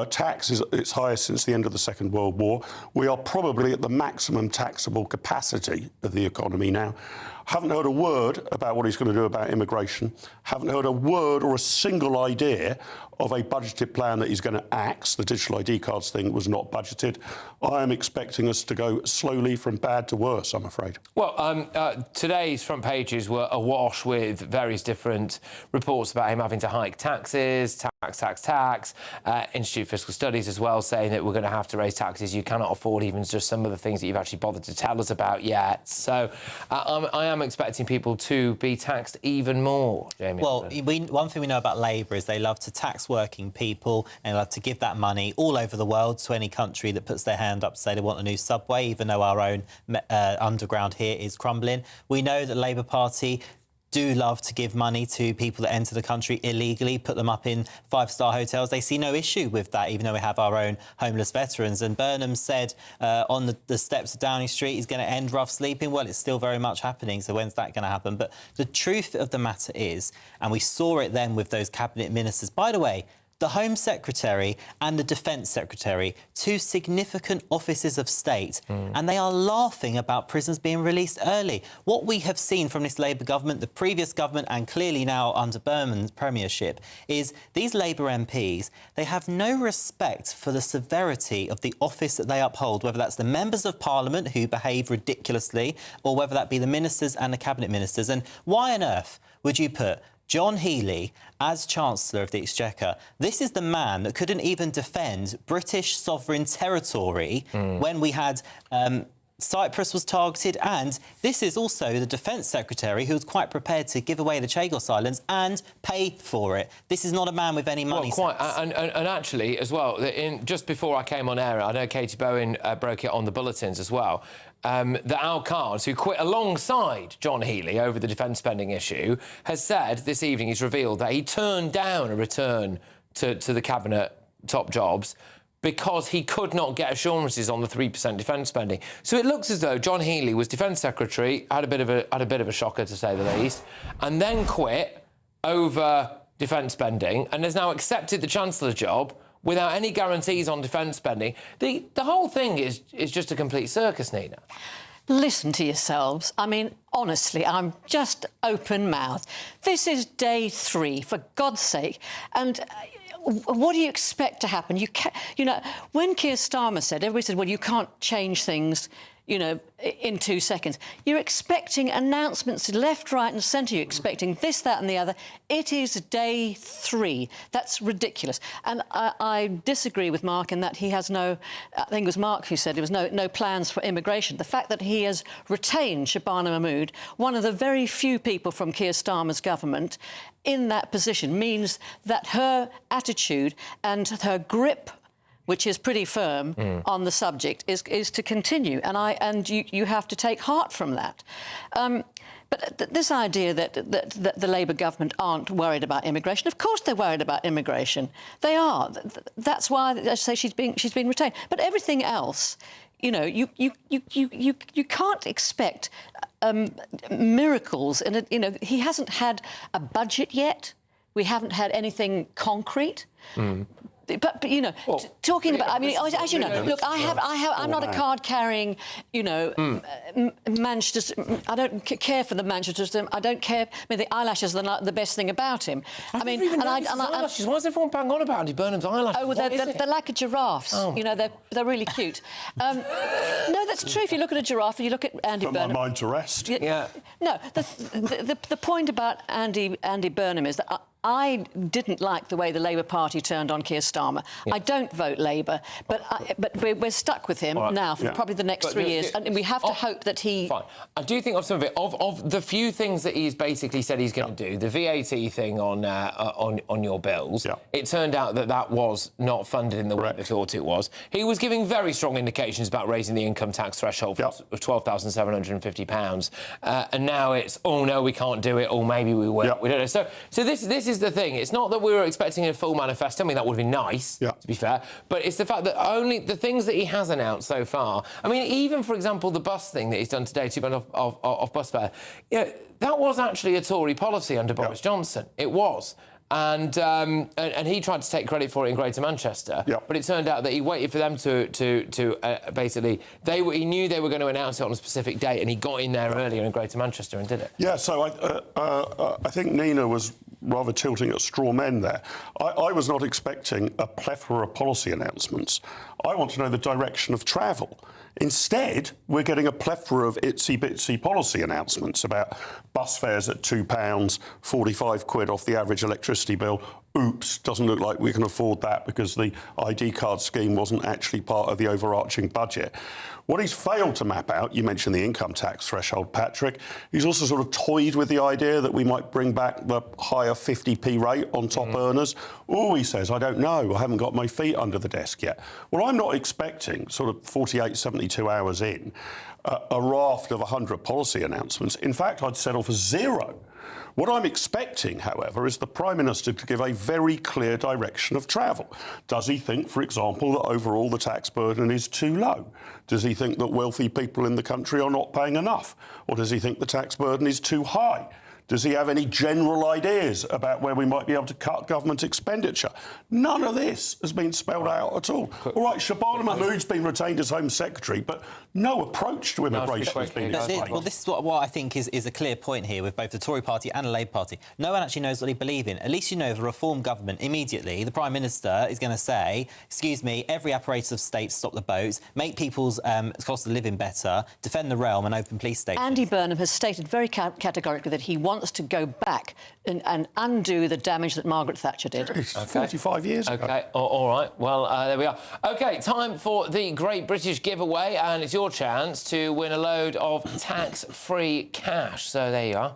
Tax is at its highest since the end of the Second World War. We are probably at the maximum taxable capacity of the economy now. Haven't heard a word about what he's going to do about immigration. Haven't heard a word or a single idea of a budgeted plan that he's going to axe. The digital ID cards thing was not budgeted. I am expecting us to go slowly from bad to worse, I'm afraid. Well, today's front pages were awash with various different reports about him having to hike taxes, tax. Institute of Fiscal Studies as well saying that we're going to have to raise taxes. You cannot afford even just some of the things that you've actually bothered to tell us about yet. So I am expecting people to be taxed even more, Jamie. Well, one thing we know about Labour is they love to tax working people and love to give that money all over the world to any country that puts their hand up to say they want a new subway, even though our own underground here is crumbling. We know that Labour Party do love to give money to people that enter the country illegally, put them up in five-star hotels. They see no issue with that, even though we have our own homeless veterans. And Burnham said on the steps of Downing Street he's going to end rough sleeping. Well, it's still very much happening, so when's that going to happen? But the truth of the matter is, and we saw it then with those cabinet ministers, by the way, the Home Secretary and the Defence Secretary, two significant offices of state, and they are laughing about prisoners being released early. What we have seen from this Labour government, the previous government, and clearly now under Burnham's premiership, is these Labour MPs, they have no respect for the severity of the office that they uphold, whether that's the members of Parliament who behave ridiculously, or whether that be the ministers and the cabinet ministers. And why on earth would you put John Healey as Chancellor of the Exchequer? This is the man that couldn't even defend British sovereign territory when we had Cyprus was targeted, and this is also the Defence Secretary who was quite prepared to give away the Chagos Islands and pay for it. This is not a man with any money. Well, quite, and actually, as well, just before I came on air, I know Katie Bowen broke it on the bulletins as well, that Al Cards, who quit alongside John Healey over the defence spending issue, has said this evening, he's revealed that he turned down a return to the Cabinet top jobs because he could not get assurances on the 3% defence spending. So it looks as though John Healey was Defence Secretary, had a bit of a shocker, to say the least, and then quit over defence spending, and has now accepted the Chancellor job without any guarantees on defence spending. The whole thing is just a complete circus, Nina. listen to yourselves. I mean, honestly, I'm just open-mouthed. This is day 3, for God's sake. And what do you expect to happen? You know, when Keir Starmer said, everybody said, well, you can't change things, you know, in 2 seconds. You're expecting announcements left, right and centre. You're expecting this, that and the other. It is day 3. That's ridiculous. And I disagree with Mark in that he has no... I think it was Mark who said there was no plans for immigration. The fact that he has retained Shabana Mahmood, one of the very few people from Keir Starmer's government, in that position means that her attitude and her grip, which is pretty firm on the subject, is to continue. And you have to take heart from that. But this idea that the Labour government aren't worried about immigration, of course they're worried about immigration. They are. That's why I say she's been retained. But everything else, you know, you can't expect miracles. And you know, he hasn't had a budget yet. We haven't had anything concrete. But you know, talking about, I mean, as you know, look, I'm not a card-carrying, you know, Manchester. I don't care for the Manchester system. I don't care. I mean, the eyelashes are the best thing about him. I mean, eyelashes. Why does everyone bang on about Andy Burnham's eyelashes? Oh, well, they're like a giraffe's. Oh. You know, they're really cute. No, that's true. If you look at a giraffe and you look at Andy Burnham, put my mind to rest. Yeah. No, the point about Andy Burnham is that I didn't like the way the Labour Party turned on Keir Starmer. Yeah. I don't vote Labour, but we're stuck with him now for probably the next 3 years, and we have to hope that he... Fine. I do think of some of it. Of the few things that he's basically said he's going to do, the VAT thing on your bills, it turned out that was not funded in the way they thought it was. He was giving very strong indications about raising the income tax threshold of £12,750, and now it's, oh, no, we can't do it, or maybe we will. We don't know. So this is the thing. It's not that we were expecting a full manifesto. I mean, that would have been nice, to be fair. But it's the fact that only the things that he has announced so far... I mean, even, for example, the bus thing that he's done today, £2 off bus fare, you know, that was actually a Tory policy under Boris Johnson. It was. And he tried to take credit for it in Greater Manchester, but it turned out that he waited for them to basically... he knew they were going to announce it on a specific date, and he got in there earlier in Greater Manchester and did it. Yeah, so I think Nina was rather tilting at straw men there. I was not expecting a plethora of policy announcements. I want to know the direction of travel. Instead, we're getting a plethora of itsy-bitsy policy announcements about bus fares at £2, 45 quid off the average electricity bill. Oops, doesn't look like we can afford that because the ID card scheme wasn't actually part of the overarching budget. What he's failed to map out, you mentioned the income tax threshold, Patrick, he's also sort of toyed with the idea that we might bring back the higher 50p rate on top earners. Oh, he says, I don't know, I haven't got my feet under the desk yet. Well, I'm not expecting, sort of 48, 72 hours in, a raft of 100 policy announcements. In fact, I'd settle for 0. What I'm expecting, however, is the Prime Minister to give a very clear direction of travel. Does he think, for example, that overall the tax burden is too low? Does he think that wealthy people in the country are not paying enough? Or does he think the tax burden is too high? Does he have any general ideas about where we might be able to cut government expenditure? None of this has been spelled out at all. All right, Shabana Mahmood's been retained as Home Secretary, but no approach to immigration has been explained. Well, this is what I think is a clear point here with both the Tory party and the Labour Party. No one actually knows what they believe in. At least you know the Reform government, immediately, the Prime Minister is going to say, excuse me, every apparatus of state stop the boats, make people's cost of living better, defend the realm and open police stations. Andy Burnham has stated very categorically that he wants to go back and undo the damage that Margaret Thatcher did. 45 years ago. OK, all right. Well, there we are. OK, time for the Great British Giveaway, and it's your chance to win a load of tax-free cash. So there you are.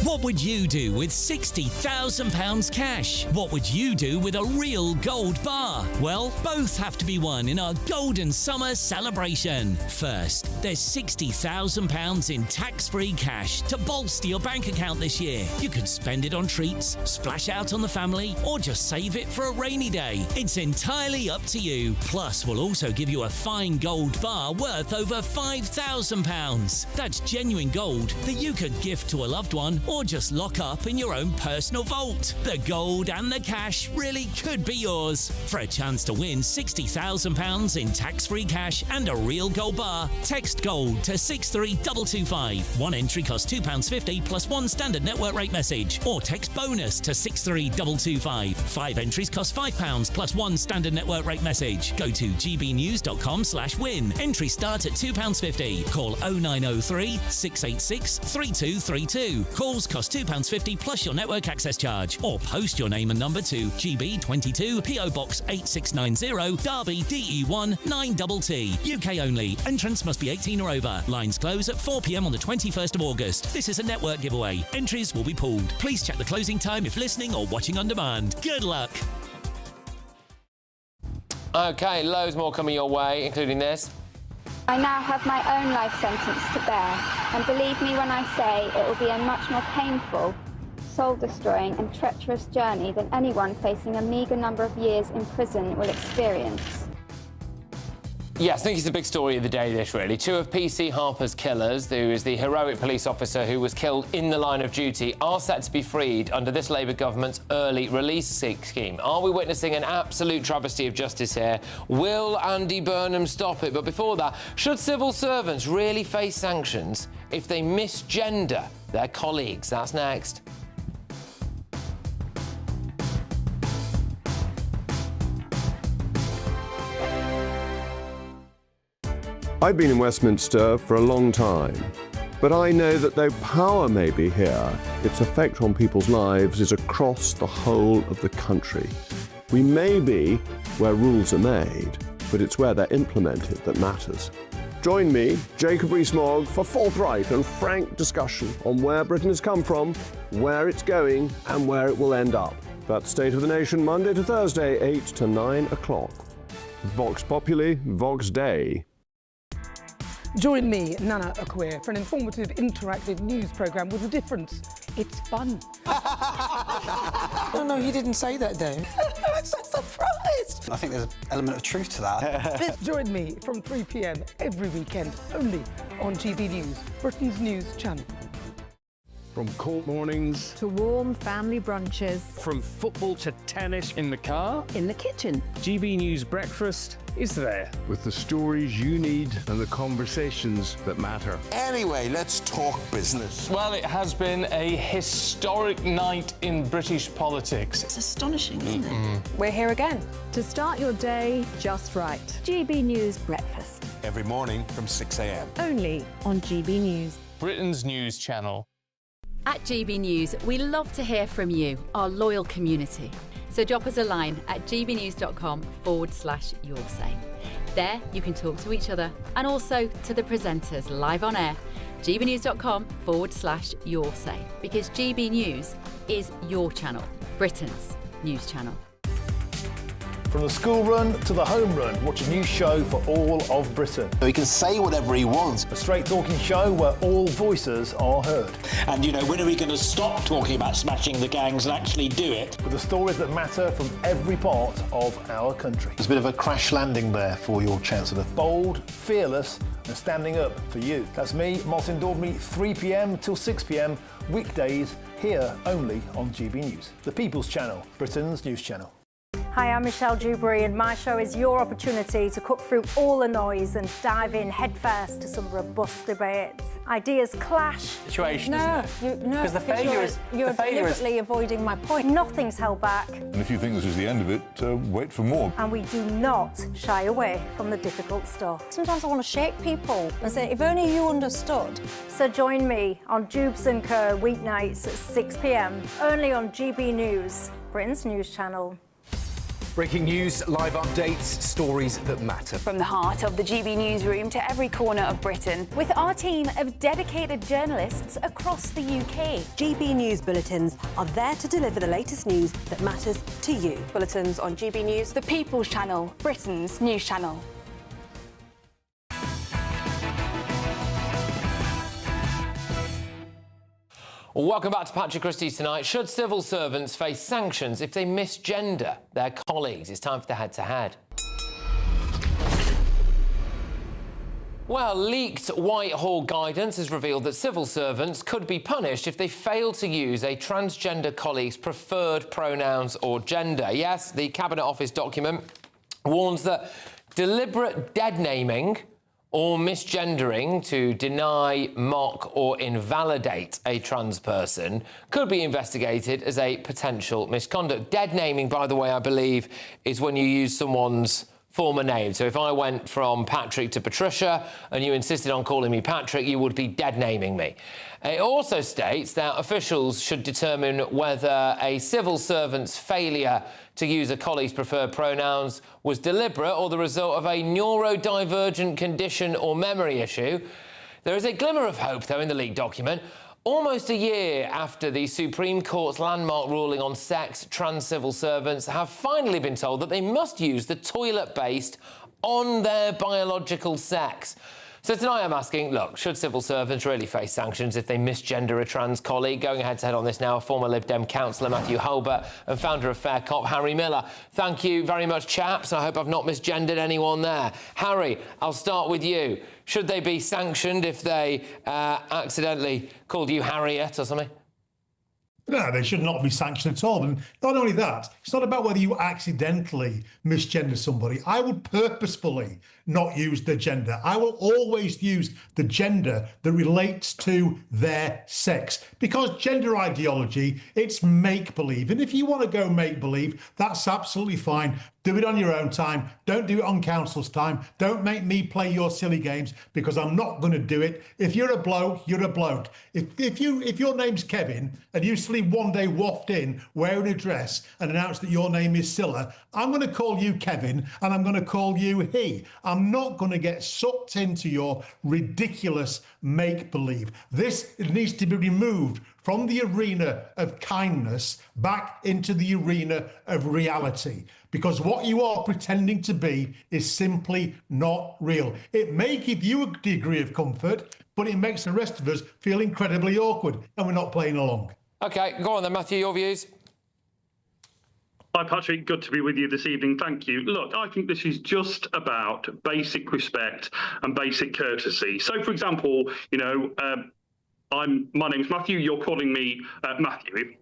What would you do with £60,000 cash? What would you do with a real gold bar? Well, both have to be won in our Golden Summer celebration. First, there's £60,000 in tax-free cash to bolster your bank account this year. You could spend it on treats, splash out on the family, or just save it for a rainy day. It's entirely up to you. Plus, we'll also give you a fine gold bar worth over £5,000. That's genuine gold that you could gift to a loved one or or just lock up in your own personal vault. The gold and the cash really could be yours. For a chance to win £60,000 in tax-free cash and a real gold bar, text GOLD to 63225. One entry costs £2.50 plus one standard network rate message, or text BONUS to 63225. 5 entries cost £5 plus one standard network rate message. Go to gbnews.com/win. Entries start at £2.50. Call 0903 686 3232. Calls cost £2.50 plus your network access charge, or post your name and number to GB22 PO Box 8690 Derby DE1 9TT. UK only. Entrance must be 18 or over. Lines close at 4 p.m. on the 21st of August. This is a network giveaway. Entries will be pooled. Please check the closing time if listening or watching on demand. Good luck. OK, loads more coming your way, including this. I now have my own life sentence to bear, and believe me when I say it will be a much more painful, soul-destroying and treacherous journey than anyone facing a meagre number of years in prison will experience. Yes, I think it's the big story of the day, this, really. 2 of PC Harper's killers, who is the heroic police officer who was killed in the line of duty, are set to be freed under this Labour government's early release scheme. Are we witnessing an absolute travesty of justice here? Will Andy Burnham stop it? But before that, should civil servants really face sanctions if they misgender their colleagues? That's next. I've been in Westminster for a long time, but I know that though power may be here, its effect on people's lives is across the whole of the country. We may be where rules are made, but it's where they're implemented that matters. Join me, Jacob Rees-Mogg, for forthright and frank discussion on where Britain has come from, where it's going, and where it will end up. That's State of the Nation, Monday to Thursday, 8 to 9 o'clock. Vox Populi, Vox Dei. Join me, Nana Akwe, for an informative, interactive news programme with a difference. It's fun. No, he didn't say that, Dave. I'm so surprised. I think there's an element of truth to that. Join me from 3 p.m. every weekend, only on GB News, Britain's news channel. From court mornings to warm family brunches. From football to tennis in the car. In the kitchen. GB News Breakfast is there. With the stories you need and the conversations that matter. Anyway, let's talk business. Well, it has been a historic night in British politics. It's astonishing, isn't it? We're here again to start your day just right. GB News Breakfast. Every morning from 6 a.m. Only on GB News. Britain's news channel. At GB News, we love to hear from you, our loyal community. So drop us a line at gbnews.com/yoursay. There you can talk to each other and also to the presenters live on air. gbnews.com/yoursay, because GB News is your channel, Britain's news channel. From the school run to the home run, watch a new show for all of Britain. So he can say whatever he wants. A straight talking show where all voices are heard. And, you know, when are we going to stop talking about smashing the gangs and actually do it? With the stories that matter from every part of our country. There's a bit of a crash landing there for your Chancellor. Bold, fearless and standing up for you. That's me, Martin Daubney, 3 p.m. till 6 p.m, weekdays, here only on GB News. The People's Channel, Britain's news channel. Hi, I'm Michelle Dewberry, and my show is your opportunity to cut through all the noise and dive in headfirst to some robust debates. Ideas clash. Situation, isn't it? Because the failure is... You're deliberately avoiding my point. Nothing's held back. And if you think this is the end of it, wait for more. And we do not shy away from the difficult stuff. Sometimes I want to shake people and say, if only you understood. So join me on Jubes & Kerr weeknights at 6 p.m, only on GB News, Britain's news channel. Breaking news, live updates, stories that matter. From the heart of the GB newsroom to every corner of Britain, with our team of dedicated journalists across the UK. GB News bulletins are there to deliver the latest news that matters to you. Bulletins on GB News, the People's Channel, Britain's news channel. Welcome back to Patrick Christys tonight. Should civil servants face sanctions if they misgender their colleagues? It's time for the head-to-head. Well, leaked Whitehall guidance has revealed that civil servants could be punished if they fail to use a transgender colleague's preferred pronouns or gender. Yes, the Cabinet Office document warns that deliberate dead-naming or misgendering to deny, mock or invalidate a trans person could be investigated as a potential misconduct. Dead-naming, by the way, I believe, is when you use someone's former name. So if I went from Patrick to Patricia and you insisted on calling me Patrick, you would be dead-naming me. It also states that officials should determine whether a civil servant's failure to use a colleague's preferred pronouns was deliberate or the result of a neurodivergent condition or memory issue. There is a glimmer of hope, though, in the leaked document. Almost a year after the Supreme Court's landmark ruling on sex, trans civil servants have finally been told that they must use the toilet based on their biological sex. So tonight I'm asking, look, should civil servants really face sanctions if they misgender a trans colleague? Going head-to-head on this now, former Lib Dem councillor Matthew Hulbert and founder of Fair Cop, Harry Miller. Thank you very much, chaps. I hope I've not misgendered anyone there. Harry, I'll start with you. Should they be sanctioned if they accidentally called you Harriet or something? No, they should not be sanctioned at all. And not only that, it's not about whether you accidentally misgender somebody. I would purposefully not use the gender. I will always use the gender that relates to their sex, because gender ideology, it's make-believe. And if you want to go make-believe, that's absolutely fine. Do it on your own time. Don't do it on council's time. Don't make me play your silly games, because I'm not going to do it. If you're a bloke, you're a bloke. If your name's Kevin and you suddenly one day waft in wearing a dress and announce that your name is Scylla, I'm going to call you Kevin and I'm going to call you he. I'm not going to get sucked into your ridiculous make-believe. This needs to be removed from the arena of kindness back into the arena of reality, because what you are pretending to be is simply not real. It may give you a degree of comfort, but it makes the rest of us feel incredibly awkward, and we're not playing along. OK, go on then, Matthew, your views? Hi, Patrick. Good to be with you this evening. Thank you. Look, I think this is just about basic respect and basic courtesy. So, for example, you know, my name's Matthew. You're calling me Matthew.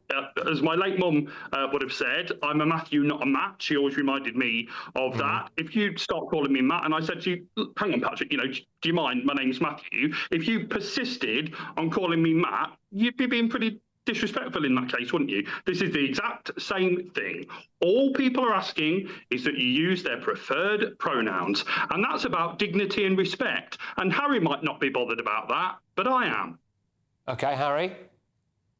As my late mum would have said, I'm a Matthew, not a Matt. She always reminded me of that. If you start calling me Matt, and I said to you, hang on, Patrick, you know, do you mind? My name's Matthew. If you persisted on calling me Matt, you'd be being pretty disrespectful in that case, wouldn't you? This is the exact same thing. All people are asking is that you use their preferred pronouns, and that's about dignity and respect. And Harry might not be bothered about that, but I am. OK, Harry?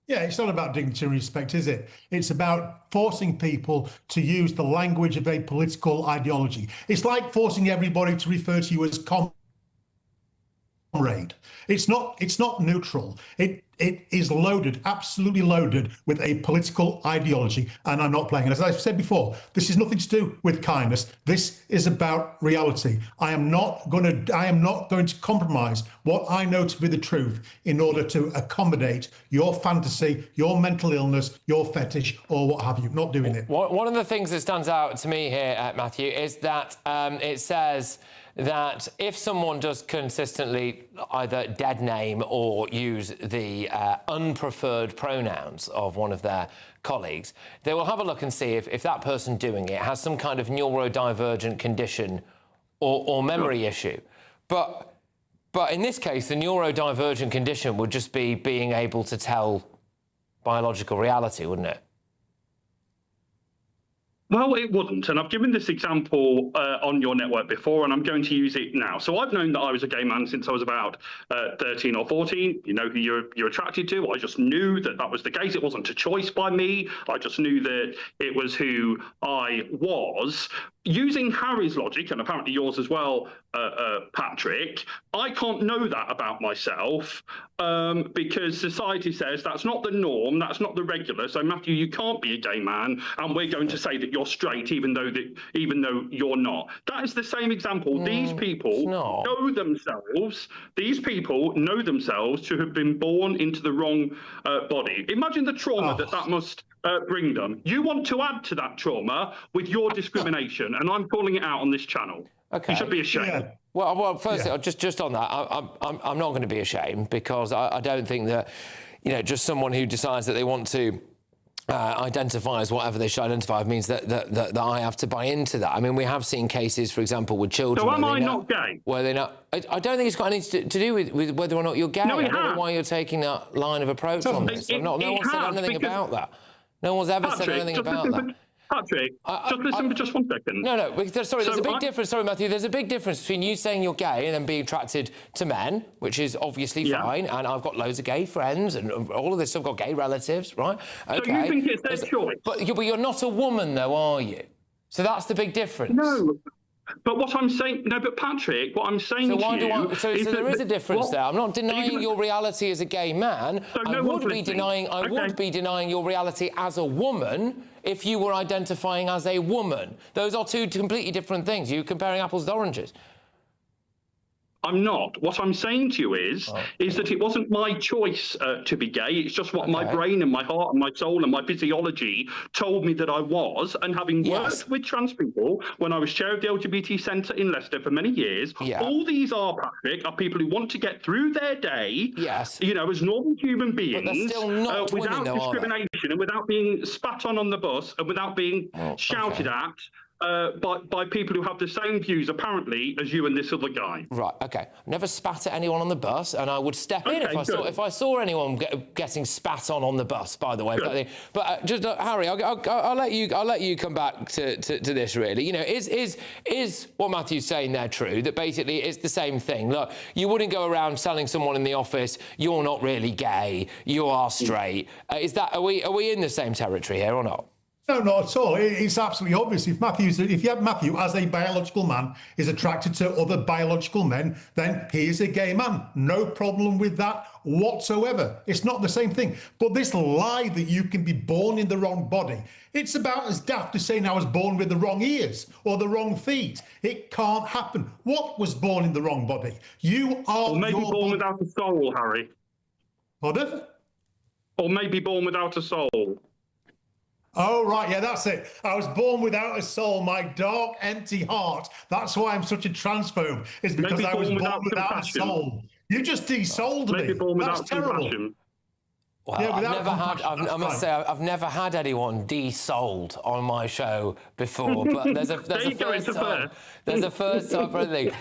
Yeah, it's not about dignity and respect, is it? It's about forcing people to use the language of a political ideology. It's like forcing everybody to refer to you as comrade. It's not neutral. It is loaded, absolutely loaded with a political ideology, and I'm not playing it. As I've said before, this is nothing to do with kindness. This is about reality. I am not going to compromise what I know to be the truth in order to accommodate your fantasy, your mental illness, your fetish, or what have you. Not doing it. One of the things that stands out to me here, Matthew, is that it says that if someone does consistently either dead name or use the unpreferred pronouns of one of their colleagues, they will have a look and see if that person doing it has some kind of neurodivergent condition or memory issue. But in this case, the neurodivergent condition would just be being able to tell biological reality, wouldn't it? Well, it wouldn't. And I've given this example on your network before, and I'm going to use it now. So I've known that I was a gay man since I was about 13 or 14. You know who you're attracted to. I just knew that that was the case. It wasn't a choice by me. I just knew that it was who I was. Using Harry's logic, and apparently yours as well, Patrick, I can't know that about myself because society says that's not the norm, that's not the regular. So, Matthew, you can't be a gay man, and we're going to say that you're straight, even though you're not. That is the same example. These people know themselves. These people know themselves to have been born into the wrong body. Imagine the trauma that must bring them. You want to add to that trauma with your discrimination, and I'm calling it out on this channel. Okay. You should be ashamed. Yeah. Well, firstly, just on that, I'm not going to be ashamed, because I don't think that, just someone who decides that they want to identify as whatever they should identify means that I have to buy into that. I mean, we have seen cases, for example, with children. So am I not gay? Where they're not. I don't think it's got anything to do with whether or not you're gay. No, I don't know why you're taking that line of approach on this. No one said anything about that. No one's ever said anything about that. Patrick, just listen for just 1 second. No, sorry, there's a big difference. Sorry, Matthew, there's a big difference between you saying you're gay and then being attracted to men, which is obviously fine, and I've got loads of gay friends and all of this. I've got gay relatives, right? Okay. So you think it's their choice? But you're not a woman, though, are you? So that's the big difference. No. But what I'm saying, no, but Patrick, what I'm saying so to you... So there is a difference there. I'm not denying your reality as a gay man. So I would be denying your reality as a woman if you were identifying as a woman. Those are two completely different things. You're comparing apples to oranges. I'm not. What I'm saying to you is that it wasn't my choice to be gay. It's just what my brain and my heart and my soul and my physiology told me that I was. And having worked with trans people when I was chair of the LGBT Centre in Leicester for many years, all these Patrick, are people who want to get through their day, as normal human beings, without discrimination and without being spat on the bus and without being shouted at. By people who have the same views, apparently, as you and this other guy. Right, OK. Never spat at anyone on the bus, and I would step in if I saw anyone getting spat on the bus, by the way. But just, Harry, I'll let you come back to this, really. Is what Matthew's saying there true, that basically it's the same thing? Look, you wouldn't go around telling someone in the office, you're not really gay, you are straight. Are we in the same territory here or not? No, not at all. It's absolutely obvious. If you have Matthew as a biological man is attracted to other biological men, then he is a gay man. No problem with that whatsoever. It's not the same thing. But this lie that you can be born in the wrong body, it's about as daft as saying I was born with the wrong ears or the wrong feet. It can't happen. What was born in the wrong body? You are. Or maybe born without a soul, Harry. Pardon? Or maybe born without a soul. Oh, right, yeah, that's it. I was born without a soul, my dark, empty heart. That's why I'm such a transphobe, is because I was born without a soul. You just de-souled me. That's terrible. Well, I must say, I've never had anyone de-sold on my show before, but there's a first time for anything.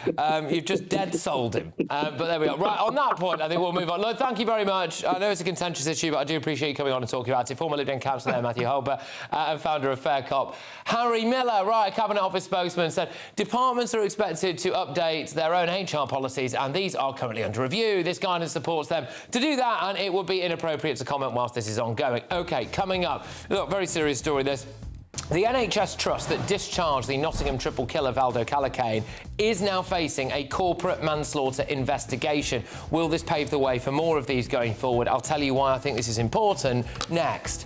You've just dead-sold him. But there we go. Right, on that point, I think we'll move on. Look, thank you very much. I know it's a contentious issue, but I do appreciate you coming on and talking about it. Former Lib Dem councillor Matthew Holber and founder of Fair Cop, Harry Miller, right, Cabinet Office spokesman, said departments are expected to update their own HR policies, and these are currently under review. This guidance supports them to do that, and it would be inappropriate to comment whilst this is ongoing. OK, coming up, look, very serious story, this. The NHS trust that discharged the Nottingham triple killer Valdo Calacane is now facing a corporate manslaughter investigation. Will this pave the way for more of these going forward? I'll tell you why I think this is important next.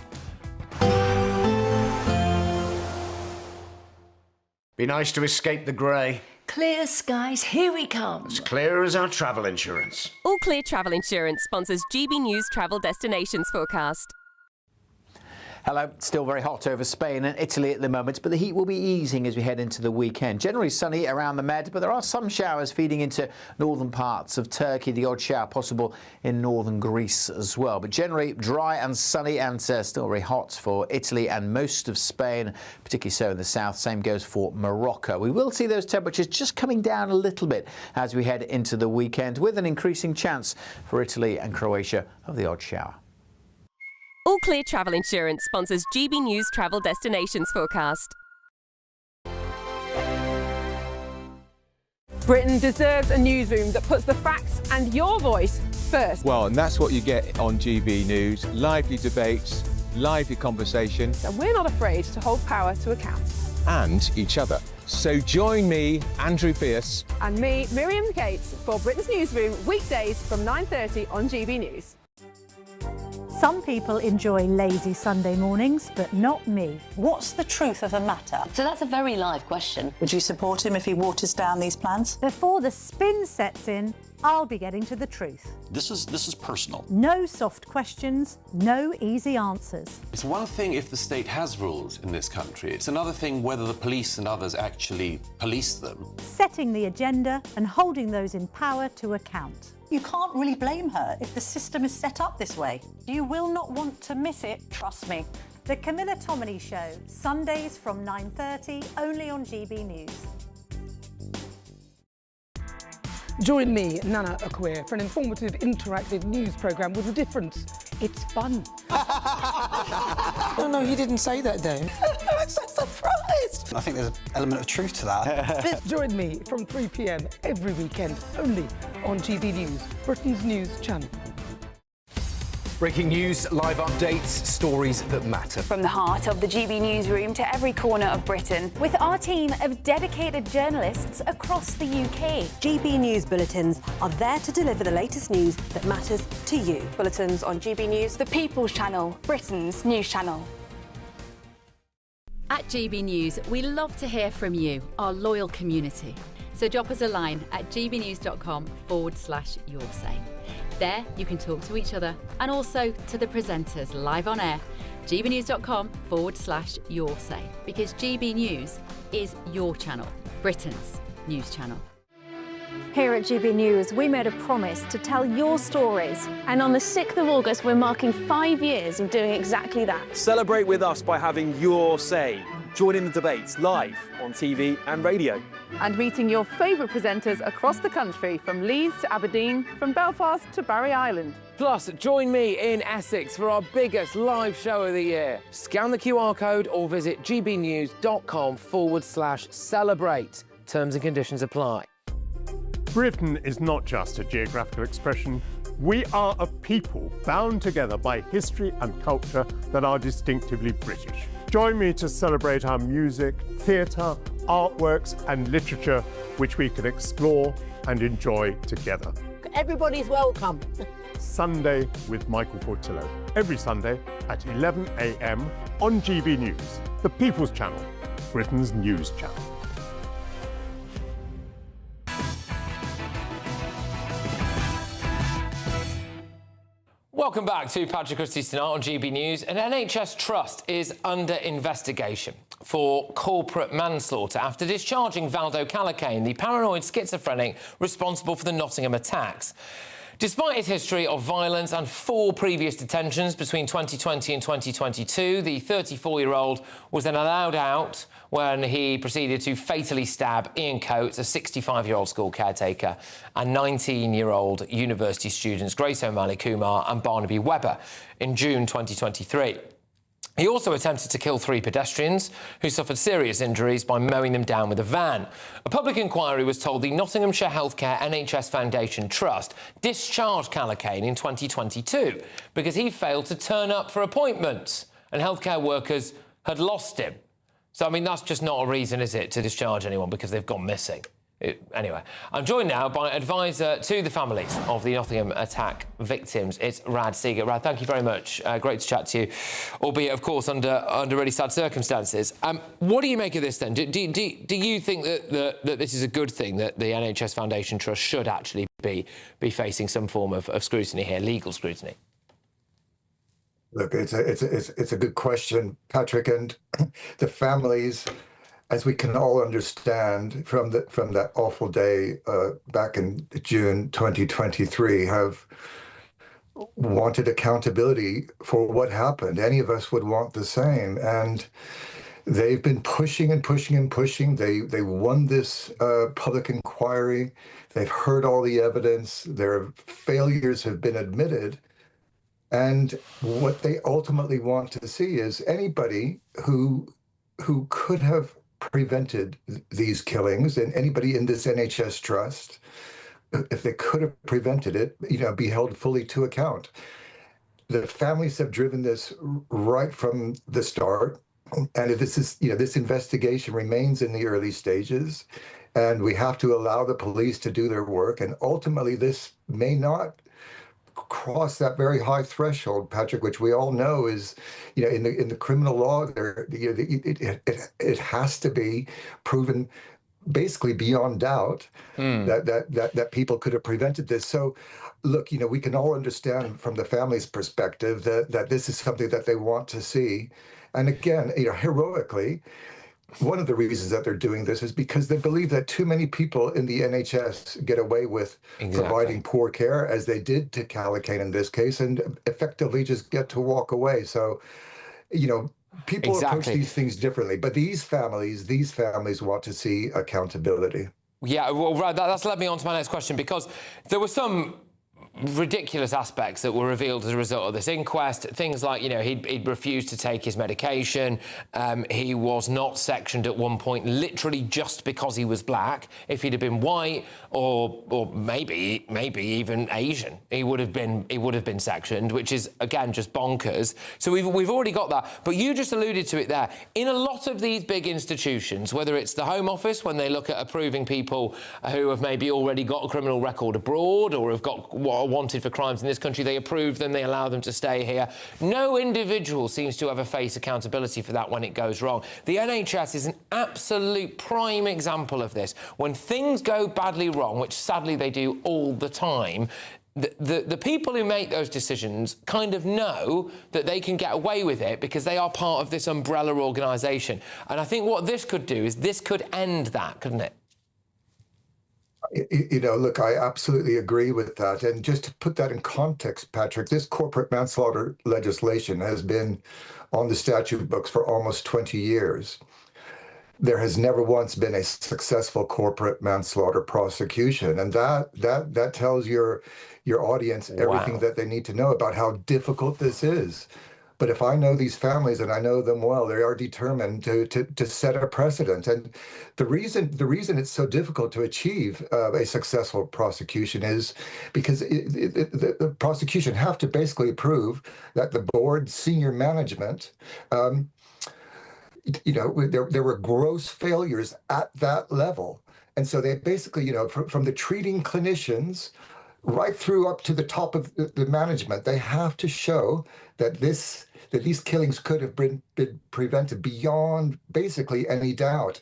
Be nice to escape the grey. Clear skies, here we come. As clear as our travel insurance. All Clear Travel Insurance sponsors GB News Travel Destinations Forecast. Hello. Still very hot over Spain and Italy at the moment, but the heat will be easing as we head into the weekend. Generally sunny around the Med, but there are some showers feeding into northern parts of Turkey. The odd shower possible in northern Greece as well. But generally dry and sunny, and still very hot for Italy and most of Spain, particularly so in the south. Same goes for Morocco. We will see those temperatures just coming down a little bit as we head into the weekend, with an increasing chance for Italy and Croatia of the odd shower. All Clear Travel Insurance sponsors GB News Travel Destinations Forecast. Britain deserves a newsroom that puts the facts and your voice first. Well, and that's what you get on GB News. Lively debates, lively conversation. And we're not afraid to hold power to account. And each other. So join me, Andrew Pearce. And me, Miriam Cates, for Britain's Newsroom, weekdays from 9:30 on GB News. Some people enjoy lazy Sunday mornings, but not me. What's the truth of the matter? So that's a very live question. Would you support him if he waters down these plans? Before the spin sets in, I'll be getting to the truth. This is personal. No soft questions, no easy answers. It's one thing if the state has rules in this country. It's another thing whether the police and others actually police them. Setting the agenda and holding those in power to account. You can't really blame her if the system is set up this way. You will not want to miss it, trust me. The Camilla Tominey Show, Sundays from 9:30, only on GB News. Join me, Nana Akwe, for an informative, interactive news programme with a difference. It's fun. No, you didn't say that, Dave. I'm so surprised. I think there's an element of truth to that. Join me from 3 p.m. every weekend, only on GB News, Britain's news channel. Breaking news, live updates, stories that matter. From the heart of the GB newsroom to every corner of Britain, with our team of dedicated journalists across the UK. GB News bulletins are there to deliver the latest news that matters to you. Bulletins on GB News, the People's Channel, Britain's news channel. At GB News, we love to hear from you, our loyal community. So drop us a line at gbnews.com/yoursay. There you can talk to each other and also to the presenters live on air. gbnews.com/yoursay, because GB News is your channel, Britain's news channel. Here at GB News, we made a promise to tell your stories. And on the 6th of August, we're marking 5 years of doing exactly that. Celebrate with us by having your say. Join in the debates live on TV and radio. And meeting your favourite presenters across the country, from Leeds to Aberdeen, from Belfast to Barry Island. Plus, join me in Essex for our biggest live show of the year. Scan the QR code or visit gbnews.com/celebrate. Terms and conditions apply. Britain is not just a geographical expression. We are a people bound together by history and culture that are distinctively British. Join me to celebrate our music, theatre, artworks and literature, which we can explore and enjoy together. Everybody's welcome. Sunday with Michael Portillo, every Sunday at 11 a.m. on GB News, the People's Channel, Britain's news channel. Welcome back to Patrick Christys tonight on GB News. An NHS trust is under investigation for corporate manslaughter after discharging Valdo Calacane, the paranoid schizophrenic responsible for the Nottingham attacks. Despite his history of violence and 4 previous detentions between 2020 and 2022, the 34-year-old was then allowed out when he proceeded to fatally stab Ian Coates, a 65-year-old school caretaker, and 19-year-old university students Grace O'Malley Kumar and Barnaby Webber in June 2023. He also attempted to kill 3 pedestrians who suffered serious injuries by mowing them down with a van. A public inquiry was told the Nottinghamshire Healthcare NHS Foundation Trust discharged Calacane in 2022 because he failed to turn up for appointments and healthcare workers had lost him. So, I mean, that's just not a reason, is it, to discharge anyone because they've gone missing. Anyway, I'm joined now by advisor to the families of the Nottingham attack victims. It's Rad Seeger. Rad, thank you very much. Great to chat to you, albeit, of course, under really sad circumstances. What do you make of this, then? Do you think that this is a good thing, that the NHS Foundation Trust should actually be facing some form of scrutiny here, legal scrutiny? Look, it's a good question, Patrick, and the families, as we can all understand from that awful day back in June 2023, have wanted accountability for what happened. Any of us would want the same, and they've been pushing and pushing and pushing. They won this public inquiry. They've heard all the evidence. Their failures have been admitted. And what they ultimately want to see is anybody who could have prevented these killings, and anybody in this NHS trust, if they could have prevented it, be held fully to account. The families have driven this right from the start, and this investigation remains in the early stages, and we have to allow the police to do their work. And ultimately, this may not cross that very high threshold, Patrick, which we all know is, in the criminal law, it has to be proven basically beyond doubt that people could have prevented this. So, look, we can all understand from the family's perspective that this is something that they want to see. And again, heroically, one of the reasons that they're doing this is because they believe that too many people in the NHS get away with providing poor care, as they did to Callacane in this case, and effectively just get to walk away. So, people approach these things differently. But these families want to see accountability. Yeah, well, that's led me on to my next question, because there were some ridiculous aspects that were revealed as a result of this inquest. Things like, he'd refused to take his medication. He was not sectioned at one point, literally just because he was black. If he'd have been white or maybe even Asian, he would have been sectioned, which is again just bonkers. So we've already got that. But you just alluded to it there. In a lot of these big institutions, whether it's the Home Office when they look at approving people who have maybe already got a criminal record abroad or have got wanted for crimes in this country, they approve them, they allow them to stay here. No individual seems to ever face accountability for that when it goes wrong. The NHS is an absolute prime example of this. When things go badly wrong, which sadly they do all the time, the people who make those decisions kind of know that they can get away with it because they are part of this umbrella organisation. And I think what this could do is this could end that, couldn't it? Look, I absolutely agree with that. And just to put that in context, Patrick, this corporate manslaughter legislation has been on the statute books for almost 20 years. There has never once been a successful corporate manslaughter prosecution. And that tells your audience everything that they need to know about how difficult this is. But if I know these families, and I know them well, they are determined to set a precedent. And the reason it's so difficult to achieve a successful prosecution is because the prosecution have to basically prove that the board senior management, there were gross failures at that level. And so they basically, from the treating clinicians right through up to the top of the management, they have to show that these killings could have been prevented beyond basically any doubt.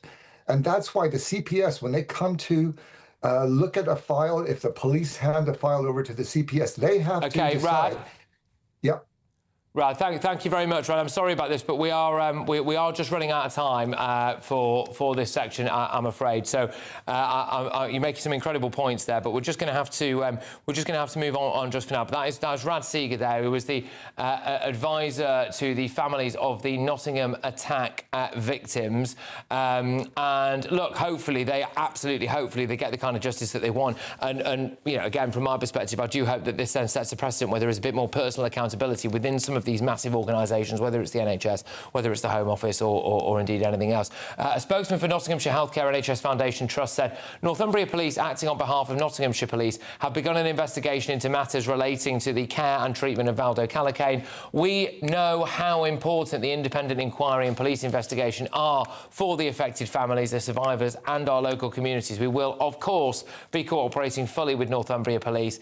And that's why the CPS, when they come to look at a file, if the police hand a file over to the CPS, they have to decide. Rad. Yep. Right, thank you very much, Rad. I'm sorry about this, but we are just running out of time for this section, I'm afraid. So you're making some incredible points there, but we're just going to have to move on just for now. But that was Rad Seeger there, who was the advisor to the families of the Nottingham attack victims. And look, hopefully they get the kind of justice that they want. And again, from my perspective, I do hope that this then sets a precedent where there is a bit more personal accountability within some of these massive organisations, whether it's the NHS, whether it's the Home Office or indeed anything else. A spokesman for Nottinghamshire Healthcare NHS Foundation Trust said Northumbria Police, acting on behalf of Nottinghamshire Police, have begun an investigation into matters relating to the care and treatment of Valdo Callacane. We know how important the independent inquiry and police investigation are for the affected families, the survivors and our local communities. We will, of course, be cooperating fully with Northumbria Police.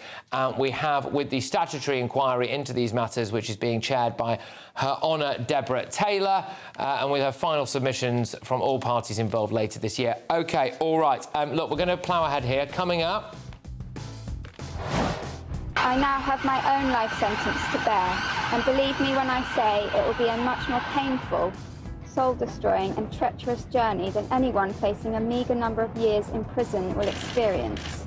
We have with the statutory inquiry into these matters, which is being chaired by Her Honour Deborah Taylor, and with her final submissions from all parties involved later this year. OK, all right. Look, we're going to plough ahead here. Coming up... I now have my own life sentence to bear, and believe me when I say it will be a much more painful, soul-destroying and treacherous journey than anyone facing a meagre number of years in prison will experience.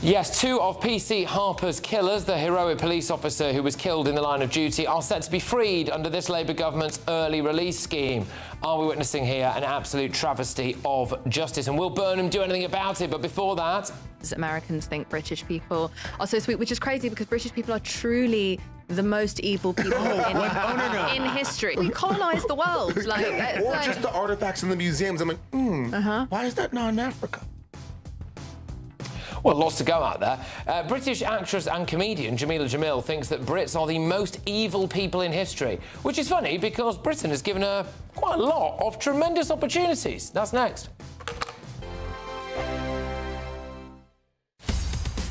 Yes, two of PC Harper's killers, the heroic police officer who was killed in the line of duty, are set to be freed under this Labour government's early release scheme. Are we witnessing here an absolute travesty of justice? And will Burnham do anything about it? But before that... Americans think British people are so sweet, which is crazy because British people are truly the most evil people in history. We colonised the world. Just the artifacts in the museums. I'm like, why is that not in Africa? Well, lots to go out there. British actress and comedian Jamila Jamil thinks that Brits are the most evil people in history, which is funny because Britain has given her quite a lot of tremendous opportunities. That's next.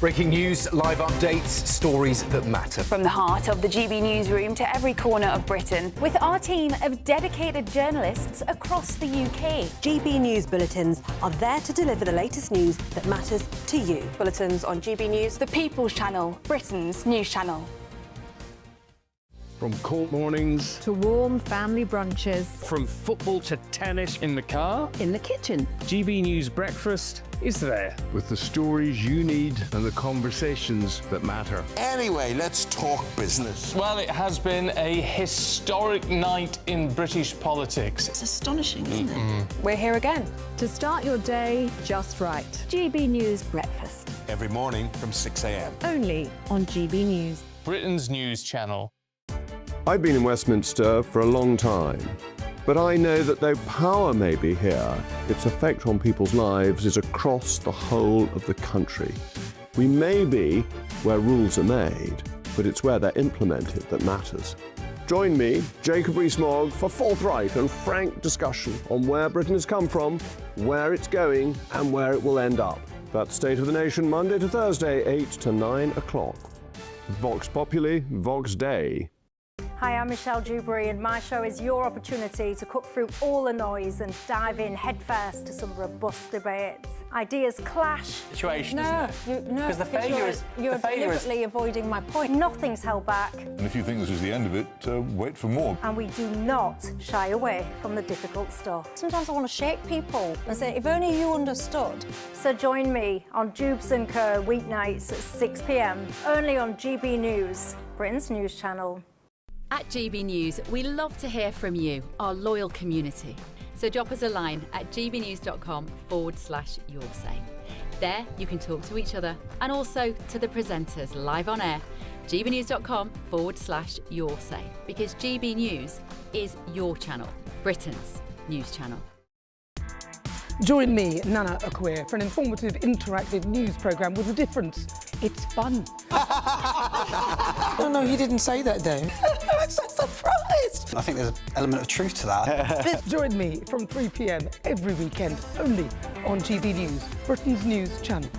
Breaking news, live updates, stories that matter. From the heart of the GB newsroom to every corner of Britain. With our team of dedicated journalists across the UK. GB News bulletins are there to deliver the latest news that matters to you. Bulletins on GB News, the People's Channel, Britain's news channel. From court mornings to warm family brunches. From football to tennis. In the car. In the kitchen. GB News Breakfast is there. With the stories you need and the conversations that matter. Anyway, let's talk business. Well, it has been a historic night in British politics. It's astonishing, isn't it? We're here again. To start your day just right. GB News Breakfast. Every morning from 6 a.m. Only on GB News. Britain's news channel. I've been in Westminster for a long time, but I know that though power may be here, its effect on people's lives is across the whole of the country. We may be where rules are made, but it's where they're implemented that matters. Join me, Jacob Rees-Mogg, for forthright and frank discussion on where Britain has come from, where it's going, and where it will end up. That's State of the Nation, Monday to Thursday, 8 to 9 o'clock. Vox Populi, Vox Dei. Hi, I'm Michelle Dewberry, and my show is your opportunity to cut through all the noise and dive in headfirst to some robust debates. Ideas clash. Situation, No, isn't it? no, Because the failure is you're deliberately avoiding my point. Nothing's held back. And if you think this is the end of it, wait for more. And we do not shy away from the difficult stuff. Sometimes I want to shake people and say, if only you understood. So join me on Jubes & Co. weeknights at 6 p.m, only on GB News, Britain's news channel. At GB News, we love to hear from you, our loyal community. So drop us a line at gbnews.com/yoursay. There you can talk to each other and also to the presenters live on air. gbnews.com/yoursay, because GB News is your channel, Britain's news channel. Join me, Nana Akwe, for an informative, interactive news programme with a difference. It's fun. No, he didn't say that, though. I'm so surprised. I think there's an element of truth to that. Join me from 3 p.m. every weekend, only on GB News, Britain's news channel.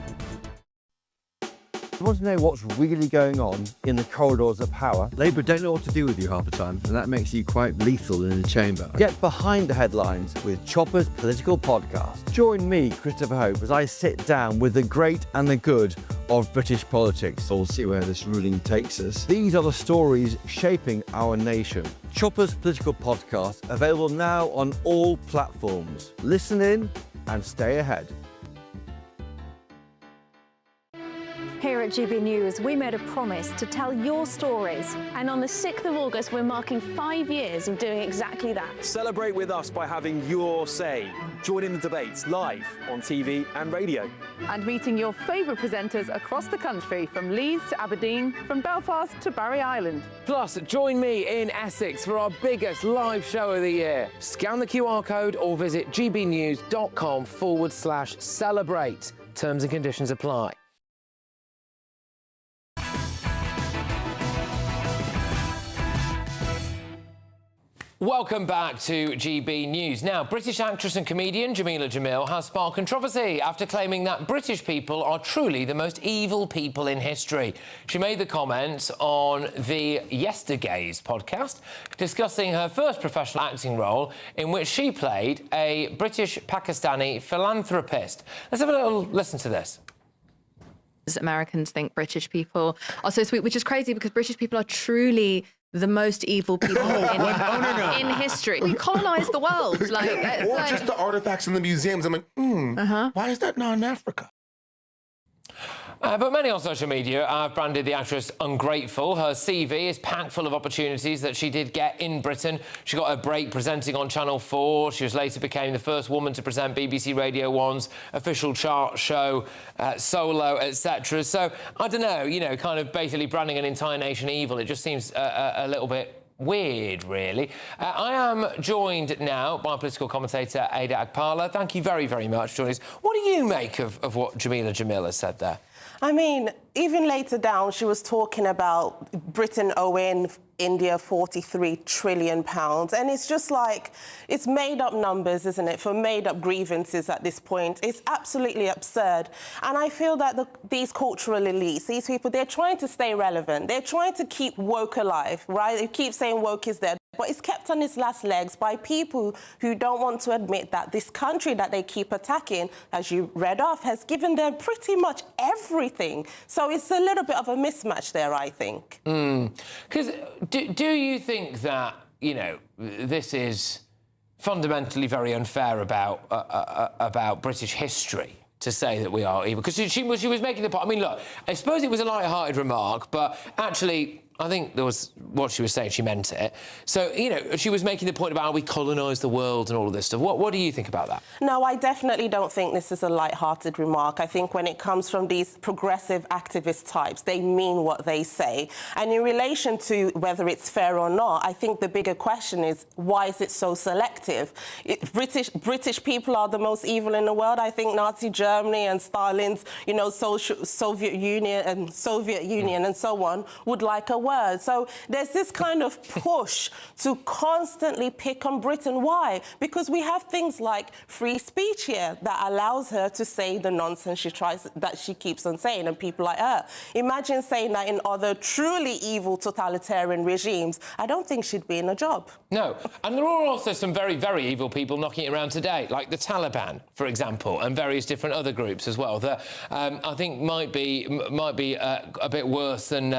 You want to know what's really going on in the corridors of power? Labour don't know what to do with you half the time, and that makes you quite lethal in the chamber. Get behind the headlines with Chopper's political podcast. Join me, Christopher Hope, as I sit down with the great and the good of British politics. We'll see where this ruling takes us. These are the stories shaping our nation. Chopper's political podcast, available now on all platforms. Listen in and stay ahead. Here at GB News, we made a promise to tell your stories. And on the 6th of August, we're marking 5 years of doing exactly that. Celebrate with us by having your say. Join in the debates live on TV and radio. And meeting your favourite presenters across the country, from Leeds to Aberdeen, from Belfast to Barry Island. Plus, join me in Essex for our biggest live show of the year. Scan the QR code or visit gbnews.com/celebrate. Terms and conditions apply. Welcome back to GB News. Now, British actress and comedian Jameela Jamil has sparked controversy after claiming that British people are truly the most evil people in history. She made the comment on the Yestergays podcast, discussing her first professional acting role, in which she played a British Pakistani philanthropist. Let's have a little listen to this. Americans think British people are so sweet, which is crazy because British people are truly the most evil people in history. We colonised the world. Or just the artifacts in the museums. I'm like, why is that not in Africa? But many on social media have branded the actress ungrateful. Her CV is packed full of opportunities that she did get in Britain. She got a break presenting on Channel 4. She was later became the first woman to present BBC Radio 1's official chart show, Solo, etc. So, I don't know, you know, kind of basically branding an entire nation evil. It just seems a little bit weird, really. I am joined now by political commentator Ada Akpala. Thank you very, very much for joining us. What do you make of what Jameela Jamil has said there? I mean, even later down, she was talking about Britain owing India £43 trillion. And it's just like, it's made up numbers, isn't it, for made up grievances at this point. It's absolutely absurd. And I feel that these cultural elites, these people, they're trying to stay relevant. They're trying to keep woke alive, right? They keep saying woke is dead. But it's kept on its last legs by people who don't want to admit that this country that they keep attacking, as you read off, has given them pretty much everything. So it's a little bit of a mismatch there, I think. Because do you think that, you know, this is fundamentally very unfair about British history? To say that we are evil, because she was making the point. I mean, look, I suppose it was a light-hearted remark, but actually, I think there was what she was saying. She meant it. So, you know, she was making the point about how we colonised the world and all of this stuff. What do you think about that? No, I definitely don't think this is a light-hearted remark. I think when it comes from these progressive activist types, they mean what they say. And in relation to whether it's fair or not, I think the bigger question is, why is it so selective? British people are the most evil in the world. I think Nazi Germany and Stalin's, you know, Soviet Union and so on would like a word. So there's this kind of push to constantly pick on Britain. Why? Because we have things like free speech here that allows her to say the nonsense she keeps on saying, and people like her. Imagine saying that in other truly evil totalitarian regimes. I don't think she'd be in a job. No, and there are also some very, very evil people knocking it around today, like the Taliban, for example, and various different other groups as well, that I think might be a bit worse than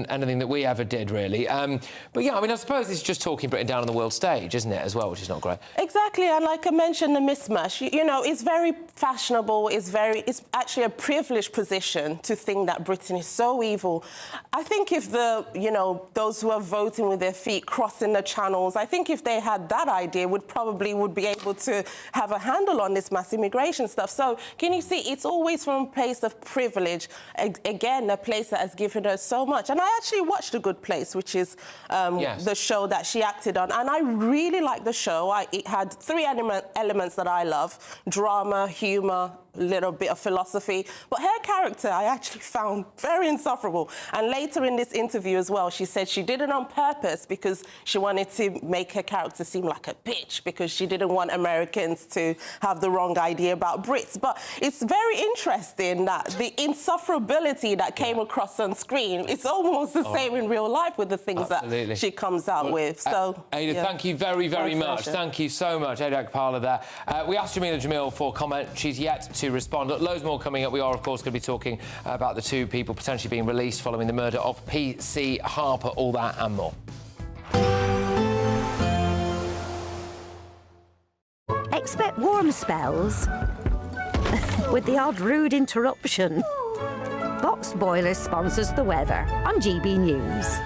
anything that we ever did, really. But yeah, I mean, I suppose it's just talking Britain down on the world stage, isn't it, as well, which is not great. Exactly, and like I mentioned, the mismatch. You know, it's very fashionable. It's actually a privileged position to think that Britain is so evil. I think if those who are voting with their feet, crossing the channels, I think if they had that idea, would be able to have a handle on this mass immigration stuff. So can you see, it's always from a place of privilege. Again, a place that has given her so much. And I actually watched A Good Place, which is the show that she acted on, and I really liked the show. It had three elements that I love: drama, humour, a little bit of philosophy. But her character I actually found very insufferable. And later in this interview as well, she said she did it on purpose because she wanted to make her character seem like a bitch, because she didn't want Americans to have the wrong idea about Brits. But it's very interesting that the insufferability that came across on screen, it's almost the same in real life with the things that she comes out with. So, Ada, thank you very, very much. pleasure. Thank you so much, Ada Akpala there. We asked Jamila Jamil for comment. She's yet to respond. Loads more coming up. We are, of course, going to be talking about the two people potentially being released following the murder of P.C. Harper. All that and more. Expect warm spells with the odd rude interruption. Boxed Boilers sponsors the weather on GB News.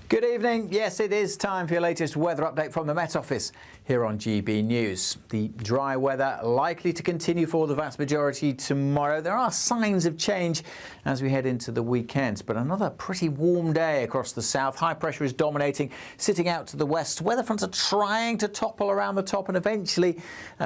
Good evening. Yes, it is time for your latest weather update from the Met Office here on GB News. The dry weather likely to continue for the vast majority tomorrow. There are signs of change as we head into the weekend, but another pretty warm day across the south. High pressure is dominating, sitting out to the west. Weather fronts are trying to topple around the top, and eventually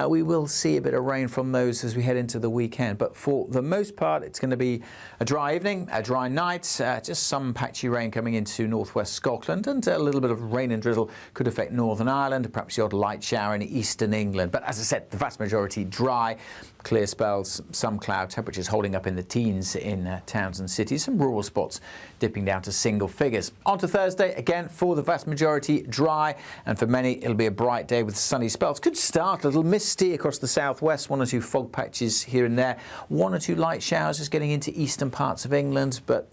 we will see a bit of rain from those as we head into the weekend. But for the most part, it's going to be a dry evening, a dry night, just some patchy rain coming into northwest Scotland, and a little bit of rain and drizzle could affect Northern Ireland, perhaps the odd light shower in eastern England. But as I said, the vast majority dry, clear spells, some cloud, temperatures holding up in the teens in towns and cities, some rural spots dipping down to single figures. On to Thursday, again, for the vast majority dry, and for many it'll be a bright day with sunny spells. Could start a little misty across the southwest, one or two fog patches here and there, one or two light showers just getting into eastern parts of England, but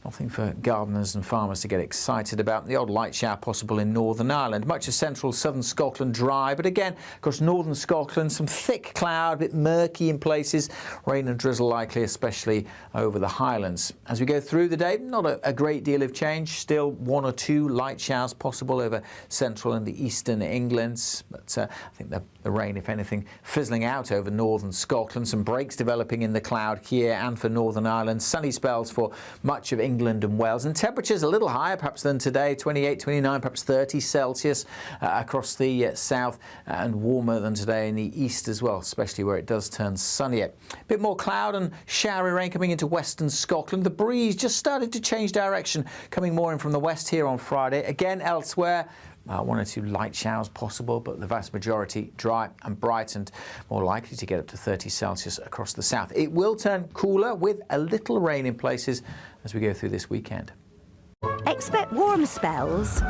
nothing for gardeners and farmers to get excited about. The odd light shower possible in Northern Ireland. Much of central southern Scotland dry, but again, across northern Scotland, some thick cloud, a bit murky in places. Rain and drizzle likely, especially over the Highlands. As we go through the day, not a great deal of change. Still one or two light showers possible over central and the eastern England. But I think the rain, if anything, fizzling out over northern Scotland. Some breaks developing in the cloud here and for Northern Ireland. Sunny spells for much of England and Wales, and temperatures a little higher perhaps than today. today, 28, 29, perhaps 30 Celsius across the south, and warmer than today in the east as well, especially where it does turn sunnier. A bit more cloud and showery rain coming into western Scotland. The breeze just started to change direction, coming more in from the west here on Friday. Again, elsewhere, one or two light showers possible, but the vast majority dry and bright, and more likely to get up to 30 Celsius across the south. It will turn cooler with a little rain in places as we go through this weekend. Expect warm spells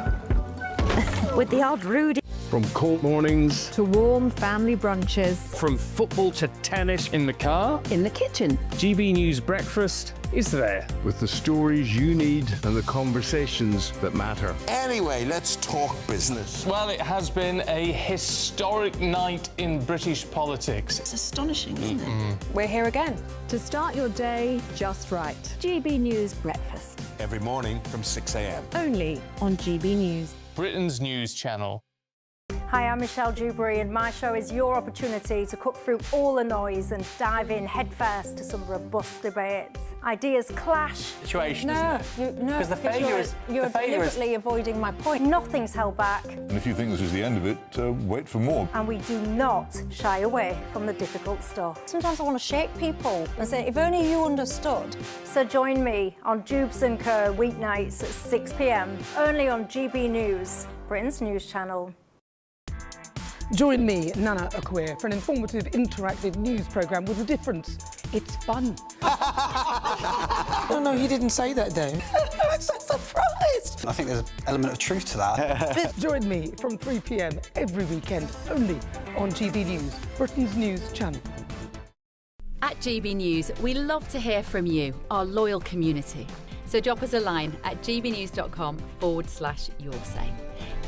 with the odd rude. From cold mornings To warm family brunches. from football to tennis in the car, In the kitchen. GB News Breakfast is there with the stories you need and the conversations that matter. Anyway, let's talk business. Well, it has been a historic night in British politics. It's astonishing, isn't it? We're here again. To start your day just right. GB News Breakfast. Every morning from 6 a.m. Only on GB News. Britain's news channel. Hi, I'm Michelle Dewberry, and my show is your opportunity to cut through all the noise and dive in headfirst to some robust debates. Ideas clash. Situation, No, Because the failure is... You're deliberately avoiding my point. Nothing's held back, And if you think this is the end of it, wait for more. and we do not shy away from the difficult stuff. Sometimes I want to shake people and say, if only you understood. So join me on Jubes & Co weeknights at 6 p.m, only on GB News, Britain's news channel. Join me, Nana Akwe, for an informative, interactive news programme with a difference. It's fun. No, he didn't say that, Dave. I'm so surprised. I think there's an element of truth to that. Join me from 3 p.m. every weekend, only on GB News, Britain's news channel. At GB News, we love to hear from you, our loyal community. So drop us a line at gbnews.com/yoursay.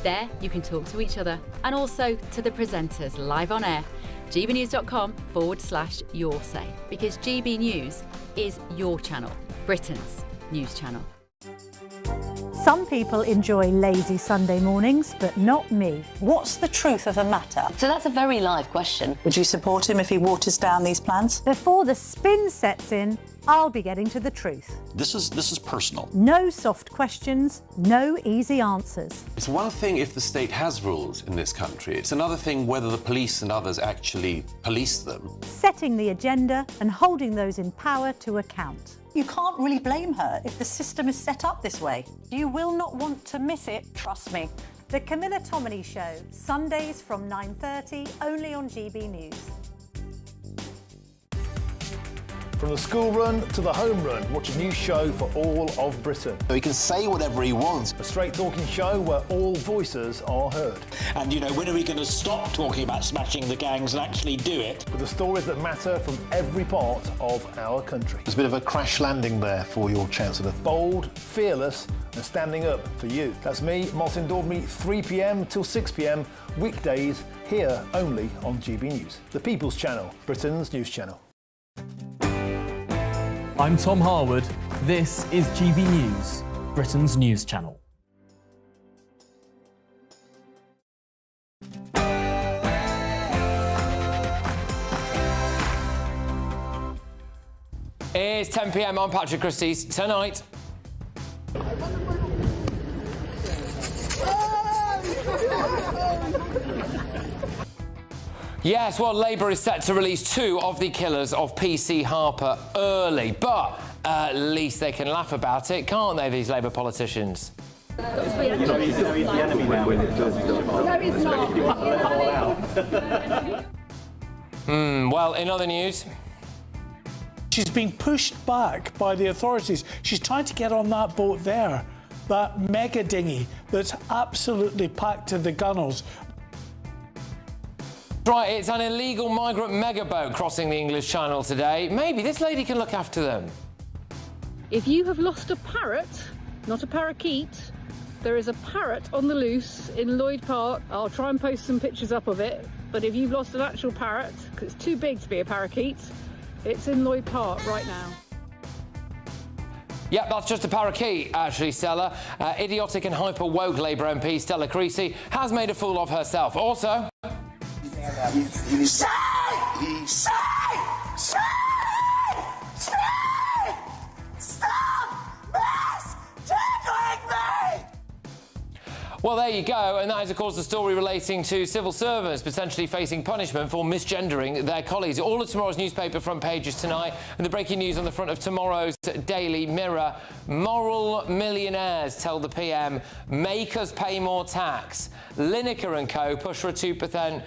There you can talk to each other and also to the presenters live on air. gbnews.com/yoursay, because GB News is your channel, Britain's news channel. Some people enjoy lazy Sunday mornings, but not me. What's the truth of the matter? So that's a very live question. Would you support him if he waters down these plans? Before the spin sets in, I'll be getting to the truth. This is personal. No soft questions, no easy answers. It's one thing if the state has rules in this country. It's another thing whether the police and others actually police them. Setting the agenda and holding those in power to account. You can't really blame her if the system is set up this way. You will not want to miss it, trust me. The Camilla Tominey Show, Sundays from 9:30, only on GB News. From the school run to the home run, watch a new show for all of Britain. He can say whatever he wants. A straight talking show where all voices are heard. And, you know, when are we going to stop talking about smashing the gangs and actually do it? With the stories that matter from every part of our country. There's a bit of a crash landing there for your Chancellor. Bold, fearless and standing up for you. That's me, Martin Daubney, 3 p.m. till 6 p.m, weekdays, here only on GB News. The People's Channel, Britain's news channel. I'm Tom Harwood. This is GB News, Britain's news channel. It's 10 p.m. I'm Patrick Christys. Tonight. Yes, well, Labour is set to release 2 of the killers of PC Harper early, but at least they can laugh about it, can't they, these Labour politicians? Well, in other news... She's being pushed back by the authorities. She's trying to get on that boat there, that mega dinghy that's absolutely packed to the gunnels. Right, it's an illegal migrant megaboat crossing the English Channel today. Maybe this lady can look after them. If you have lost a parrot, not a parakeet, there is a parrot on the loose in Lloyd Park. I'll try and post some pictures up of it, but if you've lost an actual parrot, because it's too big to be a parakeet, it's in Lloyd Park right now. Yep, that's just a parakeet, actually, Stella. Idiotic and hyper-woke Labour MP Stella Creasy has made a fool of herself. Also... Well, there you go, and that is, of course, the story relating to civil servants potentially facing punishment for misgendering their colleagues. All of tomorrow's newspaper front pages tonight, and the breaking news on the front of tomorrow's Daily Mirror. Moral millionaires tell the PM, make us pay more tax. Lineker and co. push for a 2%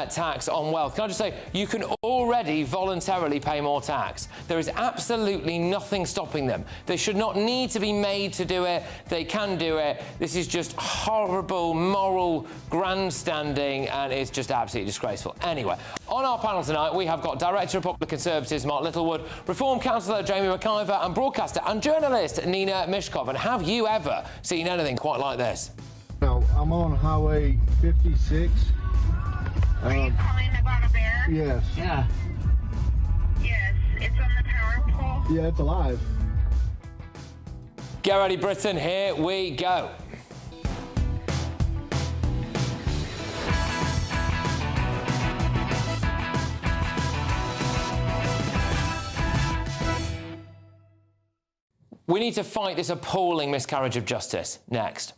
tax on wealth. Can I just say, you can already voluntarily pay more tax. There is absolutely nothing stopping them. They should not need to be made to do it. They can do it. This is just horrible moral grandstanding, and it's just absolutely disgraceful. Anyway, on our panel tonight, we have got Director of Public Conservatives Mark Littlewood, Reform Councillor Jamie McIver, and broadcaster and journalist Nina Mishkov. And have you ever seen anything quite like this? No, I'm on Highway 56. Are you calling about a bear? Yes. Yeah. Yes, it's on the power pole. Yeah, it's alive. Get ready, Britain. Here we go. We need to fight this appalling miscarriage of justice. Next.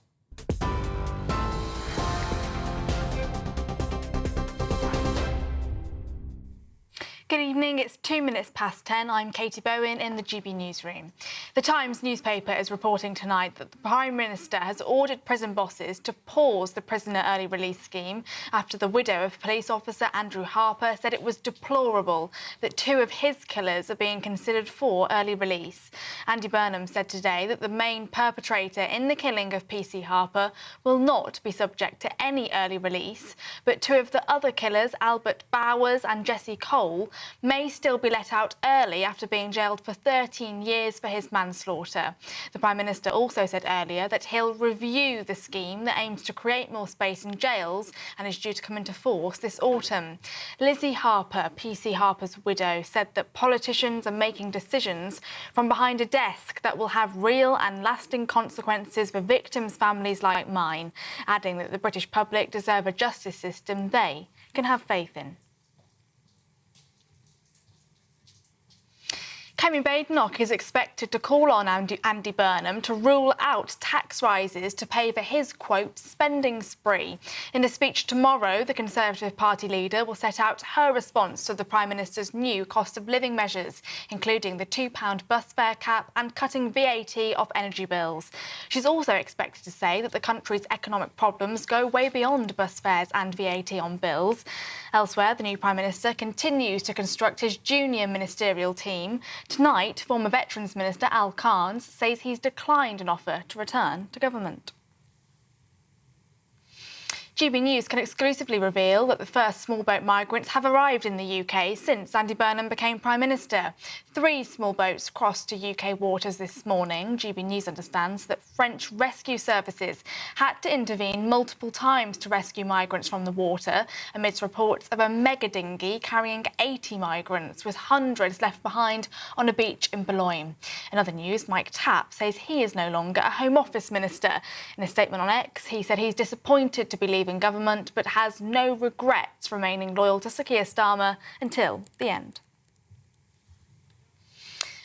Good evening, it's 2 minutes past 10. I'm Katie Bowen in the GB newsroom. The Times newspaper is reporting tonight that the Prime Minister has ordered prison bosses to pause the prisoner early release scheme after the widow of police officer Andrew Harper said it was deplorable that 2 of his killers are being considered for early release. Andy Burnham said today that the main perpetrator in the killing of PC Harper will not be subject to any early release, but 2 of the other killers, Albert Bowers and Jesse Cole, may still be let out early after being jailed for 13 years for his manslaughter. The Prime Minister also said earlier that he'll review the scheme that aims to create more space in jails and is due to come into force this autumn. Lizzie Harper, PC Harper's widow, said that politicians are making decisions from behind a desk that will have real and lasting consequences for victims' families like mine, adding that the British public deserve a justice system they can have faith in. Kemi Badenoch is expected to call on Andy Burnham to rule out tax rises to pay for his, quote, spending spree. In a speech tomorrow, the Conservative Party leader will set out her response to the Prime Minister's new cost of living measures, including the £2 bus fare cap and cutting VAT off energy bills. She's also expected to say that the country's economic problems go way beyond bus fares and VAT on bills. Elsewhere, the new Prime Minister continues to construct his junior ministerial team. Tonight, former Veterans Minister Al Carnes says he's declined an offer to return to government. GB News can exclusively reveal that the first small boat migrants have arrived in the UK since Andy Burnham became Prime Minister. 3 small boats crossed to UK waters this morning. GB News understands that French rescue services had to intervene multiple times to rescue migrants from the water amidst reports of a mega dinghy carrying 80 migrants, with hundreds left behind on a beach in Boulogne. In other news, Mike Tapp says he is no longer a Home Office Minister. In a statement on X, he said he's disappointed to be leaving government, but has no regrets remaining loyal to Sir Keir Starmer until the end.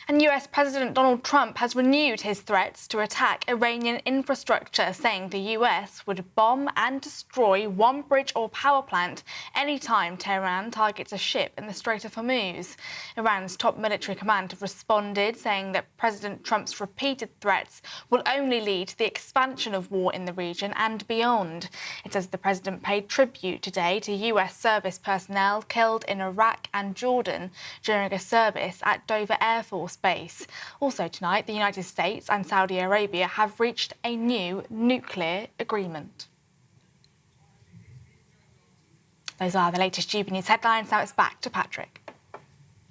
And US President Donald Trump has renewed his threats to attack Iranian infrastructure, saying the US would bomb and destroy one bridge or power plant anytime Tehran targets a ship in the Strait of Hormuz. Iran's top military command have responded, saying that President Trump's repeated threats will only lead to the expansion of war in the region and beyond. It says the president paid tribute today to US service personnel killed in Iraq and Jordan during a service at Dover Air Force Base. Also tonight, the United States and Saudi Arabia have reached a new nuclear agreement. Those are the latest GB News headlines. Now it's back to Patrick.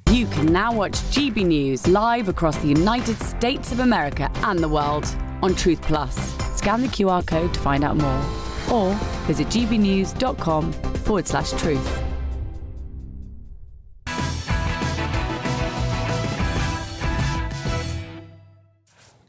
You can now watch GB News live across the United States of America and the world on Truth Plus. Scan the QR code to find out more, or visit gbnews.com/truth.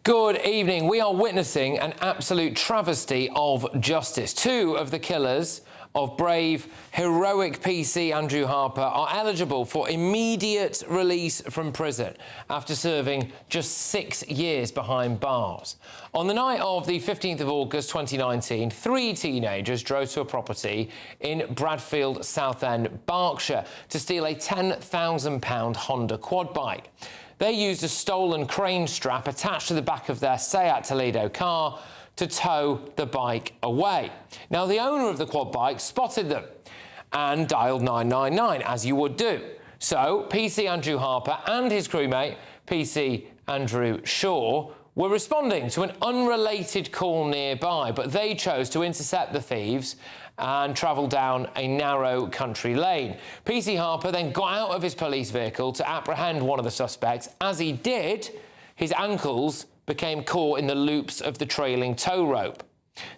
Good evening. We are witnessing an absolute travesty of justice. 2 of the killers of brave, heroic PC Andrew Harper are eligible for immediate release from prison after serving just 6 years behind bars. On the night of the 15th of August 2019, 3 teenagers drove to a property in Bradfield, Southend, Berkshire, to steal a £10,000 Honda quad bike. They used a stolen crane strap attached to the back of their Seat Toledo car to tow the bike away. Now, the owner of the quad bike spotted them and dialed 999, as you would do. So, PC Andrew Harper and his crewmate, PC Andrew Shaw, were responding to an unrelated call nearby, but they chose to intercept the thieves and travel down a narrow country lane. PC Harper then got out of his police vehicle to apprehend one of the suspects. As he did, his ankles became caught in the loops of the trailing tow rope.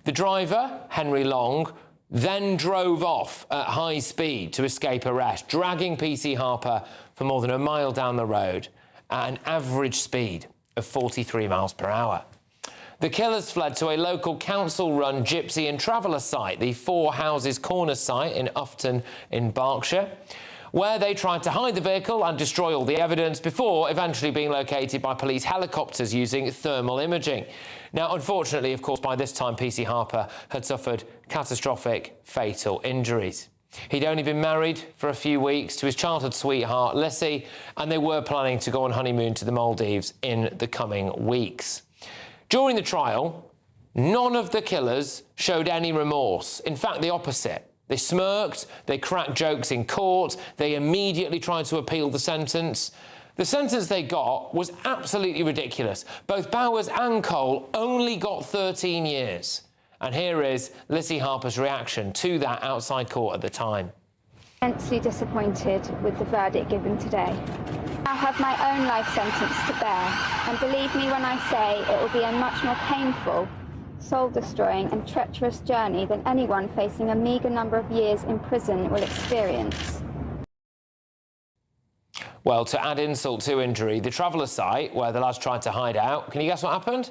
The driver, Henry Long, then drove off at high speed to escape arrest, dragging PC Harper for more than a mile down the road at an average speed of 43 miles per hour. The killers fled to a local council-run gypsy and traveller site, the Four Houses Corner site in Ufton in Berkshire, where they tried to hide the vehicle and destroy all the evidence before eventually being located by police helicopters using thermal imaging. Now, unfortunately, of course, by this time, PC Harper had suffered catastrophic, fatal injuries. He'd only been married for a few weeks to his childhood sweetheart, Lissy, and they were planning to go on honeymoon to the Maldives in the coming weeks. During the trial, none of the killers showed any remorse. In fact, the opposite. They smirked, they cracked jokes in court, they immediately tried to appeal the sentence. The sentence they got was absolutely ridiculous. Both Bowers and Cole only got 13 years. And here is Lissy Harper's reaction to that outside court at the time. Immensely disappointed with the verdict given today. I have my own life sentence to bear, and believe me when I say it will be a much more painful, soul-destroying and treacherous journey than anyone facing a meagre number of years in prison will experience. Well, to add insult to injury, the traveller site where the lads tried to hide out, can you guess what happened?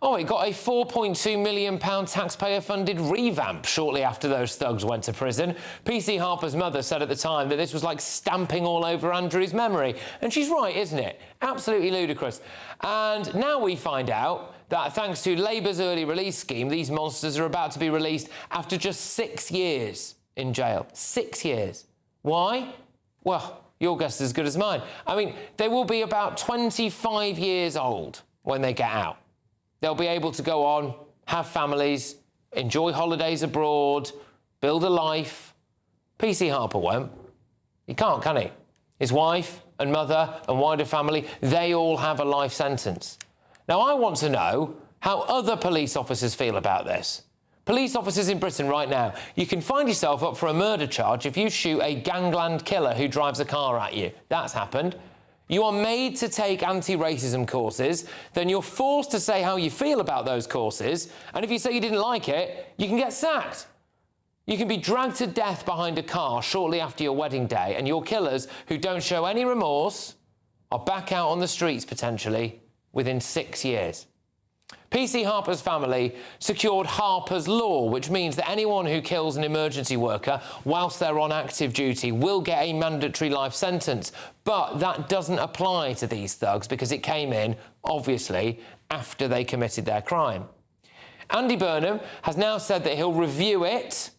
Oh, it got a £4.2 million taxpayer-funded revamp shortly after those thugs went to prison. PC Harper's mother said at the time that this was like stamping all over Andrew's memory. And she's right, isn't it? Absolutely ludicrous. And now we find out that thanks to Labour's early release scheme, these monsters are about to be released after just 6 years in jail. 6 years. Why? Well, your guess is as good as mine. I mean, they will be about 25 years old when they get out. They'll be able to go on, have families, enjoy holidays abroad, build a life. PC Harper won't. He can't, can he? His wife and mother and wider family, they all have a life sentence. Now, I want to know how other police officers feel about this. Police officers in Britain right now, you can find yourself up for a murder charge if you shoot a gangland killer who drives a car at you. That's happened. You are made to take anti-racism courses, then you're forced to say how you feel about those courses, and if you say you didn't like it, you can get sacked. You can be dragged to death behind a car shortly after your wedding day, and your killers, who don't show any remorse, are back out on the streets, potentially, within 6 years. PC Harper's family secured Harper's Law, which means that anyone who kills an emergency worker whilst they're on active duty will get a mandatory life sentence. But that doesn't apply to these thugs because it came in, obviously, after they committed their crime. Andy Burnham has now said that he'll review it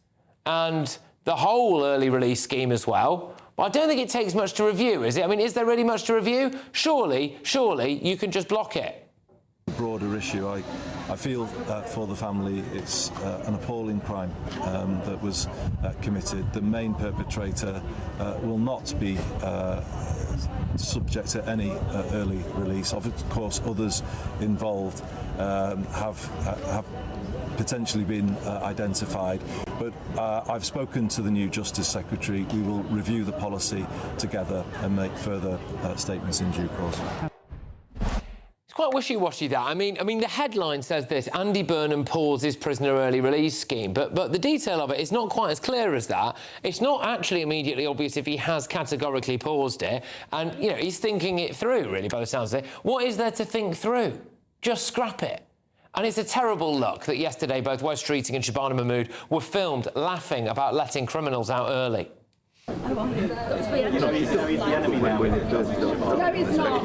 and the whole early release scheme as well. But I don't think it takes much to review, is it? I mean, is there really much to review? Surely you can just block it. Broader issue, I feel for the family it's an appalling crime that was committed. The main perpetrator will not be subject to any early release. Of course, others involved have potentially been identified, but I've spoken to the new Justice Secretary. We will review the policy together and make further statements in due course. It's quite wishy-washy, that. I mean, the headline says this: Andy Burnham pauses prisoner early release scheme, but the detail of it is not quite as clear as that. It's not actually immediately obvious if he has categorically paused it, and, you know, he's thinking it through, really, by the sounds of it. What is there to think through? Just scrap it. And it's a terrible look that yesterday both Wes Streeting and Shabana Mahmood were filmed laughing about letting criminals out early. No, it's not.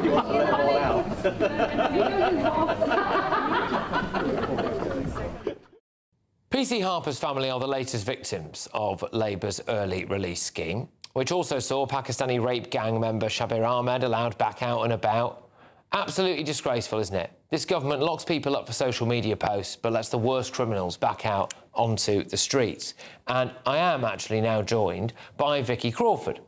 PC Harper's family are the latest victims of Labour's early release scheme, which also saw Pakistani rape gang member Shabir Ahmed allowed back out and about. Absolutely disgraceful, isn't it? This government locks people up for social media posts, but lets the worst criminals back out onto the streets. And I am actually now joined by Vicky Crawford,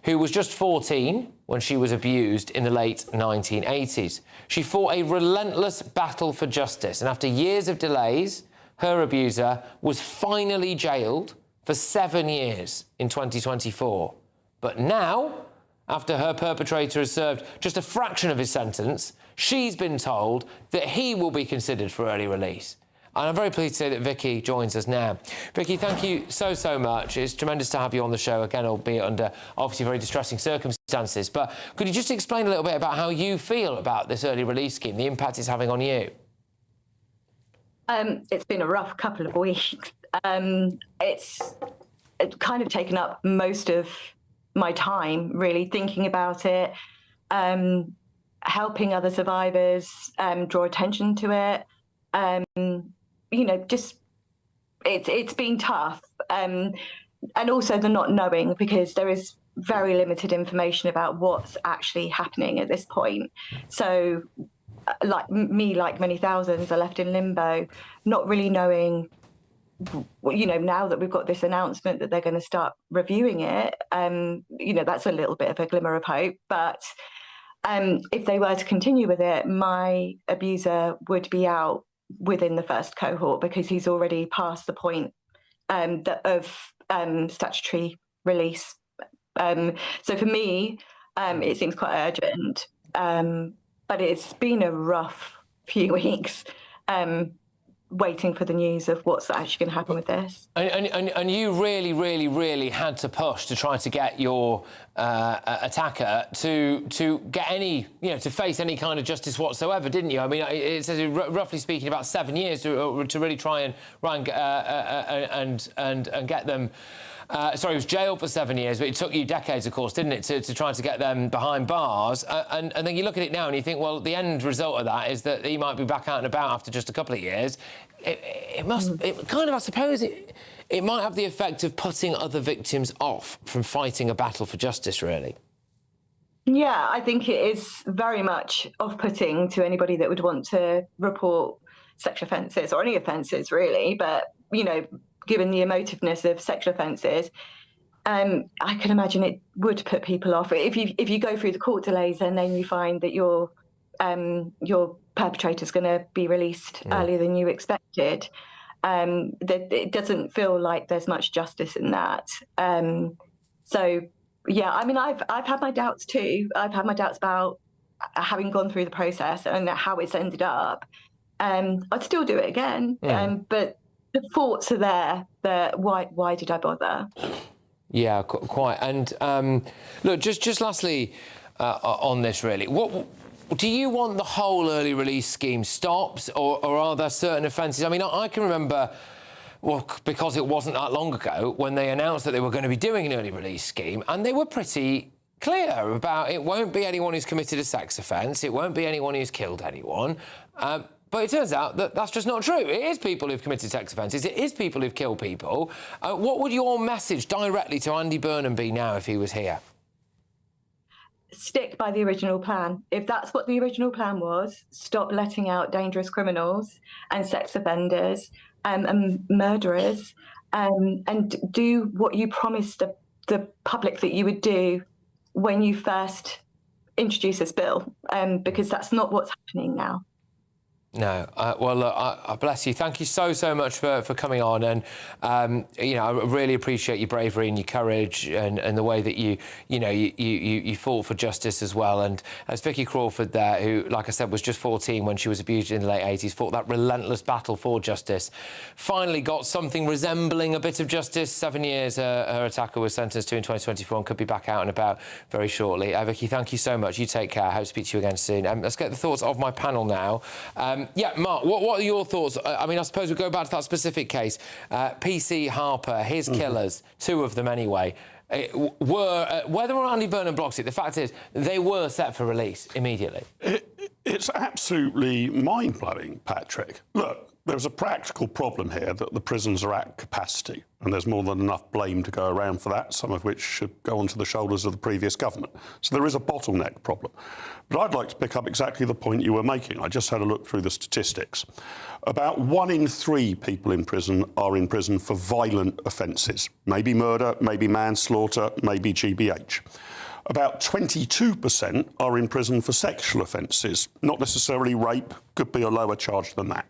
who was just 14 when she was abused in the late 1980s. She fought a relentless battle for justice, and after years of delays, her abuser was finally jailed for 7 years in 2024. But now, after her perpetrator has served just a fraction of his sentence, she's been told that he will be considered for early release. And I'm very pleased to say that Vicky joins us now. Vicky, thank you so much. It's tremendous to have you on the show again, albeit under obviously very distressing circumstances. But could you just explain a little bit about how you feel about this early release scheme, the impact it's having on you? It's been a rough couple of weeks. It's kind of taken up most of my time, really, thinking about it, helping other survivors, draw attention to it. You know, just it's been tough, and also the not knowing, because there is very limited information about what's actually happening at this point. So, like many thousands are left in limbo, not really knowing. You know, now that we've got this announcement that they're going to start reviewing it, you know, that's a little bit of a glimmer of hope. But if they were to continue with it, my abuser would be out within the first cohort, because he's already past the point of statutory release. So for me, it seems quite urgent, but it's been a rough few weeks. Waiting for the news of what's actually going to happen with this. And you really had to push to try to get your attacker to get any, you know, to face any kind of justice whatsoever, didn't you? I mean, it says roughly speaking about 7 years to really try and get them. Sorry, he was jailed for 7 years, but it took you decades, of course, didn't it, to try to get them behind bars. And then you look at it now and you think, well, the end result of that is that he might be back out and about after just a couple of years. It kind of, I suppose, it might have the effect of putting other victims off from fighting a battle for justice, really. Yeah, I think it is very much off-putting to anybody that would want to report sexual offences, or any offences, really. But, you know, given the emotiveness of sexual offences, I can imagine it would put people off. If you go through the court delays and then you find that your perpetrator's going to be released earlier than you expected, that it doesn't feel like there's much justice in that. So, yeah, I mean, I've had my doubts too. I've had my doubts about having gone through the process and how it's ended up. I'd still do it again, but the thoughts are there that why did I bother? Yeah, quite. And look, just lastly on this, really, what do you want the whole early release scheme stopped, or are there certain offences? I mean, I can remember, well, because it wasn't that long ago when they announced that they were going to be doing an early release scheme, and they were pretty clear about it won't be anyone who's committed a sex offence, it won't be anyone who's killed anyone. But it turns out that that's just not true. It is people who've committed sex offences. It is people who've killed people. What would your message directly to Andy Burnham be now if he was here? Stick by the original plan. If that's what the original plan was, stop letting out dangerous criminals and sex offenders and murderers, and do what you promised the public that you would do when you first introduced this bill, because that's not what's happening now. No, well, look, I bless you. Thank you so much for coming on, and you know, I really appreciate your bravery and your courage and the way that you fought for justice as well. And as Vicky Crawford there, who, like I said, was just 14 when she was abused in the late 80s, fought that relentless battle for justice, finally got something resembling a bit of justice. 7 years her attacker was sentenced to in 2024 and could be back out and about very shortly. Vicky, thank you so much. You take care. I hope to speak to you again soon. Let's get the thoughts of my panel now. Yeah, Mark, what are your thoughts? I mean, I suppose we'll go back to that specific case. PC Harper, his killers, 2 of them anyway, were, whether or not Andy Burnham blocks it, the fact is they were set for release immediately. It's absolutely mind-blowing, Patrick. Look, there's a practical problem here that the prisons are at capacity, and there's more than enough blame to go around for that, some of which should go onto the shoulders of the previous government. So there is a bottleneck problem. But I'd like to pick up exactly the point you were making. I just had a look through the statistics. About 1 in 3 people in prison are in prison for violent offences. Maybe murder, maybe manslaughter, maybe GBH. About 22% are in prison for sexual offences, not necessarily rape, could be a lower charge than that.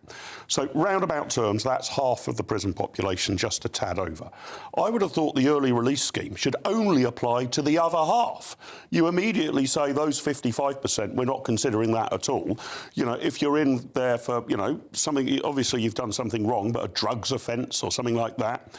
So roundabout terms, that's half of the prison population, just a tad over. I would have thought the early release scheme should only apply to the other half. You immediately say those 55%, we're not considering that at all. You know, if you're in there for, you know, something, obviously you've done something wrong, but a drugs offence or something like that,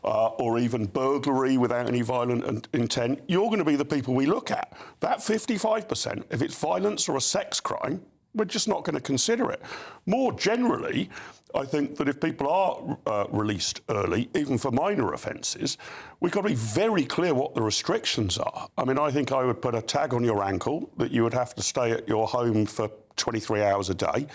or even burglary without any violent intent, you're going to be the people we look at. That 55%, if it's violence or a sex crime, we're just not going to consider it. More generally, I think that if people are released early, even for minor offences, we've got to be very clear what the restrictions are. I mean, I think I would put a tag on your ankle that you would have to stay at your home for 23 hours a day.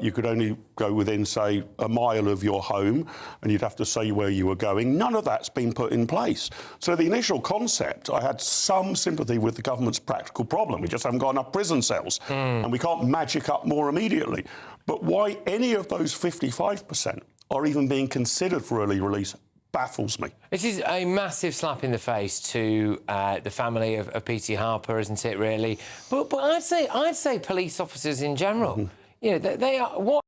You could only go within, say, a mile of your home, and you'd have to say where you were going. None of that's been put in place. So the initial concept, I had some sympathy with the government's practical problem. We just haven't got enough prison cells, and we can't magic up more immediately. But why any of those 55% are even being considered for early release baffles me. This is a massive slap in the face to the family of P.T. Harper, isn't it, really? But I'd say police officers in general. You know, they are what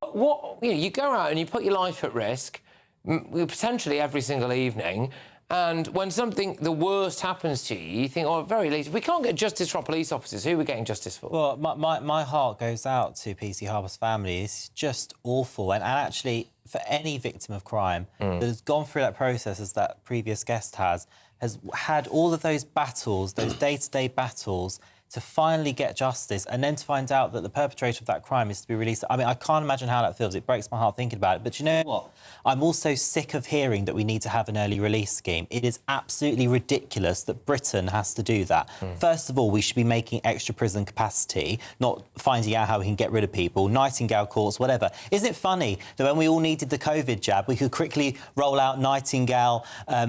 you know, you go out and you put your life at risk, potentially every single evening. And when something, the worst happens to you, you think, oh, at very least, if we can't get justice from police officers, who are we getting justice for? Well, my heart goes out to P.T. Harper's family. It's just awful. And actually, for any victim of crime that has gone through that process, as that previous guest has had all of those battles, those day-to-day battles, to finally get justice, and then to find out that the perpetrator of that crime is to be released. I mean, I can't imagine how that feels. It breaks my heart thinking about it. But you know what? I'm also sick of hearing that we need to have an early release scheme. It is absolutely ridiculous that Britain has to do that. First of all, we should be making extra prison capacity, not finding out how we can get rid of people, Nightingale courts, whatever. Isn't it funny that when we all needed the COVID jab, we could quickly roll out Nightingale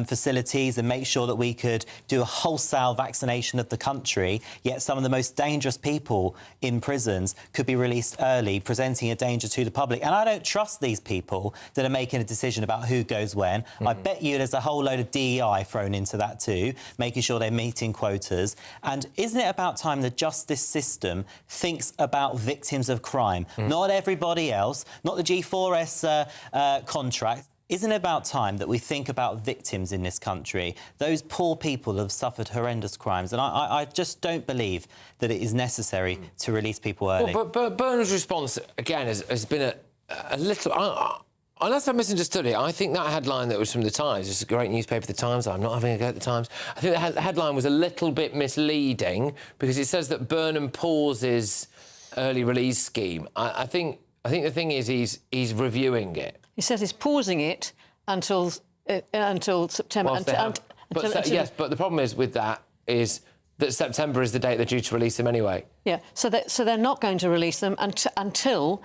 facilities and make sure that we could do a wholesale vaccination of the country, yet some of the most dangerous people in prisons could be released early, presenting a danger to the public. And I don't trust these people that are making a decision about who goes when. I bet you there's a whole load of DEI thrown into that too, making sure they're meeting quotas. And isn't it about time the justice system thinks about victims of crime? Not everybody else, not the G4S contract. Isn't it about time that we think about victims in this country, those poor people that have suffered horrendous crimes? And I just don't believe that it is necessary to release people early. Well, but Burnham's response, again, has been a little... unless I misunderstood it, I think that headline that was from The Times, it's a great newspaper, The Times, I'm not having a go at The Times, I think the headline was a little bit misleading because it says that Burnham pauses early release scheme. I think the thing is he's reviewing it. He says he's pausing it until September. Yes, but the problem is with that is that September is the date they're due to release them anyway. Yeah, so they're not going to release them until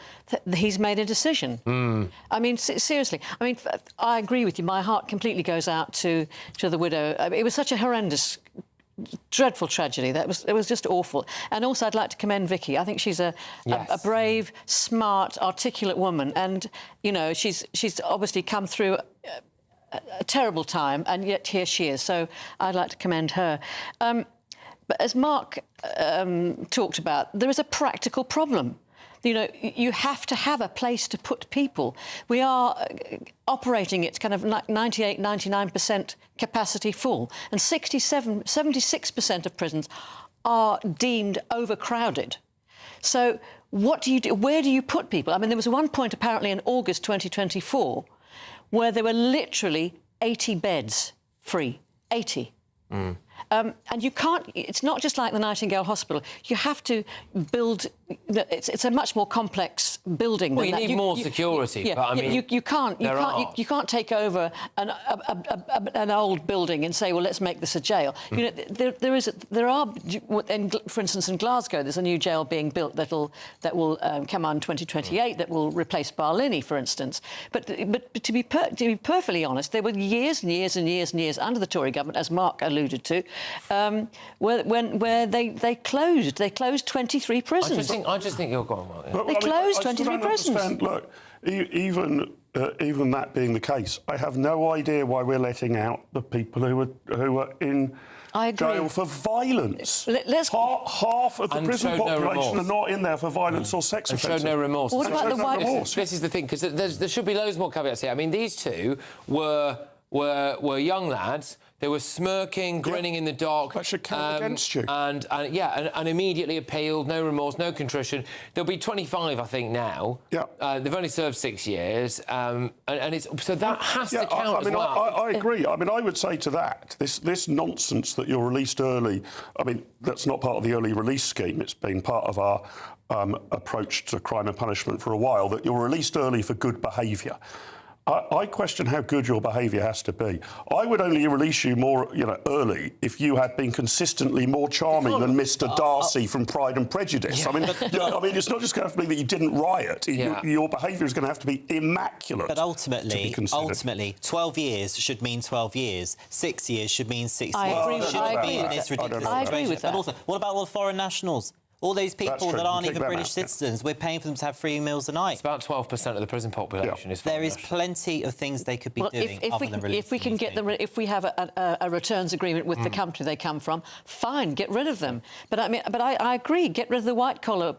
he's made a decision. I mean, seriously. I mean, I agree with you. My heart completely goes out to the widow. I mean, it was such a horrendous, dreadful tragedy. It was just awful. And also, I'd like to commend Vicky. I think she's a brave, smart, articulate woman, and you know, she's obviously come through a terrible time, and yet here she is. So I'd like to commend her. But as Mark talked about, there is a practical problem. You know, you have to have a place to put people. We are operating at kind of 98, 99% capacity full, and 76% of prisons are deemed overcrowded. So what do you do? Where do you put people? I mean, there was one point apparently in August 2024 where there were literally 80 beds free. 80. And you can't. It's not just like the Nightingale Hospital. You have to build. It's a much more complex building. Well, than you need more security. But I mean, you can't take over an old building and say, well, let's make this a jail. You know, there are. For instance, in Glasgow, there's a new jail being built that will come on in 2028 that will replace Barlinnie, for instance. But to be perfectly honest, there were years and years and years and years under the Tory government, as Mark alluded to, where they closed 23 prisons. I just think you're going well. They closed 23 prisons. Look, even that being the case, I have no idea why we're letting out the people who are in jail for violence. Half of the prison population are not in there for violence or sex offences. Showed no remorse. What about the white? This is the thing, because there should be loads more caveats here. I mean, these two were young lads. They were smirking, grinning in the dock. That should count against you. And immediately appealed, no remorse, no contrition. They'll be 25, I think, now. Yeah. They've only served 6 years. And it's so that has to count as well. I agree. I mean, I would say to that, this nonsense that you're released early, I mean, that's not part of the early release scheme. It's been part of our approach to crime and punishment for a while, that you're released early for good behaviour. I question how good your behaviour has to be. I would only release you more, early if you had been consistently more charming than Mr. Darcy from Pride and Prejudice. Yeah. I mean, it's not just going to have to be that you didn't riot. Your behaviour is going to have to be immaculate. But ultimately, 12 years should mean 12 years. 6 years should mean 6 years. I agree with that. But also, what about all the foreign nationals? All those people that aren't even British citizens, we're paying for them to have 3 meals a night. It's about 12% of the prison population is foreign. There is plenty of things they could be doing other than releasing. If we can get them, if we have a returns agreement with the country they come from, fine, get rid of them. But I agree, get rid of the white collar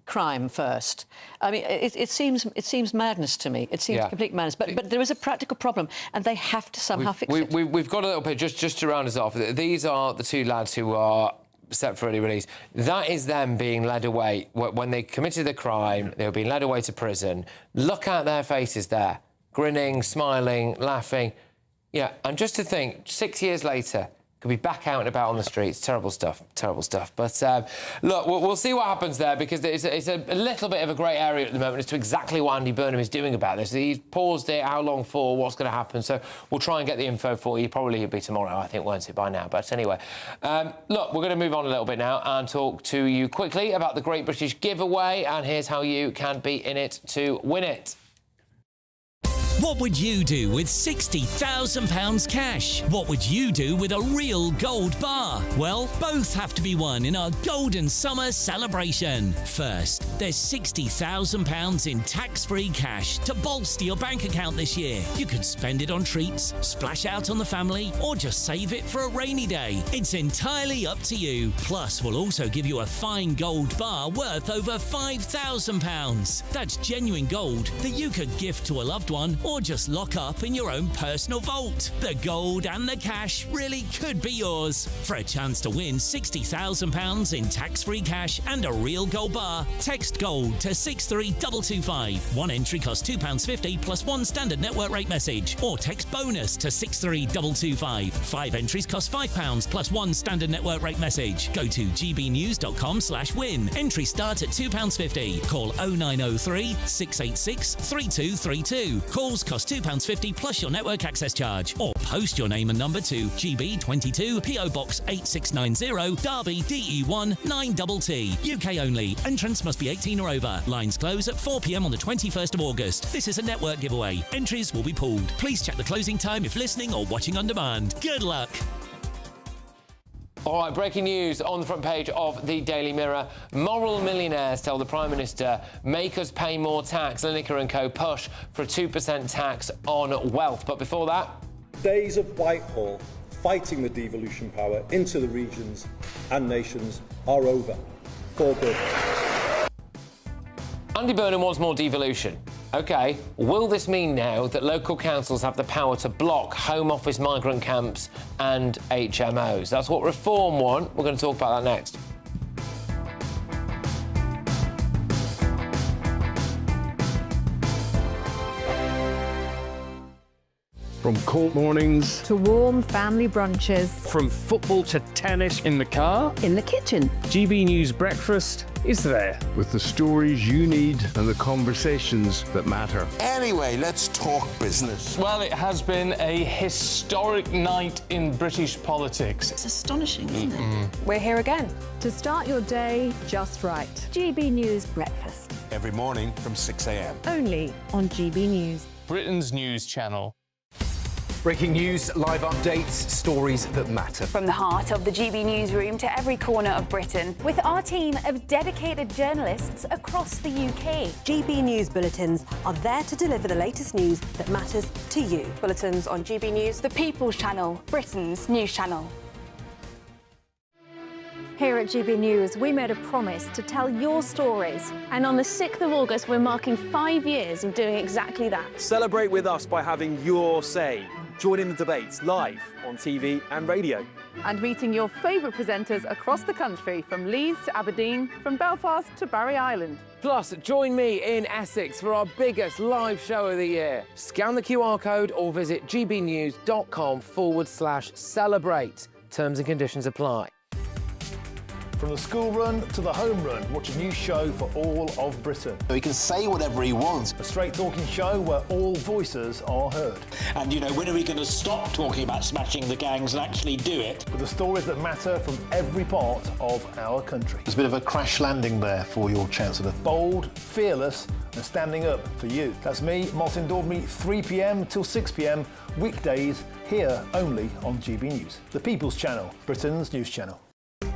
crime first. I mean, it seems madness to me. It seems complete madness. But there is a practical problem, and they have to somehow fix it. We've got a little bit just to round us off. These are the two lads who are set for early release. That is them being led away. When they committed the crime, they were being led away to prison. Look at their faces there. Grinning, smiling, laughing. Yeah, and just to think, 6 years later, could be back out and about on the streets. Terrible stuff. But, look, we'll see what happens there, because it's a little bit of a grey area at the moment as to exactly what Andy Burnham is doing about this. He's paused it, how long for, what's going to happen. So we'll try and get the info for you. Probably it'll be tomorrow, I think, won't it, by now? But anyway, look, we're going to move on a little bit now and talk to you quickly about the Great British Giveaway, and here's how you can be in it to win it. What would you do with £60,000 cash? What would you do with a real gold bar? Well, both have to be won in our Golden Summer celebration. First, there's £60,000 in tax-free cash to bolster your bank account this year. You could spend it on treats, splash out on the family, or just save it for a rainy day. It's entirely up to you. Plus, we'll also give you a fine gold bar worth over £5,000. That's genuine gold that you could gift to a loved one or just lock up in your own personal vault. The gold and the cash really could be yours. For a chance to win £60,000 in tax-free cash and a real gold bar, text GOLD to 63225. One entry costs £2.50 plus one standard network rate message, or text BONUS to 63225. 5 entries cost £5 plus one standard network rate message. Go to gbnews.com/win. Entries start at £2.50. Call 0903 686 3232. Calls cost £2.50 plus your network access charge, or post your name and number to GB22 PO Box 8690 Derby DE1 9TT. UK only. Entrance must be 18 or over. Lines close at 4 p.m. on the 21st of August. This is a network giveaway. Entries will be pulled. Please check the closing time if listening or watching on demand. Good luck. All right, breaking news on the front page of the Daily Mirror. Moral millionaires tell the Prime Minister, make us pay more tax. Lineker & Co push for a 2% tax on wealth. But before that... Days of Whitehall fighting the devolution power into the regions and nations are over. For good. Andy Burnham wants more devolution. OK, will this mean now that local councils have the power to block Home Office migrant camps and HMOs? That's what Reform want. We're going to talk about that next. From cold mornings To warm family brunches. from football to tennis in the car, In the kitchen. GB News Breakfast is there with the stories you need and the conversations that matter. Anyway, let's talk business. Well, it has been a historic night in British politics. It's astonishing, isn't it? We're here again. To start your day just right. GB News Breakfast. Every morning from 6 a.m. Only on GB News. Britain's news channel. Breaking news, live updates, stories that matter. From the heart of the GB newsroom to every corner of Britain, with our team of dedicated journalists across the UK. GB News bulletins are there to deliver the latest news that matters to you. Bulletins on GB News, the People's Channel, Britain's news channel. Here at GB News, we made a promise to tell your stories. And on the 6th of August, we're marking 5 years of doing exactly that. Celebrate with us by having your say. Join in the debates live on TV and radio. And meeting your favourite presenters across the country, from Leeds to Aberdeen, from Belfast to Barry Island. Plus, join me in Essex for our biggest live show of the year. Scan the QR code or visit gbnews.com/celebrate. Terms and conditions apply. From the school run to the home run, watch a new show for all of Britain. He can say whatever he wants. A straight talking show where all voices are heard. And, you know, when are we going to stop talking about smashing the gangs and actually do it? With the stories that matter from every part of our country. There's a bit of a crash landing there for your Chancellor. Bold, fearless and standing up for you. That's me, Martin Daubney, 3 p.m. till 6 p.m. weekdays here only on GB News. The People's Channel, Britain's news channel.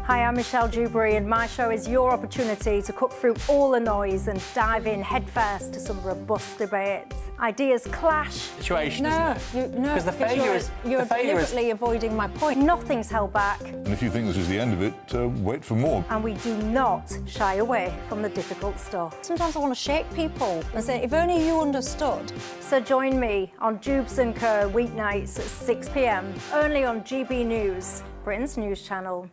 Hi, I'm Michelle Dewberry and my show is your opportunity to cut through all the noise and dive in headfirst to some robust debates. Ideas clash. Situation, No, Because the failure is... You're the failure is... deliberately avoiding my point. Nothing's held back. And if you think this is the end of it, wait for more. And we do not shy away from the difficult stuff. Sometimes I want to shake people and say, if only you understood. So join me on Jubes & Co weeknights at 6 p.m. only on GB News, Britain's news channel.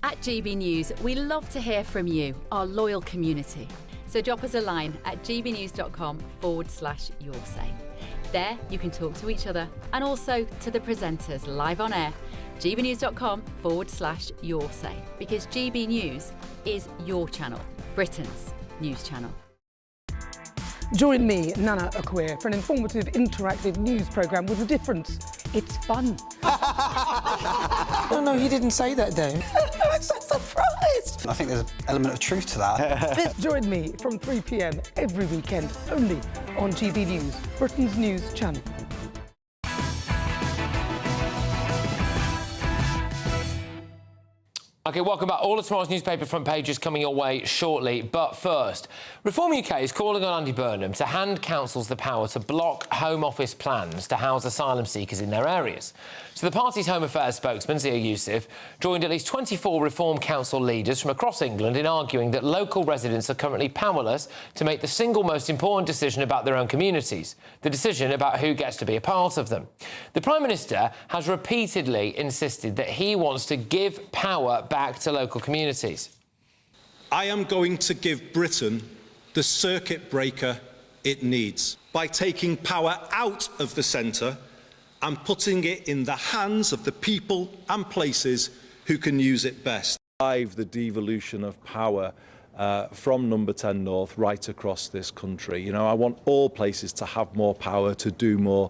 At GB News, we love to hear from you, our loyal community. So drop us a line at gbnews.com/yoursay. There you can talk to each other and also to the presenters live on air. gbnews.com/yoursay, because GB News is your channel, Britain's news channel. Join me, Nana Okoye, for an informative, interactive news programme with a difference. It's fun. No, you didn't say that, Dave. I'm so surprised. I think there's an element of truth to that. Join me from 3 p.m. every weekend, only on GB News, Britain's news channel. OK, welcome back. All of tomorrow's newspaper front pages coming your way shortly. But first, Reform UK is calling on Andy Burnham to hand councils the power to block Home Office plans to house asylum seekers in their areas. So the party's Home Affairs spokesman, Zia Youssef, joined at least 24 Reform Council leaders from across England in arguing that local residents are currently powerless to make the single most important decision about their own communities, the decision about who gets to be a part of them. The Prime Minister has repeatedly insisted that he wants to give power back to local communities. I am going to give Britain the circuit breaker it needs by taking power out of the centre and putting it in the hands of the people and places who can use it best. Drive the devolution of power from Number 10 North right across this country. You know, I want all places to have more power, to do more.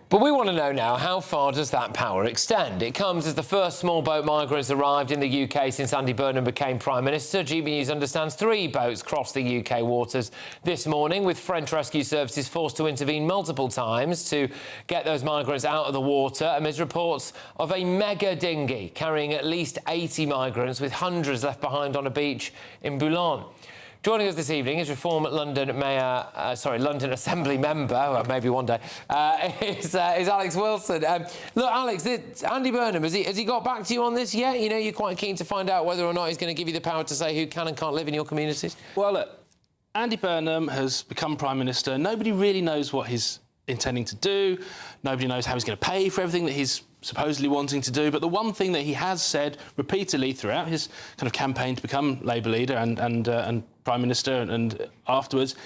But we want to know now, how far does that power extend? It comes as the first small boat migrants arrived in the UK since Andy Burnham became Prime Minister. GB News understands 3 boats crossed the UK waters this morning, with French rescue services forced to intervene multiple times to get those migrants out of the water amid reports of a mega dinghy carrying at least 80 migrants, with hundreds left behind on a beach in Boulogne. Joining us this evening is Reform London London Assembly member, well, maybe one day, is Alex Wilson. Look, Alex, Andy Burnham, has he got back to you on this yet? You know, you're quite keen to find out whether or not he's going to give you the power to say who can and can't live in your communities? Well, look, Andy Burnham has become Prime Minister. Nobody really knows what he's intending to do. Nobody knows how he's going to pay for everything that he's supposedly wanting to do. But the one thing that he has said repeatedly throughout his kind of campaign to become Labour leader and Prime Minister and afterwards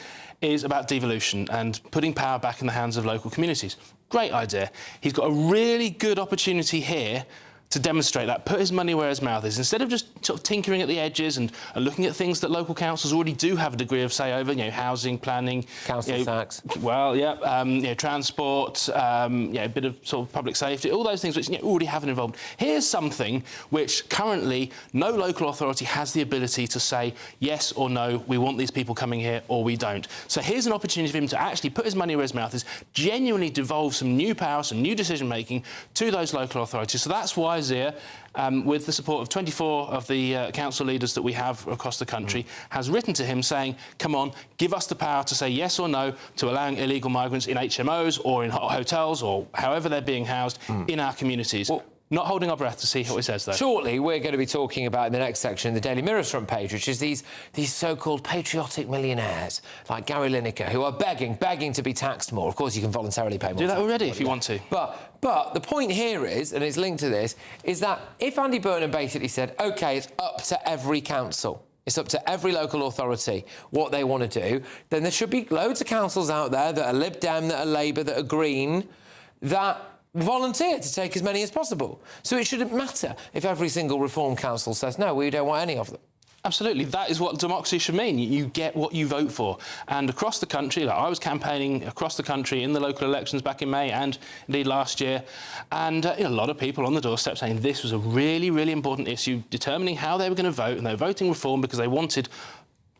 is about devolution and putting power back in the hands of local communities. Great idea. He's got a really good opportunity here to demonstrate that, put his money where his mouth is. Instead of just sort of tinkering at the edges and looking at things that local councils already do have a degree of say over, housing, planning... Council tax. Well, yeah, transport, a bit of sort of public safety, all those things which already have an involvement. Here's something which currently no local authority has the ability to say yes or no, we want these people coming here or we don't. So here's an opportunity for him to actually put his money where his mouth is, genuinely devolve some new power, some new decision-making to those local authorities. So that's why Zia, with the support of 24 of the council leaders that we have across the country, has written to him saying, come on, give us the power to say yes or no to allowing illegal migrants in HMOs or in hotels or however they're being housed in our communities. Well, not holding our breath to see what he says, though. Shortly, we're going to be talking about in the next section the Daily Mirror's front page, which is these so-called patriotic millionaires like Gary Lineker, who are begging to be taxed more. Of course, you can voluntarily pay more. Do that already if you want to. But the point here is, and it's linked to this, is that if Andy Burnham basically said, OK, it's up to every council, it's up to every local authority what they want to do, then there should be loads of councils out there that are Lib Dem, that are Labour, that are Green, that volunteer to take as many as possible. So it shouldn't matter if every single Reform council says, no, we don't want any of them. Absolutely. That is what democracy should mean. You get what you vote for. And across the country, like I was campaigning across the country in the local elections back in May and indeed last year, and a lot of people on the doorstep saying this was a really, really important issue, determining how they were going to vote, and they were voting Reform because they wanted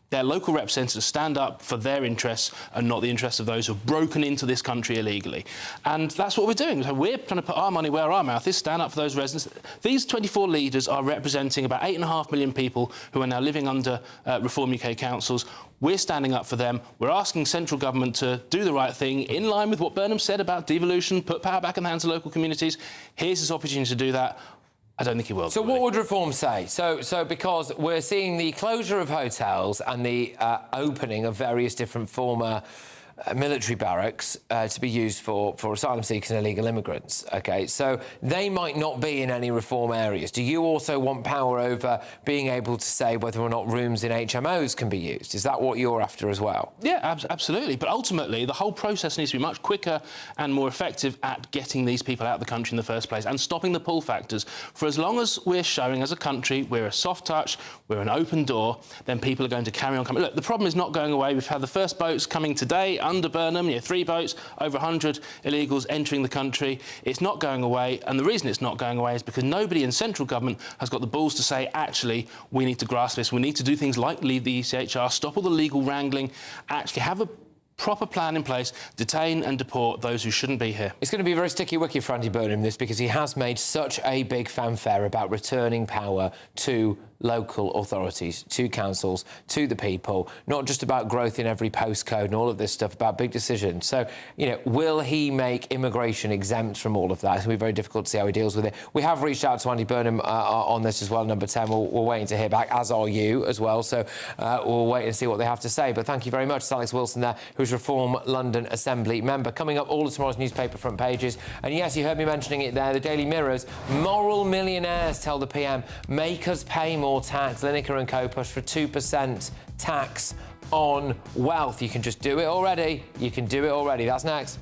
their local representatives stand up for their interests and not the interests of those who have broken into this country illegally. And that's what we're doing. So we're trying to put our money where our mouth is, stand up for those residents. These 24 leaders are representing about 8.5 million people who are now living under Reform UK councils. We're standing up for them. We're asking central government to do the right thing in line with what Burnham said about devolution, put power back in the hands of local communities. Here's his opportunity to do that. I don't think he will. So what would Reform say? So because we're seeing the closure of hotels and the opening of various different former military barracks to be used for asylum seekers and illegal immigrants, OK? So they might not be in any Reform areas. Do you also want power over being able to say whether or not rooms in HMOs can be used? Is that what you're after as well? Yeah, absolutely. But ultimately, the whole process needs to be much quicker and more effective at getting these people out of the country in the first place and stopping the pull factors. For as long as we're showing as a country we're a soft touch, we're an open door, then people are going to carry on coming. Look, the problem is not going away. We've had the first boats coming today under Burnham, 3 boats, over 100 illegals entering the country. It's not going away, and the reason it's not going away is because nobody in central government has got the balls to say, actually, we need to grasp this. We need to do things like leave the ECHR, stop all the legal wrangling, actually have a proper plan in place, detain and deport those who shouldn't be here. It's going to be a very sticky wicket for Andy Burnham, this, because he has made such a big fanfare about returning power to local authorities, to councils, to the people, not just about growth in every postcode and all of this stuff, about big decisions. So, will he make immigration exempt from all of that? It's going to be very difficult to see how he deals with it. We have reached out to Andy Burnham on this as well, number 10. We're waiting to hear back, as are you as well. So we'll wait and see what they have to say. But thank you very much. It's Alex Wilson there, who's Reform London Assembly member. Coming up, all of tomorrow's newspaper front pages. And yes, you heard me mentioning it there, the Daily Mirror's moral millionaires tell the PM, make us pay more tax. Lineker and co push for 2% tax on wealth. You can just do it already. You can do it already. That's next.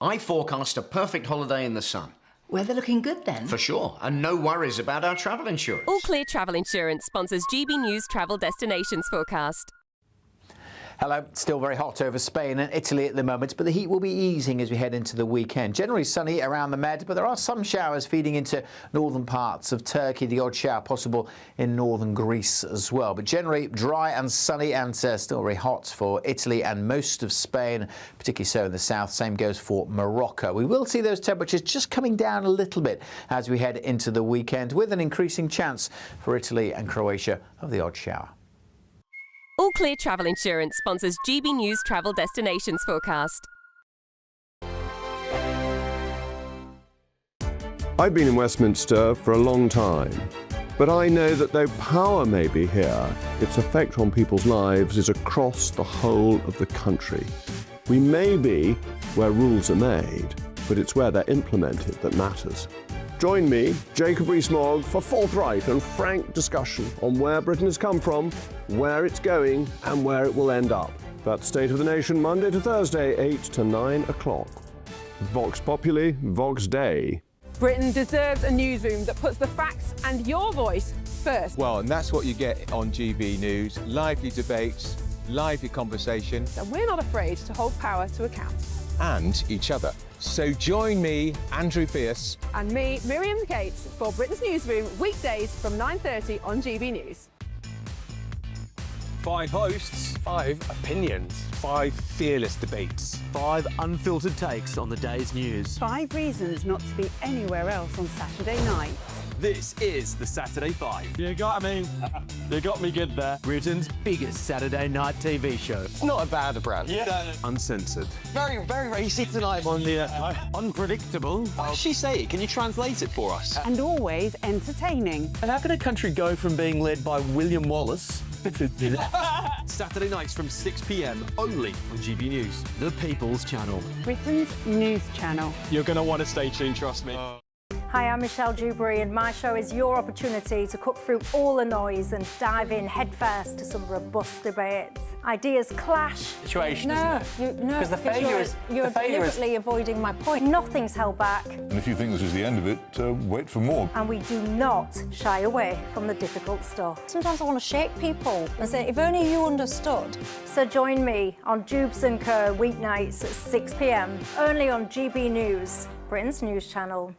I forecast a perfect holiday in the sun. Weather looking good then? For sure, and no worries about our travel insurance. All Clear Travel Insurance sponsors GB News Travel Destinations Forecast. Hello. Still very hot over Spain and Italy at the moment, but the heat will be easing as we head into the weekend. Generally sunny around the Med, but there are some showers feeding into northern parts of Turkey. The odd shower possible in northern Greece as well. But generally dry and sunny and still very hot for Italy and most of Spain, particularly so in the south. Same goes for Morocco. We will see those temperatures just coming down a little bit as we head into the weekend, with an increasing chance for Italy and Croatia of the odd shower. All Clear Travel Insurance sponsors GB News Travel Destinations Forecast. I've been in Westminster for a long time, but I know that though power may be here, its effect on people's lives is across the whole of the country. We may be where rules are made, but it's where they're implemented that matters. Join me, Jacob Rees-Mogg, for forthright and frank discussion on where Britain has come from, where it's going, and where it will end up. That's State of the Nation, Monday to Thursday, 8 to 9 o'clock. Vox Populi, Vox Dei. Britain deserves a newsroom that puts the facts and your voice first. Well, and that's what you get on GB News. Lively debates, lively conversation. And we're not afraid to hold power to account. And each other. So join me, Andrew Pierce. And me, Miriam Gates, for Britain's Newsroom, weekdays from 9:30 on GB News. 5 hosts, 5 opinions, 5 fearless debates, 5 unfiltered takes on the day's news. 5 reasons not to be anywhere else on Saturday night. This is the Saturday 5. You got me good there. Britain's biggest Saturday night TV show. It's not a bad brand. Yeah. Uncensored. Very, very racy tonight. On the Unpredictable. What does she say? Can you translate it for us? And always entertaining. And how can a country go from being led by William Wallace to Saturday nights from 6 p.m. only on GB News. the People's Channel? Britain's News Channel. You're going to want to stay tuned, trust me. Hi, I'm Michelle Dewberry, and my show is your opportunity to cut through all the noise and dive in headfirst to some robust debates. Ideas clash. Situation, isn't it? Because the failure is... You're deliberately avoiding my point. Nothing's held back, And if you think this is the end of it, wait for more. and we do not shy away from the difficult stuff. Sometimes I want to shake people and say, if only you understood. So join me on Jubes & Co. weeknights at 6 p.m, only on GB News, Britain's news channel.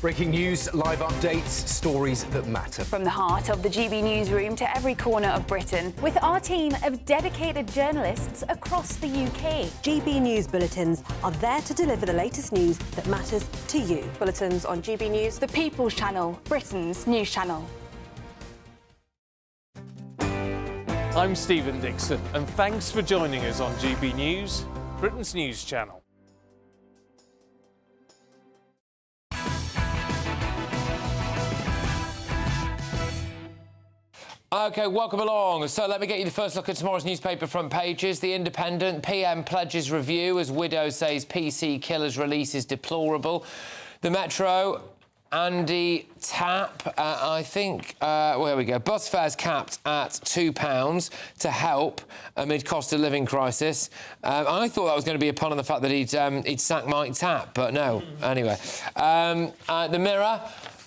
Breaking news, live updates, stories that matter. From the heart of the GB newsroom to every corner of Britain, with our team of dedicated journalists across the UK. GB News bulletins are there to deliver the latest news that matters to you. Bulletins on GB News, the People's Channel, Britain's news channel. I'm Stephen Dixon, and thanks for joining us on GB News, Britain's news channel. OK, welcome along. So let me get you the first look at tomorrow's newspaper front pages. The Independent, PM pledges review as widow says PC killer's release is deplorable. The Metro, Andy Tapp, I think, where we go. Bus fares capped at £2 to help amid cost of living crisis. I thought that was going to be a pun on the fact that he'd sacked Mike Tapp, but no. Anyway, the Mirror.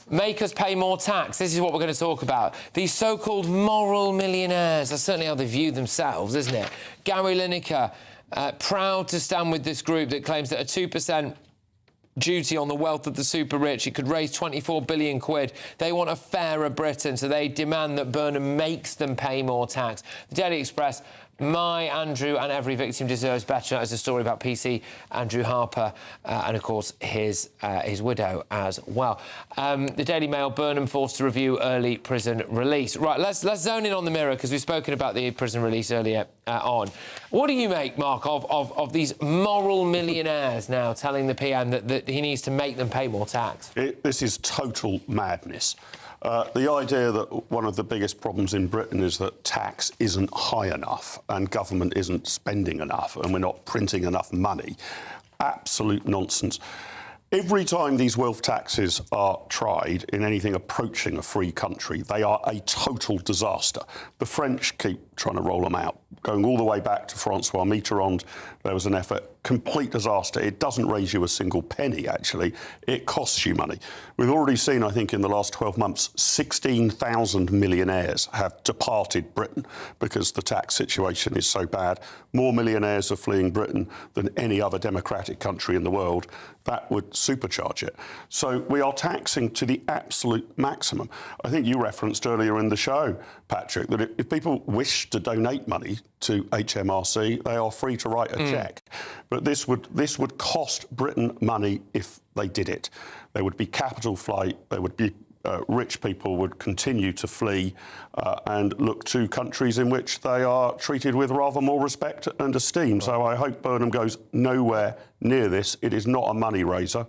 Make us pay more tax. This is what we're going to talk about. These so-called moral millionaires. That's certainly how they view themselves, isn't it? Gary Lineker, proud to stand with this group that claims that a 2% duty on the wealth of the super rich, it could raise 24 billion quid. They want a fairer Britain, so they demand that Burnham makes them pay more tax. The Daily Express, my Andrew and every victim deserves better, as a story about PC Andrew Harper and, of course, his widow as well. The Daily Mail, Burnham forced to review early prison release. Right, let's zone in on the Mirror, because we've spoken about the prison release earlier on. What do you make, Mark, of these moral millionaires now telling the PM that he needs to make them pay more tax? This is total madness. The idea that one of the biggest problems in Britain is that tax isn't high enough and government isn't spending enough and we're not printing enough money, absolute nonsense. Every time these wealth taxes are tried in anything approaching a free country, they are a total disaster. The French keep trying to roll them out. Going all the way back to Francois Mitterrand, there was an effort. Complete disaster. It doesn't raise you a single penny, actually. It costs you money. We've already seen, I think, in the last 12 months, 16,000 millionaires have departed Britain because the tax situation is so bad. More millionaires are fleeing Britain than any other democratic country in the world. That would supercharge it. So we are taxing to the absolute maximum. I think you referenced earlier in the show, Patrick, that if people wish to donate money to HMRC, they are free to write a cheque. But this would cost Britain money if they did it. There would be capital flight. There would be rich people would continue to flee and look to countries in which they are treated with rather more respect and esteem. So I hope Burnham goes nowhere near this. It is not a money raiser.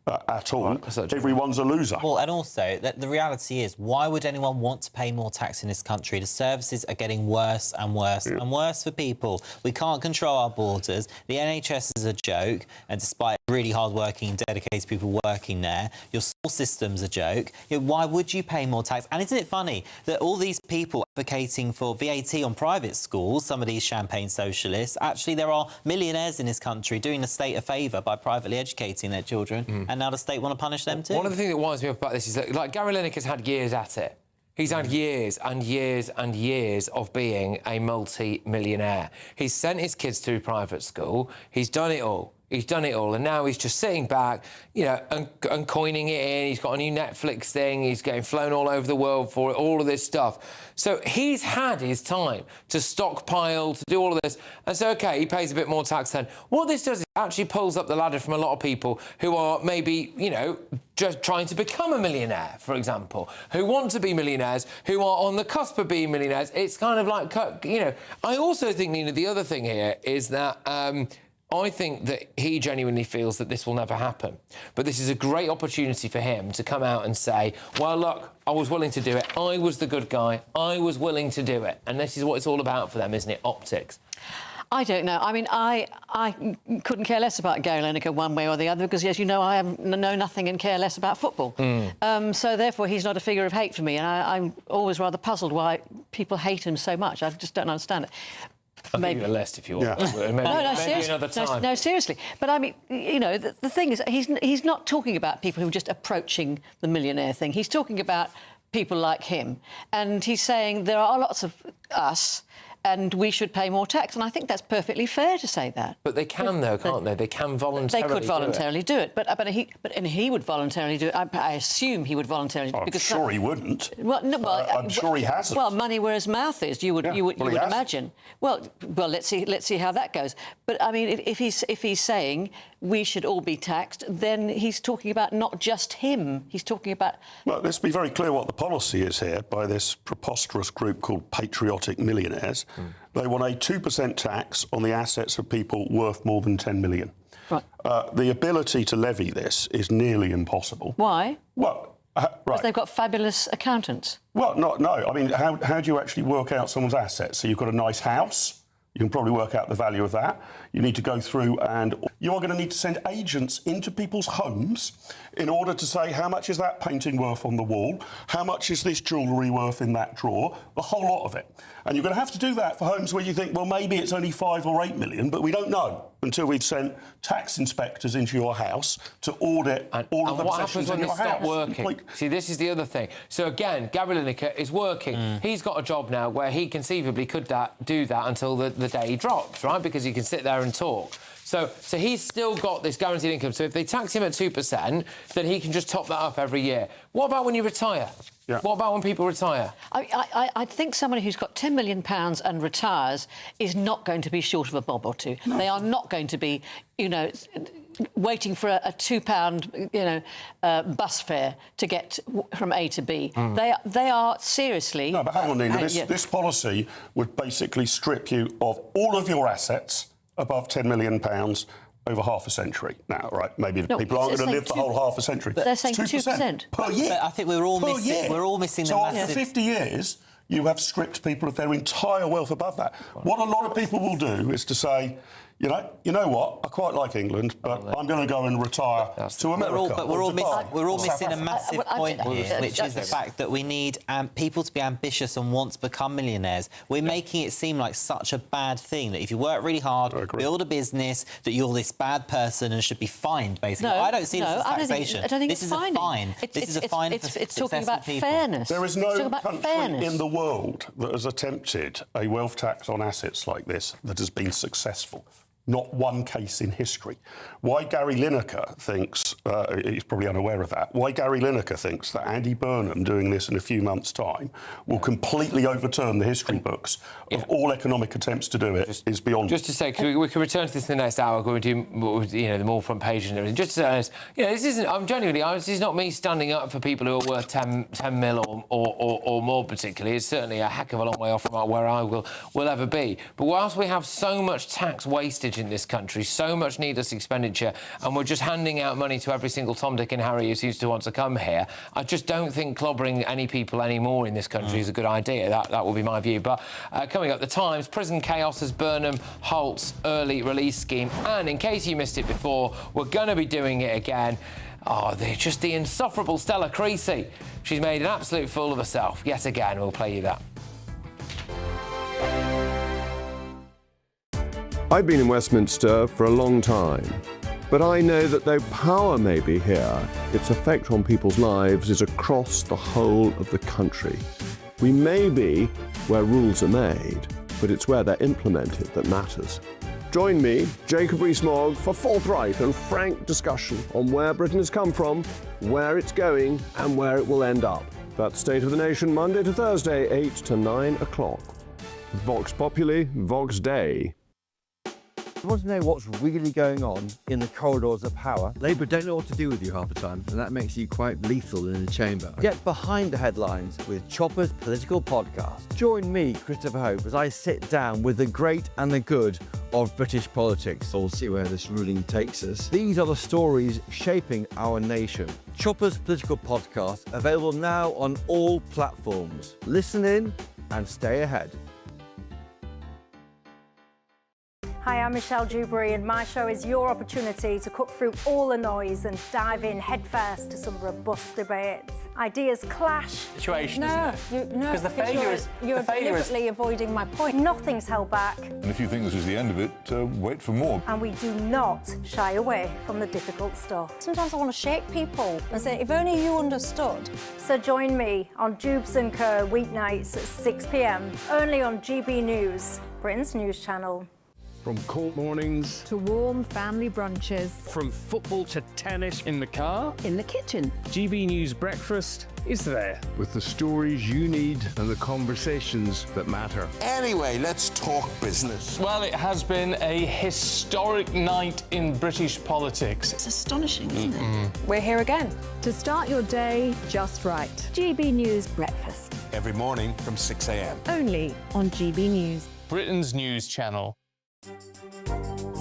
at all. Everyone's a loser. Well, and also, the reality is, why would anyone want to pay more tax in this country? The services are getting worse and worse and worse for people. We can't control our borders. The NHS is a joke, and despite really hard-working, dedicated people working there, your school system's a joke. Why would you pay more tax? And isn't it funny that all these people advocating for VAT on private schools, some of these champagne socialists, actually there are millionaires in this country doing the state a favour by privately educating their children, and now the state want to punish them too. One of the things that winds me up about this is that, like, Gary Lineker's had years at it. He's had years and years and years of being a multi-millionaire. He's sent his kids to private school. He's done it all. He's done it all, and now he's just sitting back, you know, and coining it in. He's got a new Netflix thing. He's getting flown all over the world for it, all of this stuff. So he's had his time to stockpile, to do all of this. And so, OK, he pays a bit more tax then. What this does is it actually pulls up the ladder from a lot of people who are maybe, you know, just trying to become a millionaire, for example, who want to be millionaires, who are on the cusp of being millionaires. It's kind of like, you know... I also think, Nina, the other thing here is that... I think that he genuinely feels that this will never happen. But this is a great opportunity for him to come out and say, well, look, I was willing to do it. I was the good guy. I was willing to do it. And this is what it's all about for them, isn't it? Optics. I don't know. I mean, I couldn't care less about Gary Lineker one way or the other because, as you know, I know nothing and care less about football. So, therefore, he's not a figure of hate for me. And I'm always rather puzzled why people hate him so much. I just don't understand it. I'll give you a list if you want. Yeah. Maybe another time. No, seriously. But, I mean, you know, the thing is, he's not talking about people who are just approaching the millionaire thing. He's talking about people like him. And he's saying there are lots of us and we should pay more tax. And I think that's perfectly fair to say that. But they can, though, can't they? They can voluntarily They could voluntarily do it. But he would voluntarily do it. I assume he would voluntarily do it. I'm sure he wouldn't. Well, no, I'm sure he hasn't. Well, money where his mouth is, you would imagine. Well, let's see how that goes. But, I mean, if he's saying we should all be taxed, then he's talking about not just him. He's talking about... Well, let's be very clear what the policy is here by this preposterous group called Patriotic Millionaires. They want a 2% tax on the assets of people worth more than 10 million. Right. The ability to levy this is nearly impossible. Why? Well, because they've got fabulous accountants. Well, no. I mean, how do you actually work out someone's assets? So you've got a nice house. You can probably work out the value of that. You need to go through and you are going to need to send agents into people's homes in order to say how much is that painting worth on the wall, how much is this jewellery worth in that drawer, the whole lot of it. And you're going to have to do that for homes where you think, well, maybe it's only 5 or 8 million, but we don't know until we've sent tax inspectors into your house to audit all of the possessions in your house. What happens when they stop working? See, this is the other thing. So, again, Gary Lineker is working. He's got a job now where he conceivably could do that until the day he drops, right? Because he can sit there and talk. So he's still got this guaranteed income. So if they tax him at 2%, then he can just top that up every year. What about when you retire? Yeah. What about when people retire? I think somebody who's got £10 million and retires is not going to be short of a bob or two. No. They are not going to be, you know, waiting for a £2, you know, bus fare to get from A to B. They are seriously... No, but hang on, Nina. This policy would basically strip you of all of your assets above £10 million over half a century. Now, right, maybe people aren't going to live the whole half a century. But they're saying 2%. Per year. But I think we're all missing the massive... So after 50 years, you have stripped people of their entire wealth above that. What a lot of people will do is to say, you know what? I quite like England, but I'm going to go and retire to America. But we're all missing a massive point here, which is the fact that we need people to be ambitious and want to become millionaires. We're making it seem like such a bad thing that if you work really hard, build a business, that you're this bad person and should be fined, basically. No, I don't see this as taxation. I don't think this is a fine. This is a fine for It's talking about fairness. There is no country in the world that has attempted a wealth tax on assets like this that has been successful. Not one case in history. Why Gary Lineker thinks, he's probably unaware of that, why Gary Lineker thinks that Andy Burnham doing this in a few months' time will completely overturn the history books of all economic attempts to do it is beyond... Just to say, we can return to this in the next hour, going to do, you know, the more front page and everything. Just to say, you know, this isn't... this is not me standing up for people who are worth 10 mil or more particularly. It's certainly a heck of a long way off from where I will ever be. But whilst we have so much tax wastage wage in this country, so much needless expenditure, and we're just handing out money to every single Tom, Dick and Harry who seems to want to come here. I just don't think clobbering any people anymore in this country is a good idea. That will be my view. But coming up, The Times, prison chaos as Burnham halts early release scheme. And in case you missed it before, we're going to be doing it again. Oh, they're just the insufferable Stella Creasy. She's made an absolute fool of herself yet again. We'll play you that. I've been in Westminster for a long time, but I know that though power may be here, its effect on people's lives is across the whole of the country. We may be where rules are made, but it's where they're implemented that matters. Join me, Jacob Rees-Mogg, for forthright and frank discussion on where Britain has come from, where it's going, and where it will end up. That's State of the Nation, Monday to Thursday, 8 to 9 o'clock. Vox Populi, Vox Dei. You want to know what's really going on in the corridors of power? Labour don't know what to do with you half the time, and that makes you quite lethal in the chamber. Get behind the headlines with Chopper's Political Podcast. Join me, Christopher Hope, as I sit down with the great and the good of British politics. We'll see where this ruling takes us. These are the stories shaping our nation. Chopper's Political Podcast, available now on all platforms. Listen in and stay ahead. Hi, I'm Michelle Dewberry, and my show is your opportunity to cut through all the noise and dive in headfirst to some robust debates. Ideas clash. Situation, isn't it? No, because the failure is you're deliberately avoiding my point. Nothing's held back. And if you think this is the end of it, wait for more. And we do not shy away from the difficult stuff. Sometimes I want to shake people and say, if only you understood. So join me on Jubes & Co. weeknights at 6 p.m, only on GB News, Britain's news channel. From court mornings to warm family brunches. From football to tennis in the car. In the kitchen. GB News Breakfast is there. With the stories you need and the conversations that matter. Anyway, let's talk business. Well, it has been a historic night in British politics. It's astonishing, isn't it? We're here again to start your day just right. GB News Breakfast. Every morning from 6 a.m. Only on GB News. Britain's news channel.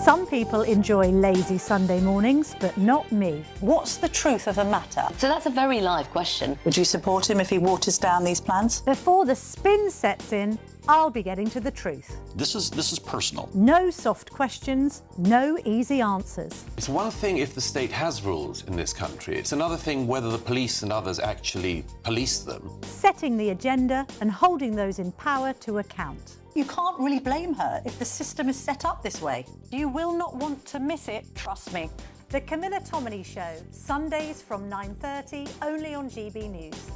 Some people enjoy lazy Sunday mornings, but not me. What's the truth of the matter? So that's a very live question. Would you support him if he waters down these plans? Before the spin sets in, I'll be getting to the truth. This is personal. No soft questions, no easy answers. It's one thing if the state has rules in this country. It's another thing whether the police and others actually police them. Setting the agenda and holding those in power to account. You can't really blame her if the system is set up this way. You will not want to miss it, trust me. The Camilla Tominey Show, Sundays from 9:30, only on GB News.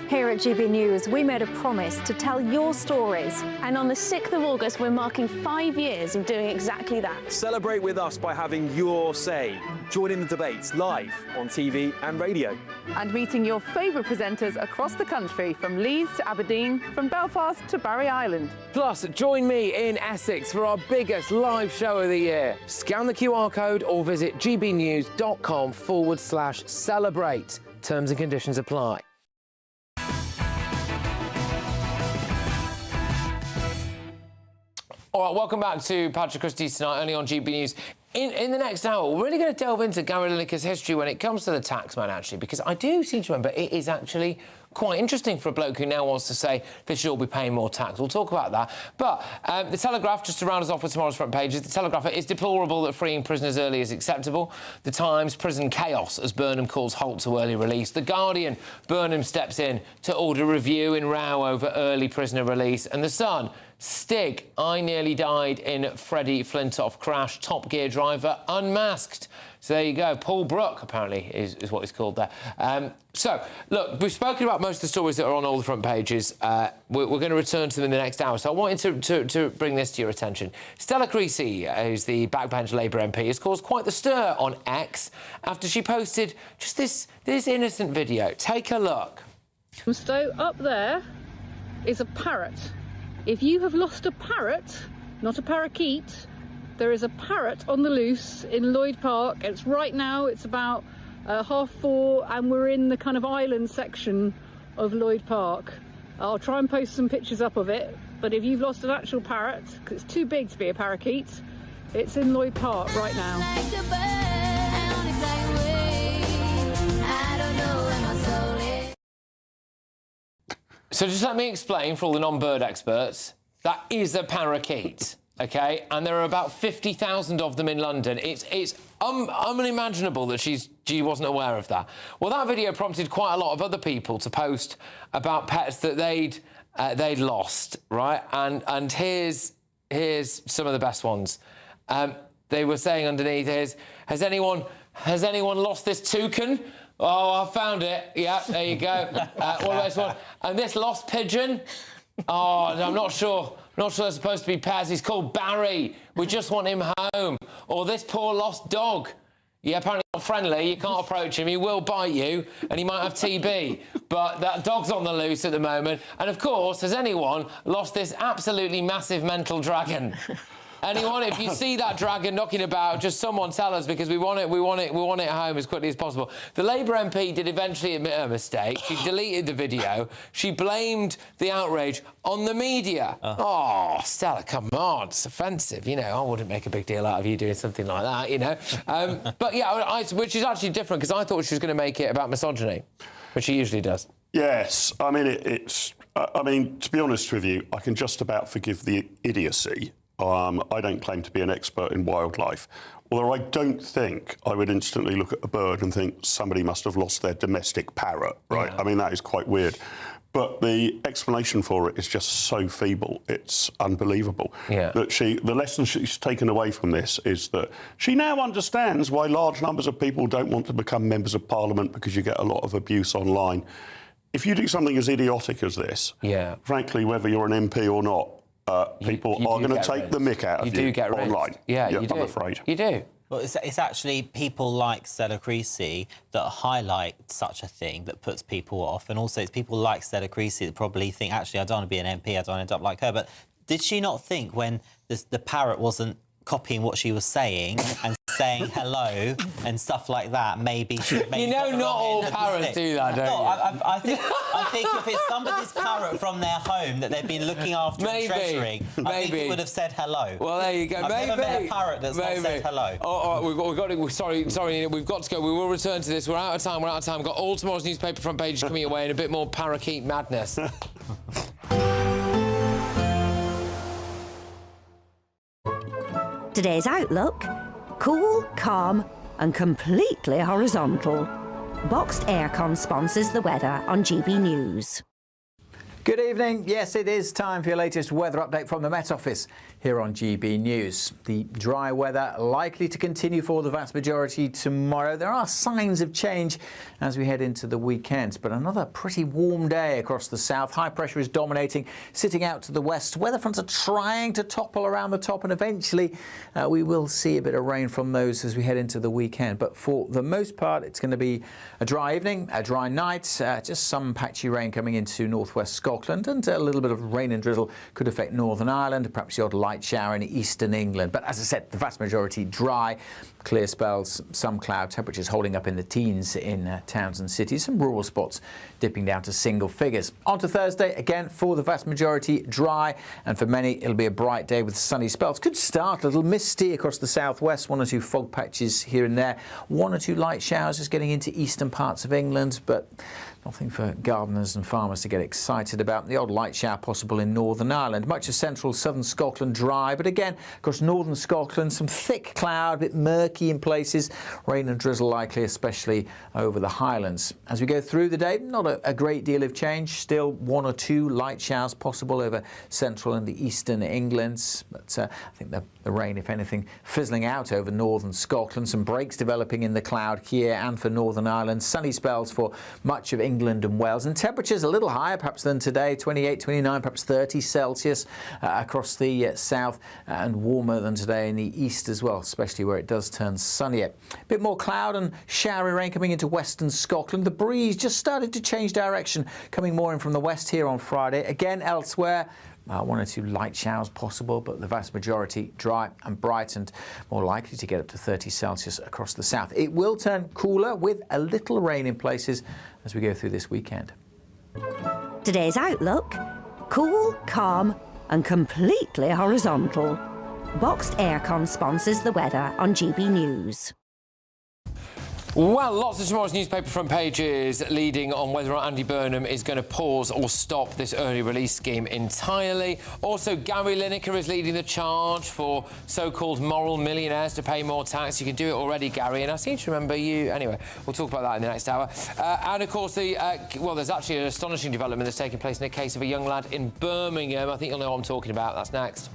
Here at GB News, we made a promise to tell your stories. And on the 6th of August, we're marking 5 years of doing exactly that. Celebrate with us by having your say. Join in the debates live on TV and radio. And meeting your favourite presenters across the country, from Leeds to Aberdeen, from Belfast to Barry Island. Plus, join me in Essex for our biggest live show of the year. Scan the QR code or visit gbnews.com/celebrate. Terms and conditions apply. All right, welcome back to Patrick Christys tonight, only on GB News. In the next hour, we're really going to delve into Gary Lineker's history when it comes to the taxman, actually, because I do seem to remember it is actually quite interesting for a bloke who now wants to say they should all be paying more tax. We'll talk about that. But the Telegraph, just to round us off with tomorrow's front pages, the Telegraph, it is deplorable that freeing prisoners early is acceptable. The Times, prison chaos as Burnham calls halt to early release. The Guardian, Burnham steps in to order review in row over early prisoner release. And The Sun, Stig, I nearly died in Freddie Flintoff crash. Top Gear driver unmasked. So there you go. Paul Brook, apparently, is what he's called there. So, look, we've spoken about most of the stories that are on all the front pages. We're going to return to them in the next hour. So I wanted to bring this to your attention. Stella Creasy, who's the backbench Labour MP, has caused quite the stir on X after she posted just this innocent video. Take a look. So up there is a parrot. If you have lost a parrot, not a parakeet, there is a parrot on the loose in Lloyd Park. It's right now, it's about 4:30, and we're in the kind of island section of Lloyd Park. I'll try and post some pictures up of it, but if you've lost an actual parrot, because it's too big to be a parakeet, it's in Lloyd Park right now. So just let me explain for all the non-bird experts, that is a parakeet, OK? And there are about 50,000 of them in London. It's unimaginable that she wasn't aware of that. Well, that video prompted quite a lot of other people to post about pets that they'd lost, right? And here's some of the best ones. They were saying underneath, has anyone lost this toucan? Oh, I found it. Yeah, there you go. What about this one? And this lost pigeon? Oh, I'm not sure. Not sure they're supposed to be pets. He's called Barry. We just want him home. Or this poor lost dog. Yeah, apparently not friendly. You can't approach him. He will bite you, and he might have TB. But that dog's on the loose at the moment. And of course, has anyone lost this absolutely massive mental dragon? Anyone, if you see that dragon knocking about, just someone tell us, because we want it home as quickly as possible. The Labour MP did eventually admit her mistake. She deleted the video. She blamed the outrage on the media. Oh, Stella, come on, it's offensive. You know, I wouldn't make a big deal out of you doing something like that, you know. But yeah, which is actually different, because I thought she was going to make it about misogyny, which she usually does. Yes, I mean, I mean, to be honest with you, I can just about forgive the idiocy. I don't claim to be an expert in wildlife, although I don't think I would instantly look at a bird and think somebody must have lost their domestic parrot, right? Yeah. I mean, that is quite weird. But the explanation for it is just so feeble, it's unbelievable. Yeah. That the lesson she's taken away from this is that she now understands why large numbers of people don't want to become members of parliament, because you get a lot of abuse online. If you do something as idiotic as this, frankly, whether you're an MP or not, people are going to take the mick out of you online. Yeah, you do. I'm afraid. You do. Well, it's actually people like Stella Creasy that highlight such a thing that puts people off, and also it's people like Stella Creasy that probably think, actually, I don't want to be an MP, I don't want to end up like her. But did she not think, when the parrot wasn't copying what she was saying and saying hello and stuff like that, maybe she would... You know, not all parrots do that, don't you? I think if it's somebody's parrot from their home that they've been looking after and treasuring, I think it would have said hello. Well, there you go. I've never met a parrot that's not said hello. Oh, we've got to... Sorry, we've got to go. We will return to this. We're out of time. We've got all tomorrow's newspaper front pages coming your way and a bit more parakeet madness. Today's outlook: cool, calm and completely horizontal. Boxed Aircon sponsors the weather on GB News. Good evening. Yes, it is time for your latest weather update from the Met Office here on GB News. The dry weather likely to continue for the vast majority tomorrow. There are signs of change as we head into the weekend, but another pretty warm day across the south. High pressure is dominating, sitting out to the west. Weather fronts are trying to topple around the top, and eventually we will see a bit of rain from those as we head into the weekend. But for the most part, it's going to be a dry evening, a dry night, just some patchy rain coming into northwest Scotland, and a little bit of rain and drizzle could affect Northern Ireland, perhaps the odd light shower in eastern England. But as I said, the vast majority dry, clear spells, some cloud, temperatures holding up in the teens in towns and cities, some rural spots dipping down to single figures. On to Thursday, again, for the vast majority dry, and for many it'll be a bright day with sunny spells. Could start a little misty across the southwest, one or two fog patches here and there, one or two light showers just getting into eastern parts of England, but nothing for gardeners and farmers to get excited about. The odd light shower possible in Northern Ireland. Much of central southern Scotland dry, but again, across northern Scotland, some thick cloud, a bit murky in places. Rain and drizzle likely, especially over the Highlands. As we go through the day, not a great deal of change. Still one or two light showers possible over central and the eastern England. But I think the rain, if anything, fizzling out over northern Scotland. Some breaks developing in the cloud here and for Northern Ireland. Sunny spells for much of England and Wales, and temperatures a little higher perhaps than today, 28, 29, perhaps 30 Celsius across the south, and warmer than today in the east as well, especially where it does turn sunnier. A bit more cloud and showery rain coming into western Scotland. The breeze just started to change direction, coming more in from the west here on Friday. Again, elsewhere, one or two light showers possible, but the vast majority dry and bright, and more likely to get up to 30 Celsius across the south. It will turn cooler with a little rain in places as we go through this weekend. Today's outlook: cool, calm and completely horizontal. Boxed Aircon sponsors the weather on GB News. Well, lots of tomorrow's newspaper front pages leading on whether or not Andy Burnham is going to pause or stop this early release scheme entirely. Also, Gary Lineker is leading the charge for so-called moral millionaires to pay more tax. You can do it already, Gary, and I seem to remember you. Anyway, we'll talk about that in the next hour. And, of course, well, there's actually an astonishing development that's taking place in the case of a young lad in Birmingham. I think you'll know what I'm talking about. That's next.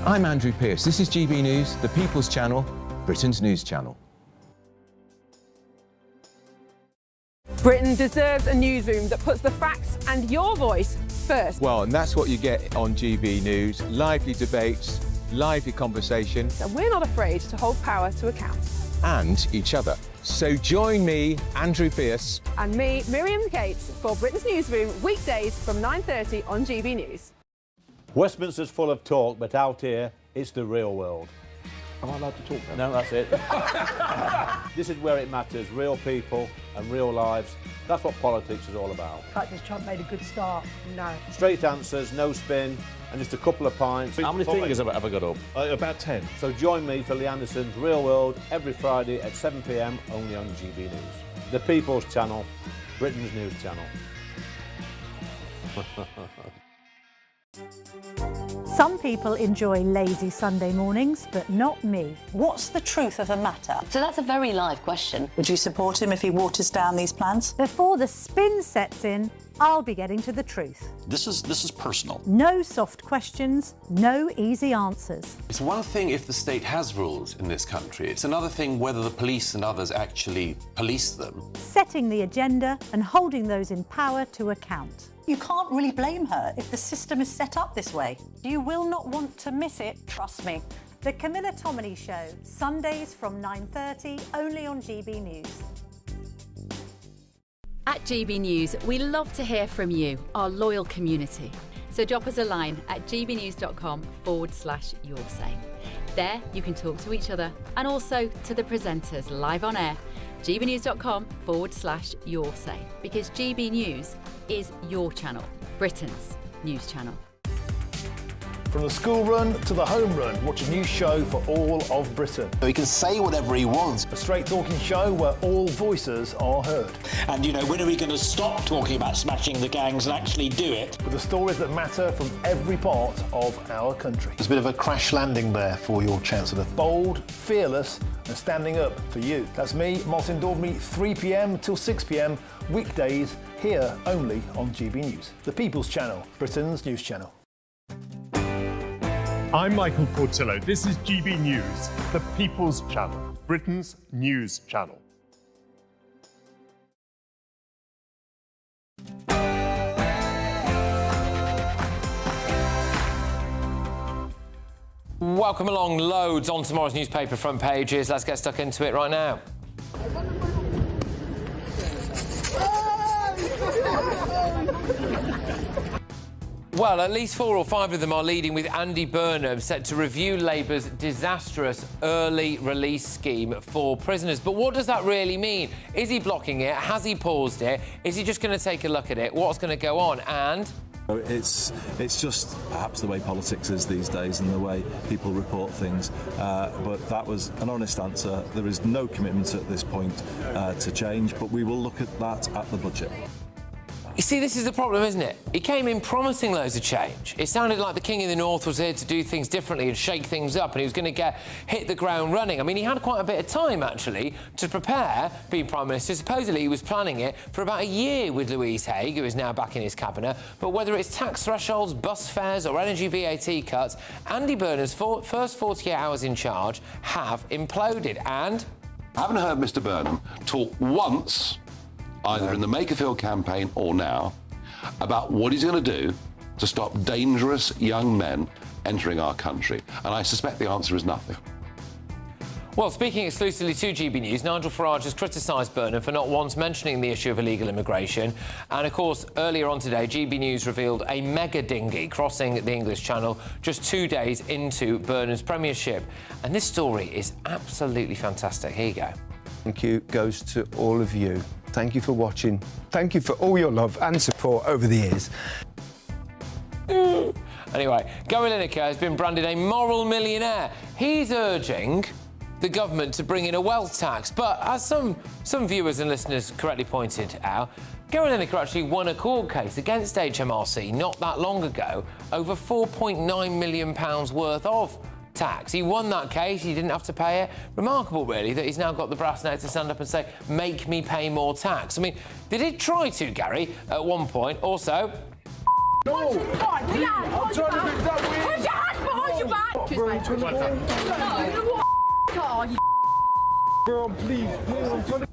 I'm Andrew Pearce. This is GB News, the People's Channel, Britain's news channel. Britain deserves a newsroom that puts the facts and your voice first. Well, and that's what you get on GB News. Lively debates, lively conversation. And we're not afraid to hold power to account. And each other. So join me, Andrew Pearce. And me, Miriam Gates, for Britain's Newsroom, weekdays from 9:30 on GB News. Westminster's full of talk, but out here, it's the real world. Am I allowed to talk now? No, that's it. This is where it matters, real people and real lives. That's what politics is all about. The fact has Trump made a good start? No. Straight answers, no spin, and just a couple of pints. How many fingers have I got up? About 10. So join me for Lee Anderson's Real World every Friday at 7 p.m, only on GB News. The People's Channel, Britain's news channel. Some people enjoy lazy Sunday mornings, but not me. What's the truth of the matter? So that's a very live question. Would you support him if he waters down these plans? Before the spin sets in, I'll be getting to the truth. This is personal. No soft questions, no easy answers. It's one thing if the state has rules in this country. It's another thing whether the police and others actually police them. Setting the agenda and holding those in power to account. You can't really blame her if the system is set up this way. You will not want to miss it, trust me. The Camilla Tominey Show, Sundays from 9:30, only on GB News. At GB News, we love to hear from you, our loyal community. So drop us a line at gbnews.com/yoursay. There you can talk to each other and also to the presenters live on air. gbnews.com/yoursay, because GB News is your channel, Britain's news channel. From the school run to the home run, watch a new show for all of Britain. He can say whatever he wants. A straight talking show where all voices are heard. And, you know, when are we going to stop talking about smashing the gangs and actually do it? With the stories that matter from every part of our country. There's a bit of a crash landing there for your Chancellor. Bold, fearless and standing up for you. That's me, Martin Daubney, 3 p.m. till 6 p.m, weekdays, here only on GB News. The People's Channel, Britain's news channel. I'm Michael Portillo. This is GB News, the People's Channel, Britain's news channel. Welcome along, loads on tomorrow's newspaper front pages. Let's get stuck into it right now. Well, at least 4 or 5 of them are leading with Andy Burnham set to review Labour's disastrous early release scheme for prisoners. But what does that really mean? Is he blocking it? Has he paused it? Is he just going to take a look at it? What's going to go on? And it's just perhaps the way politics is these days and the way people report things. But that was an honest answer. There is no commitment at this point to change, but we will look at that at the budget. You see, this is the problem, isn't it? He came in promising loads of change. It sounded like the King of the North was here to do things differently and shake things up, and he was going to hit the ground running. I mean, he had quite a bit of time, actually, to prepare being Prime Minister. Supposedly, he was planning it for about a year with Louise Haigh, who is now back in his cabinet. But whether it's tax thresholds, bus fares or energy VAT cuts, Andy Burnham's first 48 hours in charge have imploded. And I haven't heard Mr Burnham talk once, either in the Makerfield campaign or now, about what he's going to do to stop dangerous young men entering our country. And I suspect the answer is nothing. Well, speaking exclusively to GB News, Nigel Farage has criticised Burnham for not once mentioning the issue of illegal immigration. And, of course, earlier on today, GB News revealed a mega dinghy crossing the English Channel just 2 days into Burnham's premiership. And this story is absolutely fantastic. Here you go. Thank you goes to all of you thank you for watching. Thank you for all your love and support over the years. Anyway, Gary Lineker has been branded a moral millionaire. He's urging the government to bring in a wealth tax. But as some viewers and listeners correctly pointed out, Gary Lineker actually won a court case against HMRC not that long ago over £4.9 million worth of tax. He won that case, he didn't have to pay it. Remarkable, really, that he's now got the brass neck to stand up and say, make me pay more tax. I mean, they did try to, Gary, at one point. Also... No! I'm trying to do that. Put your hands behind your back! Bro, please, I'm trying to...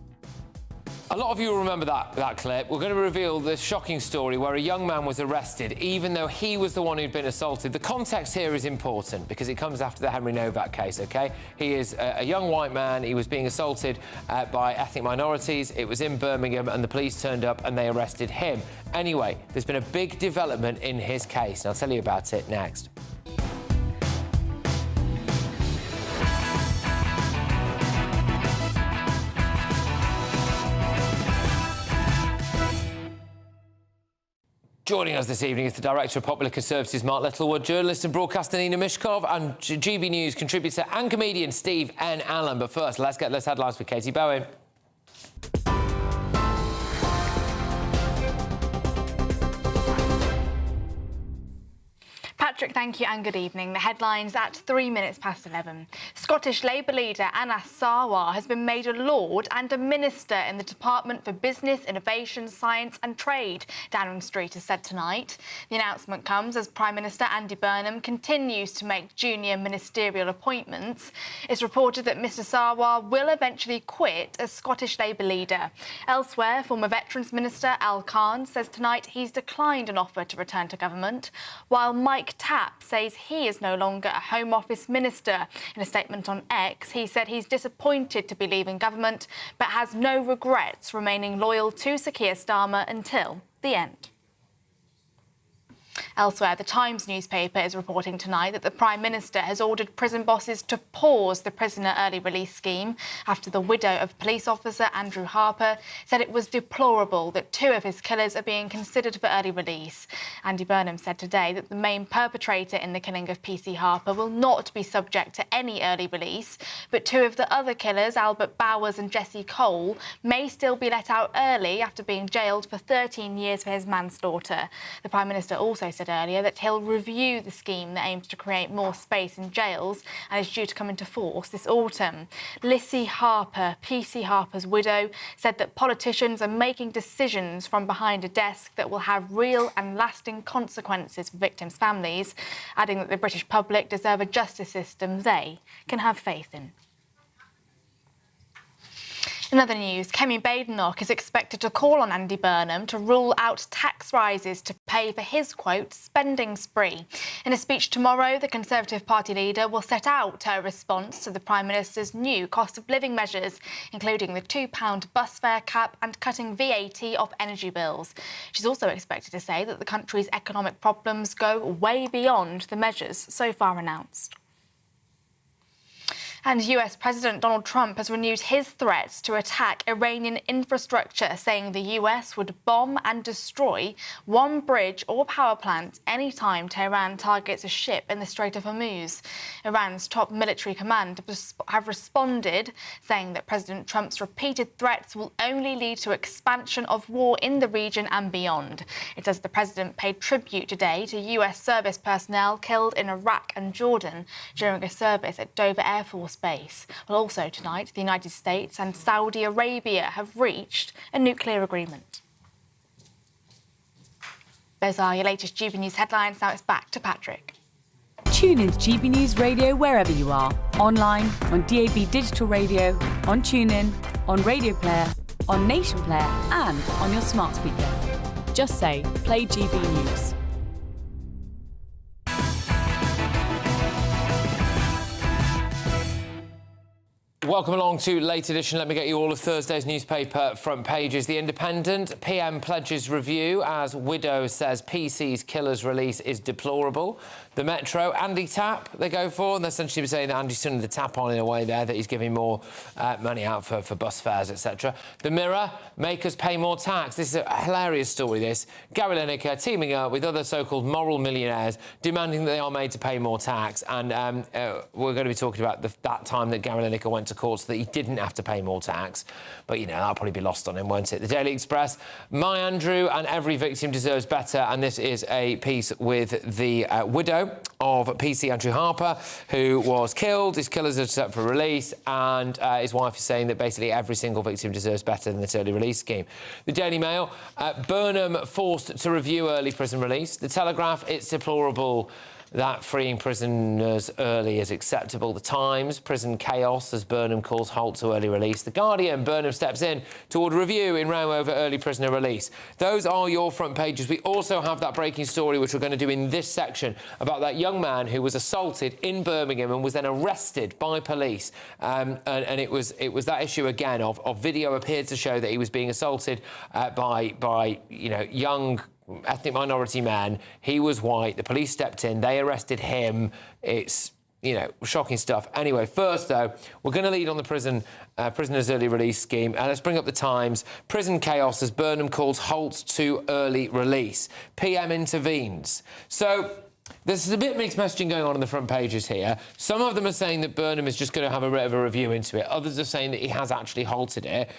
A lot of you will remember that clip. We're going to reveal this shocking story where a young man was arrested even though he was the one who'd been assaulted. The context here is important because it comes after the Henry Novak case, OK? He is a young white man. He was being assaulted by ethnic minorities. It was in Birmingham and the police turned up and they arrested him. Anyway, there's been a big development in his case and I'll tell you about it next. Joining us this evening is the Director of Popular Conservatives, Mark Littlewood, journalist and broadcaster Nina Mishkov, and GB News contributor and comedian Steve N. Allen. But first, let's get those headlines with Katie Bowen. Patrick, thank you and good evening. The headlines at 11:03. Scottish Labour leader Anas Sarwar has been made a Lord and a Minister in the Department for Business, Innovation, Science and Trade, Downing Street has said tonight. The announcement comes as Prime Minister Andy Burnham continues to make junior ministerial appointments. It's reported that Mr Sarwar will eventually quit as Scottish Labour leader. Elsewhere, former Veterans Minister Al Khan says tonight he's declined an offer to return to government, while Mike Tapp says he is no longer a Home Office minister. In a statement on X, he said he's disappointed to be leaving government, but has no regrets, remaining loyal to Sir Keir Starmer until the end. Elsewhere, the Times newspaper is reporting tonight that the Prime Minister has ordered prison bosses to pause the prisoner early release scheme after the widow of police officer Andrew Harper said it was deplorable that 2 of his killers are being considered for early release. Andy Burnham said today that the main perpetrator in the killing of PC Harper will not be subject to any early release, but 2 of the other killers, Albert Bowers and Jesse Cole, may still be let out early after being jailed for 13 years for his manslaughter. The Prime Minister also said earlier that he'll review the scheme that aims to create more space in jails and is due to come into force this autumn. Lissy Harper, PC Harper's widow, said that politicians are making decisions from behind a desk that will have real and lasting consequences for victims' families, adding that the British public deserve a justice system they can have faith in. In other news, Kemi Badenoch is expected to call on Andy Burnham to rule out tax rises to pay for his, quote, spending spree. In a speech tomorrow, the Conservative Party leader will set out her response to the Prime Minister's new cost of living measures, including the £2 bus fare cap and cutting VAT off energy bills. She's also expected to say that the country's economic problems go way beyond the measures so far announced. And US President Donald Trump has renewed his threats to attack Iranian infrastructure, saying the US would bomb and destroy one bridge or power plant any time Tehran targets a ship in the Strait of Hormuz. Iran's top military command have responded, saying that President Trump's repeated threats will only lead to expansion of war in the region and beyond. It says the president paid tribute today to US service personnel killed in Iraq and Jordan during a service at Dover Air Force Base. Well, also tonight, the United States and Saudi Arabia have reached a nuclear agreement. Those are your latest GB News headlines. Now it's back to Patrick. Tune in to GB News Radio wherever you are. Online, on DAB digital radio, on TuneIn, on Radio Player, on Nation Player and on your smart speaker. Just say, play GB News. Welcome along to Late Edition. Let me get you all of Thursday's newspaper front pages. The Independent, PM pledges review as widow says PC's killer's release is deplorable. The Metro, Andy Tap, they go for, and they're essentially saying that Andy's turning the tap on in a way there, that he's giving more money out for bus fares, etc. The Mirror, make us pay more tax. This is a hilarious story, this. Gary Lineker teaming up with other so-called moral millionaires, demanding that they are made to pay more tax. And we're going to be talking about that time that Gary Lineker went to court so that he didn't have to pay more tax. But, you know, that'll probably be lost on him, won't it? The Daily Express, my Andrew and every victim deserves better. And this is a piece with the widow of PC Andrew Harper, who was killed. His killers are set for release, and his wife is saying that basically every single victim deserves better than this early release scheme. The Daily Mail, Burnham forced to review early prison release. The Telegraph, it's deplorable that freeing prisoners early is acceptable. The Times, prison chaos as Burnham calls halt to early release. The Guardian, Burnham steps in to order review in row over early prisoner release. Those are your front pages. We also have that breaking story, which we're going to do in this section, about that young man who was assaulted in Birmingham and was then arrested by police. And it was that issue again of video appeared to show that he was being assaulted by young ethnic minority man. He was white. The police stepped in. They arrested him. It's, shocking stuff. Anyway, first, though, we're going to lead on the prisoners' early release scheme. Let's bring up the Times. Prison chaos as Burnham calls halt to early release. PM intervenes. So there's a bit mixed messaging going on the front pages here. Some of them are saying that Burnham is just going to have a bit of a review into it. Others are saying that he has actually halted it.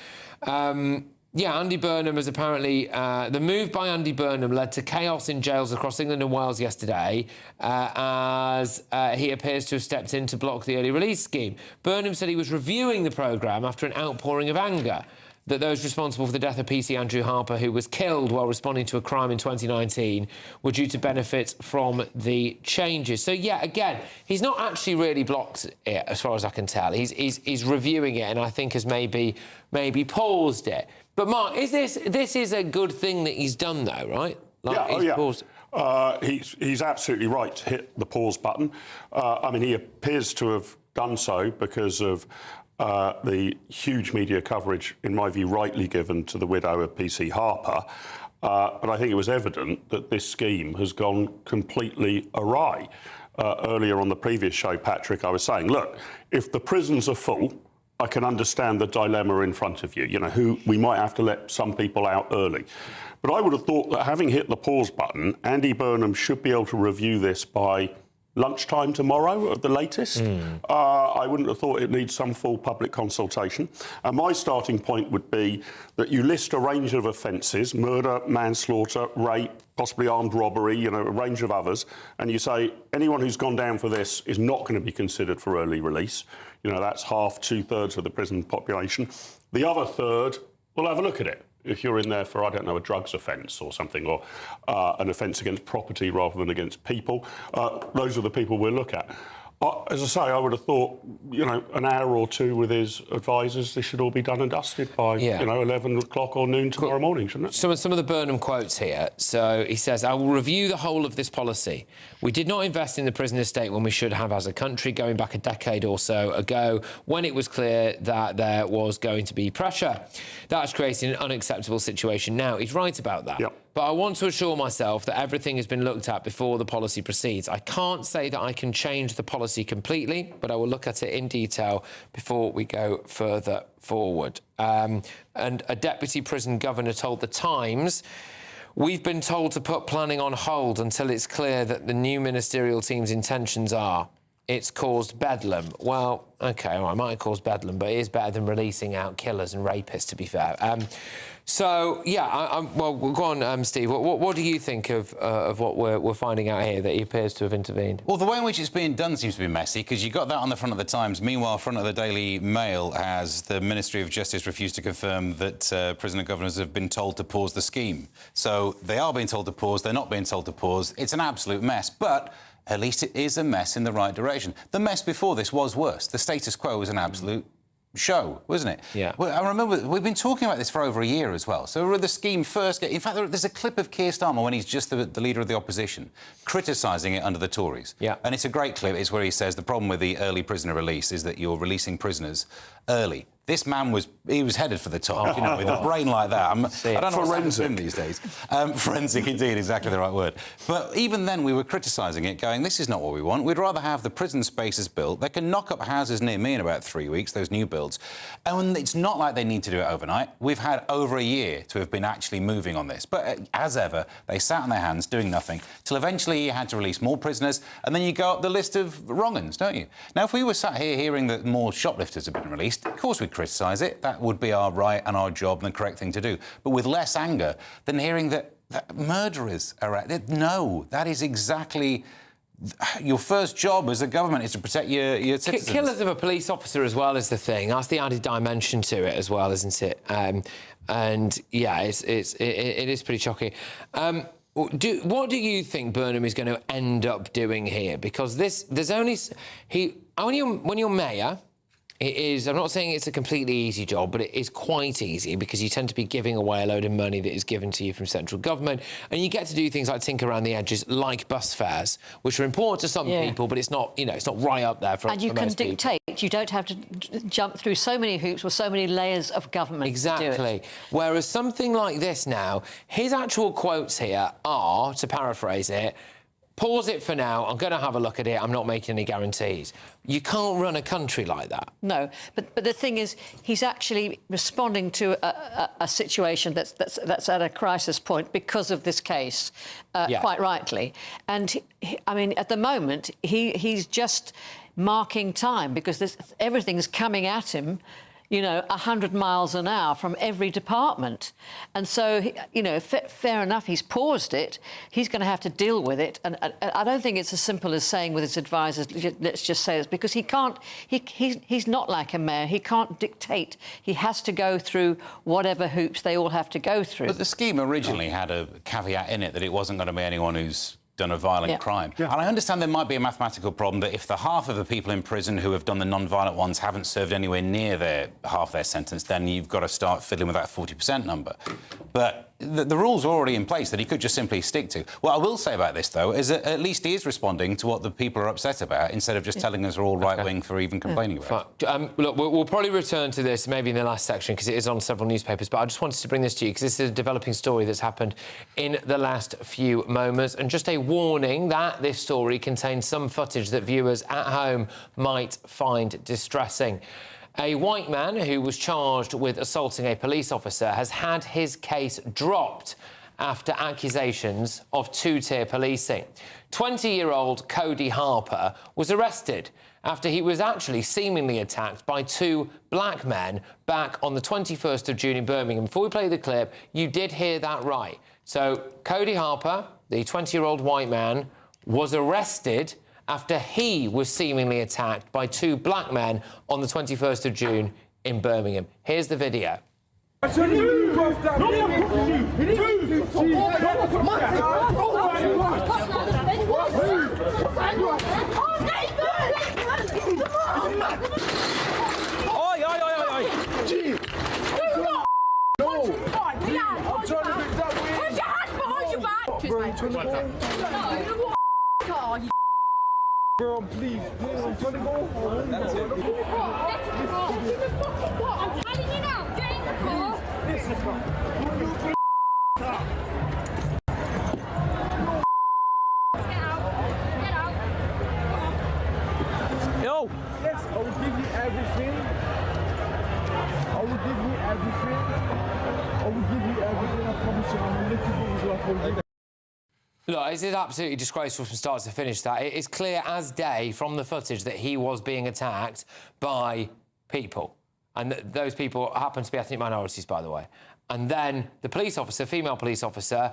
Andy Burnham has apparently... the move by Andy Burnham led to chaos in jails across England and Wales yesterday as he appears to have stepped in to block the early release scheme. Burnham said he was reviewing the programme after an outpouring of anger that those responsible for the death of PC Andrew Harper, who was killed while responding to a crime in 2019, were due to benefit from the changes. So, again, he's not actually really blocked it, as far as I can tell. He's reviewing it and I think has maybe paused it. But, Mark, this is a good thing that he's done, though, right? Paused. He's absolutely right to hit the pause button. He appears to have done so because of the huge media coverage, in my view, rightly given to the widow of PC Harper. But I think it was evident that this scheme has gone completely awry. Earlier on the previous show, Patrick, I was saying, look, if the prisons are full, I can understand the dilemma in front of you, who we might have to let some people out early. But I would have thought that having hit the pause button, Andy Burnham should be able to review this by lunchtime tomorrow at the latest. I wouldn't have thought it needs some full public consultation. And my starting point would be that you list a range of offences, murder, manslaughter, rape, possibly armed robbery, a range of others, and you say anyone who's gone down for this is not going to be considered for early release. That's half, 2/3 of the prison population. The other third will have a look at it. If you're in there for, a drugs offence or something, or an offence against property rather than against people, those are the people we'll look at. As I say, I would have thought, an hour or two with his advisors, this should all be done and dusted by, 11 o'clock or noon tomorrow morning, shouldn't it? Some of the Burnham quotes here. So he says, I will review the whole of this policy. We did not invest in the prison estate when we should have as a country, going back a decade or so ago, when it was clear that there was going to be pressure. That's creating an unacceptable situation now. He's right about that. Yep. But I want to assure myself that everything has been looked at before the policy proceeds. I can't say that I can change the policy completely, but I will look at it in detail before we go further forward. And a deputy prison governor told The Times, we've been told to put planning on hold until it's clear that the new ministerial team's intentions are. It's caused bedlam. Well, OK, all right, it might have caused bedlam, but it is better than releasing out killers and rapists, to be fair. Well, go on, Steve. What do you think of what we're finding out here, that he appears to have intervened? Well, the way in which it's being done seems to be messy, because you got that on the front of the Times. Meanwhile, front of the Daily Mail has the Ministry of Justice refused to confirm that prisoner governors have been told to pause the scheme. So they are being told to pause, they're not being told to pause. It's an absolute mess, but at least it is a mess in the right direction. The mess before this was worse. The status quo was an absolute show, wasn't it? Yeah. Well, I remember we've been talking about this for over a year as well. So the scheme first... In fact, there's a clip of Keir Starmer when he's just the leader of the opposition, criticising it under the Tories. Yeah. And it's a great clip. It's where he says the problem with the early prisoner release is that you're releasing prisoners early. This man was headed for the top, you know, with a brain like that. I don't know what's happening these days. Forensic, indeed, exactly the right word. But even then, we were criticising it, going, this is not what we want. We'd rather have the prison spaces built. They can knock up houses near me in about 3 weeks, those new builds. And it's not like they need to do it overnight. We've had over a year to have been actually moving on this. But as ever, they sat on their hands doing nothing, till eventually you had to release more prisoners, and then you go up the list of wrong-uns, don't you? Now, if we were sat here hearing that more shoplifters have been released, of course we'd criticise it. That would be our right and our job and the correct thing to do. But with less anger than hearing that murderers are at it. No, that is exactly... Your first job as a government is to protect your citizens. Killers of a police officer as well is the thing. That's the added dimension to it as well, isn't it? And yeah, it is pretty shocking. What do you think Burnham is going to end up doing here? Because when you're mayor, it is, I'm not saying it's a completely easy job, but it is quite easy because you tend to be giving away a load of money that is given to you from central government, and you get to do things like tinker around the edges, like bus fares, which are important to some people, but it's not, you know, it's not right up there for most people. And you can dictate. You don't have to jump through so many hoops with so many layers of government to do it. Whereas something like this now, his actual quotes here are, to paraphrase it, pause it for now, I'm going to have a look at it, I'm not making any guarantees. You can't run a country like that. No, but the thing is, he's actually responding to a situation that's at a crisis point because of this case, quite rightly. And, I mean, at the moment, he's just marking time because everything's coming at him, you know, 100 miles an hour from every department. And so, you know, fair enough, he's paused it. He's going to have to deal with it. And I don't think it's as simple as saying with his advisors, let's just say this, because he can't, he's not like a mayor. He can't dictate. He has to go through whatever hoops they all have to go through. But the scheme originally had a caveat in it that it wasn't going to be anyone who's done a violent crime. And I understand there might be a mathematical problem that if the half of the people in prison who have done the non-violent ones haven't served anywhere near half their sentence, then you've got to start fiddling with that 40% number. But the rules are already in place that he could just simply stick to. What I will say about this, though, is that at least he is responding to what the people are upset about instead of just telling us we're all right-wing for even complaining about it. Look, we'll probably return to this maybe in the last section because it is on several newspapers, but I just wanted to bring this to you because this is a developing story that's happened in the last few moments. And just a warning that this story contains some footage that viewers at home might find distressing. A white man who was charged with assaulting a police officer has had his case dropped after accusations of two-tier policing. 20-year-old Cody Harper was arrested after he was actually seemingly attacked by two black men back on the 21st of June in Birmingham. Before we play the clip, you did hear that right. So Cody Harper, the 20-year-old white man, was arrested after he was seemingly attacked by two black men on the 21st of June in Birmingham. Here's the video. Girl, please, I'm trying to go home. That's it. I'm telling you now, get in the car. Get out. Yo! Yes, I will give you everything. I will give you everything. I will give you everything. I promise you. I'm a little bit rough. Look, it is absolutely disgraceful from start to finish that. It is clear as day from the footage that he was being attacked by people. And those people happen to be ethnic minorities, by the way. And then the police officer, female police officer,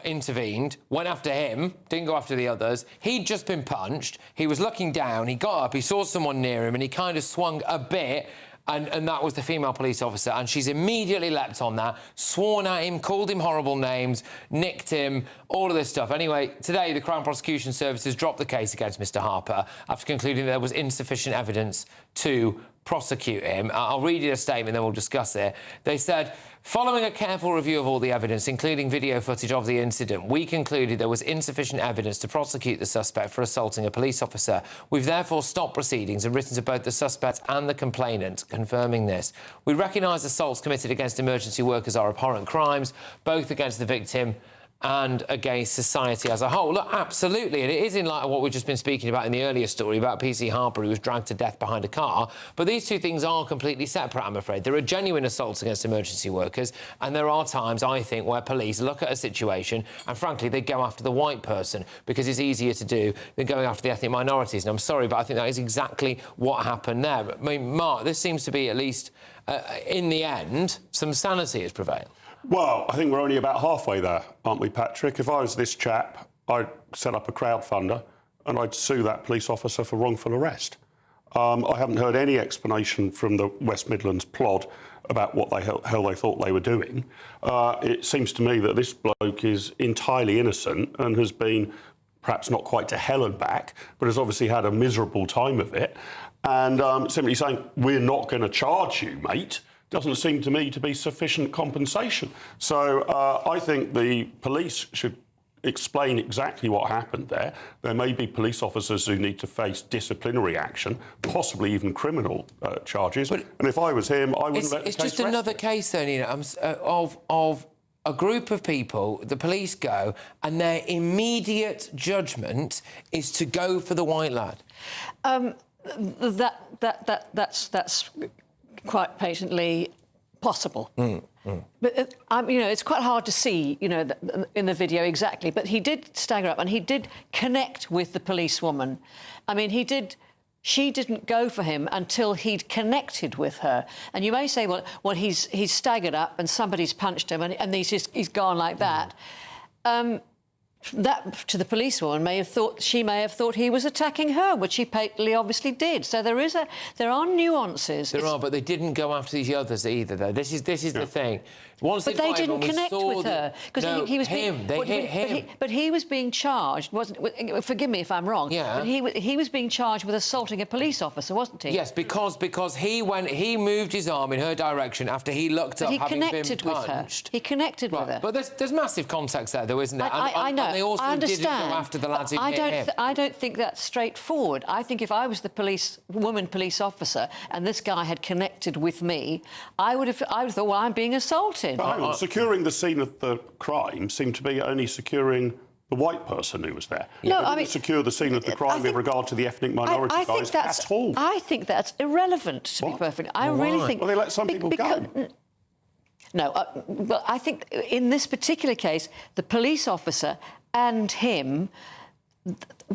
intervened, went after him, didn't go after the others. He'd just been punched. He was looking down. He got up. He saw someone near him and he kind of swung a bit. And that was the female police officer. And she's immediately leapt on that, sworn at him, called him horrible names, nicked him, all of this stuff. Anyway, today, the Crown Prosecution Service has dropped the case against Mr Harper after concluding there was insufficient evidence to prosecute him. I'll read you a statement, then we'll discuss it. They said, following a careful review of all the evidence, including video footage of the incident, we concluded there was insufficient evidence to prosecute the suspect for assaulting a police officer. We've therefore stopped proceedings and written to both the suspect and the complainant, confirming this. We recognise assaults committed against emergency workers are abhorrent crimes, both against the victim and against society as a whole. Look, absolutely, and it is in light of what we've just been speaking about in the earlier story about PC Harper, who was dragged to death behind a car. But these two things are completely separate, I'm afraid. There are genuine assaults against emergency workers, and there are times, I think, where police look at a situation and, frankly, they go after the white person because it's easier to do than going after the ethnic minorities. And I'm sorry, but I think that is exactly what happened there. I mean, Mark, this seems to be, at least in the end, some sanity has prevailed. Well, I think we're only about halfway there, aren't we, Patrick? If I was this chap, I'd set up a crowdfunder and I'd sue that police officer for wrongful arrest. I haven't heard any explanation from the West Midlands plod about what the hell they thought they were doing. It seems to me that this bloke is entirely innocent and has been perhaps not quite to hell and back, but has obviously had a miserable time of it. And simply saying, we're not going to charge you, mate, doesn't seem to me to be sufficient compensation. So I think the police should explain exactly what happened there. There may be police officers who need to face disciplinary action, possibly even criminal charges. And if I was him, I wouldn't let the case rest. It's just another case, then, you know, of a group of people, the police go, and their immediate judgment is to go for the white lad. That's quite patently possible. But, you know, it's quite hard to see, you know, in the video exactly, but he did stagger up and he did connect with the policewoman. I mean, she didn't go for him until he'd connected with her. And you may say, well, he's staggered up and somebody's punched him and he's gone like that. That, to the policewoman, she may have thought he was attacking her, which he patently obviously did. So there are nuances. There are, but they didn't go after the others either, though. This is the thing. Once but they didn't connect with her because he was they hit him. But he was being charged. Forgive me if I'm wrong. Yeah. But he was being charged with assaulting a police officer, wasn't he? Yes, because he moved his arm in her direction after he looked up, having been punched. With her. He connected with her. But there's massive context there, though, isn't there? I know. And they also I understand. didn't go after the lads who hit him. I don't think that's straightforward. I think if I was the woman police officer and this guy had connected with me, I would have thought, well, I'm being assaulted. But hang on, securing the scene of the crime seemed to be only securing the white person who was there. No, I mean, secure the scene of the crime with regard to the ethnic minority guys at all. I think that's irrelevant, to be perfect. I really think... Well, they let some people go. No, well, I think in this particular case, the police officer and him...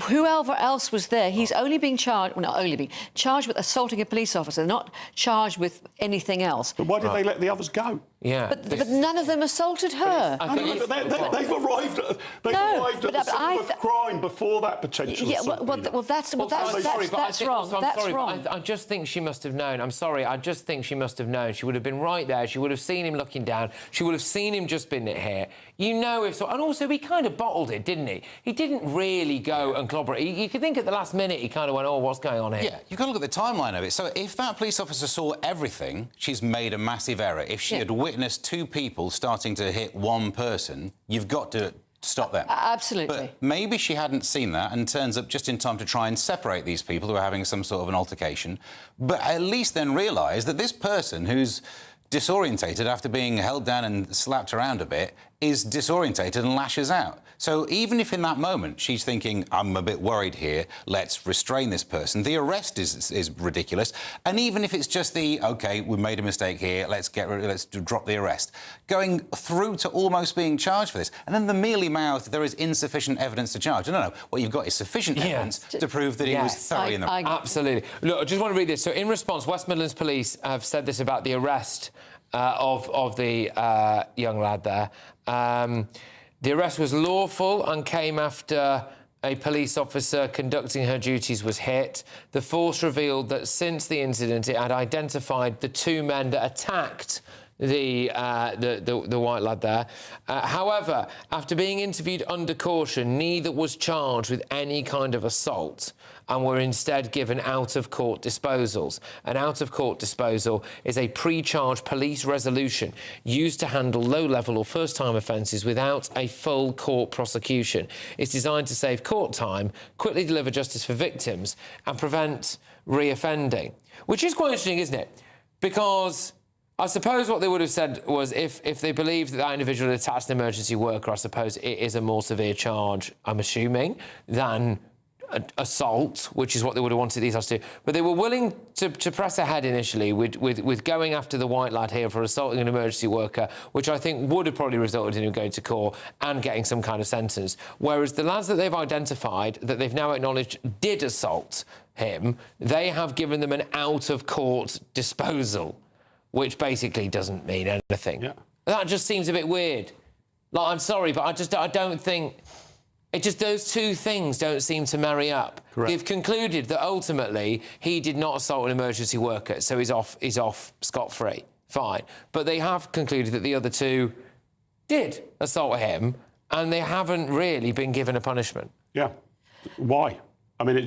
Whoever else was there, he's only being charged... Well, not only being charged with assaulting a police officer, not charged with anything else. But why did they let the others go? Yeah. But none of them assaulted her. They've arrived at the scene of a crime before that potential. Yeah, that's wrong. That's wrong. I just think she must have known. I'm sorry. I just think she must have known. She would have been right there. She would have seen him looking down. She would have seen him just been here. You know, if so. And also, he kind of bottled it, didn't he? He didn't really go and clobber it. You could think at the last minute he kind of went, oh, what's going on here? Yeah, you've got to look at the timeline of it. So if that police officer saw everything, she's made a massive error. If she had witnessed two people starting to hit one person, you've got to stop them. Absolutely. But maybe she hadn't seen that and turns up just in time to try and separate these people who are having some sort of an altercation, but at least then realise that this person who's disorientated after being held down and slapped around a bit is disorientated and lashes out. So even if in that moment she's thinking, I'm a bit worried here, let's restrain this person, the arrest is ridiculous. And even if it's just OK, we made a mistake here, let's drop the arrest, going through to almost being charged for this. And then the mealy-mouthed, there is insufficient evidence to charge. No. What you've got is sufficient evidence to prove that he was thoroughly in the right. Absolutely. Look, I just want to read this. So in response, West Midlands Police have said this about the arrest of the young lad there. The arrest was lawful and came after a police officer conducting her duties was hit. The force revealed that since the incident, it had identified the two men that attacked the white lad there. However, after being interviewed under caution, neither was charged with any kind of assault and were instead given out-of-court disposals. An out-of-court disposal is a pre-charge police resolution used to handle low-level or first-time offences without a full court prosecution. It's designed to save court time, quickly deliver justice for victims and prevent re-offending. Which is quite interesting, isn't it? Because I suppose what they would have said was if they believed that individual attacked an emergency worker, I suppose it is a more severe charge, I'm assuming, than assault, which is what they would have wanted these guys to do. But they were willing to press ahead initially with going after the white lad here for assaulting an emergency worker, which I think would have probably resulted in him going to court and getting some kind of sentence. Whereas the lads that they've identified, that they've now acknowledged did assault him, they have given them an out-of-court disposal, which basically doesn't mean anything. Yeah. That just seems a bit weird. Like, I'm sorry, but I don't think... It just, those two things don't seem to marry up. Correct. They've concluded that ultimately he did not assault an emergency worker, so he's off scot-free. Fine. But they have concluded that the other two did assault him, and they haven't really been given a punishment. Yeah. Why? I mean, it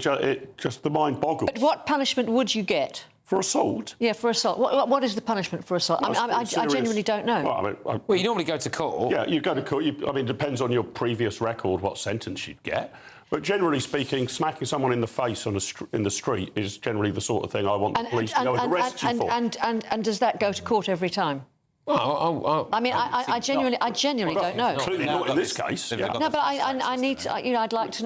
just the mind boggles. But what punishment would you get? For assault? Yeah, for assault. What is the punishment for assault? Well, I genuinely don't know. Well, you normally go to court. Yeah, you go to court. I mean, it depends on your previous record what sentence you'd get. But generally speaking, smacking someone in the face in the street is generally the sort of thing I want the police to go and arrest you for. And does that go to court every time? Well, I mean, I genuinely don't know. Clearly not in this case. No, but I need to. I'd like to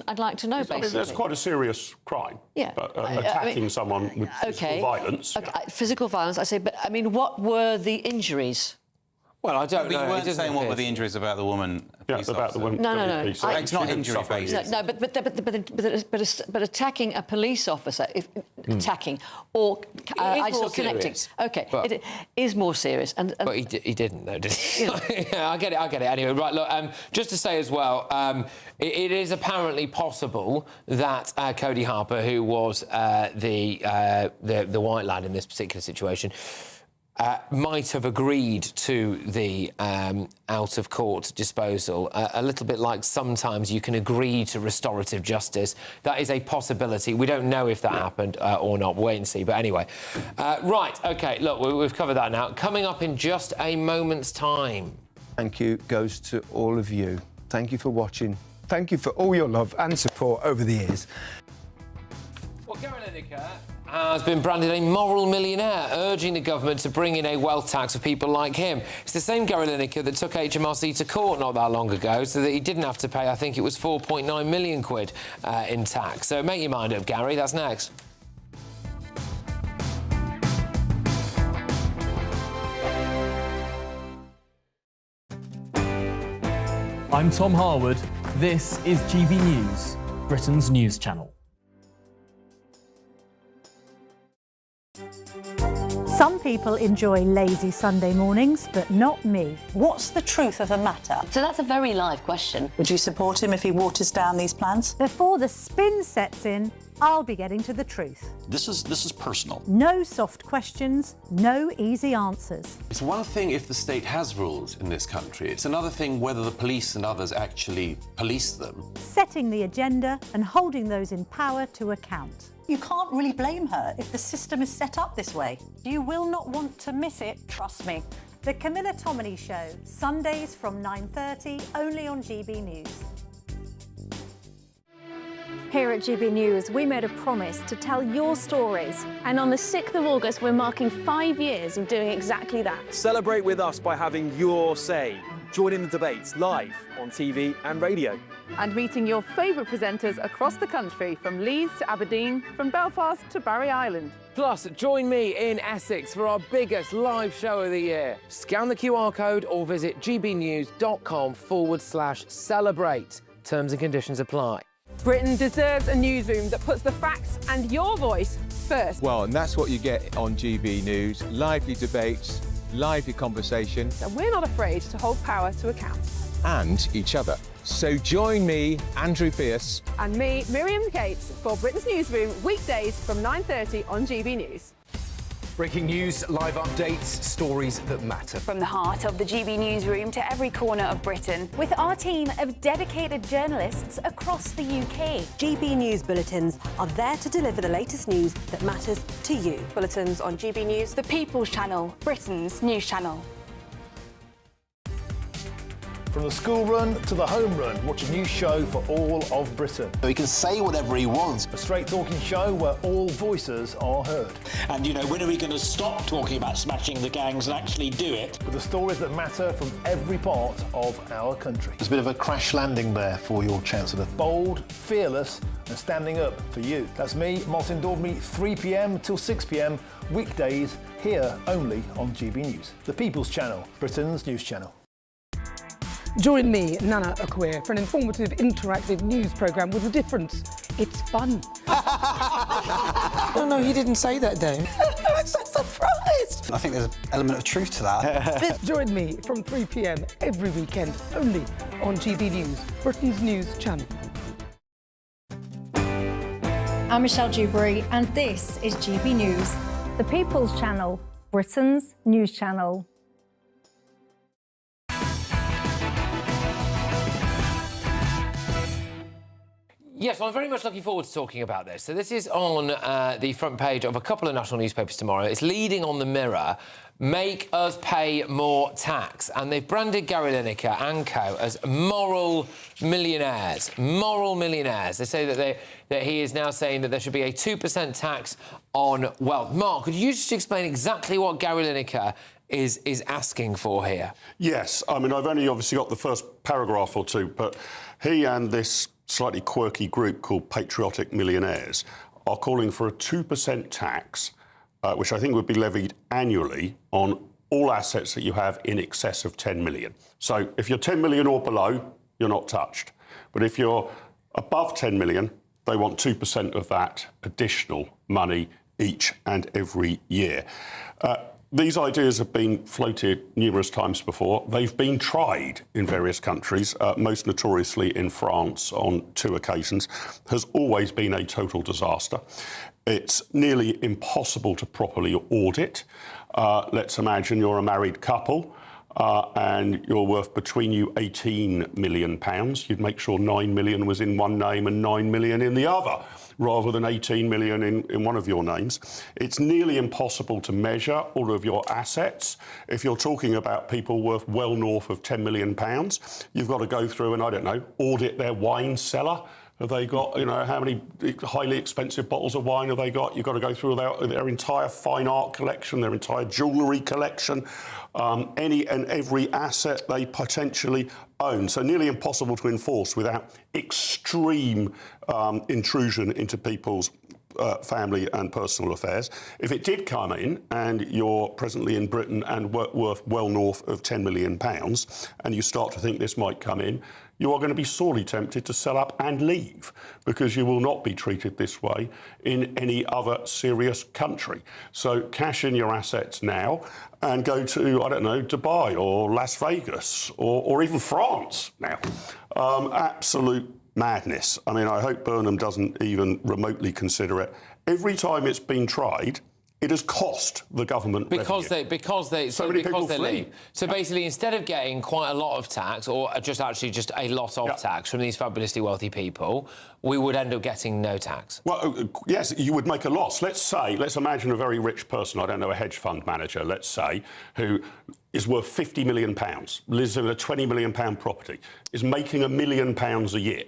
know. Basically, I mean, that's quite a serious crime. Yeah, but attacking someone with physical violence. Okay, physical violence. I say, but I mean, what were the injuries? Well, I don't know. You weren't saying what were the injuries about the woman. Yeah, about the woman. No. It's not injury based. No, but attacking a police officer, attacking or connecting. Okay, but it is more serious. But he didn't, though, did he? Yeah, I get it. Anyway, right, look, just to say as well, it is apparently possible that Cody Harper, who was the white lad in this particular situation, might have agreed to the out-of-court disposal, a little bit like sometimes you can agree to restorative justice. That is a possibility. We don't know if that happened or not. Wait and see. But anyway. Right, OK, look, we've covered that now. Coming up in just a moment's time. Thank you goes to all of you. Thank you for watching. Thank you for all your love and support over the years. Well, Gary Lineker has been branded a moral millionaire, urging the government to bring in a wealth tax for people like him. It's the same Gary Lineker that took HMRC to court not that long ago so that he didn't have to pay, I think it was 4.9 million quid in tax. So make your mind up, Gary. That's next. I'm Tom Harwood. This is GB News, Britain's news channel. Some people enjoy lazy Sunday mornings, but not me. What's the truth of the matter? So that's a very live question. Would you support him if he waters down these plans? Before the spin sets in, I'll be getting to the truth. This is personal. No soft questions, no easy answers. It's one thing if the state has rules in this country. It's another thing whether the police and others actually police them. Setting the agenda and holding those in power to account. You can't really blame her if the system is set up this way. You will not want to miss it, trust me. The Camilla Tominey Show, Sundays from 9:30, only on GB News. Here at GB News, we made a promise to tell your stories. And on the 6th of August, we're marking 5 years of doing exactly that. Celebrate with us by having your say. Join in the debates live on TV and radio. And meeting your favourite presenters across the country, from Leeds to Aberdeen, from Belfast to Barry Island. Plus, join me in Essex for our biggest live show of the year. Scan the QR code or visit gbnews.com/celebrate. Terms and conditions apply. Britain deserves a newsroom that puts the facts and your voice first. Well, and that's what you get on GB News. Lively debates, lively conversation. And we're not afraid to hold power to account. And each other. So join me, Andrew Pearce. And me, Miriam Cates, for Britain's Newsroom, weekdays from 9:30 on GB News. Breaking news, live updates, stories that matter. From the heart of the GB newsroom to every corner of Britain. With our team of dedicated journalists across the UK. GB News bulletins are there to deliver the latest news that matters to you. Bulletins on GB News, The People's Channel, Britain's news channel. From the school run to the home run, watch a new show for all of Britain. So he can say whatever he wants. A straight-talking show where all voices are heard. And, you know, when are we going to stop talking about smashing the gangs and actually do it? With the stories that matter from every part of our country. There's a bit of a crash landing there for your Chancellor. Bold, fearless and standing up for you. That's me, Martin Daubney, 3 p.m. till 6 p.m, weekdays, here only on GB News. The People's Channel, Britain's news channel. Join me, Nana Akwe, for an informative, interactive news programme with a difference. It's fun. No, he didn't say that, Dave. I'm so surprised. I think there's an element of truth to that. Join me from 3 p.m. every weekend, only on GB News, Britain's news channel. I'm Michelle Dewberry, and this is GB News, the People's Channel, Britain's news channel. Yes, well, I'm very much looking forward to talking about this. So this is on the front page of a couple of national newspapers tomorrow. It's leading on the Mirror. Make us pay more tax. And they've branded Gary Lineker and co as moral millionaires. Moral millionaires. They say that he is now saying that there should be a 2% tax on wealth. Mark, could you just explain exactly what Gary Lineker is asking for here? Yes. I mean, I've only obviously got the first paragraph or two, but he and this slightly quirky group called Patriotic Millionaires are calling for a 2% tax, which I think would be levied annually on all assets that you have in excess of 10 million. So if you're 10 million or below, you're not touched. But if you're above 10 million, they want 2% of that additional money each and every year. These ideas have been floated numerous times before. They've been tried in various countries, most notoriously in France on 2 occasions, has always been a total disaster. It's nearly impossible to properly audit. Let's imagine you're a married couple and you're worth between you £18 million. You'd make sure 9 million was in one name and 9 million in the other, rather than 18 million in one of your names. It's nearly impossible to measure all of your assets. If you're talking about people worth well north of £10 million, you've got to go through and, I don't know, audit their wine cellar. Have they got, you know, how many highly expensive bottles of wine have they got? You've got to go through their entire fine art collection, their entire jewellery collection, any and every asset they potentially own. So nearly impossible to enforce without extreme intrusion into people's family and personal affairs. If it did come in and you're presently in Britain and worth well north of £10 million and you start to think this might come in, you are going to be sorely tempted to sell up and leave, because you will not be treated this way in any other serious country. So cash in your assets now and go to, I don't know, Dubai or Las Vegas or even France now. Absolute madness. I mean, I hope Burnham doesn't even remotely consider it. Every time it's been tried, it has cost the government because revenue. because they leave. So basically, instead of getting quite a lot of tax, or just a lot of tax from these fabulously wealthy people, we would end up getting no tax. Well, yes, you would make a loss. Let's imagine a very rich person, I don't know, a hedge fund manager, let's say, who is worth £50 million, lives in a £20 million property, is making £1 million a year.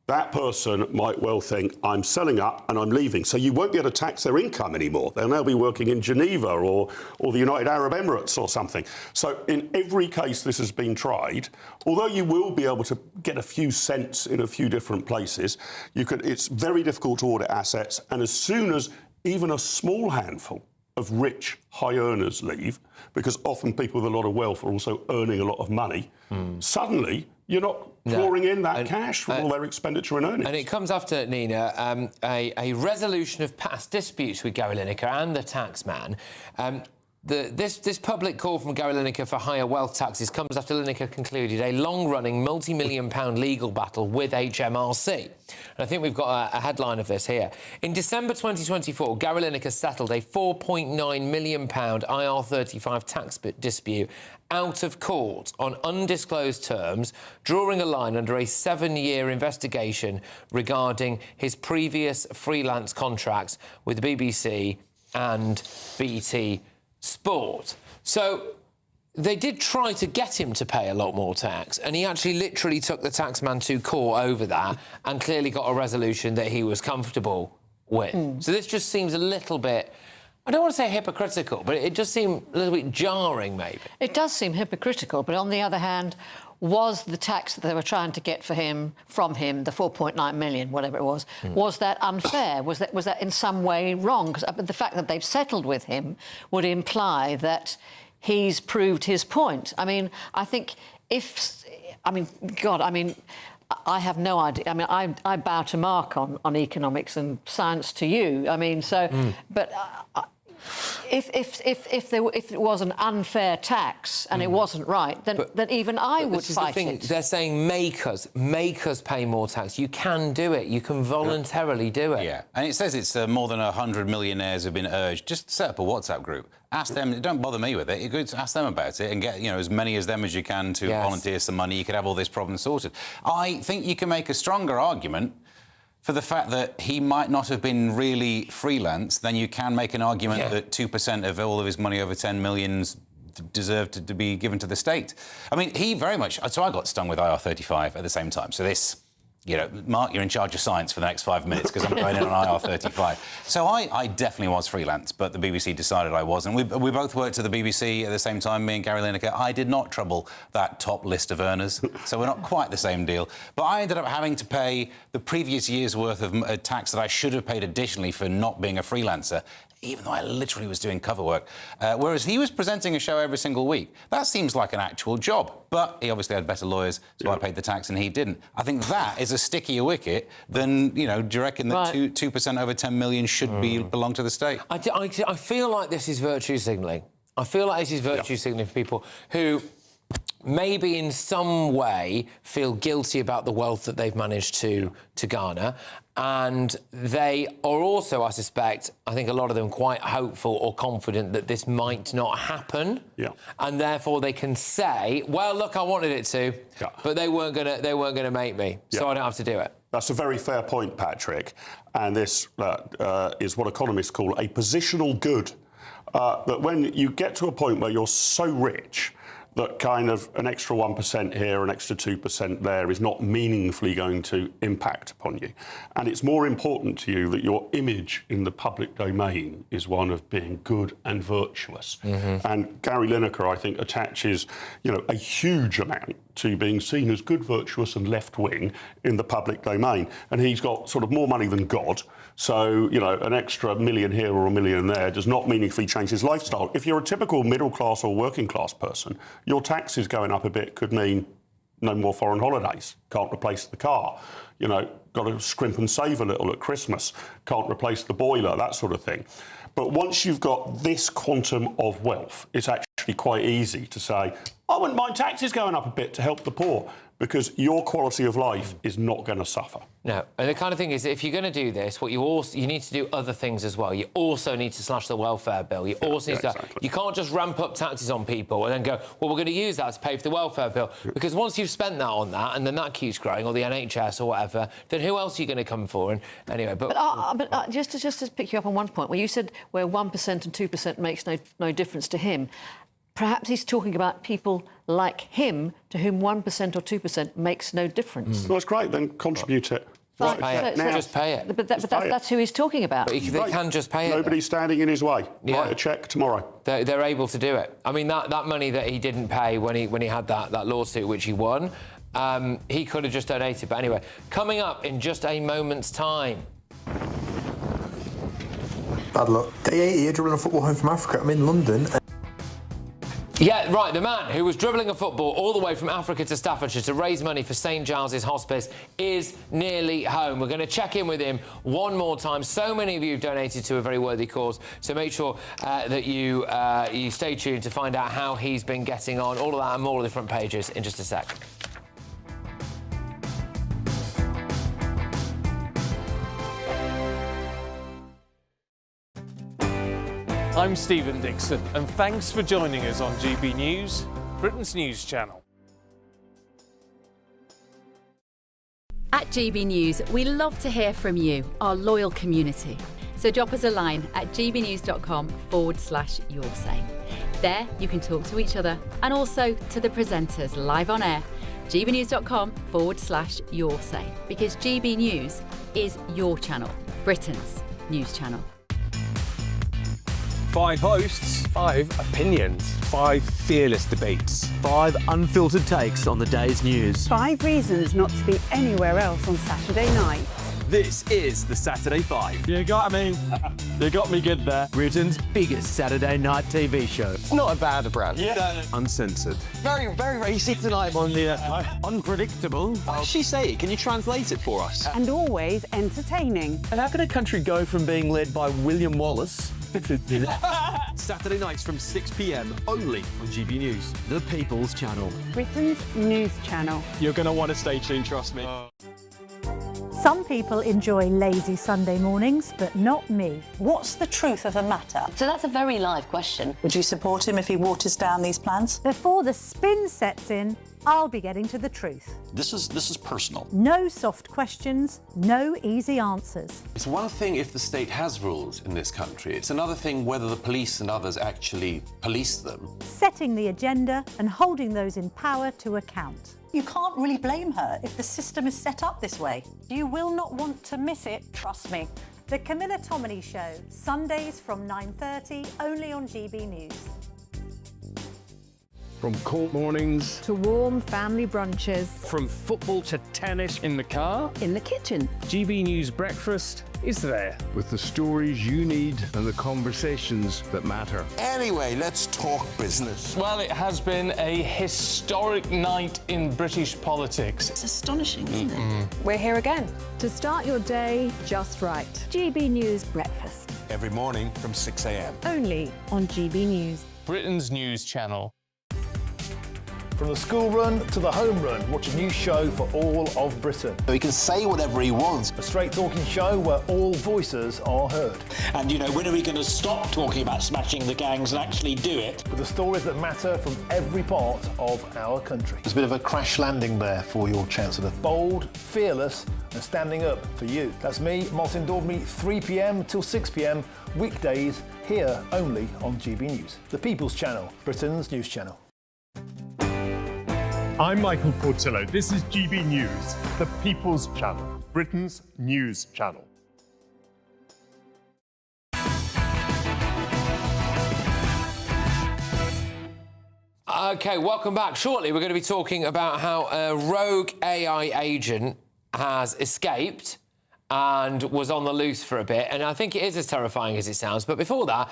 That person might well think, I'm selling up and I'm leaving. So you won't be able to tax their income anymore. They'll now be working in Geneva or the United Arab Emirates or something. So in every case this has been tried, although you will be able to get a few cents in a few different places, it's very difficult to audit assets. And as soon as even a small handful of rich high earners leave, because often people with a lot of wealth are also earning a lot of money, suddenly you're not pouring in that cash from all their expenditure and earnings. And it comes after, Nina, a resolution of past disputes with Gary Lineker and the tax man. This public call from Gary Lineker for higher wealth taxes comes after Lineker concluded a long-running multi-million-pound legal battle with HMRC. And I think we've got a headline of this here. In December 2024, Gary Lineker settled a £4.9 million IR35 tax dispute out of court on undisclosed terms, drawing a line under a 7-year investigation regarding his previous freelance contracts with the BBC and BT Sport. So they did try to get him to pay a lot more tax, and he actually literally took the taxman to court over that and clearly got a resolution that he was comfortable with. So this just seems a little bit, I don't want to say hypocritical, but it just seemed a little bit jarring, maybe. It does seem hypocritical, but on the other hand, was the tax that they were trying to get from him, the 4.9 million, whatever it was that unfair? Was that in some way wrong? Because the fact that they've settled with him would imply that he's proved his point. I mean, I think I have no idea. I mean, I bow to Mark on economics and science to you. I mean, so, but if it was an unfair tax and it wasn't right, then even I would fight it. They're saying make us pay more tax. You can do it. You can voluntarily do it. Yeah, and it says it's more than 100 millionaires have been urged. Just set up a WhatsApp group. Ask them. Don't bother me with it. You could ask them about it and get as many as them as you can to volunteer some money. You could have all this problem sorted. I think you can make a stronger argument for the fact that he might not have been really freelance than you can make an argument that 2% of all of his money over 10 millions deserved to be given to the state. I mean, he very much... So I got stung with IR35 at the same time. So this... Mark, you're in charge of science for the next 5 minutes because I'm going in on IR35. So I definitely was freelance, but the BBC decided I wasn't. We both worked at the BBC at the same time, me and Gary Lineker. I did not trouble that top list of earners, so we're not quite the same deal. But I ended up having to pay the previous year's worth of tax that I should have paid additionally for not being a freelancer, even though I literally was doing cover work. Whereas he was presenting a show every single week. That seems like an actual job. But he obviously had better lawyers, so I paid the tax and he didn't. I think that is a stickier wicket than, do you reckon that 2% over 10 million should belong to the state? I feel like this is virtue signalling. I feel like this is virtue signalling for people who maybe in some way feel guilty about the wealth that they've managed to garner. And they are also, I suspect, I think a lot of them quite hopeful or confident that this might not happen. Yeah. And therefore they can say, well, look, I wanted it to, but they weren't gonna make me, so I don't have to do it. That's a very fair point, Patrick. And this is what economists call a positional good. That when you get to a point where you're so rich that kind of an extra 1% here, an extra 2% there is not meaningfully going to impact upon you. And it's more important to you that your image in the public domain is one of being good and virtuous. And Gary Lineker, I think, attaches, a huge amount to being seen as good, virtuous and left-wing in the public domain. And he's got sort of more money than God. So, an extra million here or a million there does not meaningfully change his lifestyle. If you're a typical middle-class or working-class person, your taxes going up a bit could mean no more foreign holidays, can't replace the car, got to scrimp and save a little at Christmas, can't replace the boiler, that sort of thing. But once you've got this quantum of wealth, it's actually quite easy to say, I wouldn't mind taxes going up a bit to help the poor, because your quality of life is not going to suffer. No, and the kind of thing is, if you're going to do this, you need to do other things as well. You also need to slash the welfare bill. You also need to... You can't just ramp up taxes on people and then go, well, we're going to use that to pay for the welfare bill. Because once you've spent that on that, and then that keeps growing, or the NHS or whatever, then who else are you going to come for? And anyway, just to pick you up on one point, where you said where 1% and 2% makes no difference to him, perhaps he's talking about people like him to whom 1% or 2% makes no difference. Well, that's great, then contribute it. Just pay it. But that's who he's talking about. But they can just pay it. Nobody's standing in his way. Write a cheque tomorrow. They're able to do it. I mean, that money that he didn't pay when he had that lawsuit, which he won, he could have just donated. But anyway, coming up in just a moment's time. Bad luck. Day 80, drilling a football home from Africa. I'm in London. Yeah, right, the man who was dribbling a football all the way from Africa to Staffordshire to raise money for St Giles's Hospice is nearly home. We're going to check in with him one more time. So many of you have donated to a very worthy cause, so make sure that you stay tuned to find out how he's been getting on. All of that and more on the front pages in just a sec. I'm Stephen Dixon, and thanks for joining us on GB News, Britain's news channel. At GB News, we love to hear from you, our loyal community. So drop us a line at gbnews.com/yoursay. There you can talk to each other and also to the presenters live on air. gbnews.com/yoursay, because GB News is your channel, Britain's news channel. 5 hosts, 5 opinions, 5 fearless debates, 5 unfiltered takes on the day's news. 5 reasons not to be anywhere else on Saturday night. This is the Saturday 5. You got me. You got me good there. Britain's biggest Saturday night TV show. It's not a bad brand. Yeah. Uncensored. Very, very racy tonight on the unpredictable. What did she say? Can you translate it for us? And always entertaining. And how can a country go from being led by William Wallace Saturday nights from 6 p.m. only on GB News, the People's Channel. Britain's news channel. You're going to want to stay tuned, trust me. Some people enjoy lazy Sunday mornings, but not me. What's the truth of the matter? So that's a very live question. Would you support him if he waters down these plans? Before the spin sets in, I'll be getting to the truth. This is personal. No soft questions, no easy answers. It's one thing if the state has rules in this country. It's another thing whether the police and others actually police them. Setting the agenda and holding those in power to account. You can't really blame her if the system is set up this way. You will not want to miss it, trust me. The Camilla Tominey Show, Sundays from 9:30, only on GB News. From cold mornings to warm family brunches, from football to tennis in the car, in the kitchen. GB News Breakfast is there with the stories you need and the conversations that matter. Anyway, let's talk business. Well, it has been a historic night in British politics. It's astonishing, isn't it? We're here again to start your day just right. GB News Breakfast. Every morning from 6 a.m. Only on GB News. Britain's news channel. From the school run to the home run, watch a new show for all of Britain. So he can say whatever he wants. A straight-talking show where all voices are heard. And, you know, when are we going to stop talking about smashing the gangs and actually do it? With the stories that matter from every part of our country. There's a bit of a crash landing there for your Chancellor. Bold, fearless and standing up for you. That's me, Martin Daubney, 3 p.m. till 6 p.m. weekdays, here only on GB News. The People's Channel, Britain's news channel. I'm Michael Portillo. This is GB News, the People's Channel, Britain's news channel. OK, welcome back. Shortly, we're going to be talking about how a rogue AI agent has escaped and was on the loose for a bit, and I think it is as terrifying as it sounds. But before that,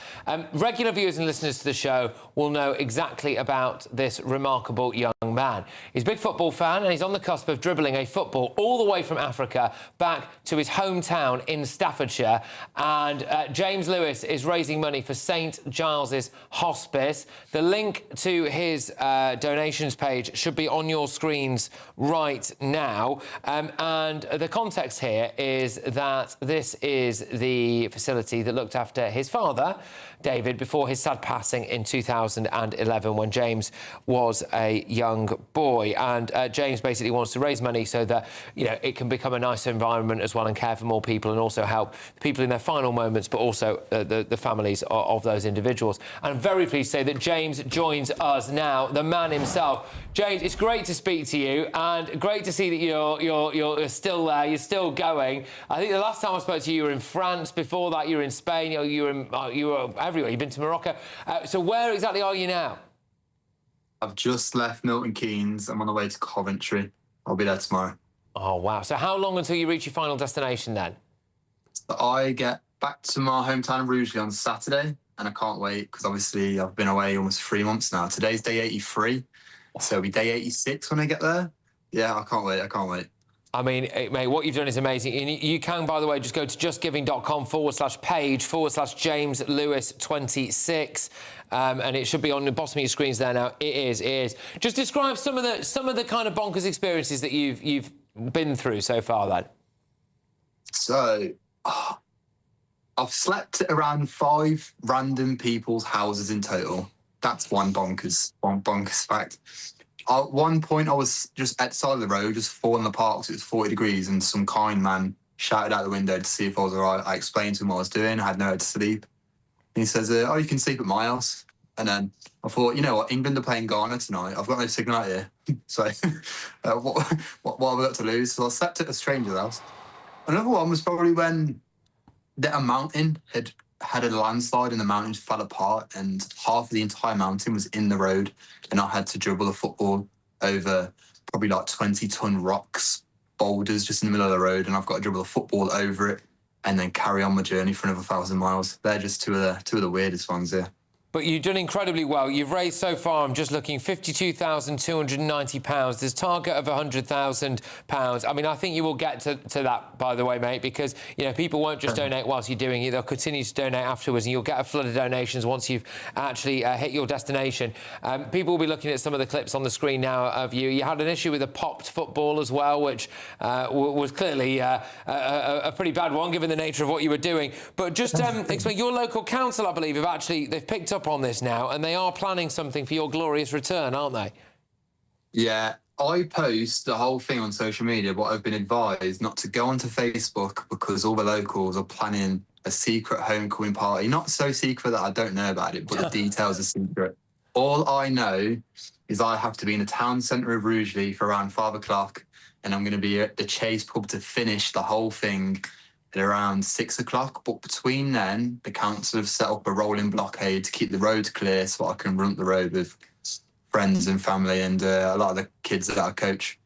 regular viewers and listeners to the show will know exactly about this remarkable young man. He's a big football fan, and he's on the cusp of dribbling a football all the way from Africa back to his hometown in Staffordshire. And James Lewis is raising money for St Giles's Hospice. The link to his donations page should be on your screens right now. And the context here is that this is the facility that looked after his father, David, before his sad passing in 2011 when James was a young boy. And James basically wants to raise money so that, you know, it can become a nicer environment as well and care for more people and also help the people in their final moments, but also the families of those individuals. And I'm very pleased to say that James joins us now, the man himself. James, it's great to speak to you and great to see that you're still there, you're still going. I think the last time I spoke to you were in France. Before that, you were in Spain. You were everywhere. You've been to Morocco. So where exactly are you now? I've just left Milton Keynes. I'm on the way to Coventry. I'll be there tomorrow. Oh, wow. So how long until you reach your final destination then? So I get back to my hometown of Rugeley on Saturday, and I can't wait because obviously I've been away almost 3 months now. Today's day 83, so it'll be day 86 when I get there. Yeah, I can't wait. I can't wait. I mean, mate, what you've done is amazing. And you can, by the way, just go to justgiving.com/page/James Lewis 26. And it should be on the bottom of your screens there now. It is. Just describe some of the kind of bonkers experiences that you've been through so far, then. So, I've slept around 5 random people's houses in total. That's one bonkers fact. At one point, I was just at the side of the road, just falling apart because it was 40 degrees, and some kind man shouted out the window to see if I was all right. I explained to him what I was doing. I had nowhere to sleep. And he says, oh, you can sleep at my house. And then I thought, you know what, England are playing Ghana tonight. I've got no signal out here. So what have I got to lose? So I slept at a stranger's house. Another one was probably when a mountain had a landslide and the mountain fell apart and half of the entire mountain was in the road, and I had to dribble a football over probably like 20-ton rocks, boulders just in the middle of the road, and I've got to dribble a football over it and then carry on my journey for another 1,000 miles. They're just two of the weirdest ones here. But you've done incredibly well. You've raised so far, I'm just looking, £52,290. There's a target of £100,000. I mean, I think you will get to that, by the way, mate, because, you know, people won't just donate whilst you're doing it. They'll continue to donate afterwards, and you'll get a flood of donations once you've actually hit your destination. People will be looking at some of the clips on the screen now of you. You had an issue with a popped football as well, which was clearly a pretty bad one, given the nature of what you were doing. But just explain, your local council, I believe, they've picked up on this now, and they are planning something for your glorious return, aren't they? Yeah, I post the whole thing on social media, but I've been advised not to go onto Facebook because all the locals are planning a secret homecoming party. Not so secret that I don't know about it, but the details are secret. All I know is I have to be in the town centre of Rugeley for around 5 o'clock, and I'm going to be at the Chase pub to finish the whole thing at around 6 o'clock. But between then, the council have set up a rolling blockade to keep the roads clear so I can run up the road with friends and family and a lot of the kids that I coach.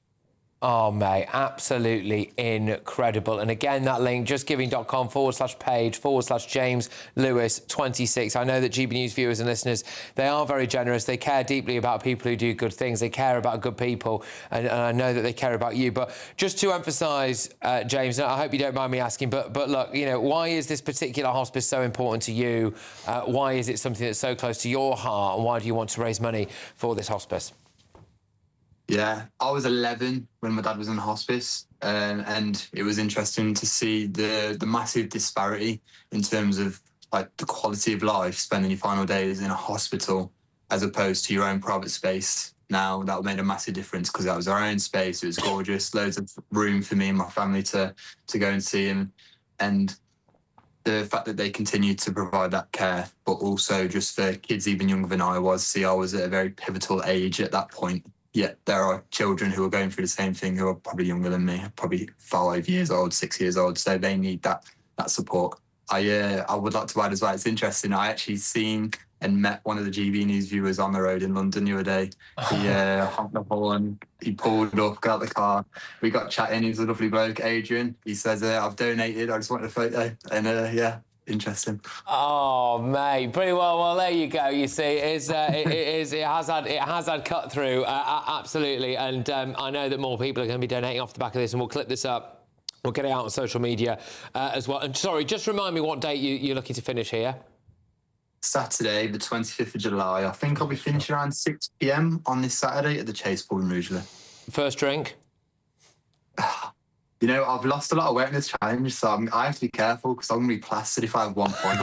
Oh, mate, absolutely incredible. And again, that link, justgiving.com/page/James Lewis 26. I know that GB News viewers and listeners, they are very generous. They care deeply about people who do good things. They care about good people, and I know that they care about you. But just to emphasise, James, and I hope you don't mind me asking, but look, you know, why is this particular hospice so important to you? Why is it something that's so close to your heart, and why do you want to raise money for this hospice? Yeah, I was 11 when my dad was in hospice, and it was interesting to see the massive disparity in terms of like the quality of life spending your final days in a hospital as opposed to your own private space. Now that made a massive difference because that was our own space. It was gorgeous, loads of room for me and my family to go and see him, and the fact that they continued to provide that care, but also just for kids even younger than I was. See, I was at a very pivotal age at that point. Yet there are children who are going through the same thing who are probably younger than me, probably 5 years old, 6 years old. So they need that support. I would like to add as well, it's interesting, I actually seen and met one of the GB News viewers on the road in London the other day. He hopped up on, he pulled up, got out the car. We got chatting, he was a lovely bloke, Adrian. He says, I've donated, I just wanted a photo. And yeah, interesting. Oh, mate, pretty well. Well, there you go. You see, it has had cut through, absolutely. And I know that more people are going to be donating off the back of this, and we'll clip this up. We'll get it out on social media as well. And sorry, just remind me what date you're looking to finish here. Saturday, the 25th of July. I think I'll be finishing around 6 p.m. on this Saturday at the Chase pub in Rugeley. First drink? You know, I've lost a lot of weight in this challenge, so I have to be careful because I'm going to be plastered if I have 1 point.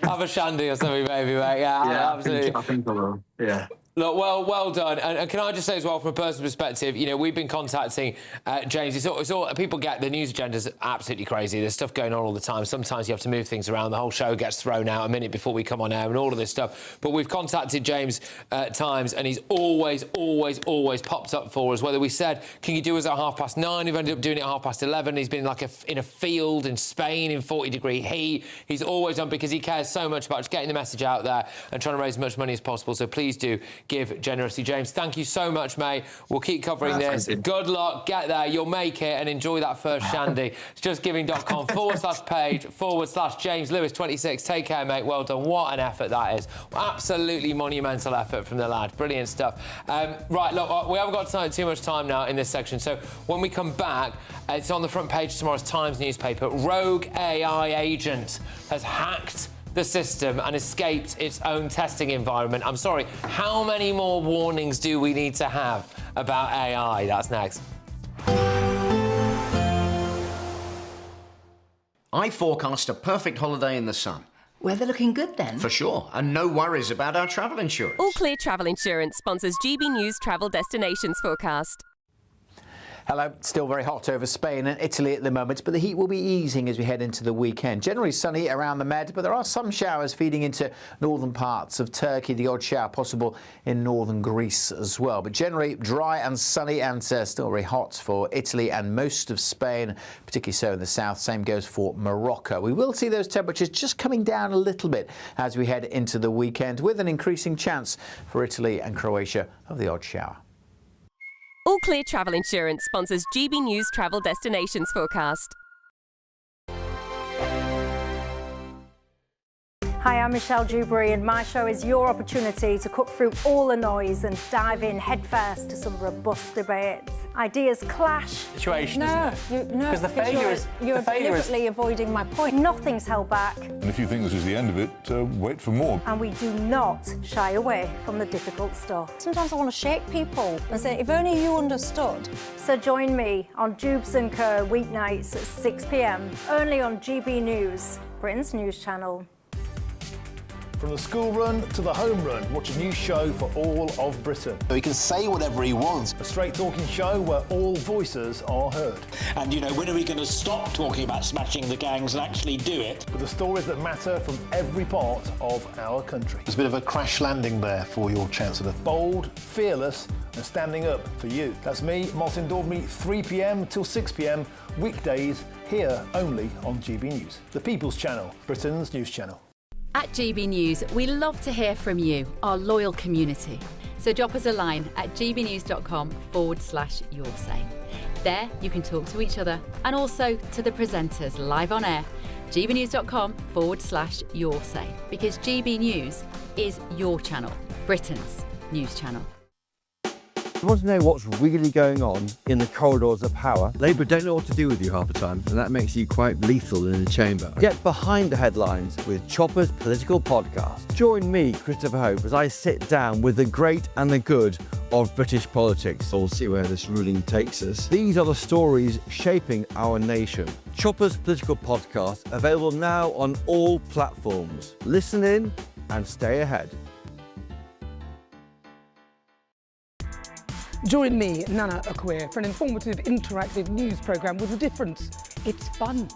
Have a shandy or something, maybe, mate. Yeah, absolutely. I think I will. Yeah. Look, well done. And can I just say as well, from a personal perspective, you know, we've been contacting James. It's all people get the news agenda's absolutely crazy. There's stuff going on all the time. Sometimes you have to move things around. The whole show gets thrown out a minute before we come on air and all of this stuff. But we've contacted James times, and he's always popped up for us. Whether we said, can you do us at 9:30? We've ended up doing it at 11:30. He's been like in a field in Spain in 40-degree heat. He's always done because he cares so much about just getting the message out there and trying to raise as much money as possible. So please do give generously. James, thank you so much, mate. We'll keep covering this. Thank you. Good luck, get there, you'll make it, and enjoy that first shandy. It's justgiving.com/page/James Lewis 26. Take care, mate. Well done. What an effort that is. Absolutely monumental effort from the lad. Brilliant stuff. Right, look, we haven't got too much time now in this section, so when we come back, it's on the front page of tomorrow's Times newspaper. Rogue AI agent has hacked the system and escaped its own testing environment. I'm sorry, how many more warnings do we need to have about AI? That's next. I forecast a perfect holiday in the sun. Weather looking good then? For sure, and no worries about our travel insurance. All Clear Travel Insurance sponsors GB News Travel Destinations Forecast. Hello, still very hot over Spain and Italy at the moment, but the heat will be easing as we head into the weekend. Generally sunny around the Med, but there are some showers feeding into northern parts of Turkey, the odd shower possible in northern Greece as well. But generally dry and sunny and still very hot for Italy and most of Spain, particularly so in the south. Same goes for Morocco. We will see those temperatures just coming down a little bit as we head into the weekend, with an increasing chance for Italy and Croatia of the odd shower. All Clear Travel Insurance sponsors GB News Travel Destinations Forecast. Hi, I'm Michelle Dewberry, and my show is your opportunity to cut through all the noise and dive in headfirst to some robust debates. Ideas clash. Situation, no, isn't it? No, Because the failure is you're deliberately avoiding my point. Nothing's held back, And if you think this is the end of it, wait for more. and we do not shy away from the difficult stuff. Sometimes I want to shake people and say, if only you understood. So join me on Jubes & Co. weeknights at 6 p.m. only on GB News, Britain's news channel. From the school run to the home run, watch a new show for all of Britain. So he can say whatever he wants. A straight talking show where all voices are heard. And, you know, when are we going to stop talking about smashing the gangs and actually do it? With the stories that matter from every part of our country. There's a bit of a crash landing there for your Chancellor. Bold, fearless and standing up for you. That's me, Martin Daubney, 3 p.m. till 6 p.m. weekdays here only on GB News. The People's Channel, Britain's news channel. At GB News, we love to hear from you, our loyal community. So drop us a line at gbnews.com/yoursay. There you can talk to each other and also to the presenters live on air. gbnews.com/yoursay, because GB News is your channel, Britain's news channel. You want to know what's really going on in the corridors of power? Labour don't know what to do with you half the time, and that makes you quite lethal in the chamber. Get behind the headlines with Chopper's Political Podcast. Join me, Christopher Hope, as I sit down with the great and the good of British politics. We'll see where this ruling takes us. These are the stories shaping our nation. Chopper's Political Podcast, available now on all platforms. Listen in and stay ahead. Join me, Nana Akweer, for an informative, interactive news programme with a difference. It's fun.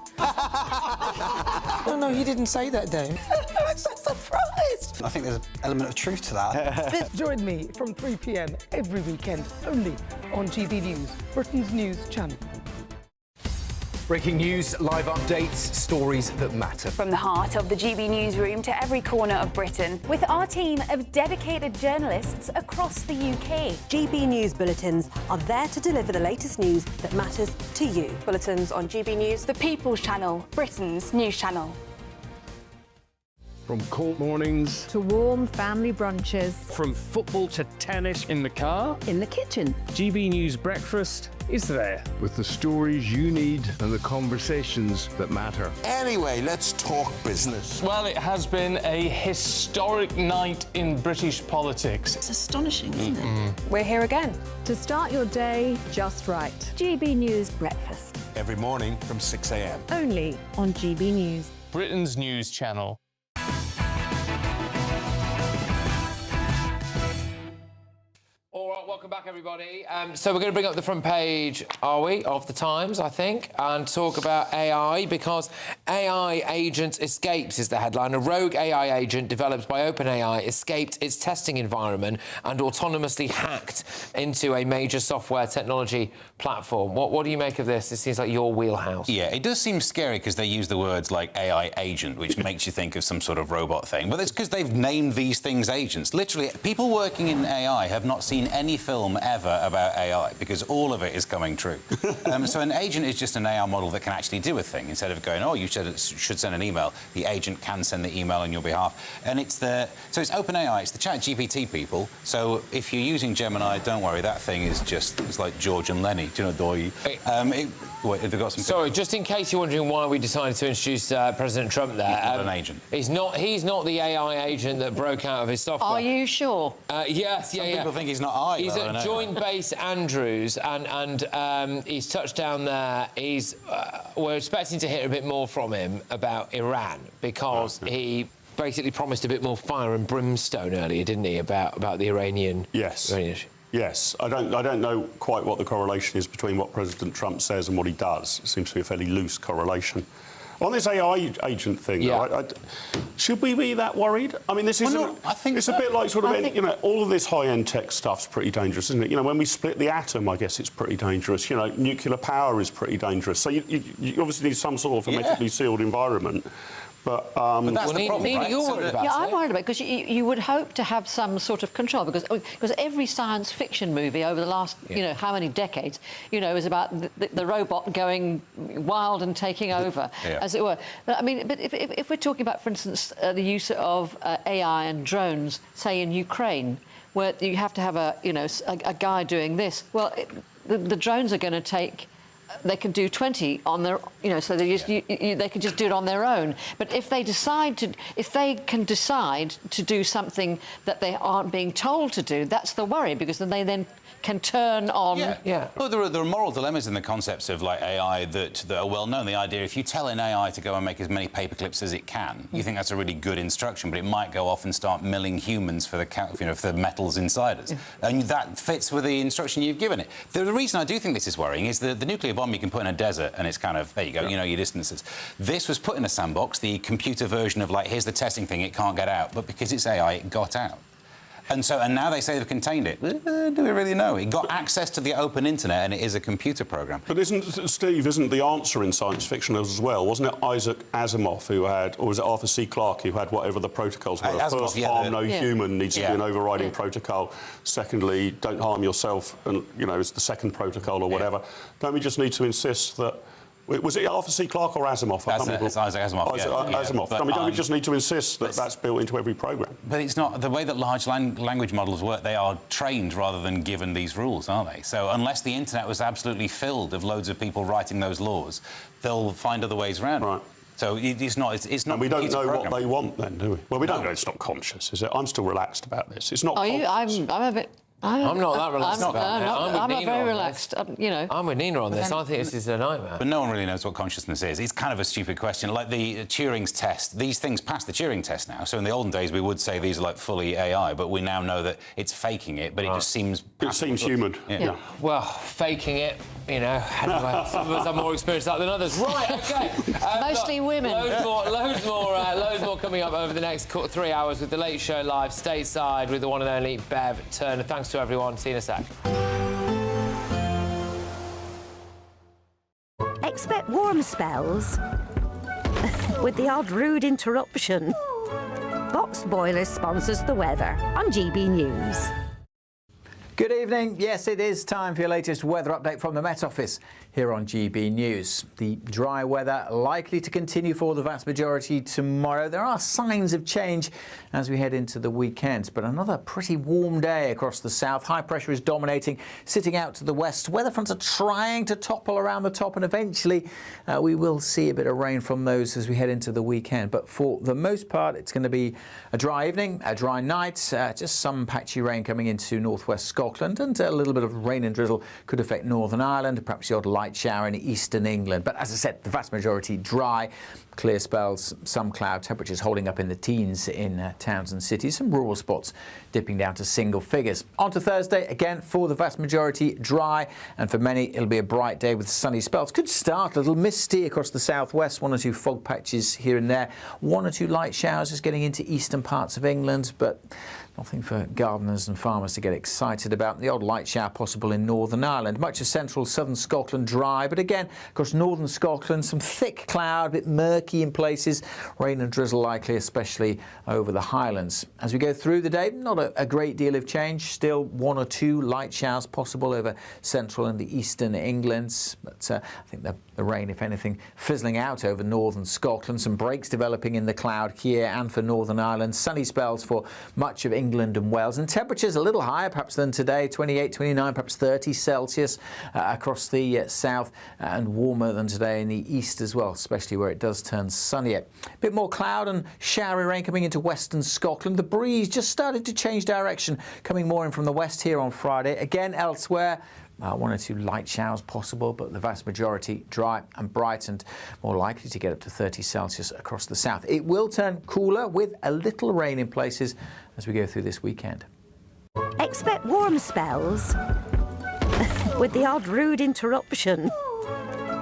No, he didn't say that, Dave. I'm so surprised. I think there's an element of truth to that. Join me from 3 p.m. every weekend, only on GB News, Britain's news channel. Breaking news, live updates, stories that matter. From the heart of the GB newsroom to every corner of Britain, With our team of dedicated journalists across the UK. GB News bulletins are there to deliver the latest news that matters to you. bulletins on GB News, the People's Channel, Britain's news channel. From court mornings To warm family brunches. From football to tennis in the car, In the kitchen. GB News breakfast is there. with the stories you need and the conversations that matter. Anyway, let's talk business. Well, it has been a historic night in British politics. It's astonishing, isn't it? We're here again. To start your day just right. GB News Breakfast. Every morning from 6 a.m. Only on GB News. Britain's news channel. All right, welcome back. everybody. So we're going to bring up the front page, are we, of the Times, I think, and talk about AI, because AI agent escapes is the headline. A rogue AI agent developed by OpenAI escaped its testing environment and autonomously hacked into a major software technology platform. What do you make of this? It seems like your wheelhouse. Yeah, it does seem scary because they use the words like AI agent, which makes you think of some sort of robot thing. But it's because they've named these things agents. Literally, people working in AI have not seen any film ever about AI because all of it is coming true. So an agent is just an AI model that can actually do a thing. Instead of going, oh, you should send an email, the agent can send the email on your behalf. And it's it's OpenAI, it's the ChatGPT people. So if you're using Gemini, don't worry, that thing is just, it's like George and Lenny, do you know, Doy? Wait, have they got some... Sorry, just in case you're wondering why we decided to introduce President Trump there. An agent. He's not the AI agent that broke out of his software. Are you sure? Yes, Some people think he's not I. He's at Joint Base Andrews, and he's touched down there. We're expecting to hear a bit more from him about Iran, because he basically promised a bit more fire and brimstone earlier, didn't he, about the Iranian issue? Yes, I don't know quite what the correlation is between what President Trump says and what he does. It seems to be a fairly loose correlation. On this AI agent thing, should we be that worried? I mean, this is I think it's a bit like all of this high-end tech stuff's pretty dangerous, isn't it? You know, when we split the atom, I guess it's pretty dangerous. You know, nuclear power is pretty dangerous. So you obviously need some sort of hermetically sealed environment. But that's the problem, right? You're worried about I'm worried about it, because you would hope to have some sort of control, because every science fiction movie over the last, how many decades, is about the robot going wild and taking over, as it were. But, I mean, if we're talking about, for instance, the use of AI and drones, say in Ukraine, where you have to have a guy doing this, well, the drones are going to take... They can do 20 on their, so they can just do it on their own. But if they can decide to do something that they aren't being told to do, that's the worry, because then they can turn on. Well, there are moral dilemmas in the concepts of like AI that are well known. The idea, if you tell an AI to go and make as many paper clips as it can, you think that's a really good instruction, but it might go off and start milling humans for the for the metals inside us, and that fits with the instruction you've given it. The reason I do think this is worrying is that the nuclear bomb you can put in a desert and it's kind of, there you go, you know your distances. This was put in a sandbox, the computer version of like, here's the testing thing, it can't get out, but because it's AI, it got out. And now they say they've contained it. Do we really know? It got access to the open internet, and it is a computer program. But isn't the answer in science fiction as well? Wasn't it Isaac Asimov who had, or was it Arthur C. Clarke who had whatever the protocols were? First, harm no human needs to be an overriding protocol. Secondly, don't harm yourself, and it's the second protocol or whatever. Don't we just need to insist that? Was it Arthur C. Clarke or Asimov? It's Isaac Asimov. Asimov. I mean, don't we just need to insist that that's built into every program? But it's not the way that large language models work. They are trained rather than given these rules, aren't they? So unless the internet was absolutely filled of loads of people writing those laws, they'll find other ways around. Right. So it's not. And we don't know what they want, then, do we? Well, we don't know. It's not conscious, is it? I'm still relaxed about this. It's not. Are you? I'm a bit. I'm not that relaxed about it. I'm not very relaxed, I'm with Nina on this. I think this is a nightmare. But no one really knows what consciousness is. It's kind of a stupid question. Like the Turing's test, these things pass the Turing test now. So in the olden days, we would say these are like fully AI, but we now know that it's faking it, but it just seems... It seems human. Yeah. Well, faking it, anyway, some of us have more experience that than others. Right, OK. Mostly women. Loads more coming up over the next 3 hours with The Late Show live stateside with the one and only Bev Turner. Thanks to everyone. See you in a sec. Expect warm spells with the odd rude interruption. Box Boilers sponsors the weather on GB News. Good evening. Yes, it is time for your latest weather update from the Met Office here on GB News. The dry weather likely to continue for the vast majority tomorrow. There are signs of change as we head into the weekend, but another pretty warm day across the south. High pressure is dominating, sitting out to the west. Weather fronts are trying to topple around the top, and eventually we will see a bit of rain from those as we head into the weekend. But for the most part, it's going to be a dry evening, a dry night, just some patchy rain coming into northwest Scotland. Scotland, and a little bit of rain and drizzle could affect Northern Ireland, perhaps the odd light shower in eastern England. But as I said, the vast majority dry. Clear spells, some cloud, temperatures holding up in the teens in towns and cities, some rural spots dipping down to single figures. On to Thursday, again, for the vast majority, dry, and for many, it'll be a bright day with sunny spells. Could start a little misty across the southwest, one or two fog patches here and there, one or two light showers just getting into eastern parts of England, but nothing for gardeners and farmers to get excited about. The odd light shower possible in Northern Ireland. Much of central southern Scotland dry, but again, across northern Scotland, some thick cloud, a bit murky in places. Rain and drizzle likely, especially over the Highlands. As we go through the day, not a great deal of change. Still one or two light showers possible over central and the eastern England. But I think the rain, if anything, fizzling out over northern Scotland. Some breaks developing in the cloud here and for Northern Ireland. Sunny spells for much of England and Wales, and temperatures a little higher perhaps than today, 28, 29, perhaps 30 Celsius across the south, and warmer than today in the east as well, especially where it does turn sunnier. A bit more cloud and showery rain coming into western Scotland. The breeze just started to change direction, coming more in from the west here on Friday. Again, elsewhere, one or two light showers possible, but the vast majority dry and bright, and more likely to get up to 30 Celsius across the south. It will turn cooler with a little rain in places as we go through this weekend. Expect warm spells with the odd rude interruption.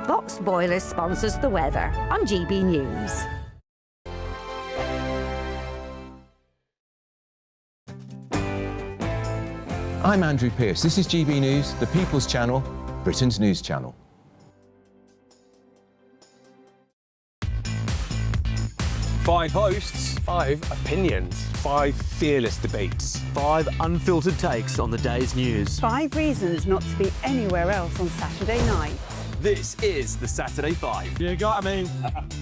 Box Boilers sponsors the weather on GB News. I'm Andrew Pearce. This is GB News, the People's Channel, Britain's news channel. Five hosts, 5 opinions, 5 fearless debates, 5 unfiltered takes on the day's news. 5 reasons not to be anywhere else on Saturday night. This is the Saturday 5. You got me.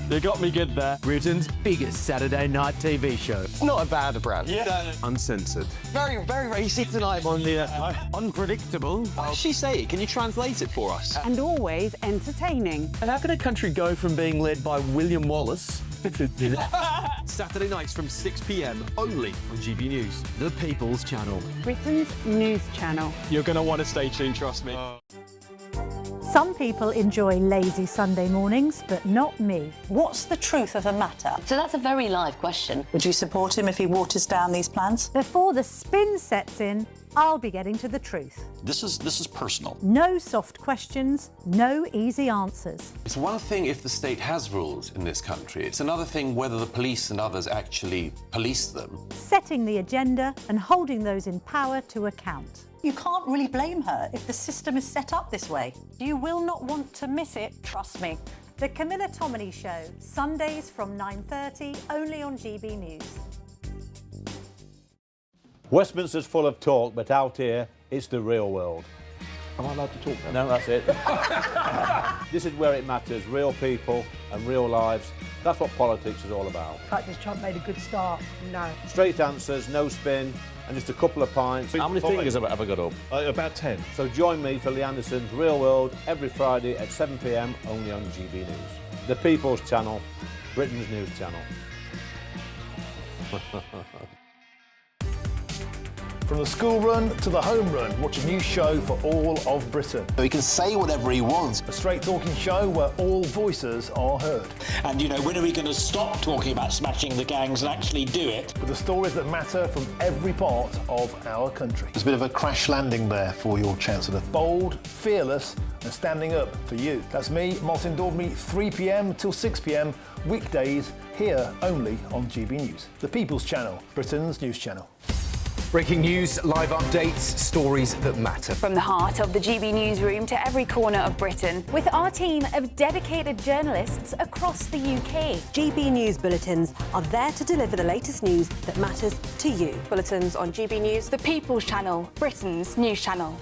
You got me good there. Britain's biggest Saturday night TV show. It's not a bad brand. Yeah. Uncensored. Very, very racy tonight on the unpredictable. What did she say? Can you translate it for us? And always entertaining. And how can a country go from being led by William Wallace Saturday nights from 6 p.m. only on GB News. The People's Channel. Britain's news channel. You're going to want to stay tuned, trust me. Some people enjoy lazy Sunday mornings, but not me. What's the truth of the matter? So that's a very live question. Would you support him if he waters down these plans? Before the spin sets in, I'll be getting to the truth. This is personal. No soft questions, no easy answers. It's one thing if the state has rules in this country. It's another thing whether the police and others actually police them. Setting the agenda and holding those in power to account. You can't really blame her if the system is set up this way. You will not want to miss it, trust me. The Camilla Tominey Show, Sundays from 9:30, only on GB News. Westminster's full of talk, but out here, it's the real world. Am I allowed to talk now? No, that's it. This is where it matters, real people and real lives. That's what politics is all about. The fact that Trump made a good start, no. Straight answers, no spin, and just a couple of pints. How many fingers have I got up? About 10. So join me for Lee Anderson's Real World every Friday at 7 p.m. only on GB News. The People's Channel, Britain's news channel. From the school run to the home run, watch a new show for all of Britain. So he can say whatever he wants. A straight talking show where all voices are heard. And, you know, when are we going to stop talking about smashing the gangs and actually do it? With the stories that matter from every part of our country. There's a bit of a crash landing there for your Chancellor. Bold, fearless and standing up for you. That's me, Martin Daubney, 3 p.m. till 6 p.m. weekdays here only on GB News. The People's Channel, Britain's news channel. Breaking news, live updates, stories that matter. From the heart of the GB newsroom to every corner of Britain, with our team of dedicated journalists across the UK. GB News bulletins are there to deliver the latest news that matters to you. Bulletins on GB News, the People's Channel, Britain's news channel.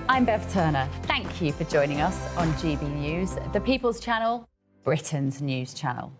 I'm Bev Turner. Thank you for joining us on GB News, the People's Channel, Britain's news channel.